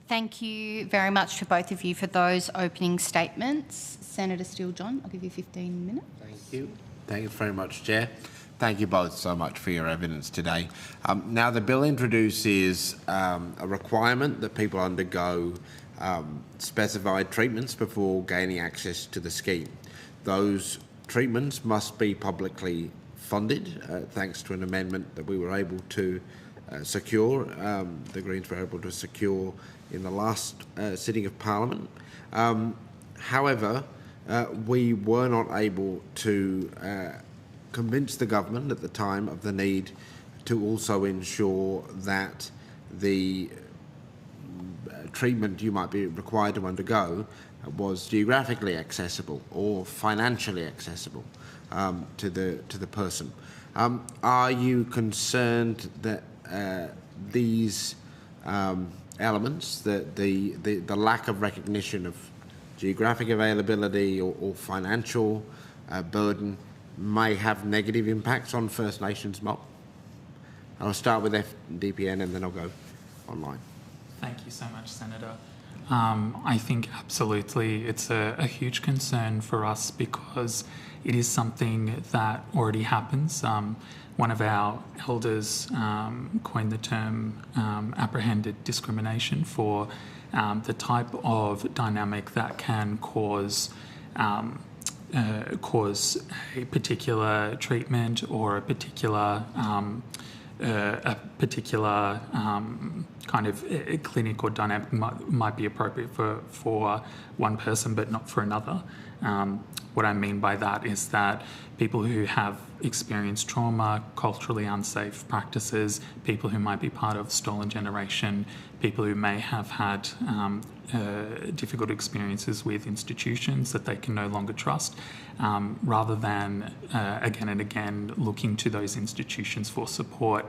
Thank you very much to both of you for those opening statements. Senator Steele-John, I'll give you 15 minutes. Thank you. Thank you very much, Chair. Thank you both so much for your evidence today. Now, the bill introduces a requirement that people undergo specified treatments before gaining access to the scheme. Those treatments must be publicly funded, thanks to an amendment that we were able to secure, the Greens were able to secure in the last sitting of Parliament. However, we were not able to convince the government at the time of the need to also ensure that the treatment you might be required to undergo was geographically accessible or financially accessible to the person. Are you concerned that these elements, the lack of recognition of geographic availability or financial burden, may have negative impacts on First Nations mob? I'll start with FDPN and then I'll go online. Thank you so much, Senator. I think absolutely it's a huge concern for us because it is something that already happens. One of our elders coined the term apprehended discrimination for the type of dynamic that can cause a particular treatment or a particular kind of clinic or dynamic might be appropriate for one person but not for another. What I mean by that is that people who have experienced trauma, culturally unsafe practices, people who might be part of stolen generation, people who may have had difficult experiences with institutions that they can no longer trust, rather than again and again looking to those institutions for support,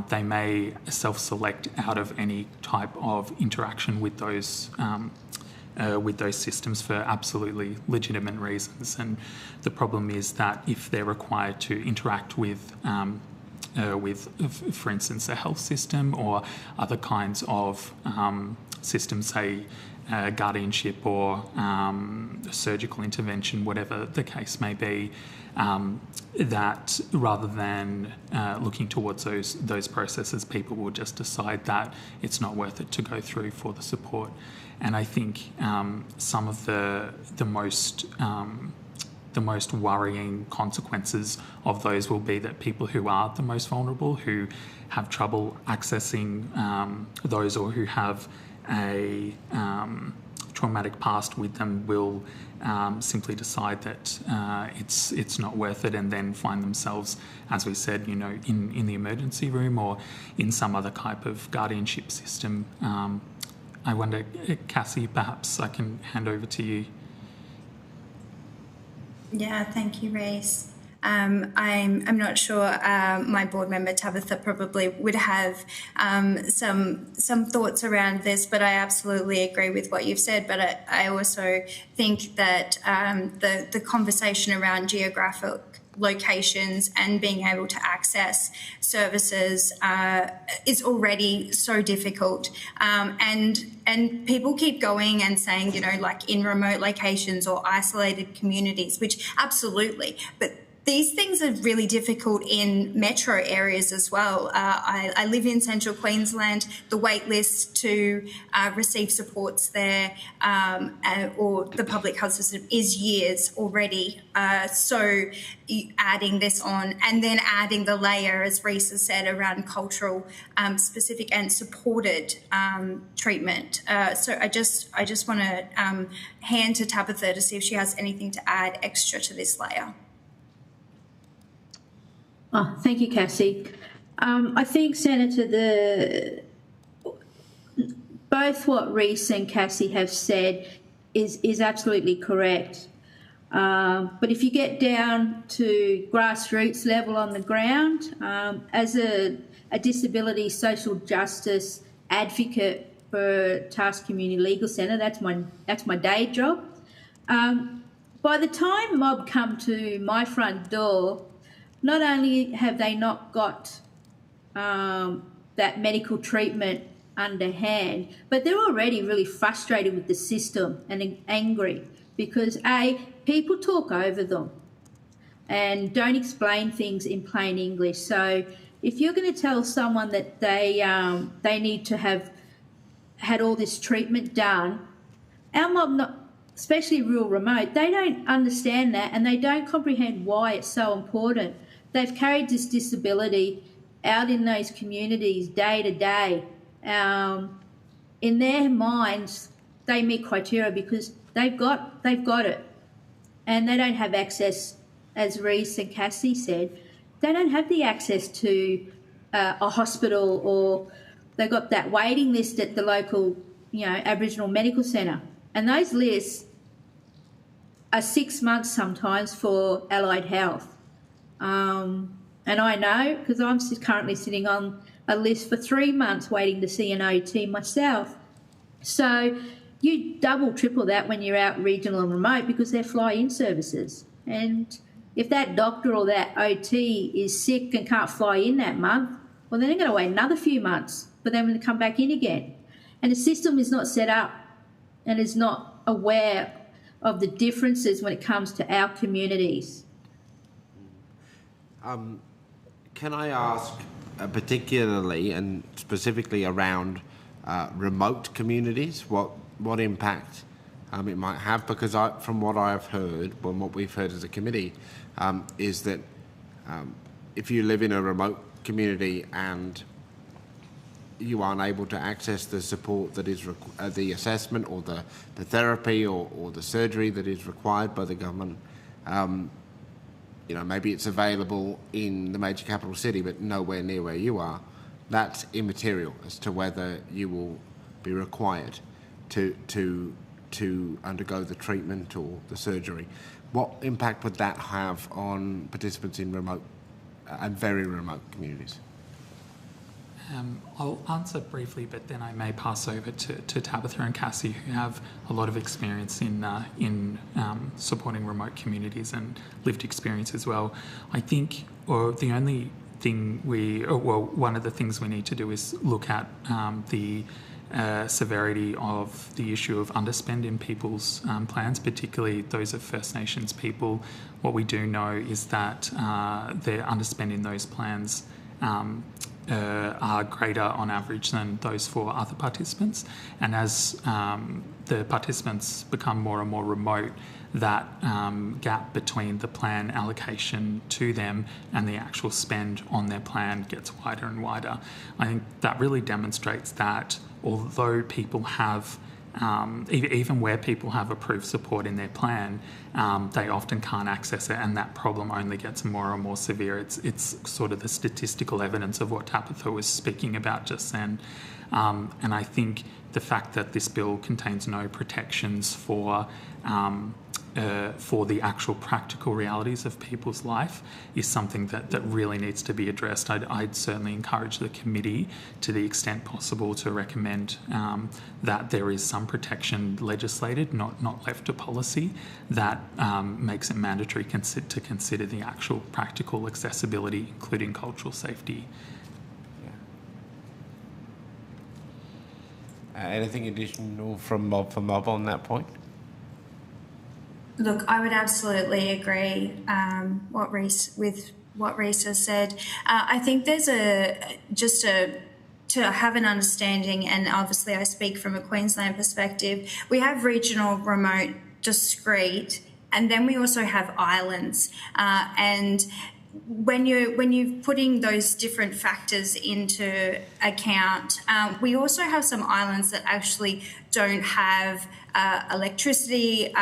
they may self-select out of any type of interaction with those systems for absolutely legitimate reasons. And the problem is that if they're required to interact with, for instance, a health system or other kinds of systems, say guardianship or surgical intervention, whatever the case may be, that rather than looking towards those processes, people will just decide that it's not worth it to go through for the support. And I think some of the most worrying consequences of those will be that people who are the most vulnerable, who have trouble accessing those or who have a traumatic past with them, will simply decide that it's not worth it, and then find themselves, as we said, in the emergency room or in some other type of guardianship system. I wonder, Cassie, perhaps I can hand over to you. Yeah, thank you, Reece. I'm not sure my board member Tabitha probably would have some thoughts around this, but I absolutely agree with what you've said. But I also think that the conversation around geographic locations and being able to access services is already so difficult, and people keep going and saying, like in remote locations or isolated communities, which absolutely, but these things are really difficult in metro areas as well. I live in central Queensland. The wait list to receive supports there or the public health system is years already. So adding this on and then adding the layer, as Reece has said, around cultural specific and supported treatment. So I just want to hand to Tabitha to see if she has anything to add extra to this layer. Oh, thank you, Cassie. I think, Senator, both what Reece and Cassie have said is absolutely correct. But if you get down to grassroots level on the ground, as a disability social justice advocate for Task Community Legal Centre, that's my day job. By the time mob come to my front door, not only have they not got that medical treatment underhand, but they're already really frustrated with the system and angry because, A, people talk over them and don't explain things in plain English. So if you're going to tell someone that they need to have had all this treatment done, our mob, especially rural remote, they don't understand that and they don't comprehend why it's so important. They've carried this disability out in those communities day to day. In their minds, they meet criteria because they've got it, and they don't have access, as Reece and Cassie said. They don't have the access to a hospital, or they've got that waiting list at the local, Aboriginal medical centre, and those lists are 6 months sometimes for allied health. And I know because I'm currently sitting on a list for 3 months waiting to see an OT myself. So you double, triple that when you're out regional and remote because they're fly-in services. And if that doctor or that OT is sick and can't fly in that month, well, then they're going to wait another few months for them to come back in again. And the system is not set up and is not aware of the differences when it comes to our communities. Can I ask, particularly and specifically around remote communities, what impact it might have? Because from what I've heard, and what we've heard as a committee, is that if you live in a remote community and you aren't able to access the support that is the assessment or the therapy or the surgery that is required by the government. Maybe it's available in the major capital city, but nowhere near where you are. That's immaterial as to whether you will be required to undergo the treatment or the surgery. What impact would that have on participants in remote and very remote communities? I'll answer briefly, but then I may pass over to Tabitha and Cassie, who have a lot of experience in supporting remote communities and lived experience as well. I think, the only thing one of the things we need to do is look at the severity of the issue of underspend in people's plans, particularly those of First Nations people. What we do know is that the underspend in those plans are greater on average than those for other participants. And as the participants become more and more remote, that gap between the plan allocation to them and the actual spend on their plan gets wider and wider. I think that really demonstrates that although people have even where people have approved support in their plan, they often can't access it, and that problem only gets more and more severe. It's sort of the statistical evidence of what Tabitha was speaking about just then. And I think the fact that this bill contains no protections for the actual practical realities of people's life is something that really needs to be addressed. I'd certainly encourage the committee, to the extent possible, to recommend that there is some protection legislated, not left to policy, that makes it mandatory to consider the actual practical accessibility, including cultural safety. Anything additional from Mob on that point? Look, I would absolutely agree with what Reece has said. I think there's to have an understanding, and obviously I speak from a Queensland perspective, we have regional, remote, discrete, and then we also have islands. And when you're putting those different factors into account, we also have some islands that actually don't have electricity,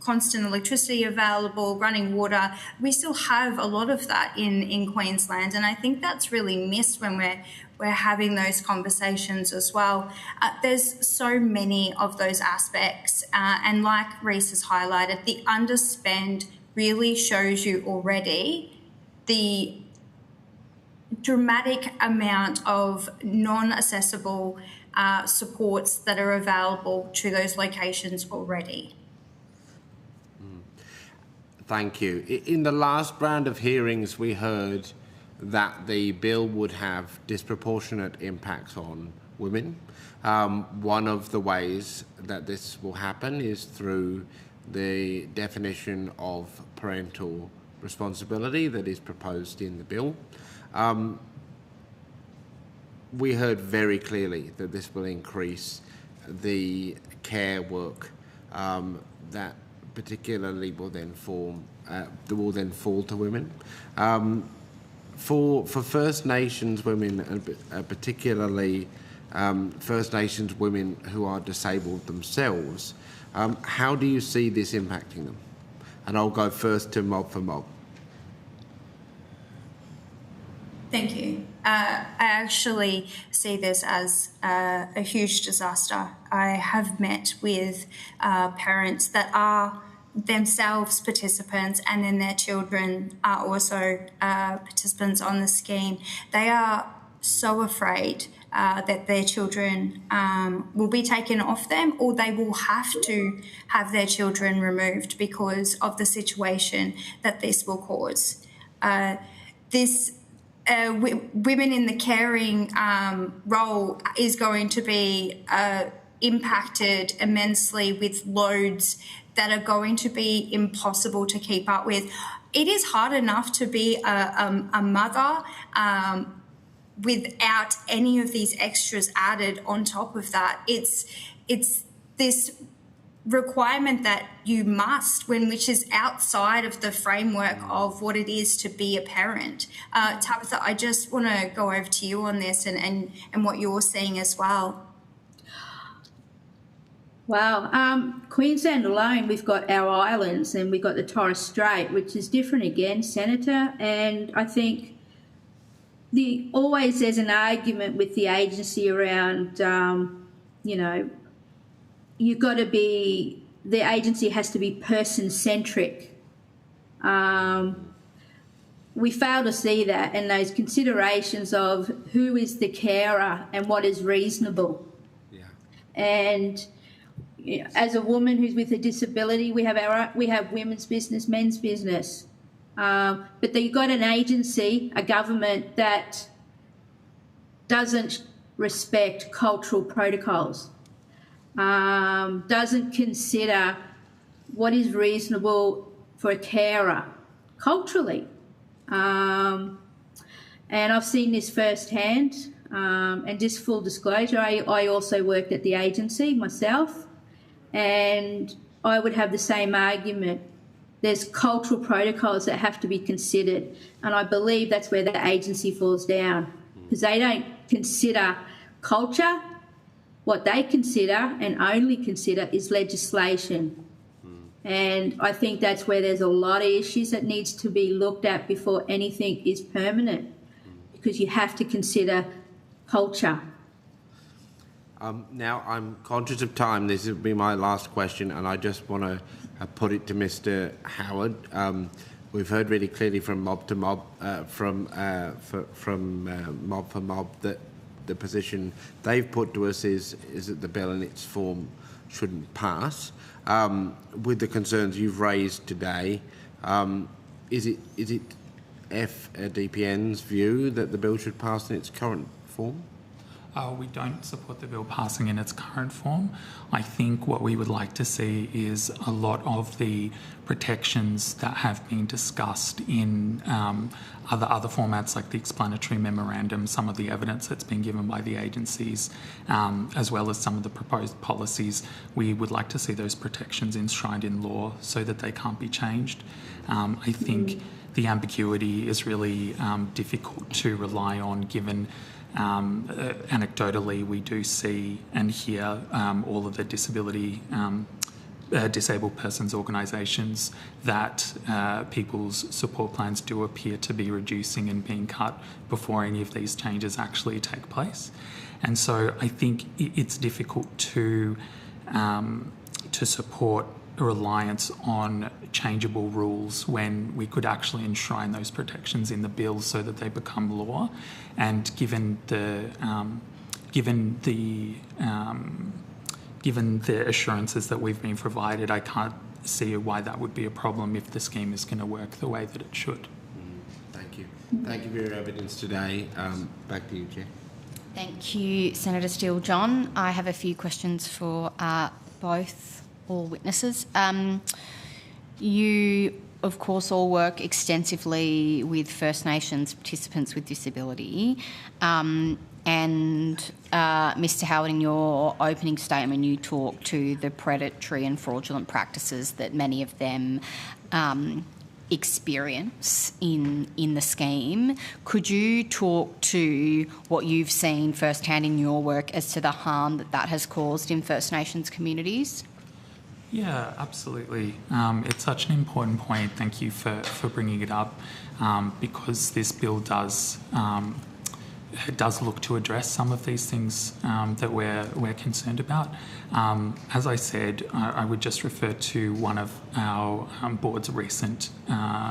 constant electricity available, running water. We still have a lot of that in Queensland, and I think that's really missed when we're having those conversations as well. There's so many of those aspects, and like Reece has highlighted, the underspend really shows you already the dramatic amount of non-accessible supports that are available to those locations already. Thank you. In the last round of hearings, we heard that the bill would have disproportionate impacts on women. One of the ways that this will happen is through the definition of parental responsibility that is proposed in the bill. We heard very clearly that this will increase the care work that particularly will then fall to women. For First Nations women, and particularly First Nations women who are disabled themselves, how do you see this impacting them? And I'll go first to Mob for Mob. Thank you. I actually see this as a huge disaster. I have met with parents that are themselves participants, and then their children are also participants on the scheme. They are so afraid that their children will be taken off them, or they will have to have their children removed because of the situation that this will cause. Women in the caring role is going to be impacted immensely with loads that are going to be impossible to keep up with. It is hard enough to be a mother without any of these extras added on top of that. It's this requirement that you must, which is outside of the framework of what it is to be a parent. Tabitha, I just want to go over to you on this and what you're seeing as well. Wow. Queensland alone, we've got our islands and we've got the Torres Strait, which is different again, Senator. And I think always there's an argument with the agency around, you've got to be, the agency has to be person-centric. We fail to see that, and those considerations of who is the carer and what is reasonable. Yeah. And as a woman who's with a disability, we have women's business, men's business. But you've got an agency, a government that doesn't respect cultural protocols, doesn't consider what is reasonable for a carer culturally. And I've seen this firsthand. And just full disclosure, I also worked at the agency myself, and I would have the same argument. There's cultural protocols that have to be considered, and I believe that's where the agency falls down, because they don't consider culture. What they consider and only consider is legislation. And I think that's where there's a lot of issues that needs to be looked at before anything is permanent, because you have to consider culture. Now, I'm conscious of time. This will be my last question, and I just want to put it to Mr. Howard. We've heard really clearly from mob to mob, from mob for mob, that the position they've put to us is that the bill in its form shouldn't pass. With the concerns you've raised today, is it DPN's view that the bill should pass in its current form? We don't support the bill passing in its current form. I think what we would like to see is a lot of the protections that have been discussed in other formats, like the explanatory memorandum, some of the evidence that's been given by the agencies, as well as some of the proposed policies. We would like to see those protections enshrined in law so that they can't be changed. I think the ambiguity is really difficult to rely on, given anecdotally we do see and hear all of the disabled persons organisations that people's support plans do appear to be reducing and being cut before any of these changes actually take place. And so I think it's difficult to support a reliance on changeable rules when we could actually enshrine those protections in the bill so that they become law. And given the assurances that we've been provided, I can't see why that would be a problem if the scheme is going to work the way that it should. Thank you. Thank you for your evidence today. Back to you, Chair. Thank you, Senator Steele. John, I have a few questions for all witnesses. You, of course, all work extensively with First Nations participants with disability. And Mr. Howard, in your opening statement, you talked to the predatory and fraudulent practices that many of them experience in the scheme. Could you talk to what you've seen firsthand in your work as to the harm that has caused in First Nations communities? Yeah, absolutely. It's such an important point. Thank you for bringing it up, because this bill does look to address some of these things that we're concerned about. As I said, I would just refer to one of our board's recent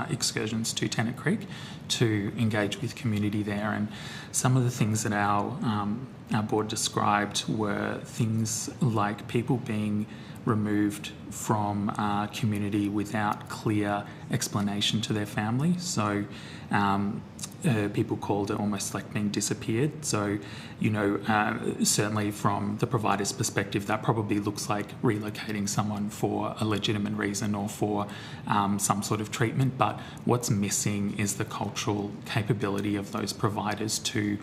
excursions to Tennant Creek to engage with community there, and some of the things that our board described were things like people being removed from community without clear explanation to their family. So people called it almost like being disappeared. So, certainly from the provider's perspective, that probably looks like relocating someone for a legitimate reason or for some sort of treatment. But what's missing is the cultural capability of those providers to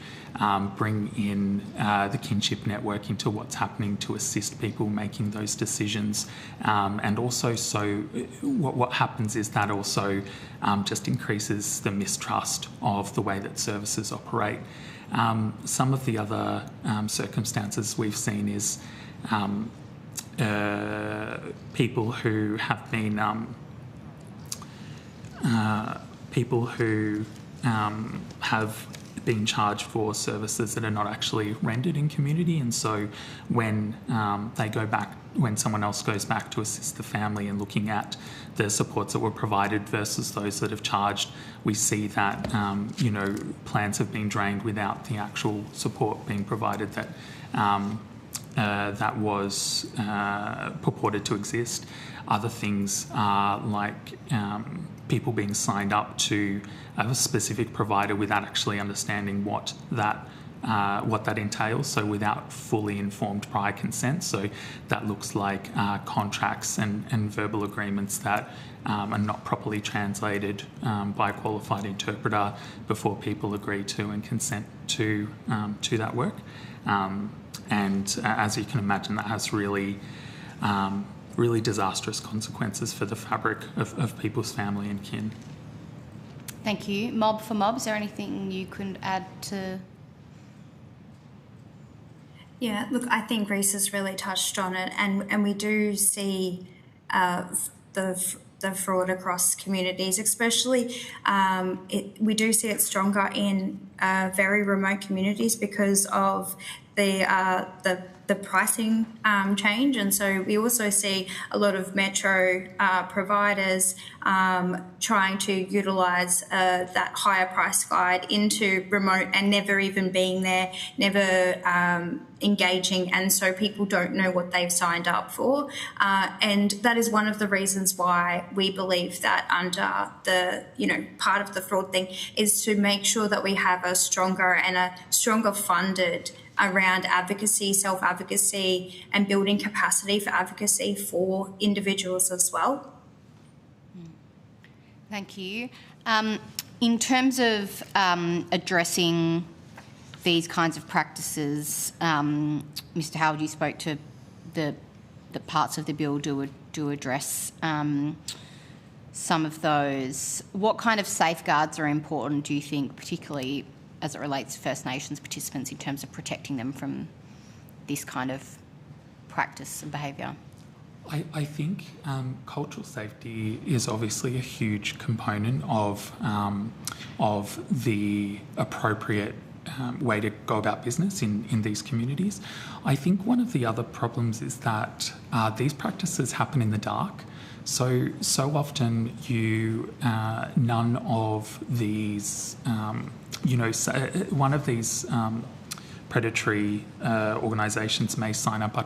bring in the kinship network into what's happening to assist people making those decisions. And also, so what happens is that also just increases the mistrust of the way that services operate. Some of the other circumstances we've seen is people who have been have been charged for services that are not actually rendered in community, and so when they go back, when someone else goes back to assist the family and looking at the supports that were provided versus those that have charged, we see that plans have been drained without the actual support being provided that that was purported to exist. Other things are like people being signed up to a specific provider without actually understanding what that entails, so without fully informed prior consent. So that looks like contracts and verbal agreements that are not properly translated by a qualified interpreter before people agree to and consent to that work. And as you can imagine, that has really disastrous consequences for the fabric of people's family and kin. Thank you. Mob for Mob, is there anything you could add to? Yeah, look, I think Reece has really touched on it, and we do see the fraud across communities, especially we do see it stronger in very remote communities because of the pricing change, and so we also see a lot of metro providers trying to utilise that higher price guide into remote and never even being there, never engaging, and so people don't know what they've signed up for, and that is one of the reasons why we believe that under the part of the fraud thing is to make sure that we have a stronger funded around advocacy, self-advocacy, and building capacity for advocacy for individuals as well. Thank you. In terms of addressing these kinds of practices, Mr. Howard, you spoke to the parts of the bill do address some of those. What kind of safeguards are important, do you think, particularly as it relates to First Nations participants in terms of protecting them from this kind of practice and behaviour? I think cultural safety is obviously a huge component of the appropriate way to go about business in these communities. I think one of the other problems is that these practices happen in the dark. So often none of these, one of these predatory organisations may sign up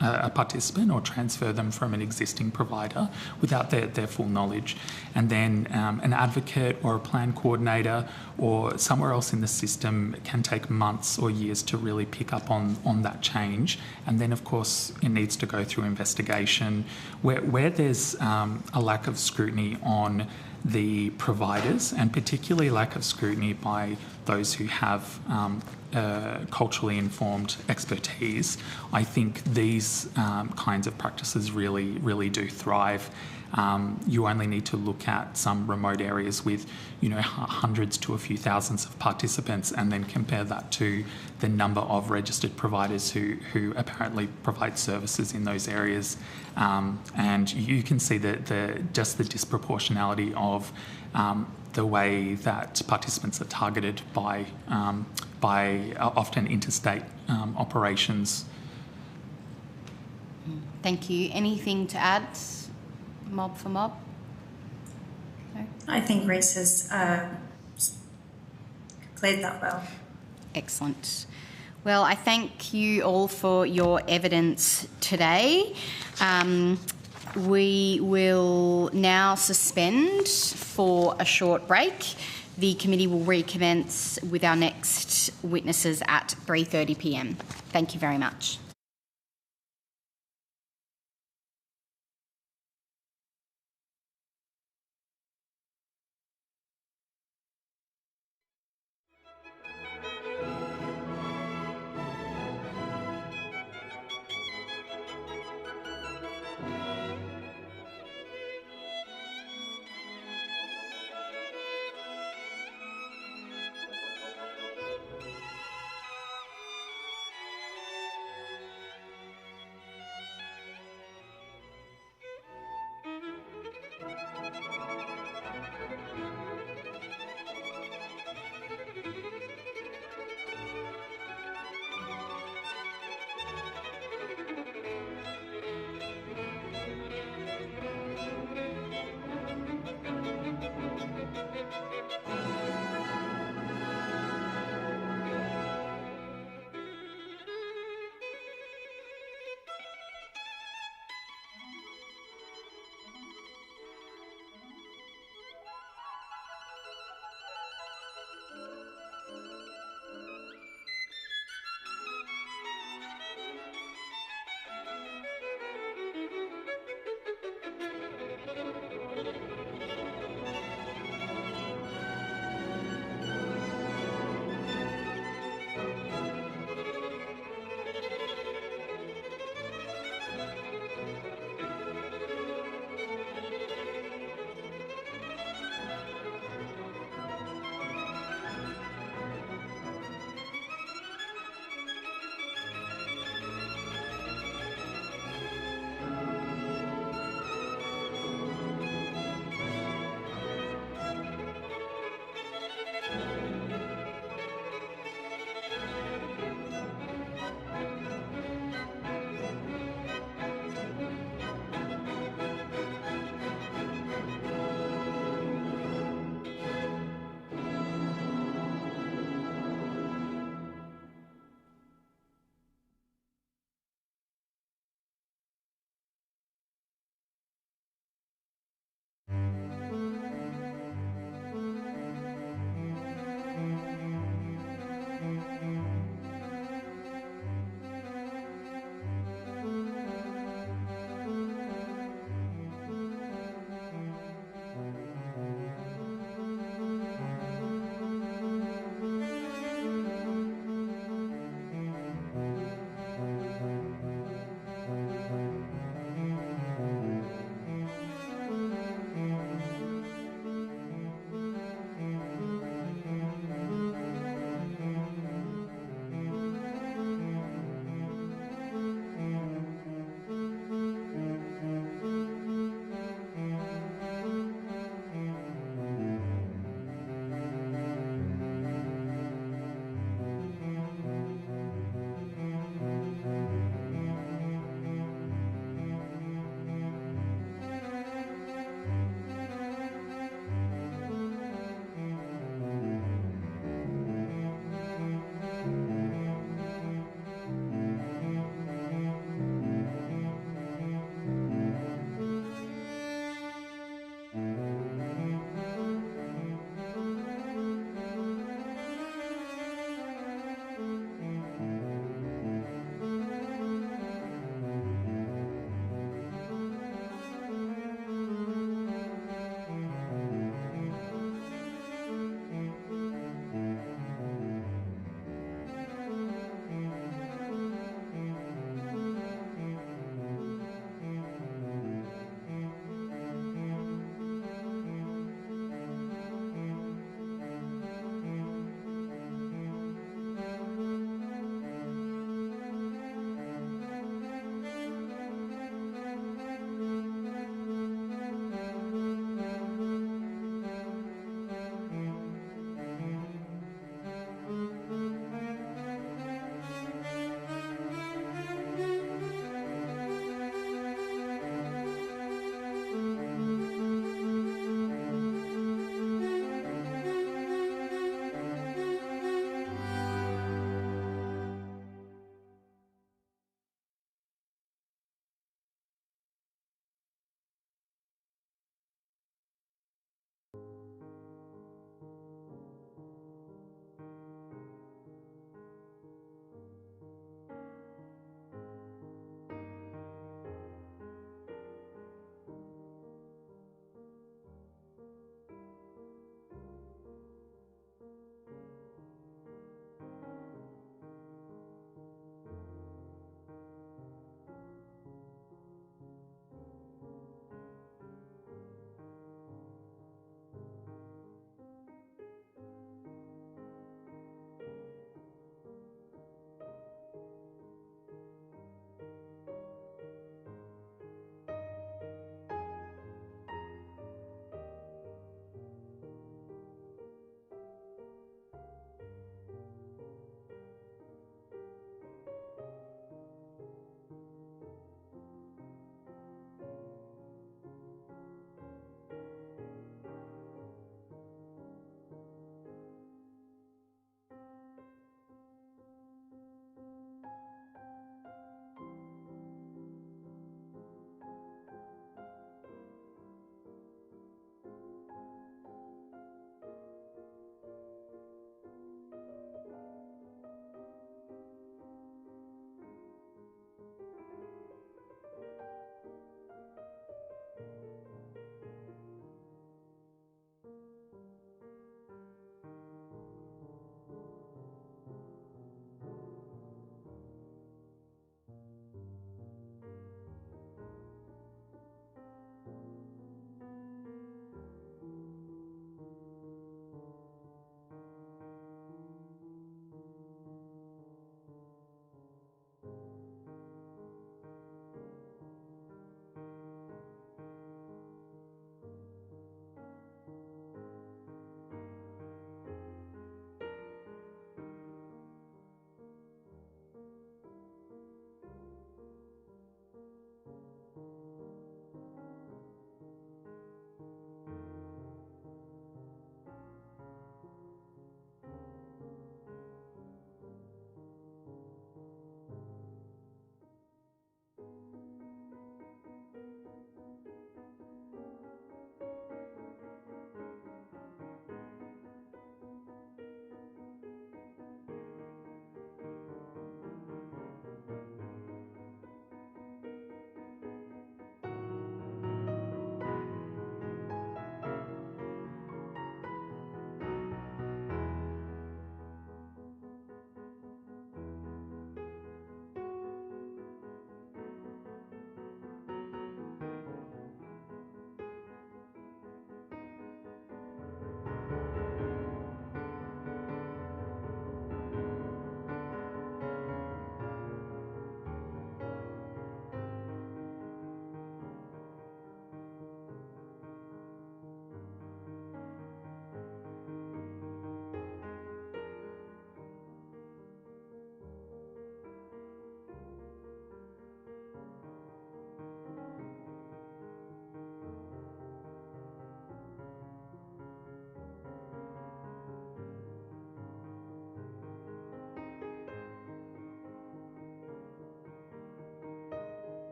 a participant or transfer them from an existing provider without their full knowledge. And then an advocate or a plan coordinator or somewhere else in the system can take months or years to really pick up on that change. And then, of course, it needs to go through investigation. Where there's a lack of scrutiny on the providers, and particularly lack of scrutiny by those who have culturally informed expertise, I think these kinds of practices really do thrive. You only need to look at some remote areas with, hundreds to a few thousands of participants, and then compare that to the number of registered providers who apparently provide services in those areas, and you can see that the disproportionality of the way that participants are targeted by often interstate operations. Thank you. Anything to add, Mob for Mob? No? I think Reece has cleared that well. Excellent. Well, I thank you all for your evidence today. We will now suspend for a short break. The committee will recommence with our next witnesses at 3:30 p.m. Thank you very much.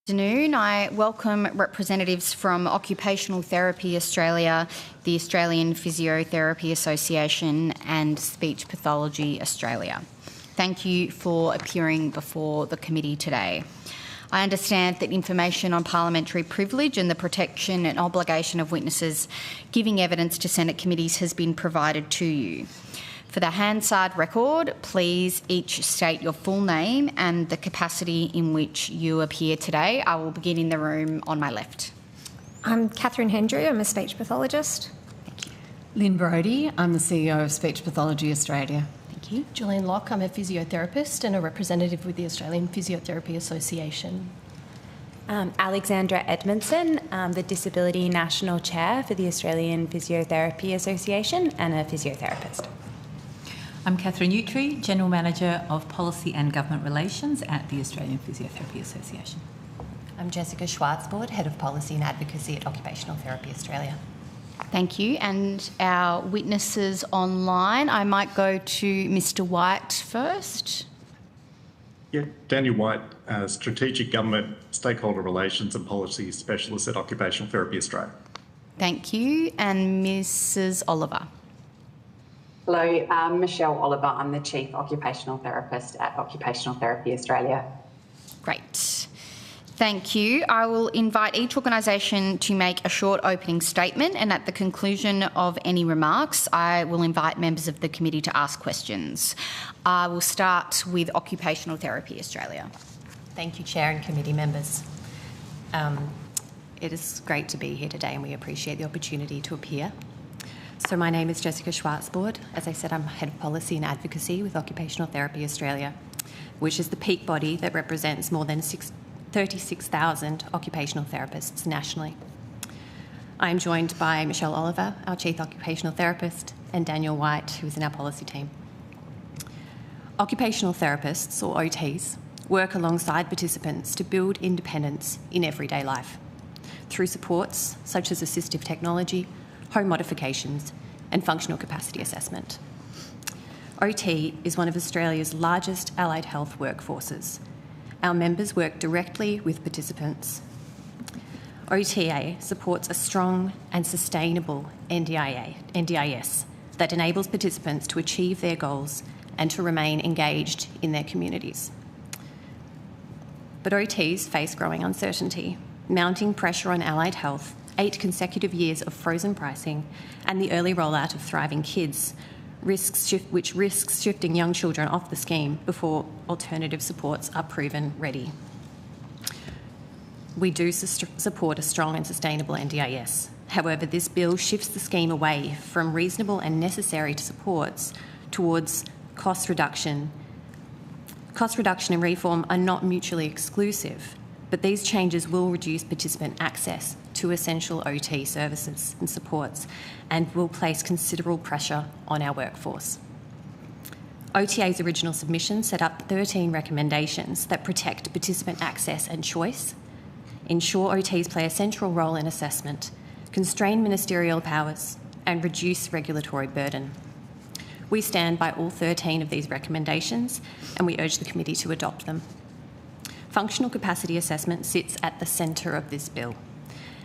Afternoon. I welcome representatives from Occupational Therapy Australia, the Australian Physiotherapy Association and Speech Pathology Australia. Thank you for appearing before the committee today. I understand that information on parliamentary privilege and the protection and obligation of witnesses giving evidence to Senate committees has been provided to you. For the Hansard record, please each state your full name and the capacity in which you appear today. I will begin in the room on my left. I'm Catherine Hendry, I'm a speech pathologist. Thank you. Lynn Brodie, I'm the CEO of Speech Pathology Australia. Thank you. Julian Locke, I'm a physiotherapist and a representative with the Australian Physiotherapy Association. Alexandra Edmondson, the Disability National Chair for the Australian Physiotherapy Association and a physiotherapist. I'm Catherine Utry, General Manager of Policy and Government Relations at the Australian Physiotherapy Association. I'm Jessica Schwarzbord, Head of Policy and Advocacy at Occupational Therapy Australia. Thank you. And our witnesses online, I might go to Mr. White first. Yeah, Daniel White, Strategic Government, Stakeholder Relations and Policy Specialist at Occupational Therapy Australia. Thank you. And Mrs. Oliver. Hello, I'm Michelle Oliver. I'm the Chief Occupational Therapist at Occupational Therapy Australia. Great. Thank you. I will invite each organisation to make a short opening statement, and at the conclusion of any remarks, I will invite members of the committee to ask questions. I will start with Occupational Therapy Australia. Thank you, Chair and committee members. It is great to be here today and we appreciate the opportunity to appear. So my name is Jessica Schwarzbord. As I said, I'm Head of Policy and Advocacy with Occupational Therapy Australia, which is the peak body that represents more than 36,000 occupational therapists nationally. I am joined by Michelle Oliver, our Chief Occupational Therapist, and Daniel White, who is in our policy team. Occupational therapists, or OTs, work alongside participants to build independence in everyday life through supports such as assistive technology, home modifications and functional capacity assessment. OT is one of Australia's largest allied health workforces. Our members work directly with participants. OTA supports a strong and sustainable NDIS that enables participants to achieve their goals and to remain engaged in their communities. But OTs face growing uncertainty, mounting pressure on allied health, 8 consecutive years of frozen pricing, and the early rollout of Thriving Kids, which risks shifting young children off the scheme before alternative supports are proven ready. We do support a strong and sustainable NDIS. However, this bill shifts the scheme away from reasonable and necessary supports towards cost reduction. Cost reduction and reform are not mutually exclusive, but these changes will reduce participant access to essential OT services and supports and will place considerable pressure on our workforce. OTA's original submission set up 13 recommendations that protect participant access and choice, ensure OTs play a central role in assessment, constrain ministerial powers and reduce regulatory burden. We stand by all 13 of these recommendations and we urge the committee to adopt them. Functional capacity assessment sits at the centre of this bill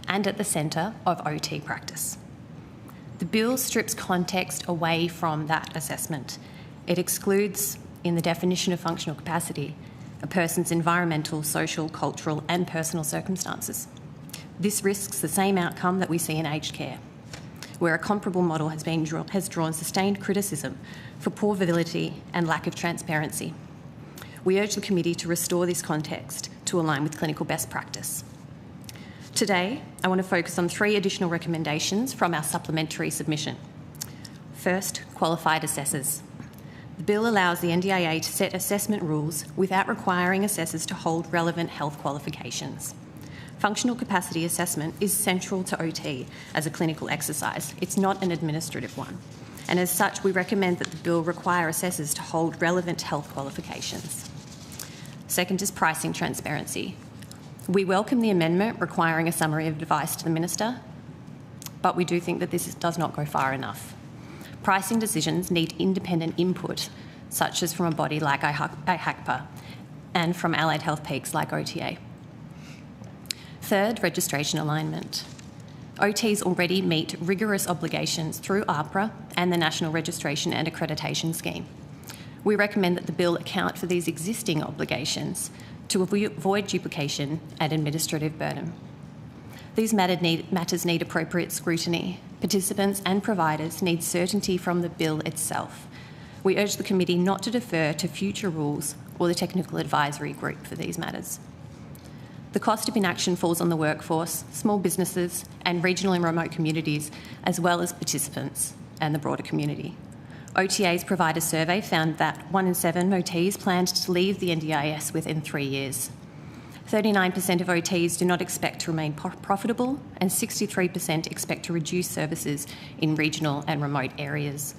and at the centre of OT practice. The bill strips context away from that assessment. It excludes, in the definition of functional capacity, a person's environmental, social, cultural and personal circumstances. This risks the same outcome that we see in aged care, where a comparable model has drawn sustained criticism for poor validity and lack of transparency. We urge the committee to restore this context to align with clinical best practice. Today, I want to focus on 3 additional recommendations from our supplementary submission. First, qualified assessors. The bill allows the NDIA to set assessment rules without requiring assessors to hold relevant health qualifications. Functional capacity assessment is central to OT as a clinical exercise. It's not an administrative one. And as such, we recommend that the bill require assessors to hold relevant health qualifications. Second is pricing transparency. We welcome the amendment requiring a summary of advice to the Minister, but we do think that this does not go far enough. Pricing decisions need independent input, such as from a body like IHACPA and from allied health peaks like OTA. Third, registration alignment. OTs already meet rigorous obligations through APRA and the National Registration and Accreditation Scheme. We recommend that the bill account for these existing obligations to avoid duplication and administrative burden. These matters need appropriate scrutiny. Participants and providers need certainty from the bill itself. We urge the committee not to defer to future rules or the technical advisory group for these matters. The cost of inaction falls on the workforce, small businesses and regional and remote communities, as well as participants and the broader community. OTA's provider survey found that 1 in 7 OTs planned to leave the NDIS within 3 years. 39% of OTs do not expect to remain profitable, and 63% expect to reduce services in regional and remote areas.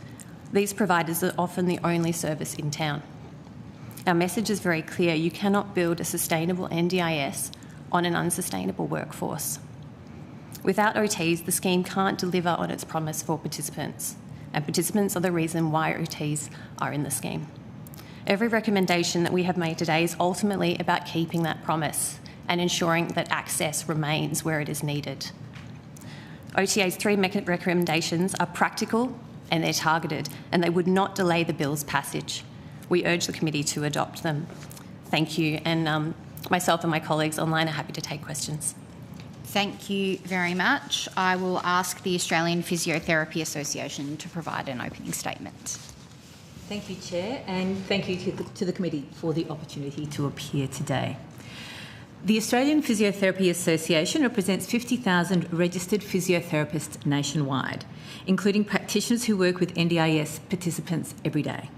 These providers are often the only service in town. Our message is very clear: you cannot build a sustainable NDIS on an unsustainable workforce. Without OTs, the scheme can't deliver on its promise for participants, and participants are the reason why OTs are in the scheme. Every recommendation that we have made today is ultimately about keeping that promise and ensuring that access remains where it is needed. OTA's 3 recommendations are practical and they're targeted, and they would not delay the bill's passage. We urge the committee to adopt them. Thank you, and myself and my colleagues online are happy to take questions. Thank you very much. I will ask the Australian Physiotherapy Association to provide an opening statement. Thank you, Chair, and thank you to the committee for the opportunity to appear today. The Australian Physiotherapy Association represents 50,000 registered physiotherapists nationwide, including practitioners who work with NDIS participants every day.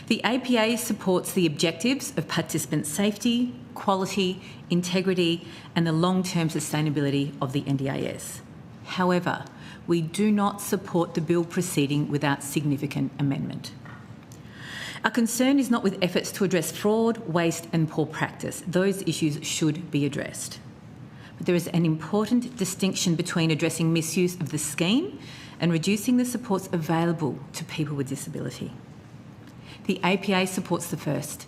The APA supports the objectives of participant safety, quality, integrity, and the long-term sustainability of the NDIS. However, we do not support the bill proceeding without significant amendment. Our concern is not with efforts to address fraud, waste, and poor practice. Those issues should be addressed. But there is an important distinction between addressing misuse of the scheme and reducing the supports available to people with disability. The APA supports the first.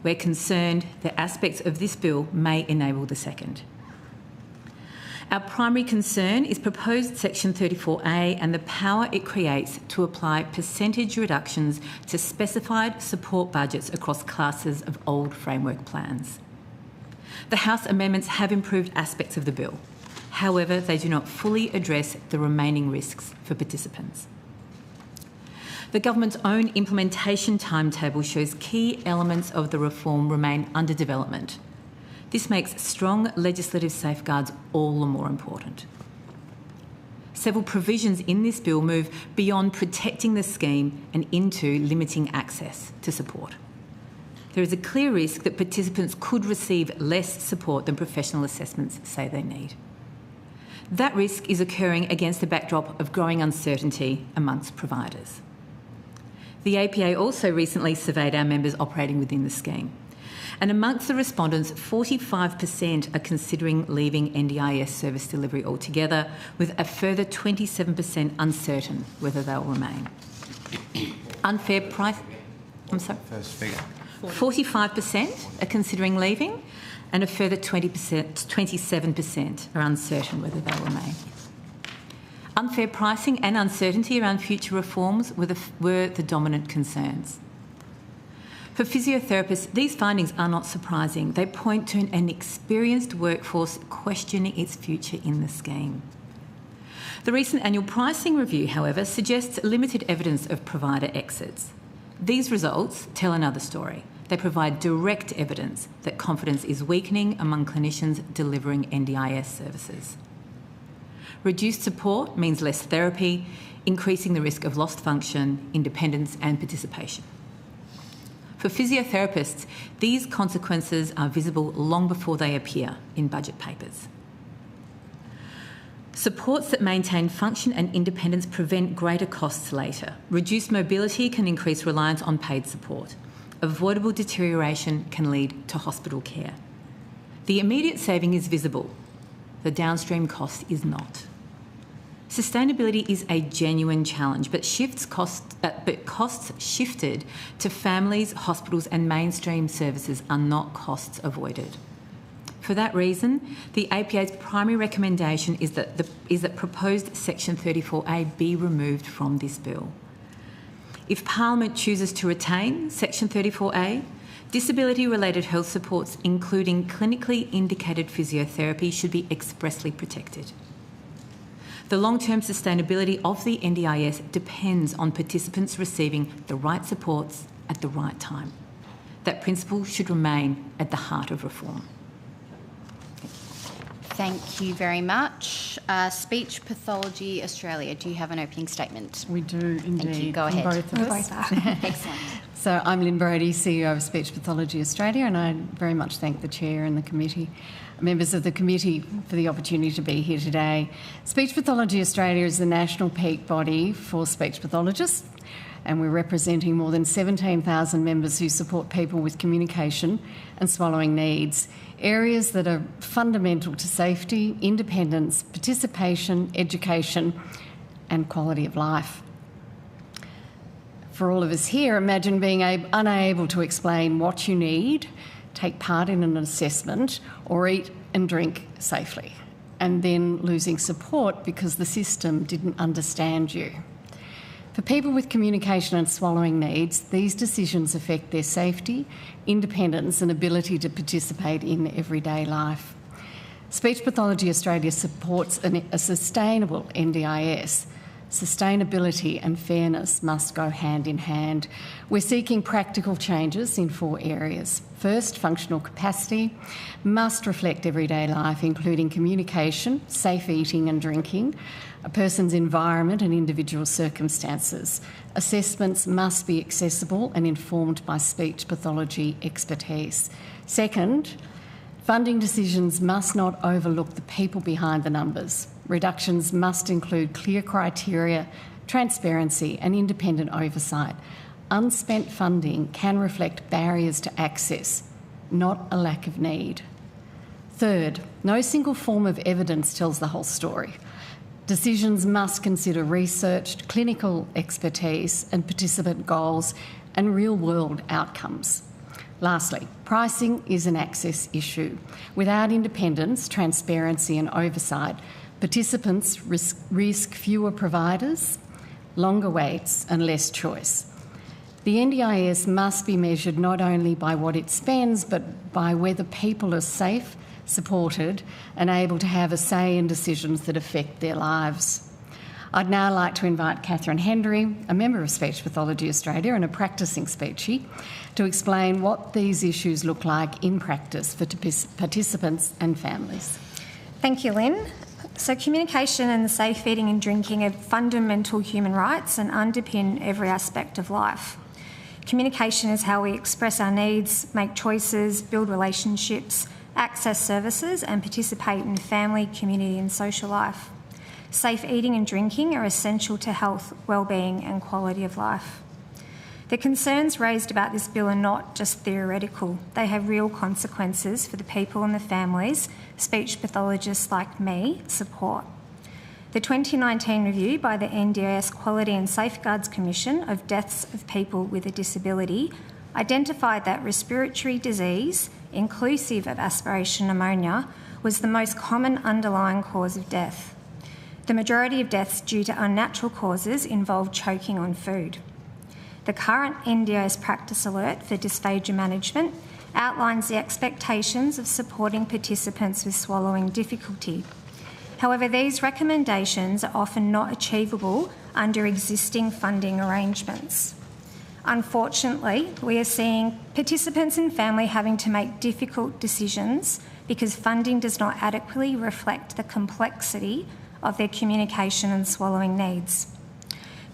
We're concerned that aspects of this bill may enable the second. Our primary concern is proposed Section 34A and the power it creates to apply percentage reductions to specified support budgets across classes of old framework plans. The House amendments have improved aspects of the bill. However, they do not fully address the remaining risks for participants. The government's own implementation timetable shows key elements of the reform remain under development. This makes strong legislative safeguards all the more important. Several provisions in this bill move beyond protecting the scheme and into limiting access to support. There is a clear risk that participants could receive less support than professional assessments say they need. That risk is occurring against the backdrop of growing uncertainty amongst providers. The APA also recently surveyed our members operating within the scheme. And amongst the respondents, 45% are considering leaving NDIS service delivery altogether, with a further 27% uncertain whether they'll remain. Unfair price... I'm sorry? First figure. 45% are considering leaving, and a further 27% are uncertain whether they'll remain. Unfair pricing and uncertainty around future reforms were the dominant concerns. For physiotherapists, these findings are not surprising. They point to an experienced workforce questioning its future in the scheme. The recent annual pricing review, however, suggests limited evidence of provider exits. These results tell another story. They provide direct evidence that confidence is weakening among clinicians delivering NDIS services. Reduced support means less therapy, increasing the risk of lost function, independence and participation. For physiotherapists, these consequences are visible long before they appear in budget papers. Supports that maintain function and independence prevent greater costs later. Reduced mobility can increase reliance on paid support. Avoidable deterioration can lead to hospital care. The immediate saving is visible. The downstream cost is not. Sustainability is a genuine challenge, but costs shifted to families, hospitals and mainstream services are not costs avoided. For that reason, the APA's primary recommendation is that proposed Section 34A be removed from this bill. If Parliament chooses to retain Section 34A, disability-related health supports, including clinically indicated physiotherapy, should be expressly protected. The long-term sustainability of the NDIS depends on participants receiving the right supports at the right time. That principle should remain at the heart of reform. Thank you very much. Speech Pathology Australia, do you have an opening statement? We do indeed. Thank you. Go ahead. Both of us. Excellent. So I'm Lynn Brody, CEO of Speech Pathology Australia, and I very much thank the Chair and the committee, members of the committee, for the opportunity to be here today. Speech Pathology Australia is the national peak body for speech pathologists, and we're representing more than 17,000 members who support people with communication and swallowing needs, areas that are fundamental to safety, independence, participation, education and quality of life. For all of us here, imagine being unable to explain what you need, take part in an assessment or eat and drink safely, and then losing support because the system didn't understand you. For people with communication and swallowing needs, these decisions affect their safety, independence and ability to participate in everyday life. Speech Pathology Australia supports a sustainable NDIS. Sustainability and fairness must go hand in hand. We're seeking practical changes in 4 areas. First, functional capacity must reflect everyday life, including communication, safe eating and drinking, a person's environment and individual circumstances. Assessments must be accessible and informed by speech pathology expertise. Second, funding decisions must not overlook the people behind the numbers. Reductions must include clear criteria, transparency and independent oversight. Unspent funding can reflect barriers to access, not a lack of need. Third, no single form of evidence tells the whole story. Decisions must consider research, clinical expertise and participant goals and real-world outcomes. Lastly, pricing is an access issue. Without independence, transparency and oversight, participants risk fewer providers, longer waits and less choice. The NDIS must be measured not only by what it spends, but by whether people are safe, supported and able to have a say in decisions that affect their lives. I'd now like to invite Catherine Hendry, a member of Speech Pathology Australia and a practising speechie, to explain what these issues look like in practice for participants and families. Thank you, Lynn. So communication and safe eating and drinking are fundamental human rights and underpin every aspect of life. Communication is how we express our needs, make choices, build relationships, access services and participate in family, community and social life. Safe eating and drinking are essential to health, wellbeing and quality of life. The concerns raised about this bill are not just theoretical. They have real consequences for the people and the families speech pathologists like me support. The 2019 review by the NDIS Quality and Safeguards Commission of deaths of people with a disability identified that respiratory disease, inclusive of aspiration pneumonia, was the most common underlying cause of death. The majority of deaths due to unnatural causes involved choking on food. The current NDIS practice alert for dysphagia management outlines the expectations of supporting participants with swallowing difficulty. However, these recommendations are often not achievable under existing funding arrangements. Unfortunately, we are seeing participants and family having to make difficult decisions because funding does not adequately reflect the complexity of their communication and swallowing needs.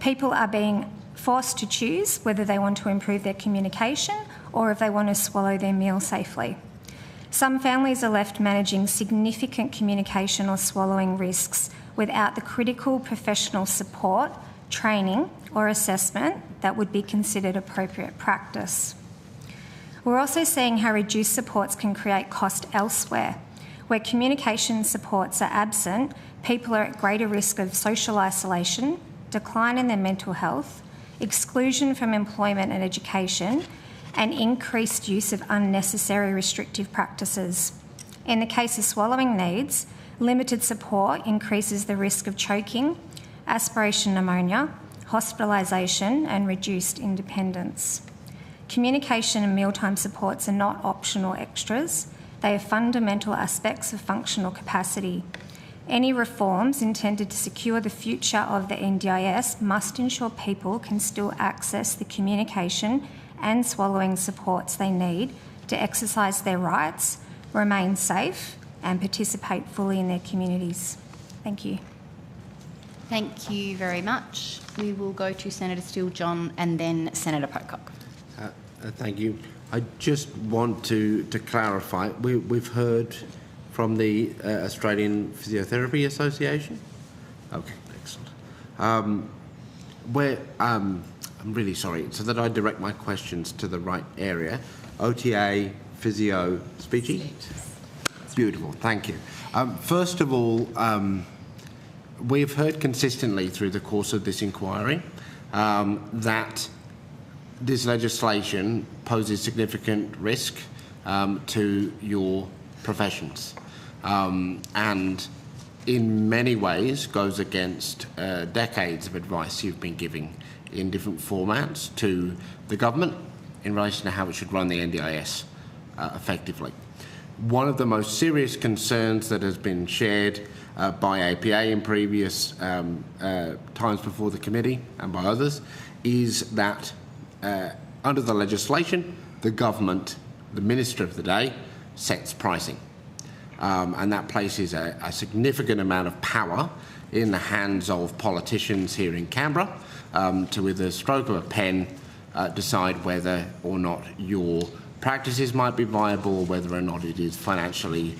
People are being forced to choose whether they want to improve their communication or if they want to swallow their meal safely. Some families are left managing significant communication or swallowing risks without the critical professional support, training or assessment that would be considered appropriate practice. We're also seeing how reduced supports can create cost elsewhere. Where communication supports are absent, people are at greater risk of social isolation, decline in their mental health, exclusion from employment and education, and increased use of unnecessary restrictive practices. In the case of swallowing needs, limited support increases the risk of choking, aspiration pneumonia, hospitalisation and reduced independence. Communication and mealtime supports are not optional extras. They are fundamental aspects of functional capacity. Any reforms intended to secure the future of the NDIS must ensure people can still access the communication and swallowing supports they need to exercise their rights, remain safe and participate fully in their communities. Thank you. Thank you very much. We will go to Senator Steele-John and then Senator Pocock. Thank you. I just want to clarify. We've heard from the Australian Physiotherapy Association. Okay, excellent. I'm really sorry, so that I direct my questions to the right area. OTA, physio, speechy? Beautiful, thank you. First of all, we've heard consistently through the course of this inquiry that this legislation poses significant risk to your professions and in many ways goes against decades of advice you've been giving in different formats to the government in relation to how it should run the NDIS effectively. One of the most serious concerns that has been shared by APA in previous times before the committee and by others is that under the legislation, the government, the minister of the day, sets pricing. And that places a significant amount of power in the hands of politicians here in Canberra to, with a stroke of a pen, decide whether or not your practices might be viable or whether or not it is financially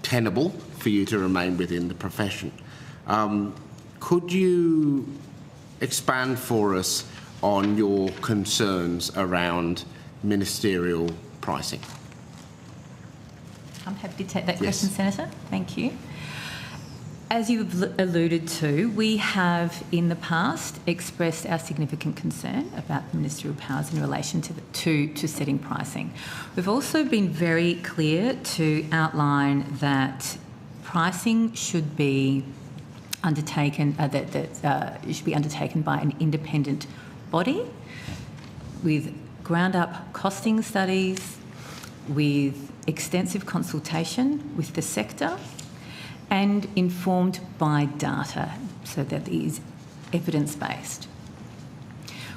tenable for you to remain within the profession. Could you expand for us on your concerns around ministerial pricing? I'm happy to take that question, Senator. Thank you. As you've alluded to, we have in the past expressed our significant concern about the ministerial powers in relation to setting pricing. We've also been very clear to outline that pricing should be undertaken, it should be undertaken by an independent body with ground-up costing studies, with extensive consultation with the sector and informed by data so that it is evidence-based.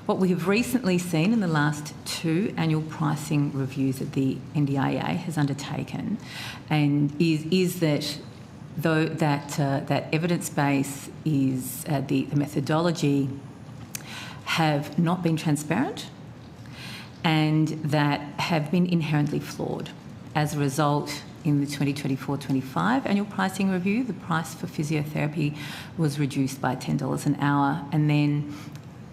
What we have recently seen in the last 2 annual pricing reviews that the NDIA has undertaken and is that though that evidence base is the methodology have not been transparent and that have been inherently flawed. As a result, in the 2024-25 annual pricing review, the price for physiotherapy was reduced by $10 an hour and then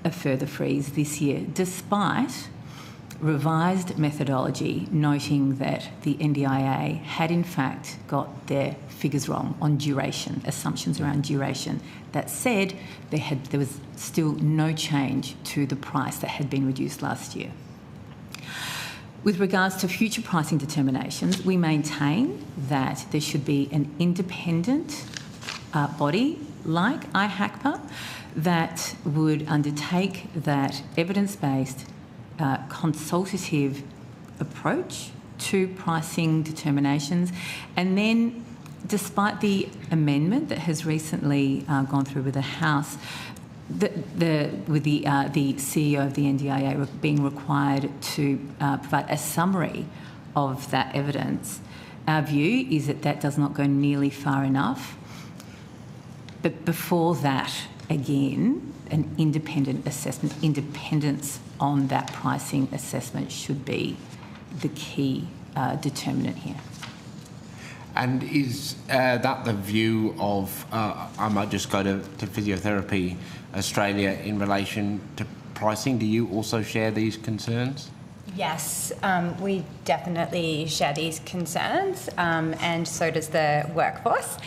a further freeze this year, despite revised methodology noting that the NDIA had in fact got their figures wrong on duration, assumptions around duration. That said, there was still no change to the price that had been reduced last year. With regards to future pricing determinations, we maintain that there should be an independent body like IHACPA that would undertake that evidence-based consultative approach to pricing determinations. And then, despite the amendment that has recently gone through with the House, with the CEO of the NDIA being required to provide a summary of that evidence, our view is that that does not go nearly far enough. But before that, again, an independent assessment, independence on that pricing assessment should be the key determinant here. And is that the view of, I might just go to Physiotherapy Australia in relation to pricing? Do you also share these concerns? Yes, we definitely share these concerns, and so does the workforce,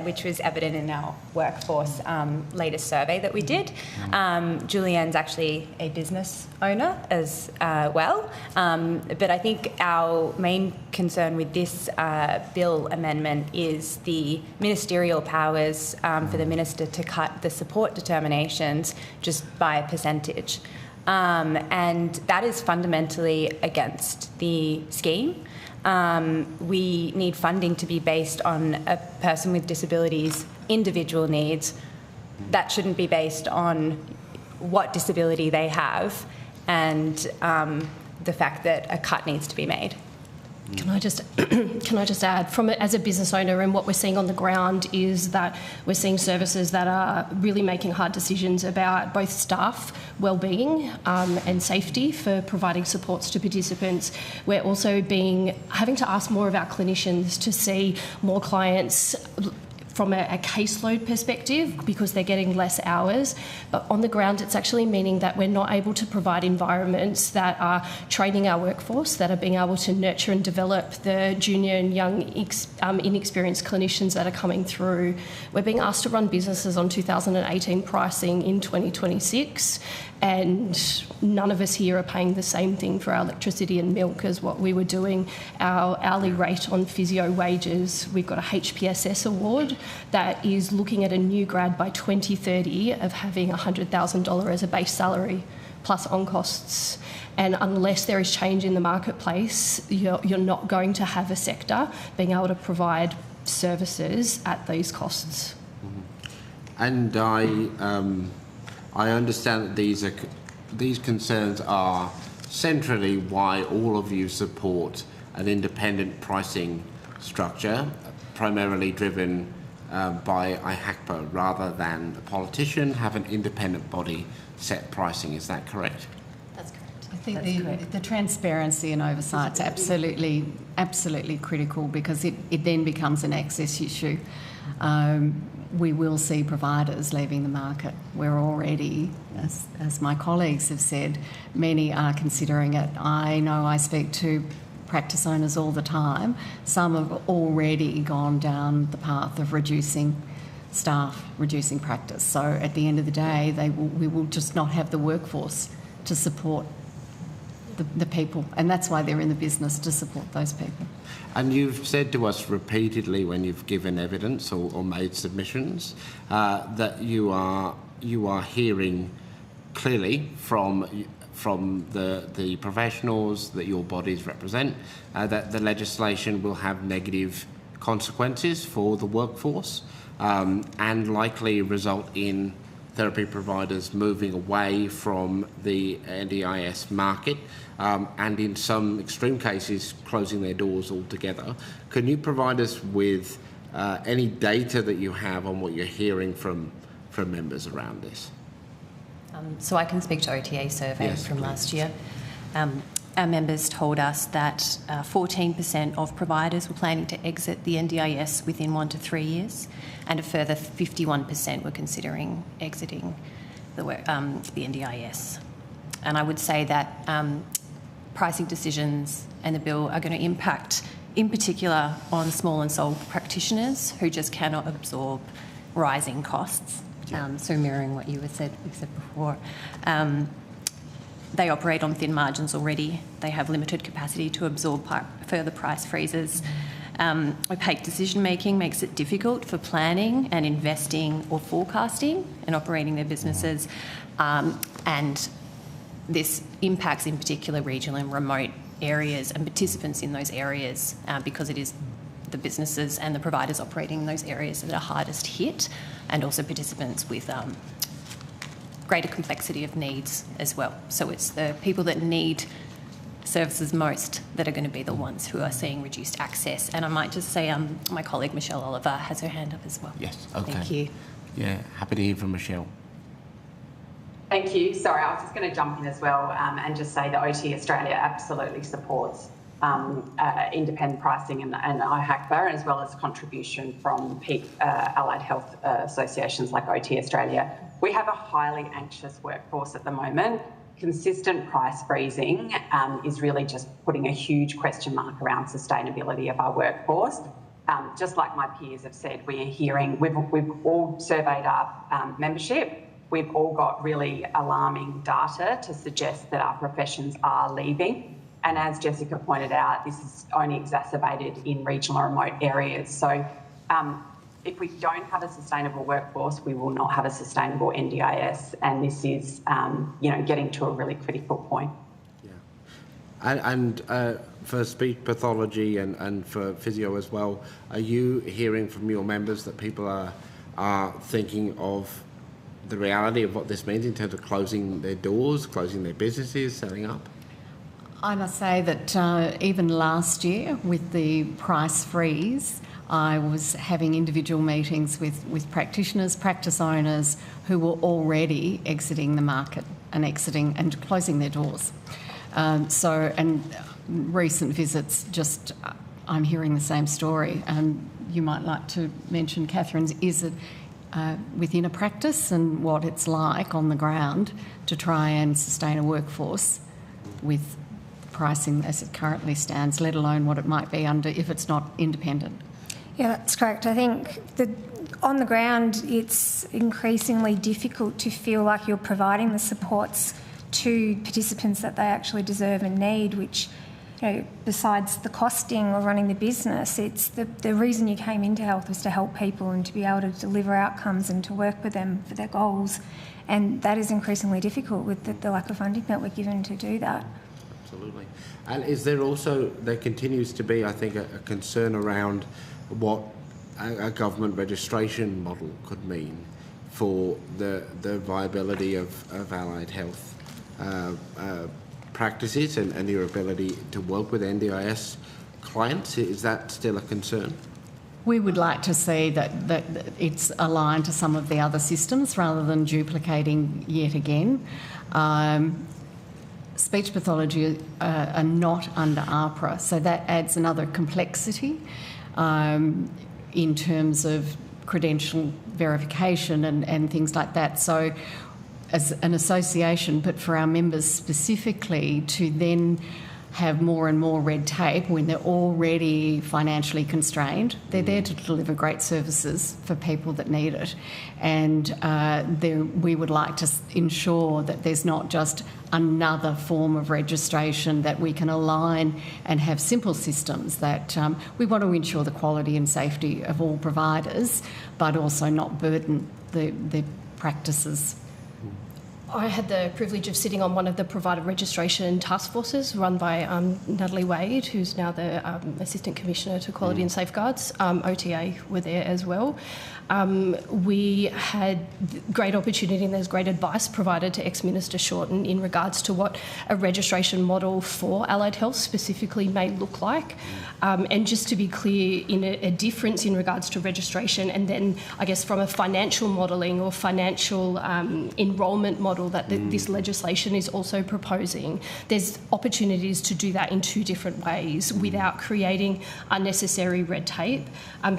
which was evident in our workforce latest survey that we did. Julianne's actually a business owner as well, but I think our main concern with this bill amendment is the ministerial powers for the minister to cut the support determinations just by a percentage. And that is fundamentally against the scheme. We need funding to be based on a person with disabilities' individual needs. That shouldn't be based on what disability they have and the fact that a cut needs to be made. Can I just add, as a business owner, and what we're seeing on the ground is that we're seeing services that are really making hard decisions about both staff well-being and safety for providing supports to participants. We're also having to ask more of our clinicians to see more clients from a caseload perspective because they're getting less hours. But on the ground, it's actually meaning that we're not able to provide environments that are training our workforce, that are being able to nurture and develop the junior and young inexperienced clinicians that are coming through. We're being asked to run businesses on 2018 pricing in 2026, and none of us here are paying the same thing for our electricity and milk as what we were doing. Our hourly rate on physio wages, we've got a HPSS award that is looking at a new grad by 2030 of having $100,000 as a base salary plus on costs. And unless there is change in the marketplace, you're not going to have a sector being able to provide services at these costs. And I understand that these concerns are centrally why all of you support an independent pricing structure, primarily driven by IHACPA, rather than a politician have an independent body set pricing. Is that correct? That's correct. I think the transparency and oversight is absolutely critical because it then becomes an access issue. We will see providers leaving the market. We're already, as my colleagues have said, many are considering it. I know I speak to practice owners all the time. Some have already gone down the path of reducing staff, reducing practice. So at the end of the day, we will just not have the workforce to support the people, and that's why they're in the business, to support those people. And you've said to us repeatedly when you've given evidence or made submissions that you are hearing clearly from the professionals that your bodies represent that the legislation will have negative consequences for the workforce and likely result in therapy providers moving away from the NDIS market and in some extreme cases closing their doors altogether. Can you provide us with any data that you have on what you're hearing from members around this? So I can speak to OTA survey from last year. Our members told us that 14% of providers were planning to exit the NDIS within 1 to 3 years, and a further 51% were considering exiting the NDIS. And I would say that pricing decisions and the bill are going to impact, in particular, on small and sole practitioners who just cannot absorb rising costs. So mirroring what you said before. They operate on thin margins already. They have limited capacity to absorb further price freezes. Opaque decision-making makes it difficult for planning and investing or forecasting and operating their businesses. And this impacts, in particular, regional and remote areas and participants in those areas because it is the businesses and the providers operating in those areas that are hardest hit, and also participants with greater complexity of needs as well. So it's the people that need services most that are going to be the ones who are seeing reduced access. And I might just say my colleague Michelle Oliver has her hand up as well. Yes, okay. Thank you. Yeah, happy to hear from Michelle. Thank you. Sorry, I was just going to jump in as well and just say that OT Australia absolutely supports independent pricing and IHACPA, as well as contribution from peak allied health associations like OT Australia. We have a highly anxious workforce at the moment consistent price freezing is really just putting a huge question mark around sustainability of our workforce. Just like my peers have said, we are hearing, we've all surveyed our membership. We've all got really alarming data to suggest that our professions are leaving. And as Jessica pointed out, this is only exacerbated in regional or remote areas. So if we don't have a sustainable workforce, we will not have a sustainable NDIS. And this is, getting to a really critical point. Yeah. And for speech pathology and for physio as well, are you hearing from your members that people are thinking of the reality of what this means in terms of closing their doors, closing their businesses, selling up? I must say that even last year with the price freeze, I was having individual meetings with practitioners, practice owners who were already exiting the market and closing their doors. And recent visits, just I'm hearing the same story. You might like to mention, Catherine's, is it within a practice and what it's like on the ground to try and sustain a workforce with pricing as it currently stands, let alone what it might be under if it's not independent. Yeah, that's correct. I think that on the ground it's increasingly difficult to feel like you're providing the supports to participants that they actually deserve and need, which, besides the costing of running the business, it's the reason you came into health was to help people and to be able to deliver outcomes and to work with them for their goals. And that is increasingly difficult with the lack of funding that we're given to do that. Absolutely. And is there continues to be, I think, a concern around what a government registration model could mean for the viability of allied health practices and your ability to work with NDIS clients? Is that still a concern? We would like to see that it's aligned to some of the other systems rather than duplicating yet again. Speech pathology are not under APRA, so that adds another complexity in terms of credential verification and things like that. So as an association, but for our members specifically, to then have more and more red tape when they're already financially constrained. They're there to deliver great services for people that need it. And we would like to ensure that there's not just another form of registration, that we can align and have simple systems that we want to ensure the quality and safety of all providers, but also not burden the practices. I had the privilege of sitting on one of the provider registration task forces run by Natalie Wade, who's now the Assistant Commissioner to Quality and Safeguards. OTA were there as well. We had great opportunity and there's great advice provided to ex-Minister Shorten in regards to what a registration model for allied health specifically may look like. And just to be clear, in a difference in regards to registration and then I guess from a financial modelling or financial enrolment model that this legislation is also proposing, there's opportunities to do that in two different ways without creating unnecessary red tape.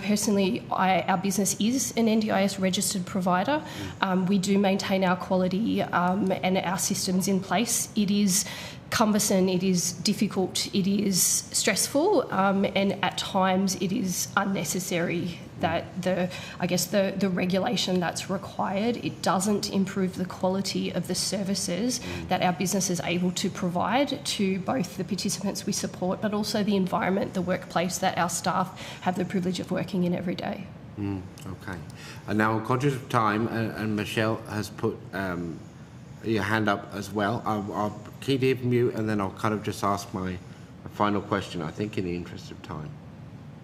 Personally, our business is an NDIS registered provider. We do maintain our quality and our systems in place. It is cumbersome, it is difficult, it is stressful, and at times it is unnecessary that the regulation that's required, it doesn't improve the quality of the services that our business is able to provide to both the participants we support, but also the environment, the workplace that our staff have the privilege of working in every day. Okay. And now I'm conscious of time, and Michelle has put your hand up as well. I'll keep it from you, and then I'll kind of just ask my final question, I think, in the interest of time.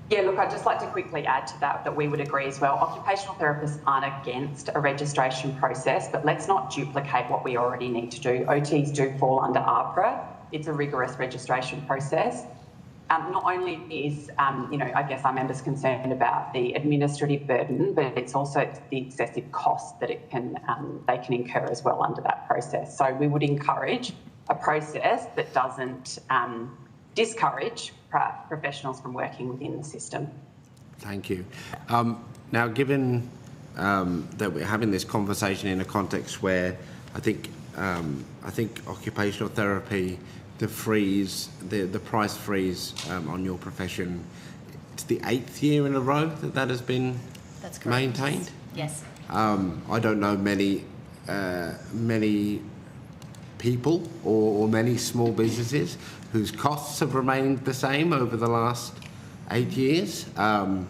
Yeah, look, I'd just like to quickly add to that we would agree as well. Occupational therapists aren't against a registration process, but let's not duplicate what we already need to do. OTs do fall under APRA. It's a rigorous registration process. Not only is, I guess our members concerned about the administrative burden, but it's also the excessive cost that they can incur as well under that process. So we would encourage a process that doesn't discourage professionals from working within the system. Thank you. Now, given that we're having this conversation in a context where I think I think occupational therapy, the freeze, the price freeze on your profession, it's the 8th year in a row that has been maintained? Yes. I don't know many people or many small businesses whose costs have remained the same over the last 8 years, and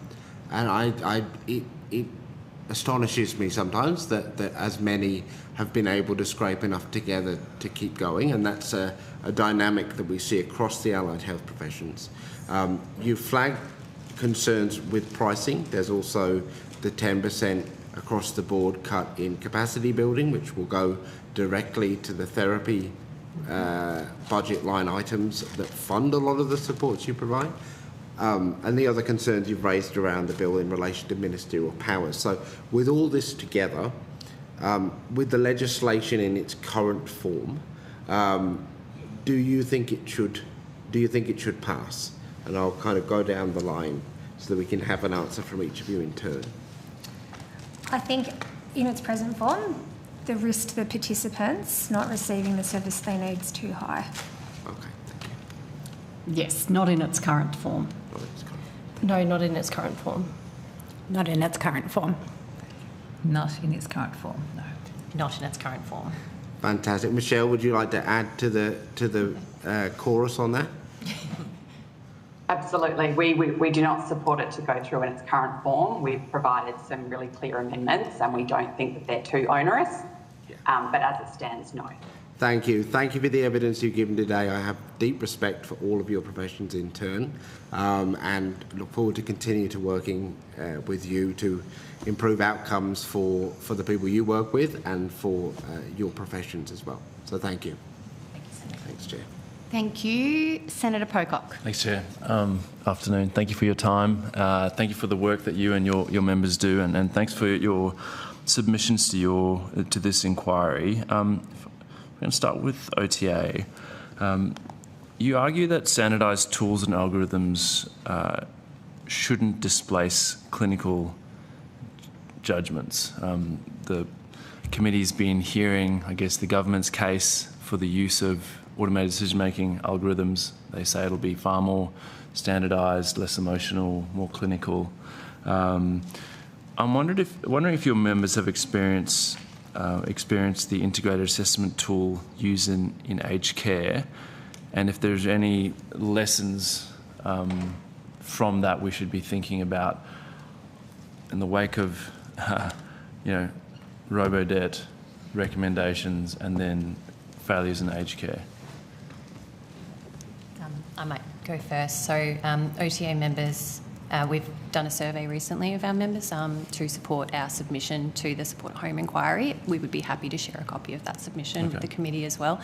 it astonishes me sometimes that as many have been able to scrape enough together to keep going, and that's a dynamic that we see across the allied health professions. You flagged concerns with pricing. There's also the 10% across the board cut in capacity building, which will go directly to the therapy budget line items that fund a lot of the supports you provide. And the other concerns you've raised around the bill in relation to ministerial powers. So with all this together, with the legislation in its current form, do you think it should pass? And I'll kind of go down the line so that we can have an answer from each of you in turn. I think in its present form, the risk to the participants not receiving the service they need is too high. Okay, thank you. Yes, not in its current form. No, not in its current form. Not in its current form. Not in its current form, no. Not in its current form. Fantastic. Michelle, would you like to add to the chorus on that? Absolutely. We do not support it to go through in its current form. We've provided some really clear amendments and we don't think that they're too onerous. But as it stands, no. Thank you. Thank you for the evidence you've given today. I have deep respect for all of your professions in turn, and look forward to continue to working with you to improve outcomes for the people you work with and for your professions as well. So thank you. Thank you, Senator. Thanks, Chair. Thank you. Senator Pocock. Thanks, Chair. Afternoon. Thank you for your time. Thank you for the work that you and your members do, and thanks for your submissions to this inquiry. We're going to start with OTA. You argue that standardised tools and algorithms shouldn't displace clinical judgments. The committee's been hearing, I guess, the government's case for the use of automated decision-making algorithms. They say it'll be far more standardised, less emotional, more clinical. I'm wondering if your members have experienced the integrated assessment tool used in aged care, and if there's any lessons from that we should be thinking about in the wake of, robo-debt recommendations and then failures in aged care. I might go first. So OTA members, we've done a survey recently of our members to support our submission to the Support at Home inquiry. We would be happy to share a copy of that submission with the committee as well.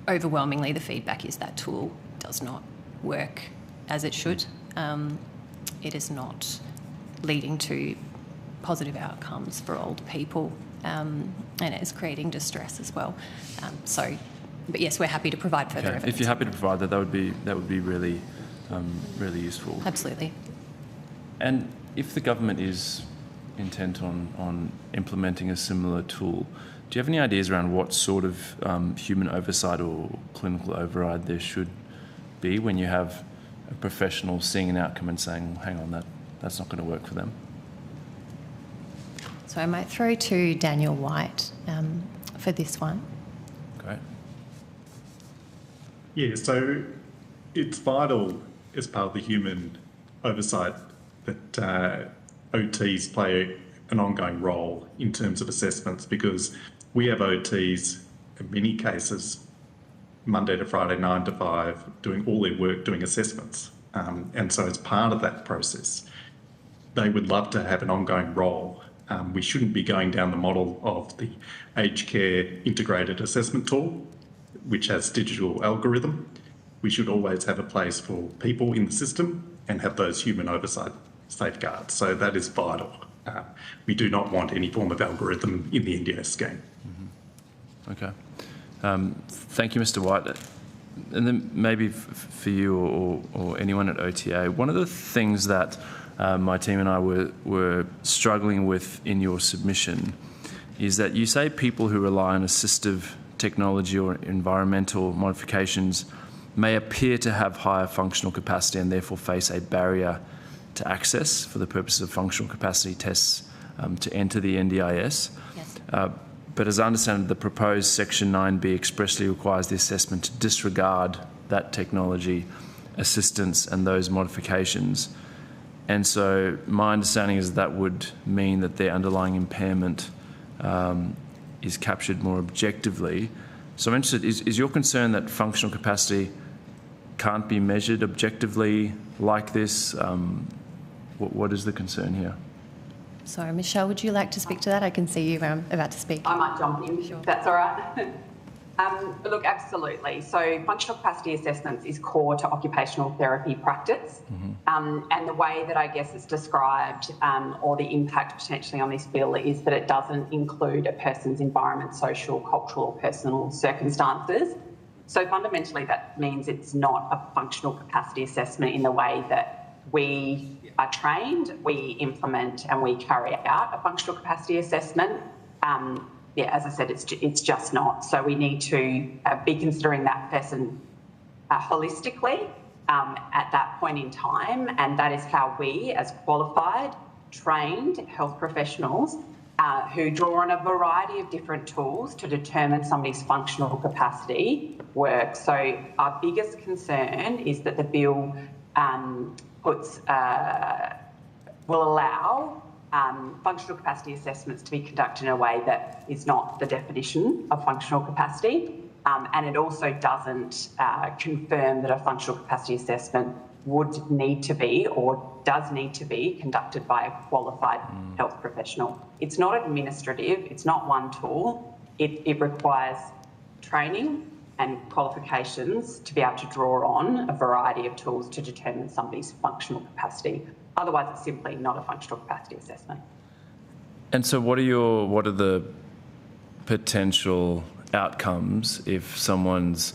Overwhelmingly, the feedback is that tool does not work as it should. It is not leading to positive outcomes for old people, and it is creating distress as well. But yes, we're happy to provide further evidence. If you're happy to provide that, that would be really, really useful. Absolutely. And if the government is intent on implementing a similar tool, do you have any ideas around what sort of human oversight or clinical override there should be when you have a professional seeing an outcome and saying, well, hang on, that's not going to work for them? So I might throw to Daniel White for this one. Great. Yeah, so it's vital as part of the human oversight that OTs play an ongoing role in terms of assessments, because we have OTs in many cases Monday to Friday, 9 to 5, doing all their work, doing assessments. And so as part of that process, they would love to have an ongoing role. We shouldn't be going down the model of the aged care integrated assessment tool, which has digital algorithm. We should always have a place for people in the system and have those human oversight safeguards. So that is vital. We do not want any form of algorithm in the NDIS scheme. Mm-hmm. Okay. Thank you, Mr. White. And then maybe for you or anyone at OTA, one of the things that my team and I were struggling with in your submission is that you say people who rely on assistive technology or environmental modifications may appear to have higher functional capacity and therefore face a barrier to access for the purpose of functional capacity tests to enter the NDIS. Yes. But as I understand it, the proposed Section 9B expressly requires the assessment to disregard that technology, assistance and those modifications. And so my understanding is that would mean that their underlying impairment is captured more objectively. So I'm interested, is your concern that functional capacity can't be measured objectively like this? What is the concern here? Sorry, Michelle, would you like to speak to that? I can see you about to speak. I might jump in, if that's all right. Look, absolutely. So functional capacity assessments is core to occupational therapy practice. And the way that I guess it's described or the impact potentially on this bill is that it doesn't include a person's environment, social, cultural or personal circumstances. So fundamentally that means it's not a functional capacity assessment in the way that we are trained, we implement and we carry out a functional capacity assessment. Yeah, as I said, it's just not. So we need to be considering that person holistically at that point in time, and that is how we, as qualified, trained health professionals who draw on a variety of different tools to determine somebody's functional capacity, work. So our biggest concern is that the bill will allow functional capacity assessments to be conducted in a way that is not the definition of functional capacity, and it also doesn't confirm that a functional capacity assessment would need to be or does need to be conducted by a qualified health professional. It's not administrative, it's not one tool, it requires training and qualifications to be able to draw on a variety of tools to determine somebody's functional capacity. Otherwise, it's simply not a functional capacity assessment. And so what are the potential outcomes if someone's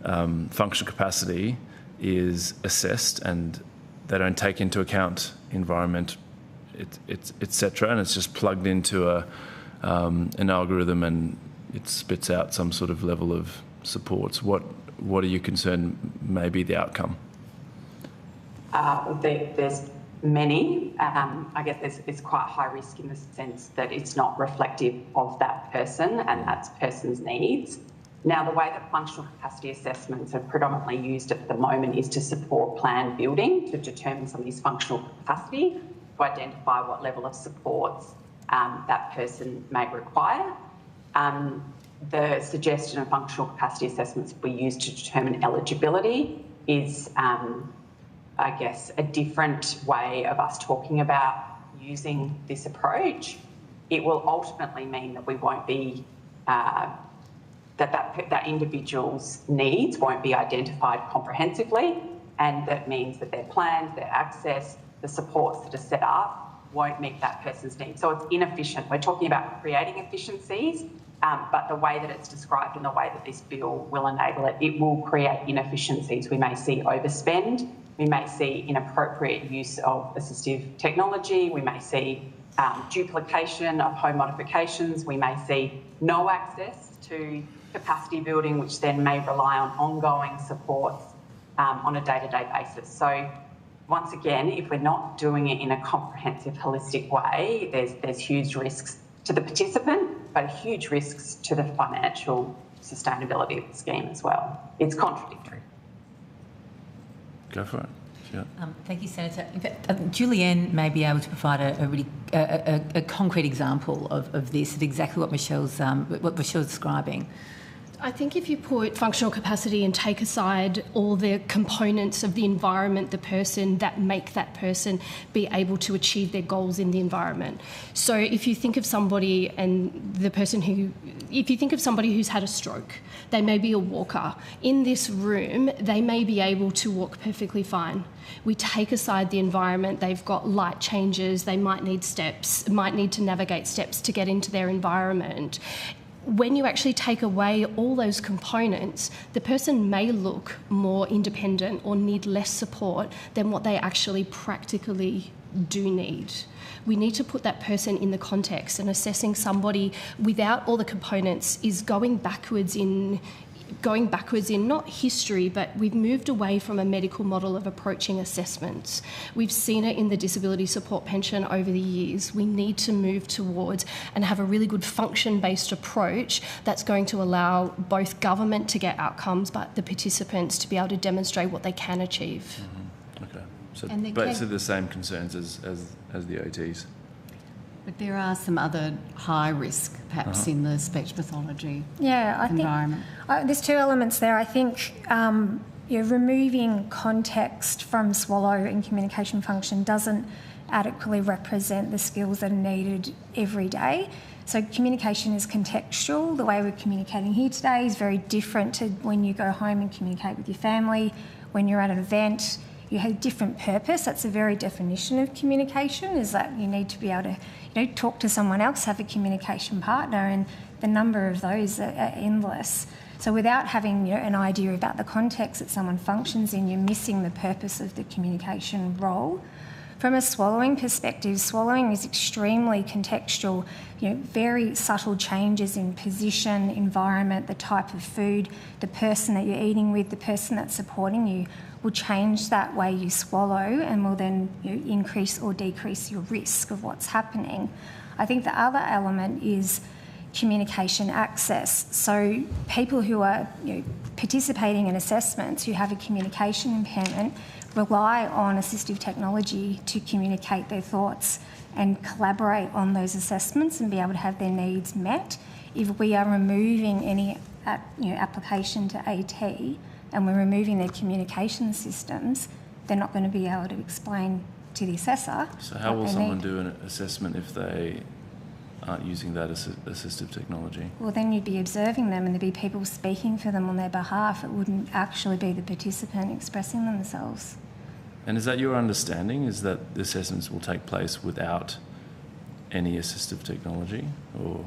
functional capacity is assessed and they don't take into account environment, etc., and it's just plugged into an algorithm and it spits out some sort of level of supports? What are you concerned may be the outcome? There's many. I guess it's quite high risk in the sense that it's not reflective of that person and that person's needs. Now, the way that functional capacity assessments are predominantly used at the moment is to support plan building, to determine somebody's functional capacity, to identify what level of supports that person may require. The suggestion of functional capacity assessments we use to determine eligibility is, I guess, a different way of us talking about using this approach. It will ultimately mean that we won't be, that individual's needs won't be identified comprehensively, and that means that their plans, their access, the supports that are set up won't meet that person's needs. So it's inefficient. We're talking about creating efficiencies, but the way that it's described and the way that this bill will enable it, it will create inefficiencies. We may see overspend, we may see inappropriate use of assistive technology, we may see duplication of home modifications, we may see no access to capacity building, which then may rely on ongoing supports on a day-to-day basis. So once again, if we're not doing it in a comprehensive, holistic way, there's huge risks to the participant, but huge risks to the financial sustainability of the scheme as well. It's contradictory. Go for it. Yeah. Thank you, Senator. In fact, Julianne may be able to provide a really concrete example of this, of exactly what Michelle's describing. I think if you put functional capacity and take aside all the components of the environment, the person that make that person be able to achieve their goals in the environment. So if you think of somebody who's had a stroke, they may be a walker. In this room, they may be able to walk perfectly fine. We take aside the environment, they've got light changes, they might need steps, might need to navigate steps to get into their environment. when you actually take away all those components, the person may look more independent or need less support than what they actually practically do need. We need to put that person in the context, and assessing somebody without all the components is going backwards in not history, but we've moved away from a medical model of approaching assessments. We've seen it in the disability support pension over the years. We need to move towards and have a really good function-based approach that's going to allow both government to get outcomes, but the participants to be able to demonstrate what they can achieve. Okay, so basically the same concerns as the OTs. But there are some other high risk, perhaps, in the speech pathology environment. There's two elements there. I think removing context from swallow and communication function doesn't adequately represent the skills that are needed every day. So communication is contextual. The way we're communicating here today is very different to when you go home and communicate with your family, when you're at an event. You have a different purpose. That's the very definition of communication, is that you need to be able to talk to someone else, have a communication partner, and the number of those are endless. So without having an idea about the context that someone functions in, you're missing the purpose of the communication role. From a swallowing perspective, swallowing is extremely contextual. Very subtle changes in position, environment, the type of food, the person that you're eating with, the person that's supporting you will change that way you swallow, and will then increase or decrease your risk of what's happening. I think the other element is communication access. So people who are participating in assessments who have a communication impairment rely on assistive technology to communicate their thoughts and collaborate on those assessments and be able to have their needs met. If we are removing any application to AT and we're removing their communication systems, they're not going to be able to explain to the assessor. So how will someone do an assessment if they aren't using that assistive technology? Well, then you'd be observing them and there'd be people speaking for them on their behalf. It wouldn't actually be the participant expressing themselves. And is that your understanding, is that the assessments will take place without any assistive technology, or...?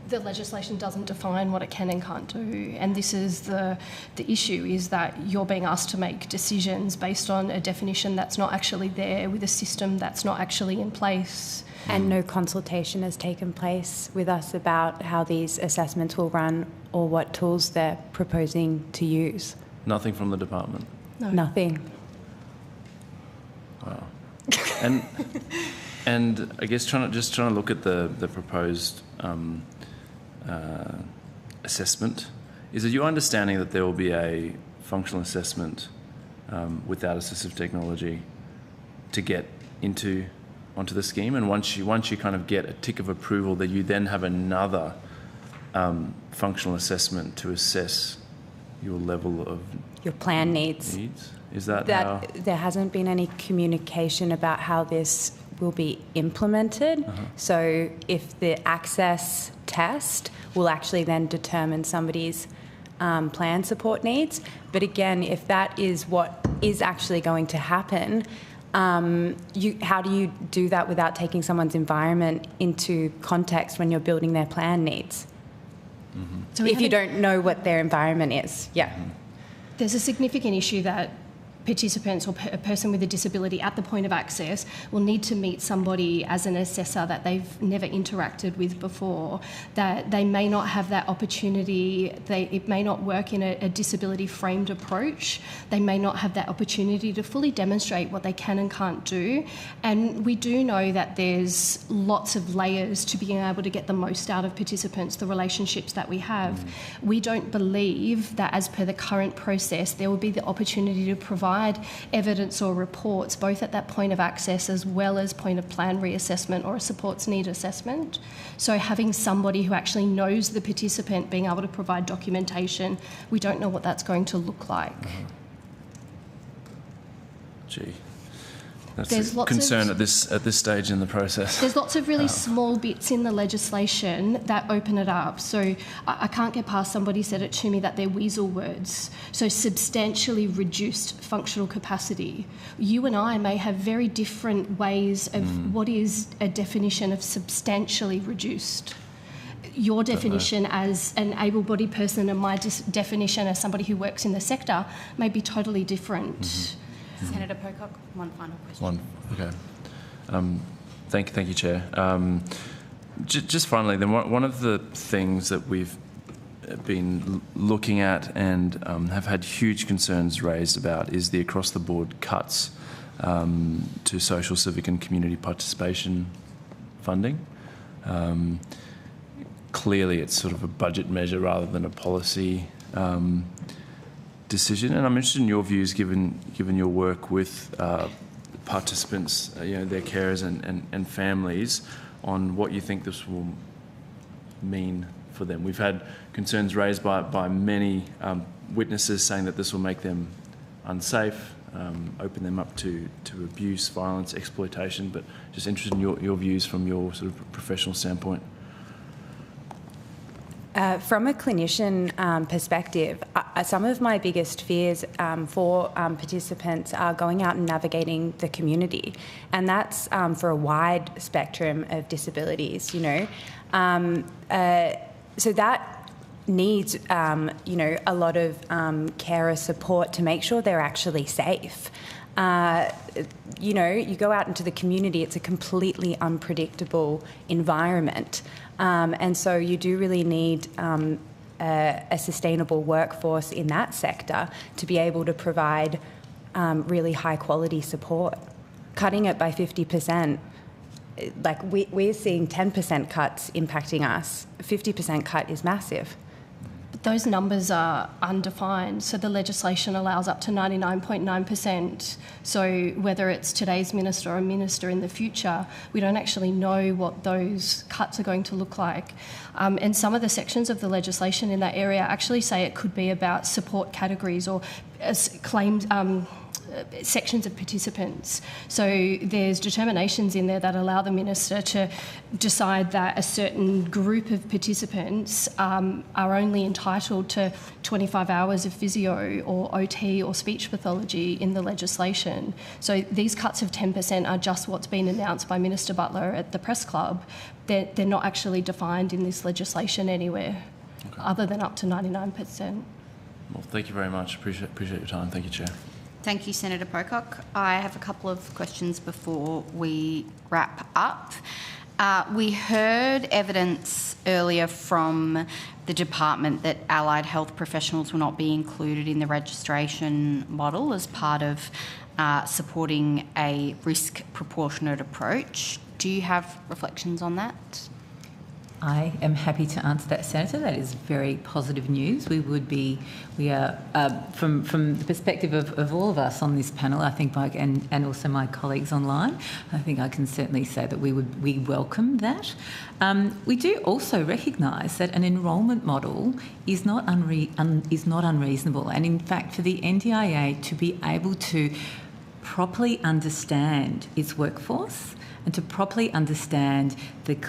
The legislation doesn't define what it can and can't do, and this is the issue, is that you're being asked to make decisions based on a definition that's not actually there, with a system that's not actually in place. And no consultation has taken place with us about how these assessments will run or what tools they're proposing to use. Nothing from the department? No. Nothing. Wow. And I guess trying to look at the proposed assessment, is it your understanding that there will be a functional assessment without assistive technology to get onto the scheme, and once you kind of get a tick of approval, that you then have another functional assessment to assess your level of your plan needs? Is that how? There hasn't been any communication about how this will be implemented. So if the access test will actually then determine somebody's plan support needs. But again, if that is what is actually going to happen, how do you do that without taking someone's environment into context when you're building their plan needs? So if you don't know what their environment is, There's a significant issue that participants or a person with a disability at the point of access will need to meet somebody as an assessor that they've never interacted with before, that they may not have that opportunity, it may not work in a disability framed approach, they may not have that opportunity to fully demonstrate what they can and can't do. And we do know that there's lots of layers to being able to get the most out of participants, the relationships that we have. We don't believe that as per the current process there will be the opportunity to provide evidence or reports both at that point of access as well as point of plan reassessment or a supports need assessment. So having somebody who actually knows the participant being able to provide documentation, we don't know what that's going to look like. Gee, that's a concern at this stage in the process. There's lots of really small bits in the legislation that open it up. So I can't get past, somebody said it to me, that they're weasel words. So substantially reduced functional capacity. You and I may have very different ways of what is a definition of substantially reduced. your definition as an able-bodied person and my definition as somebody who works in the sector may be totally different. Senator Pocock, one final question. Thank you, Chair. Just finally, then, one of the things that we've been looking at and have had huge concerns raised about is the across-the-board cuts to social, civic and community participation funding. Clearly, it's sort of a budget measure rather than a policy decision, and I'm interested in your views, given your work with participants, their carers and families, on what you think this will mean for them. We've had concerns raised by many witnesses saying that this will make them unsafe, open them up to abuse, violence, exploitation, but just interested in your views from your sort of professional standpoint. From a clinician perspective, some of my biggest fears for participants are going out and navigating the community, and that's for a wide spectrum of disabilities, so that needs, a lot of carer support to make sure they're actually safe. You go out into the community, it's a completely unpredictable environment. And so you do really need a sustainable workforce in that sector to be able to provide really high quality support. Cutting it by 50%, we're seeing 10% cuts impacting us. A 50% cut is massive. But those numbers are undefined, so the legislation allows up to 99.9%. So whether it's today's minister or a minister in the future, we don't actually know what those cuts are going to look like. And some of the sections of the legislation in that area actually say it could be about support categories or claimed sections of participants. So there's determinations in there that allow the minister to decide that a certain group of participants are only entitled to 25 hours of physio or OT or speech pathology in the legislation. So these cuts of 10% are just what's been announced by Minister Butler at the press club. They're not actually defined in this legislation anywhere, other than up to 99%. Well, thank you very much. Appreciate your time. Thank you, Chair. Thank you, Senator Pocock. I have a couple of questions before we wrap up. We heard evidence earlier from the department that allied health professionals will not be included in the registration model as part of supporting a risk proportionate approach. Do you have reflections on that? I am happy to answer that, Senator. That is very positive news. We are, from the perspective of all of us on this panel, I think, and also my colleagues online, I think I can certainly say that we welcome that. We do also recognise that an enrolment model is not unreasonable, and in fact, for the NDIA to be able to properly understand its workforce and to properly understand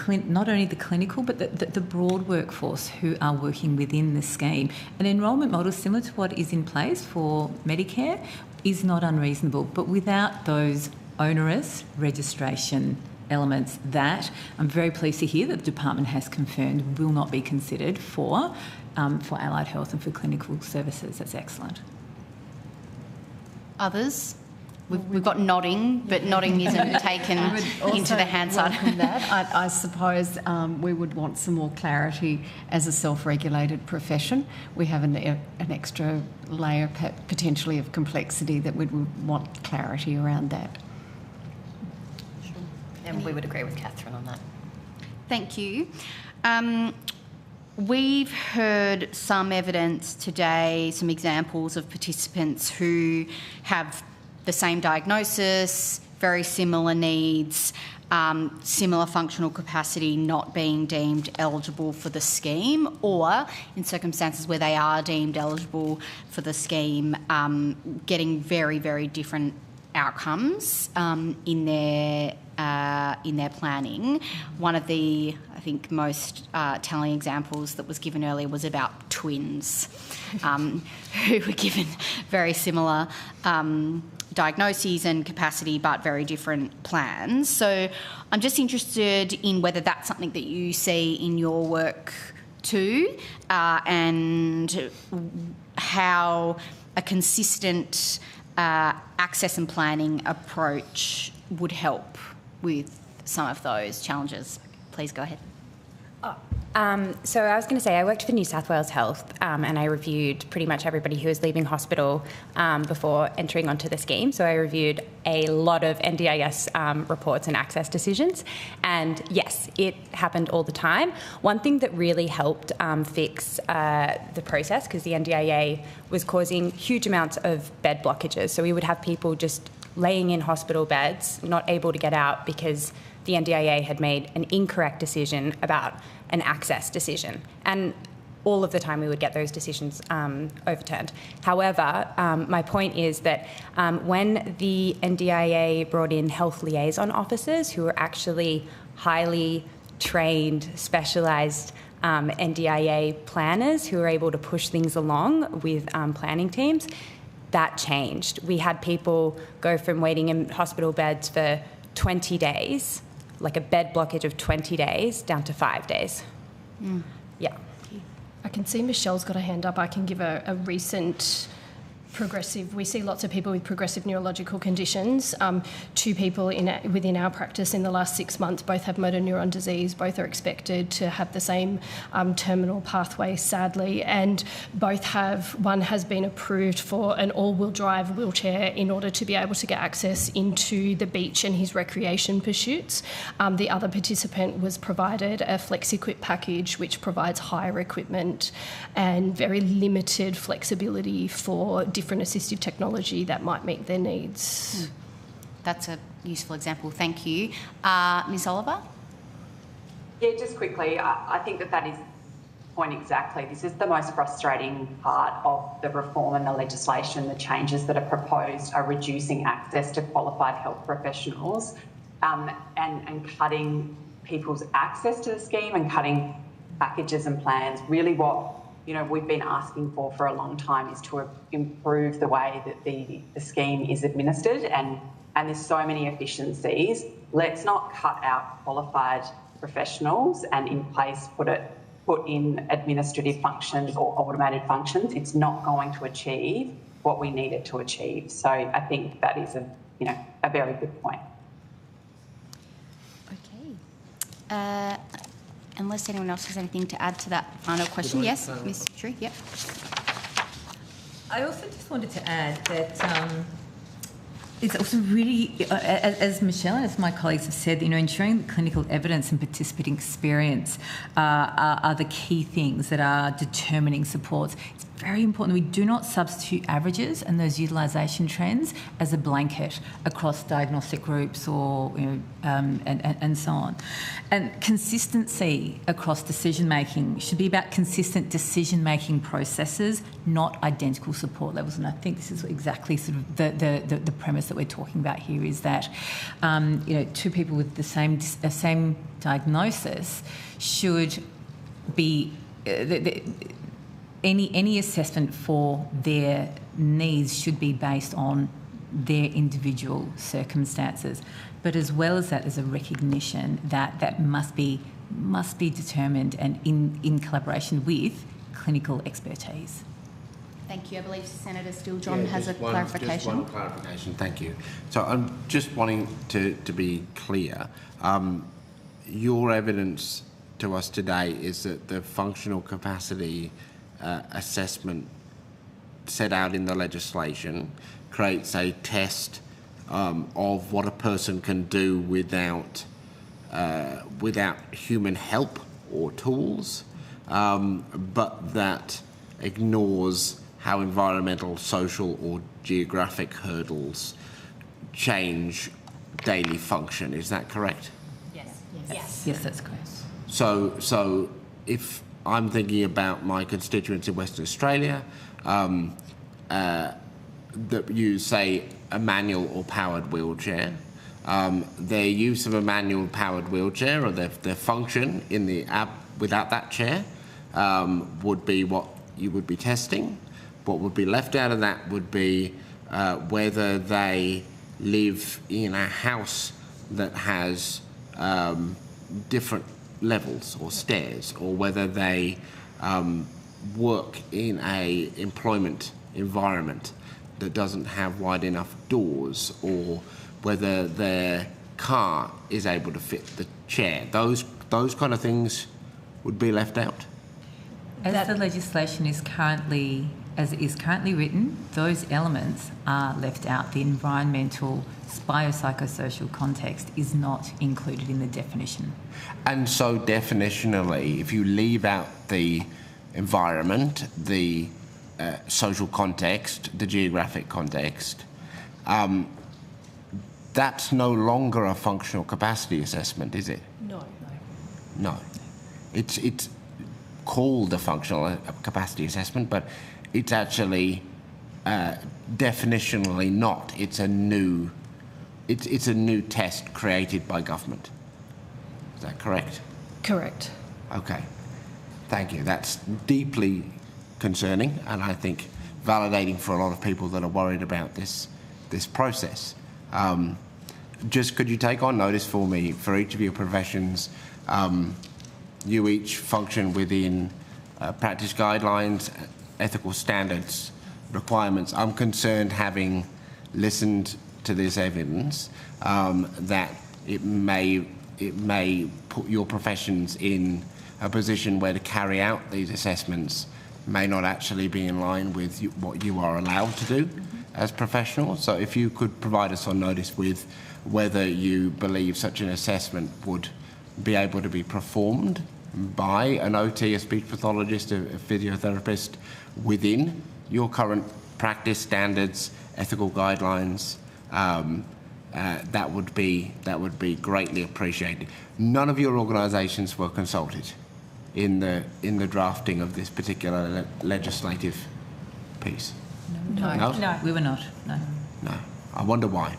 not only the clinical but the broad workforce who are working within the scheme. An enrolment model similar to what is in place for Medicare is not unreasonable, but without those onerous registration elements that I'm very pleased to hear that the department has confirmed will not be considered for allied health and for clinical services. That's excellent. Others? We've got nodding, but nodding isn't taken into the Hansard. That. I suppose we would want some more clarity as a self-regulated profession. We have an extra layer potentially of complexity that we would want clarity around that. Sure. And we would agree with Catherine on that. Thank you. We've heard some evidence today, some examples of participants who have the same diagnosis, very similar needs, similar functional capacity not being deemed eligible for the scheme, or in circumstances where they are deemed eligible for the scheme, getting very, very different outcomes in their in their planning. One of the, I think, most telling examples that was given earlier was about twins who were given very similar diagnoses and capacity but very different plans. So I'm just interested in whether that's something that you see in your work too, and how a consistent access and planning approach would help with some of those challenges. Please go ahead. So I was going to say, I worked for New South Wales Health and I reviewed pretty much everybody who was leaving hospital before entering onto the scheme. So I reviewed a lot of NDIS reports and access decisions. And yes, it happened all the time. One thing that really helped fix the process, because the NDIA was causing huge amounts of bed blockages. So we would have people just laying in hospital beds, not able to get out because the NDIA had made an incorrect decision about an access decision. And all of the time we would get those decisions overturned. However, my point is that when the NDIA brought in health liaison officers who were actually highly trained, specialised NDIA planners who were able to push things along with planning teams, that changed. We had people go from waiting in hospital beds for 20 days, like a bed blockage of 20 days, down to 5 days. Yeah. I can see Michelle's got a hand up. I can give a recent progressive. We see lots of people with progressive neurological conditions. 2 people within our practice in the last 6 months both have motor neuron disease. Both are expected to have the same terminal pathway, sadly, and both have. One has been approved for an all-wheel drive wheelchair in order to be able to get access into the beach and his recreation pursuits. The other participant was provided a FlexiQuip package, which provides higher equipment and very limited flexibility for different assistive technology that might meet their needs. That's a useful example. Thank you. Ms. Oliver? Yeah, just quickly, I think that is the point exactly. This is the most frustrating part of the reform and the legislation. The changes that are proposed are reducing access to qualified health professionals and cutting people's access to the scheme and cutting packages and plans. Really what we've been asking for a long time is to improve the way that the scheme is administered, and there's so many efficiencies. Let's not cut out qualified professionals and in place put in administrative functions or automated functions. It's not going to achieve what we need it to achieve. So I think that is a very good point. Okay. Unless anyone else has anything to add to that final question. Yes, Ms. True, yep. I also just wanted to add that it's also really, as Michelle and as my colleagues have said, ensuring that clinical evidence and participating experience are the key things that are determining supports. It's very important that we do not substitute averages and those utilisation trends as a blanket across diagnostic groups or and so on. And consistency across decision making should be about consistent decision making processes, not identical support levels. And I think this is exactly sort of the premise that we're talking about here, is that 2 people with the same diagnosis should be any assessment for their needs should be based on their individual circumstances. But as well as that, there's a recognition that must be determined and in collaboration with clinical expertise. Thank you. I believe Senator Steele-John has a clarification. Just one clarification, thank you. So I'm just wanting to be clear. Your evidence to us today is that the functional capacity assessment set out in the legislation creates a test of what a person can do without human help or tools, but that ignores how environmental, social or geographic hurdles change daily function. Is that correct? Yes, that's correct. So if I'm thinking about my constituents in Western Australia that use, say, a manual or powered wheelchair, their use of a manual powered wheelchair or their function in the app without that chair would be what you would be testing. What would be left out of that would be whether they live in a house that has different levels or stairs, or whether they work in a employment environment that doesn't have wide enough doors, or whether their car is able to fit the chair. Those kind of things would be left out. As the legislation is currently written, those elements are left out. The environmental, biopsychosocial context is not included in the definition. And so definitionally, if you leave out the environment, the social context, the geographic context, that's no longer a functional capacity assessment, is it? No. It's called a functional capacity assessment, but it's actually definitionally not. It's a new test created by government. Is that correct? Correct. Okay. Thank you. That's deeply concerning, and I think validating for a lot of people that are worried about this process. Just could you take on notice for me, for each of your professions, you each function within practice guidelines, ethical standards, requirements. I'm concerned, having listened to this evidence, that it may put your professions in a position where to carry out these assessments may not actually be in line with what you are allowed to do as professionals. So if you could provide us on notice with whether you believe such an assessment would be able to be performed by an OT, a speech pathologist, a physiotherapist within your current practice standards, ethical guidelines, that would be greatly appreciated. None of your organisations were consulted in the drafting of this particular legislative piece. No, we were not. No. I wonder why.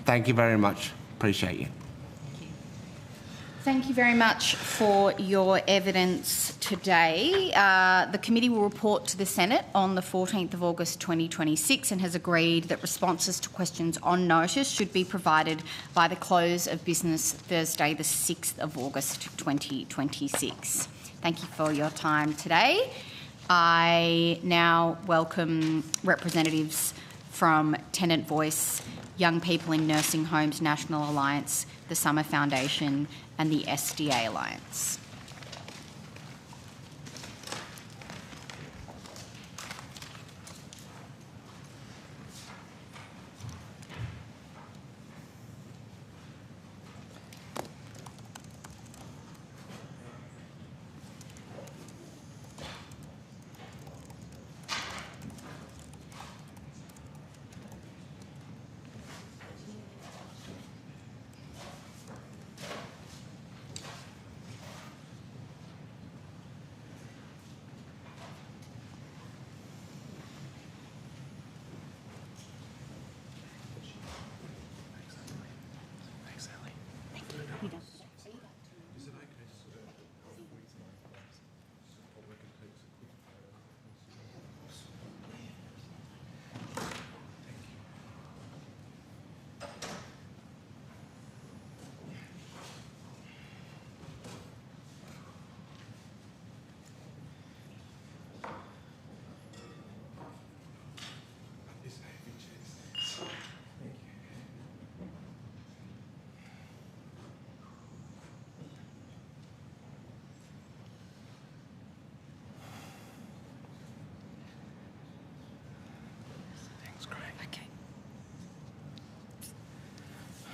Thank you very much. Appreciate you. Thank you very much for your evidence today. The committee will report to the Senate on the 14th of August 2026 and has agreed that responses to questions on notice should be provided by the close of business Thursday the 6th of August 2026. Thank you for your time today. I now welcome representatives from Tenant Voice, Young People in Nursing Homes National Alliance, the Summer Foundation and the SDA Alliance.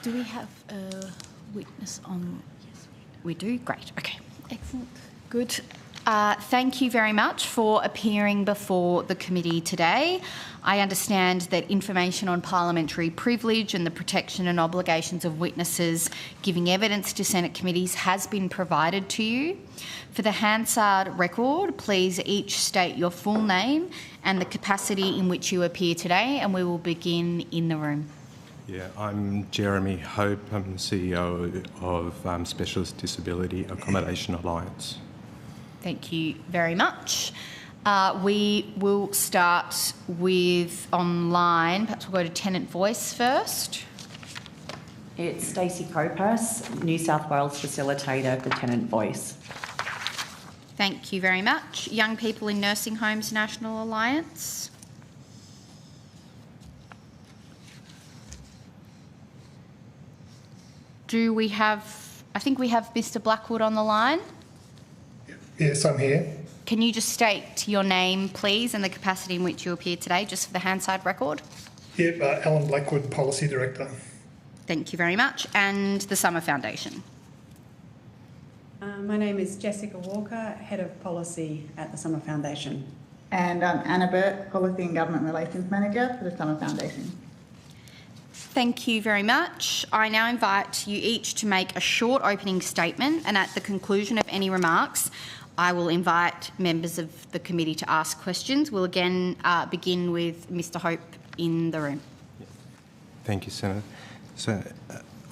Do we have a witness on? Yes, we do. Great. Okay. Excellent. Good. Thank you very much for appearing before the committee today. I understand that information on parliamentary privilege and the protection and obligations of witnesses giving evidence to Senate committees has been provided to you. For the Hansard record, please each state your full name and the capacity in which you appear today, and we will begin in the room. Yeah, I'm Jeremy Hope. I'm the CEO of Specialist Disability Accommodation Alliance. Thank you very much. We will start with online. Perhaps we'll go to Tenant Voice first. It's Stacey Copas, New South Wales Facilitator for Tenant Voice. Thank you very much. Young People in Nursing Homes National Alliance. Do we have, I think we have Mr. Blackwood on the line. Yes, I'm here. Can you just state your name, please, and the capacity in which you appear today, just for the Hansard record? Yep, Alan Blackwood, Policy Director. Thank you very much. And the Summer Foundation. My name is Jessica Walker, Head of Policy at the Summer Foundation. And I'm Anna Burt, Policy and Government Relations Manager for the Summer Foundation. Thank you very much. I now invite you each to make a short opening statement, and at the conclusion of any remarks, I will invite members of the committee to ask questions. We'll again begin with Mr. Hope in the room. Thank you, Senator. So,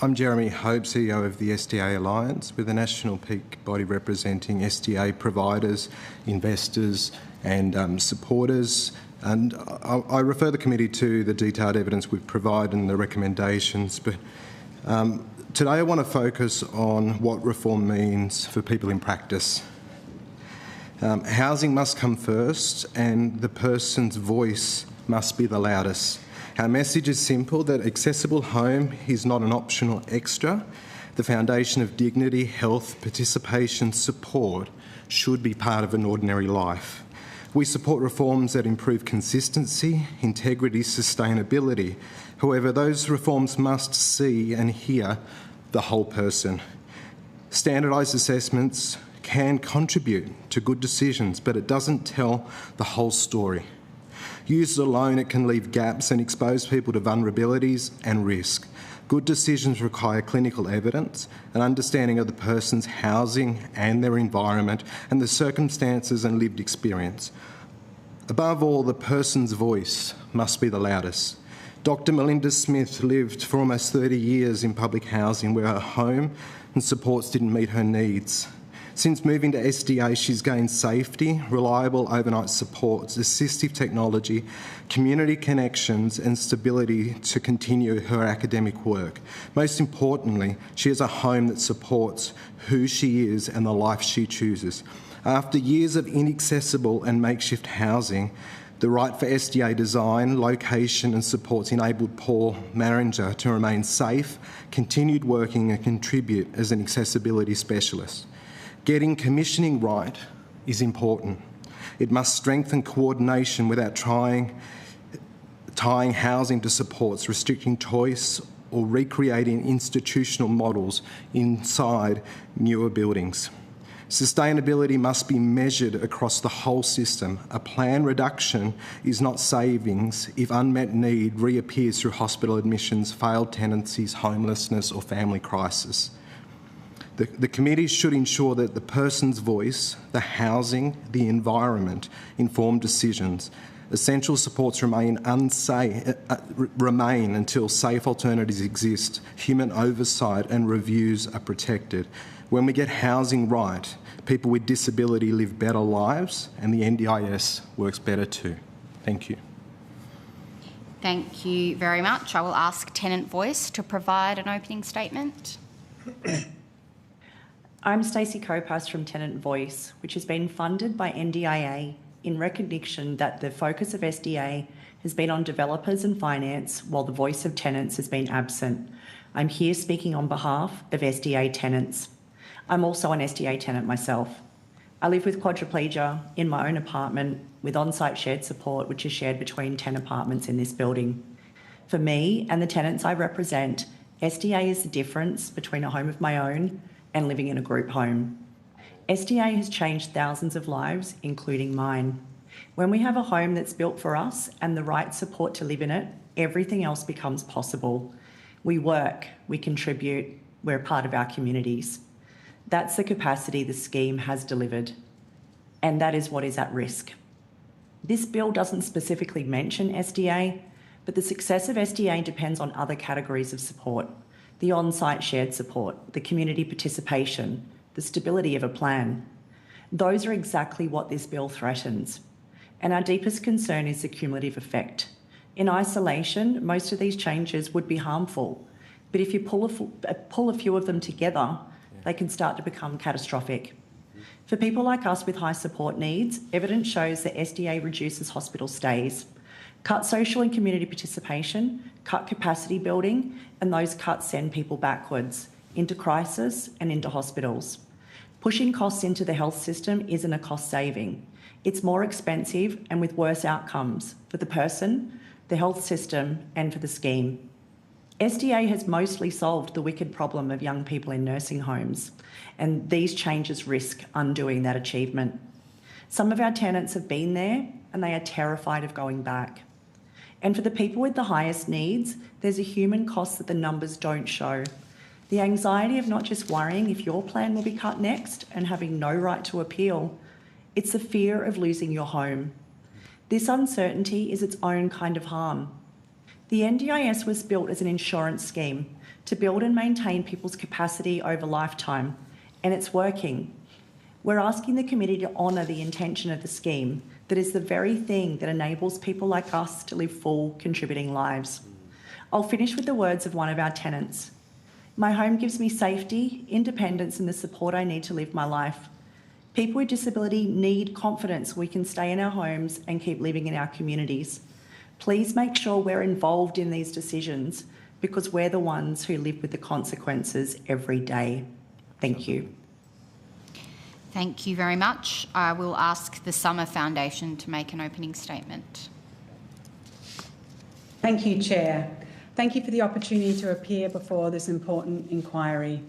I'm Jeremy Hope, CEO of the SDA Alliance. We're the national peak body representing SDA providers, investors and supporters. And I refer the committee to the detailed evidence we've provided and the recommendations. But today I want to focus on what reform means for people in practice. Housing must come first and the person's voice must be the loudest. Our message is simple, that accessible home is not an optional extra. The foundation of dignity, health, participation, support should be part of an ordinary life. We support reforms that improve consistency, integrity, sustainability. However, those reforms must see and hear the whole person. Standardised assessments can contribute to good decisions, but it doesn't tell the whole story. Used alone, it can leave gaps and expose people to vulnerabilities and risk. Good decisions require clinical evidence, an understanding of the person's housing and their environment, and the circumstances and lived experience. Above all, the person's voice must be the loudest. Dr. Melinda Smith lived for almost 30 years in public housing where her home and supports didn't meet her needs. Since moving to SDA, she's gained safety, reliable overnight supports, assistive technology, community connections and stability to continue her academic work. Most importantly, she has a home that supports who she is and the life she chooses. After years of inaccessible and makeshift housing, the right for SDA design, location and supports enabled Paul Maringer to remain safe, continued working and contribute as an accessibility specialist. Getting commissioning right is important. It must strengthen coordination without tying housing to supports, restricting choice or recreating institutional models inside newer buildings. Sustainability must be measured across the whole system. A planned reduction is not savings if unmet need reappears through hospital admissions, failed tenancies, homelessness or family crisis. The committee should ensure that the person's voice, the housing, the environment inform decisions. Essential supports remain until safe alternatives exist, human oversight and reviews are protected. When we get housing right, people with disability live better lives and the NDIS works better too. Thank you. Thank you very much. I will ask Tenant Voice to provide an opening statement. I'm Stacey Copas from Tenant Voice, which has been funded by NDIA in recognition that the focus of SDA has been on developers and finance while the voice of tenants has been absent. I'm here speaking on behalf of SDA tenants. I'm also an SDA tenant myself. I live with quadriplegia in my own apartment with on-site shared support, which is shared between 10 apartments in this building. For me and the tenants I represent, SDA is the difference between a home of my own and living in a group home. SDA has changed thousands of lives, including mine. When we have a home that's built for us and the right support to live in it, everything else becomes possible. We work, we contribute, we're part of our communities. That's the capacity the scheme has delivered, and that is what is at risk. This bill doesn't specifically mention SDA, but the success of SDA depends on other categories of support: the on-site shared support, the community participation, the stability of a plan. Those are exactly what this bill threatens. And our deepest concern is the cumulative effect. In isolation, most of these changes would be harmful, but if you pull a few of them together, they can start to become catastrophic. For people like us with high support needs, evidence shows that SDA reduces hospital stays, cut social and community participation, cut capacity building, and those cuts send people backwards into crisis and into hospitals. Pushing costs into the health system isn't a cost saving. It's more expensive and with worse outcomes for the person, the health system, and for the scheme. SDA has mostly solved the wicked problem of young people in nursing homes, and these changes risk undoing that achievement. Some of our tenants have been there and they are terrified of going back. And for the people with the highest needs, there's a human cost that the numbers don't show. The anxiety of not just worrying if your plan will be cut next and having no right to appeal, it's the fear of losing your home. This uncertainty is its own kind of harm. The NDIS was built as an insurance scheme to build and maintain people's capacity over lifetime, and it's working. We're asking the committee to honour the intention of the scheme that is the very thing that enables people like us to live full, contributing lives. I'll finish with the words of one of our tenants. My home gives me safety, independence, and the support I need to live my life. People with disability need confidence we can stay in our homes and keep living in our communities. Please make sure we're involved in these decisions because we're the ones who live with the consequences every day. Thank you. Thank you very much. I will ask the Summer Foundation to make an opening statement. Thank you, Chair. Thank you for the opportunity to appear before this important inquiry.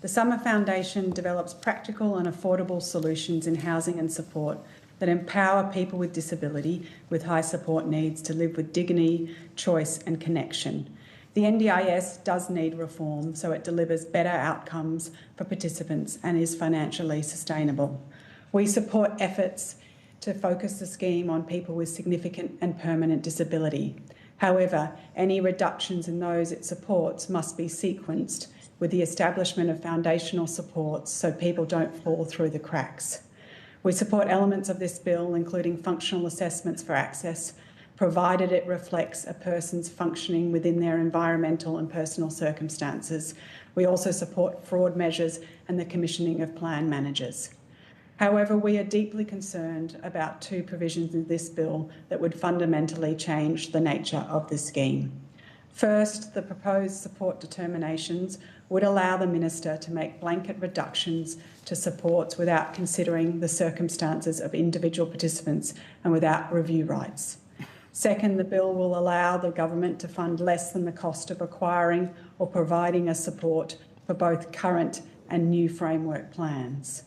The Summer Foundation develops practical and affordable solutions in housing and support that empower people with disability with high support needs to live with dignity, choice and connection. The NDIS does need reform so it delivers better outcomes for participants and is financially sustainable. We support efforts to focus the scheme on people with significant and permanent disability. However, any reductions in those it supports must be sequenced with the establishment of foundational supports so people don't fall through the cracks. We support elements of this bill, including functional assessments for access, provided it reflects a person's functioning within their environmental and personal circumstances. We also support fraud measures and the commissioning of plan managers. However, we are deeply concerned about two provisions in this bill that would fundamentally change the nature of this scheme. First, the proposed support determinations would allow the Minister to make blanket reductions to supports without considering the circumstances of individual participants and without review rights. Second, the bill will allow the government to fund less than the cost of acquiring or providing a support for both current and new framework plans.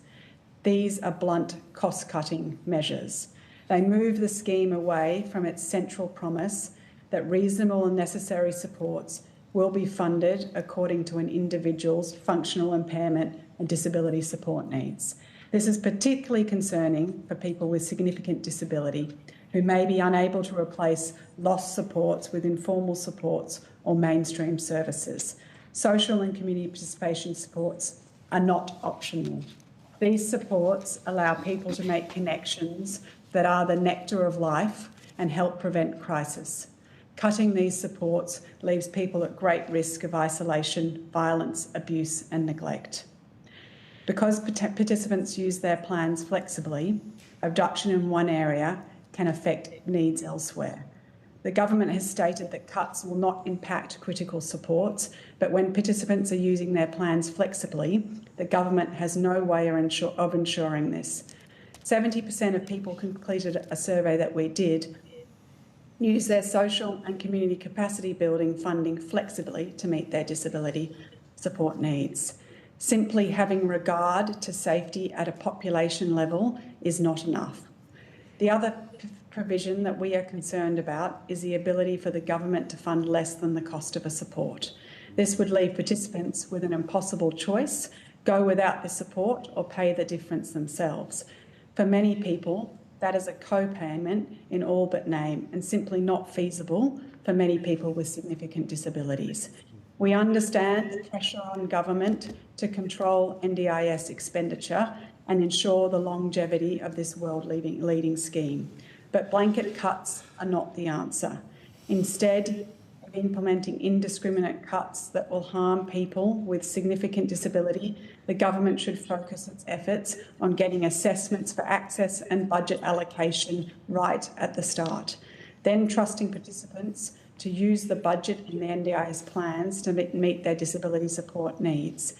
These are blunt cost-cutting measures. They move the scheme away from its central promise that reasonable and necessary supports will be funded according to an individual's functional impairment and disability support needs. This is particularly concerning for people with significant disability who may be unable to replace lost supports with informal supports or mainstream services. Social and community participation supports are not optional. These supports allow people to make connections that are the nectar of life and help prevent crisis. Cutting these supports leaves people at great risk of isolation, violence, abuse and neglect. Because participants use their plans flexibly, a reduction in one area can affect needs elsewhere. The government has stated that cuts will not impact critical supports, but when participants are using their plans flexibly, the government has no way of ensuring this. 70% of people completed a survey that we did use their social and community capacity building funding flexibly to meet their disability support needs. Simply having regard to safety at a population level is not enough. The other provision that we are concerned about is the ability for the government to fund less than the cost of a support. This would leave participants with an impossible choice: go without the support or pay the difference themselves. For many people, that is a co-payment in all but name and simply not feasible for many people with significant disabilities. We understand the pressure on government to control NDIS expenditure and ensure the longevity of this world-leading scheme. But blanket cuts are not the answer. Instead of implementing indiscriminate cuts that will harm people with significant disability, the government should focus its efforts on getting assessments for access and budget allocation right at the start, then trusting participants to use the budget in the NDIS plans to meet their disability support needs.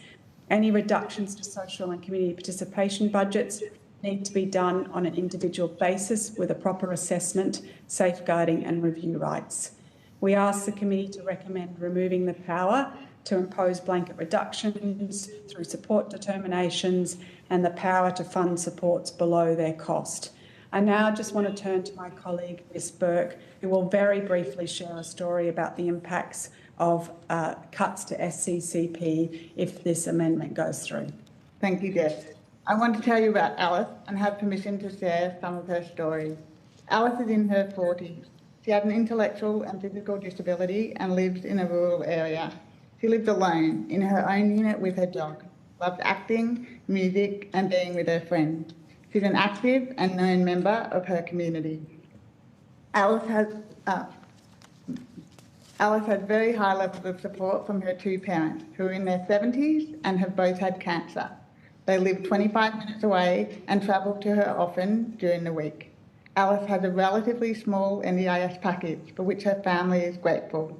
Any reductions to social and community participation budgets need to be done on an individual basis with a proper assessment, safeguarding and review rights. We ask the committee to recommend removing the power to impose blanket reductions through support determinations and the power to fund supports below their cost. I now just want to turn to my colleague, Ms Burke, who will very briefly share a story about the impacts of cuts to SCCP if this amendment goes through. Thank you, Jess. I want to tell you about Alice and have permission to share some of her stories. Alice is in her 40s. She has an intellectual and physical disability and lives in a rural area. She lives alone in her own unit with her dog, loves acting, music and being with her friends. She's an active and known member of her community. Alice has very high levels of support from her two parents, who are in their 70s and have both had cancer. They live 25 minutes away and travel to her often during the week. Alice has a relatively small NDIS package for which her family is grateful.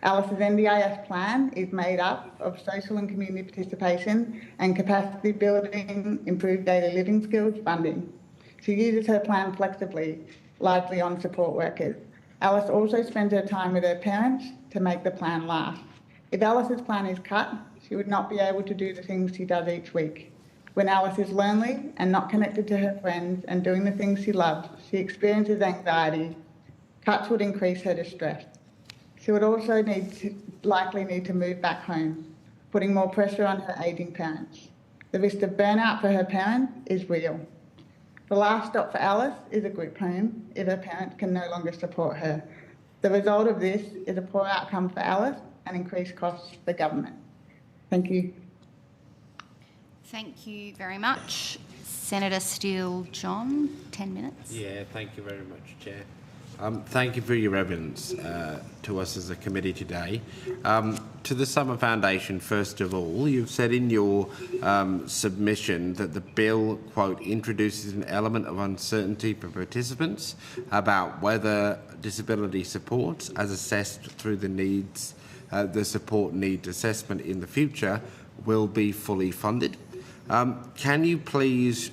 Alice's NDIS plan is made up of social and community participation and capacity building, improved daily living skills funding. She uses her plan flexibly, largely on support workers. Alice also spends her time with her parents to make the plan last. If Alice's plan is cut, she would not be able to do the things she does each week. When Alice is lonely and not connected to her friends and doing the things she loves, she experiences anxiety. Cuts would increase her distress. She would also likely need to move back home, putting more pressure on her ageing parents. The risk of burnout for her parents is real. The last stop for Alice is a group home if her parents can no longer support her. The result of this is a poor outcome for Alice and increased costs for the government. Thank you. Thank you very much. Senator Steele John, 10 minutes. Yeah, thank you very much, Chair. Thank you for your evidence to us as a committee today. To the Summer Foundation, first of all, you've said in your submission that the bill, quote, introduces an element of uncertainty for participants about whether disability supports, as assessed through the support needs assessment in the future, will be fully funded. Can you please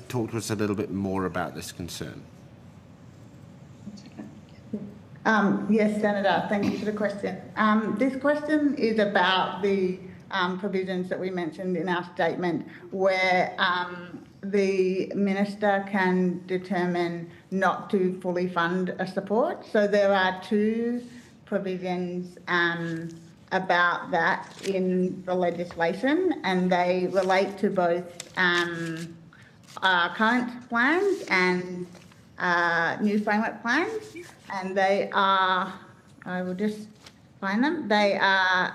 talk to us a little bit more about this concern? Yes, Senator, thank you for the question. This question is about the provisions that we mentioned in our statement where the Minister can determine not to fully fund a support. So there are two provisions about that in the legislation, and they relate to both current plans and new framework plans, and they are, I will just find them, they are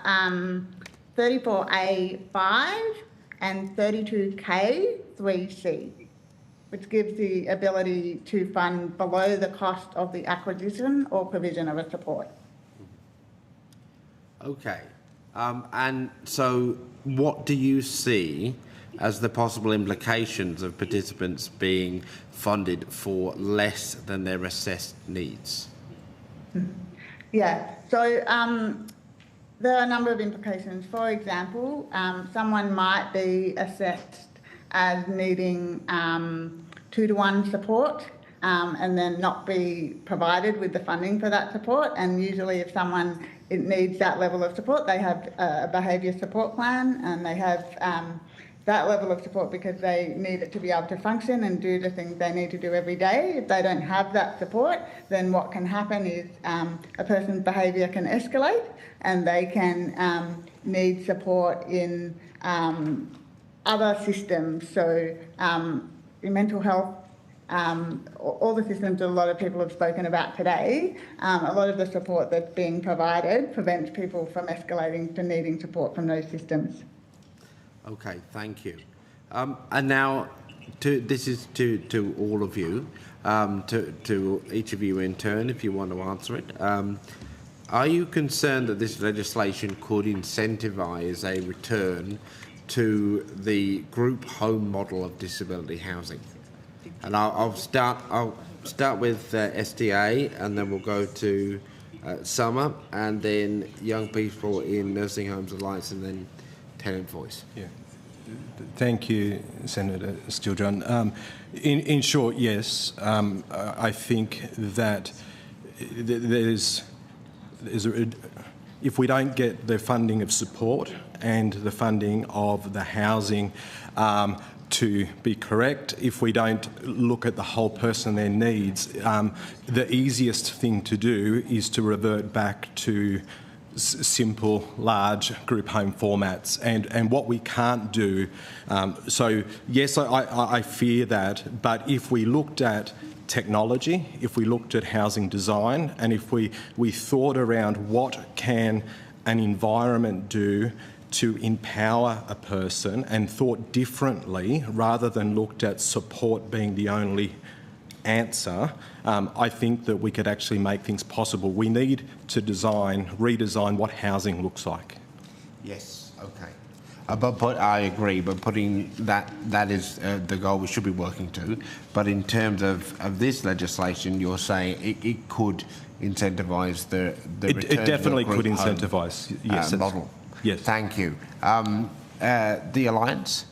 34A5 and 32K 3C, which gives the ability to fund below the cost of the acquisition or provision of a support. Okay. And so what do you see as the possible implications of participants being funded for less than their assessed needs? Yeah, so there are a number of implications. For example, someone might be assessed as needing 2-to-1 support and then not be provided with the funding for that support. And usually if someone needs that level of support, they have a behaviour support plan, and they have that level of support because they need it to be able to function and do the things they need to do every day. If they don't have that support, then what can happen is a person's behaviour can escalate and they can need support in other systems. So in mental health all the systems that a lot of people have spoken about today, a lot of the support that's being provided prevents people from escalating to needing support from those systems. Okay, thank you. And now, this is to all of you, to each of you in turn, if you want to answer it. Are you concerned that this legislation could incentivise a return to the group home model of disability housing? And I'll start with SDA, and then we'll go to Summer, and then Young People in Nursing Homes Alliance, and then Tenant Voice. Yeah. Thank you, Senator Steele-John. In short, yes. I think that if we don't get the funding of support and the funding of the housing to be correct, if we don't look at the whole person and their needs, the easiest thing to do is to revert back to simple, large group home formats. And what we can't do, so yes, I fear that, but if we looked at technology, if we looked at housing design, and if we thought around what can an environment do to empower a person and thought differently rather than looked at support being the only answer, I think that we could actually make things possible. We need to redesign what housing looks like. Yes, okay. But I agree, but putting that is the goal we should be working to. But in terms of this legislation, you're saying it could incentivise the return It definitely to a could group home, incentivise, yes. model. Yes. Thank you. The Alliance?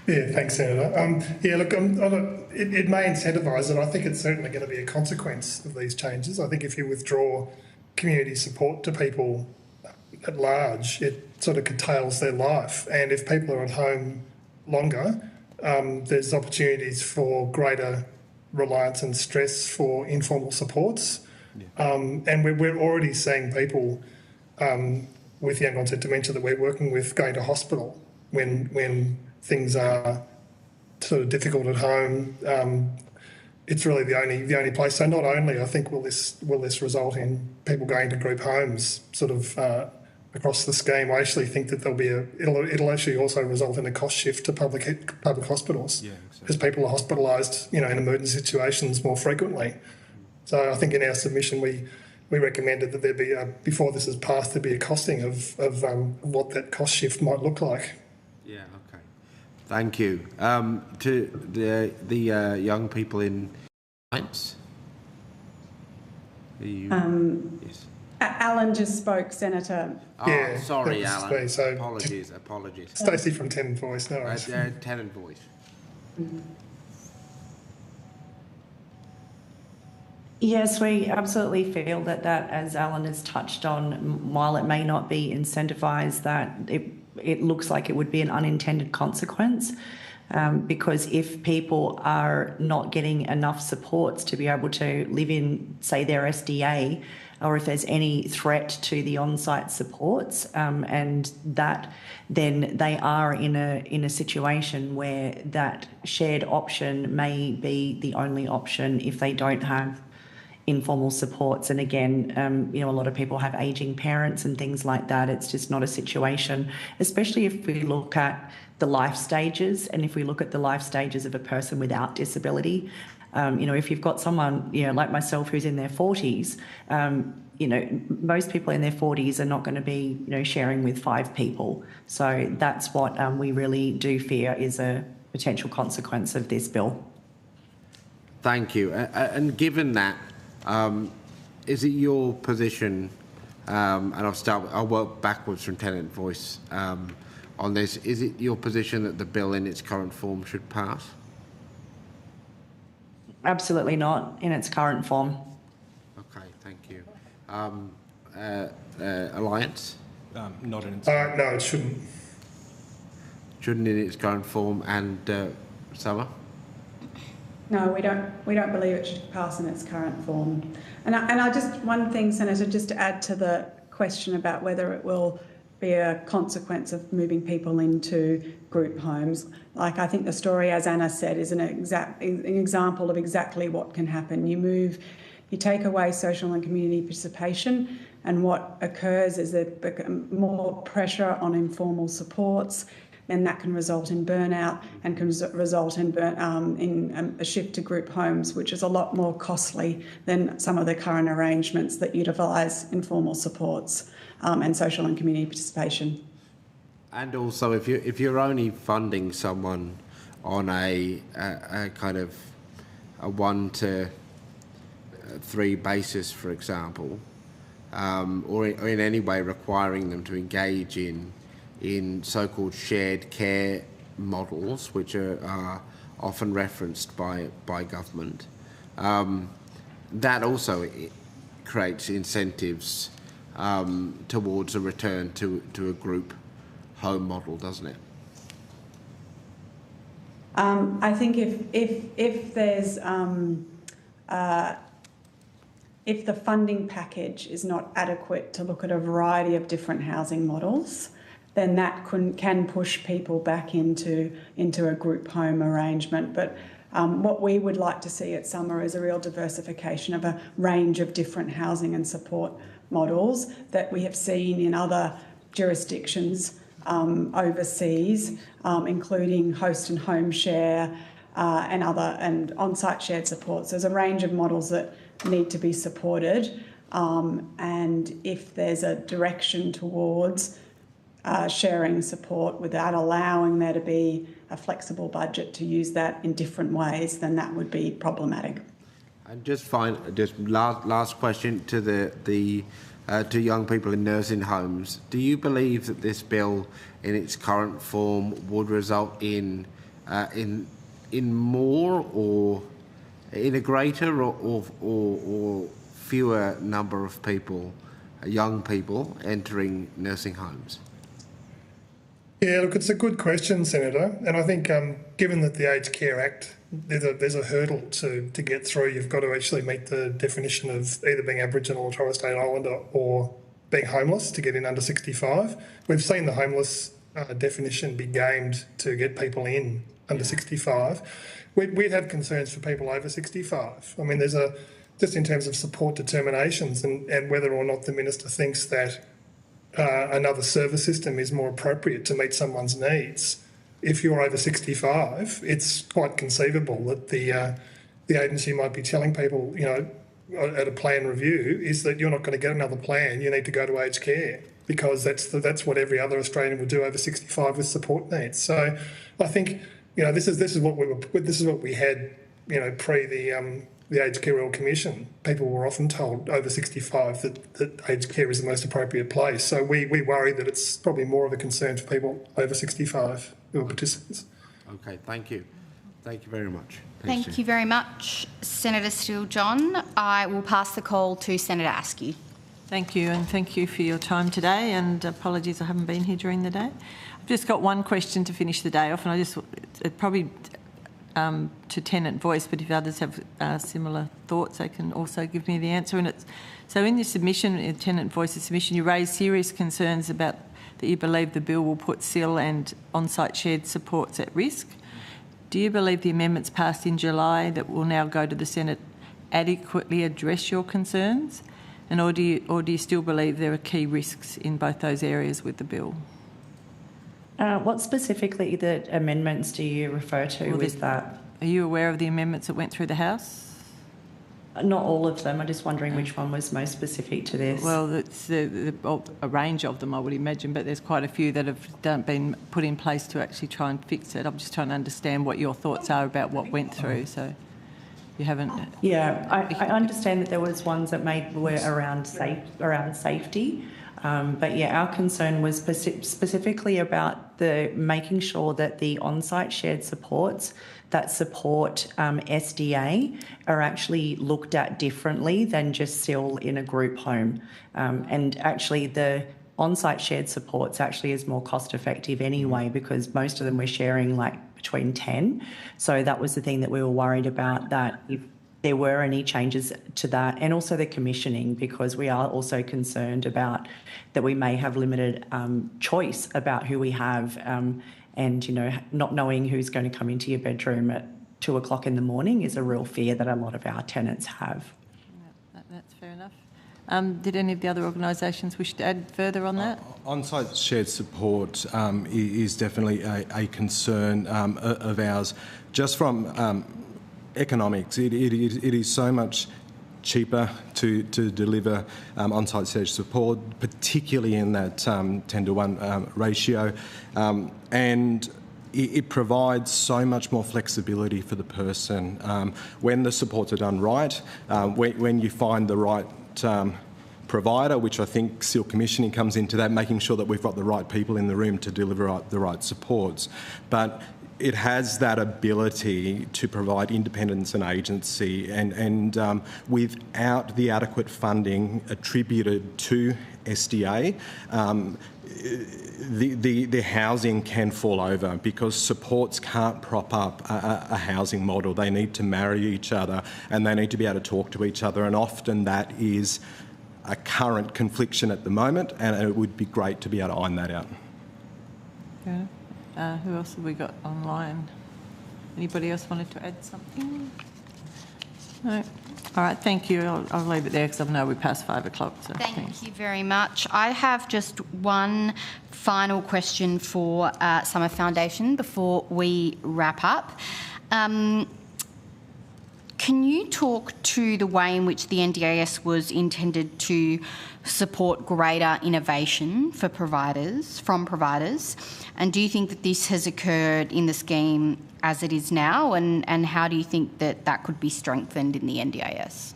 Yeah, thanks, Senator. It may incentivise it. I think it's certainly going to be a consequence of these changes. I think if you withdraw community support to people at large, it sort of curtails their life. And if people are at home longer, there's opportunities for greater reliance and stress for informal supports. Yeah. And we're already seeing people with young onset dementia that we're working with going to hospital when things are sort of difficult at home. It's really the only place. So not only I think will this result in people going to group homes sort of across the scheme. I actually think that it'll actually also result in a cost shift to public hospitals, because people are hospitalised, in emergency situations more frequently. So I think in our submission we recommended that there be before this is passed, there be a costing of what that cost shift might look like. Yeah. Okay. Thank you. To the young people in Alliance. Yes. Alan just spoke, Senator. Oh, sorry, Alan. So apologies. Stacey from Tenant Voice. No worries. Tenant Voice. Mm-hmm. Yes, we absolutely feel that, as Alan has touched on, while it may not be incentivised, that it looks like it would be an unintended consequence, because if people are not getting enough supports to be able to live in, say, their SDA, or if there's any threat to the on-site supports, and that then they are in a situation where that shared option may be the only option if they don't have informal supports. And again, a lot of people have ageing parents and things like that. It's just not a situation, especially if we look at the life stages, and if we look at the life stages of a person without disability. If you've got someone, like myself, who's in their 40s, most people in their 40s are not going to be, sharing with 5 people. So that's what we really do fear is a potential consequence of this bill. Thank you. And given that, is it your position, and I'll work backwards from Tenant Voice on this, is it your position that the bill in its current form should pass? Absolutely not in its current form. Okay, thank you. Alliance? Not in its no, it shouldn't. Shouldn't in its current form. And Summer? No, we don't believe it should pass in its current form. And I just, one thing, Senator, just to add to the question about whether it will be a consequence of moving people into group homes. Like, I think the story, as Anna said, is an example of exactly what can happen. You take away social and community participation, and what occurs is that more pressure on informal supports, and that can result in burnout and can result in a shift to group homes, which is a lot more costly than some of the current arrangements that utilise informal supports and social and community participation. And also, if you're only funding someone on a kind of a 1 to 3 basis, for example, or in any way requiring them to engage in so-called shared care models, which are often referenced by government, that also creates incentives towards a return to a group home model, doesn't it? I think if there's if the funding package is not adequate to look at a variety of different housing models, then that can push people back into a group home arrangement. But what we would like to see at Summer is a real diversification of a range of different housing and support models that we have seen in other jurisdictions overseas, including host and home share and on-site shared supports. There's a range of models that need to be supported, and if there's a direction towards sharing support without allowing there to be a flexible budget to use that in different ways, then that would be problematic. And just last question to to young people in nursing homes. Do you believe that this bill, in its current form, would result in more or in a greater or fewer number of people, young people, entering nursing homes? Yeah, look, it's a good question, Senator. And I think given that the Aged Care Act, there's a hurdle to get through. You've got to actually meet the definition of either being Aboriginal or Torres Strait Islander or being homeless to get in under 65. We've seen the homeless definition be gamed to get people in under 65. We'd have concerns for people over 65. I mean, just in terms of support determinations and whether or not the Minister thinks that another service system is more appropriate to meet someone's needs. If you're over 65, it's quite conceivable that the agency might be telling people, at a plan review, is that you're not going to get another plan. You need to go to aged care, because that's what every other Australian would do over 65 with support needs. So I think this is what we had pre the Aged Care Royal Commission. People were often told over 65 that aged care is the most appropriate place. So we worry that it's probably more of a concern for people over 65 who are participants. Okay, thank you. Thank you very much. Thank you very much, Senator Steele-John. I will pass the call to Senator Askew. Thank you, and thank you for your time today, and apologies I haven't been here during the day. I've just got one question to finish the day off, and it probably to Tenant Voice, but if others have similar thoughts, they can also give me the answer. And so in this submission, in Tenant Voice's submission, you raise serious concerns about that you believe the bill will put SIL and on-site shared supports at risk. Do you believe the amendments passed in July that will now go to the Senate adequately address your concerns? And or do you still believe there are key risks in both those areas with the bill? What specifically the amendments do you refer to with that? Are you aware of the amendments that went through the House? Not all of them. I'm just wondering which one was most specific to this. Well, it's a range of them, I would imagine, but there's quite a few that have been put in place to actually try and fix it. I'm just trying to understand what your thoughts are about what went through. So you haven't... Yeah, I understand that there was ones that were around safety. But yeah, our concern was specifically about making sure that the on-site shared supports that support SDA are actually looked at differently than just SIL in a group home. And actually the on-site shared supports actually is more cost effective anyway, because most of them we're sharing like between 10. So that was the thing that we were worried about, that if there were any changes to that, and also the commissioning, because we are also concerned about that we may have limited choice about who we have, and not knowing who's going to come into your bedroom at 2 o'clock in the morning is a real fear that a lot of our tenants have. Yeah, that's fair enough. Did any of the other organisations wish to add further on that? On-site shared support is definitely a concern of ours. Just from economics, it is so much cheaper to deliver on-site shared support, particularly in that 10-to-1 ratio, and it provides so much more flexibility for the person when the supports are done right, when you find the right provider, which I think SEAL commissioning comes into that, making sure that we've got the right people in the room to deliver the right supports. But it has that ability to provide independence and agency, and without the adequate funding attributed to SDA, the housing can fall over because supports can't prop up a housing model. They need to marry each other and they need to be able to talk to each other, and often that is a current confliction at the moment, and it would be great to be able to iron that out. Okay. Who else have we got online? Anybody else wanted to add something? No. All right, thank you. I'll leave it there because I know we're past 5 o'clock. So thank you very much. I have just one final question for Summer Foundation before we wrap up. Can you talk to the way in which the NDIS was intended to support greater innovation from providers? And do you think that this has occurred in the scheme as it is now? And how do you think that could be strengthened in the NDIS?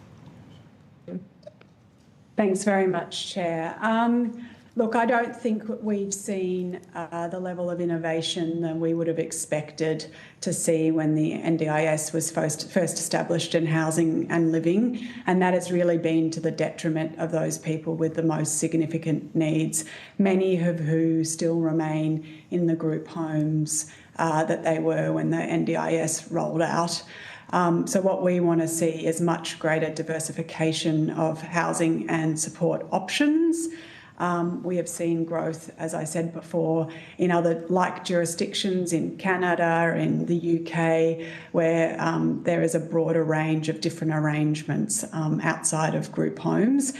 Thanks very much, Chair. Look, I don't think we've seen the level of innovation that we would have expected to see when the NDIS was first established in housing and living, and that has really been to the detriment of those people with the most significant needs, many of who still remain in the group homes that they were when the NDIS rolled out. So what we want to see is much greater diversification of housing and support options. We have seen growth, as I said before, in other like jurisdictions in Canada, in the UK, where there is a broader range of different arrangements outside of group homes.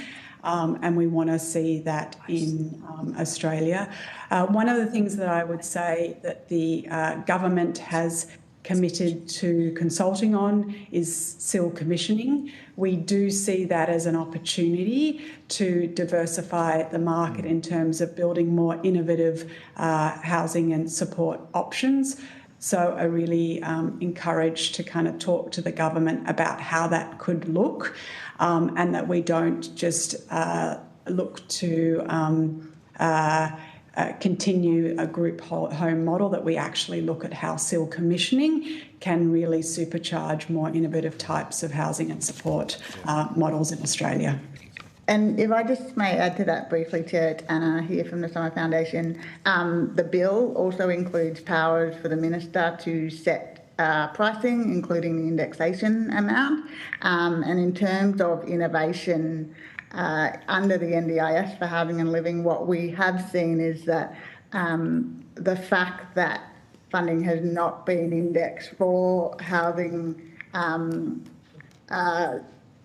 And we want to see that in Australia. One of the things that I would say that the government has committed to consulting on is SEAL commissioning. We do see that as an opportunity to diversify the market in terms of building more innovative housing and support options. So I really encourage to kind of talk to the government about how that could look, and that we don't just look to continue a group home model, that we actually look at how SEAL commissioning can really supercharge more innovative types of housing and support models in Australia. And if I just may add to that briefly, Chair, it's Anna here from the Summer Foundation. The bill also includes powers for the Minister to set pricing, including the indexation amount. And in terms of innovation, under the NDIS for housing and living, what we have seen is that the fact that funding has not been indexed for housing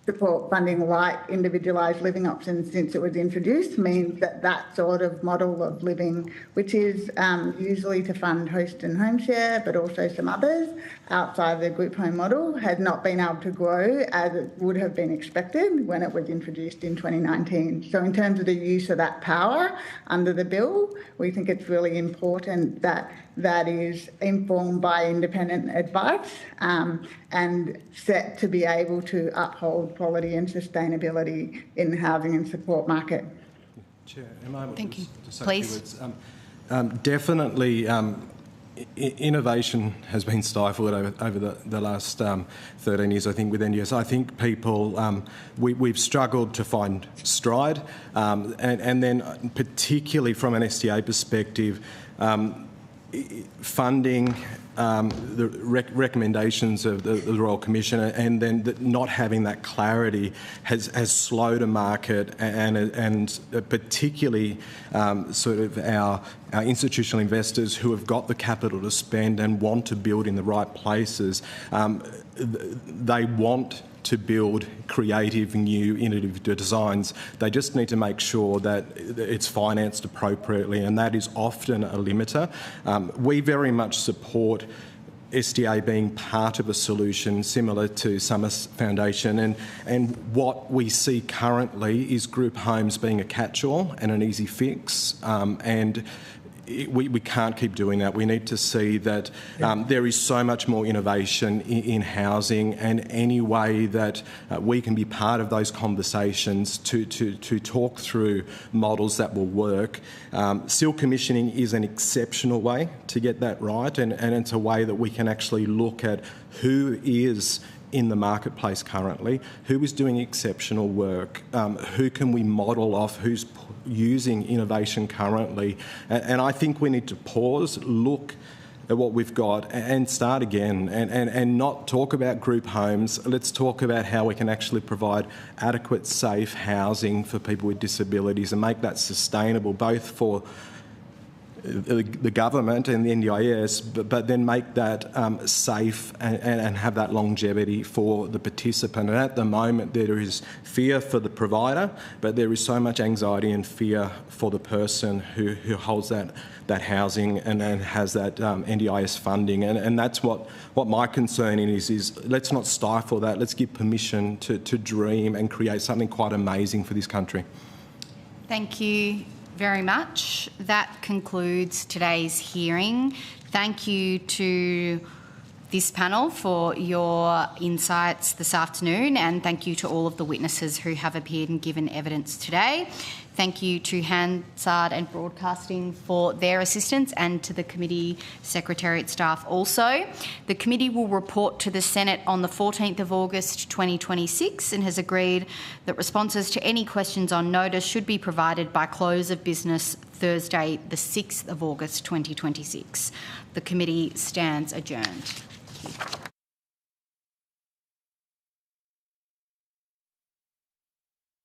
support funding like individualised living options since it was introduced means that that sort of model of living, which is usually to fund host and home share, but also some others outside the group home model, has not been able to grow as it would have been expected when it was introduced in 2019. So in terms of the use of that power under the bill, we think it's really important that that is informed by independent advice and set to be able to uphold quality and sustainability in the housing and support market. Chair, am I able Thank you. to say Please. a few words? Definitely innovation has been stifled over the last 13 years, I think, with NDIS. I think people, we've struggled to find stride, and then particularly from an SDA perspective, funding, the recommendations of the Royal Commissioner, and then not having that clarity has slowed a market, and particularly sort of our institutional investors who have got the capital to spend and want to build in the right places. They want to build creative, new, innovative designs. They just need to make sure that it's financed appropriately, and that is often a limiter. We very much support SDA being part of a solution similar to Summers Foundation, and what we see currently is group homes being a catch-all and an easy fix, and we can't keep doing that. We need to see that there is so much more innovation in housing, and any way that we can be part of those conversations to talk through models that will work. Seal commissioning is an exceptional way to get that right, and it's a way that we can actually look at who is in the marketplace currently, who is doing exceptional work, who can we model off, who's using innovation currently. And I think we need to pause, look at what we've got and start again, and not talk about group homes. Let's talk about how we can actually provide adequate, safe housing for people with disabilities and make that sustainable, both for the government and the NDIS, but then make that safe and have that longevity for the participant. And at the moment, there is fear for the provider, but there is so much anxiety and fear for the person who holds that housing and has that NDIS funding. And that's what my concern is let's not stifle that. Let's give permission to dream and create something quite amazing for this country. Thank you very much. That concludes today's hearing. Thank you to this panel for your insights this afternoon, and thank you to all of the witnesses who have appeared and given evidence today. Thank you to Hansard and Broadcasting for their assistance, and to the committee secretariat staff also. The committee will report to the Senate on the 14th of August 2026 and has agreed that responses to any questions on notice should be provided by close of business Thursday the 6th of August 2026. The committee stands adjourned. Thank you.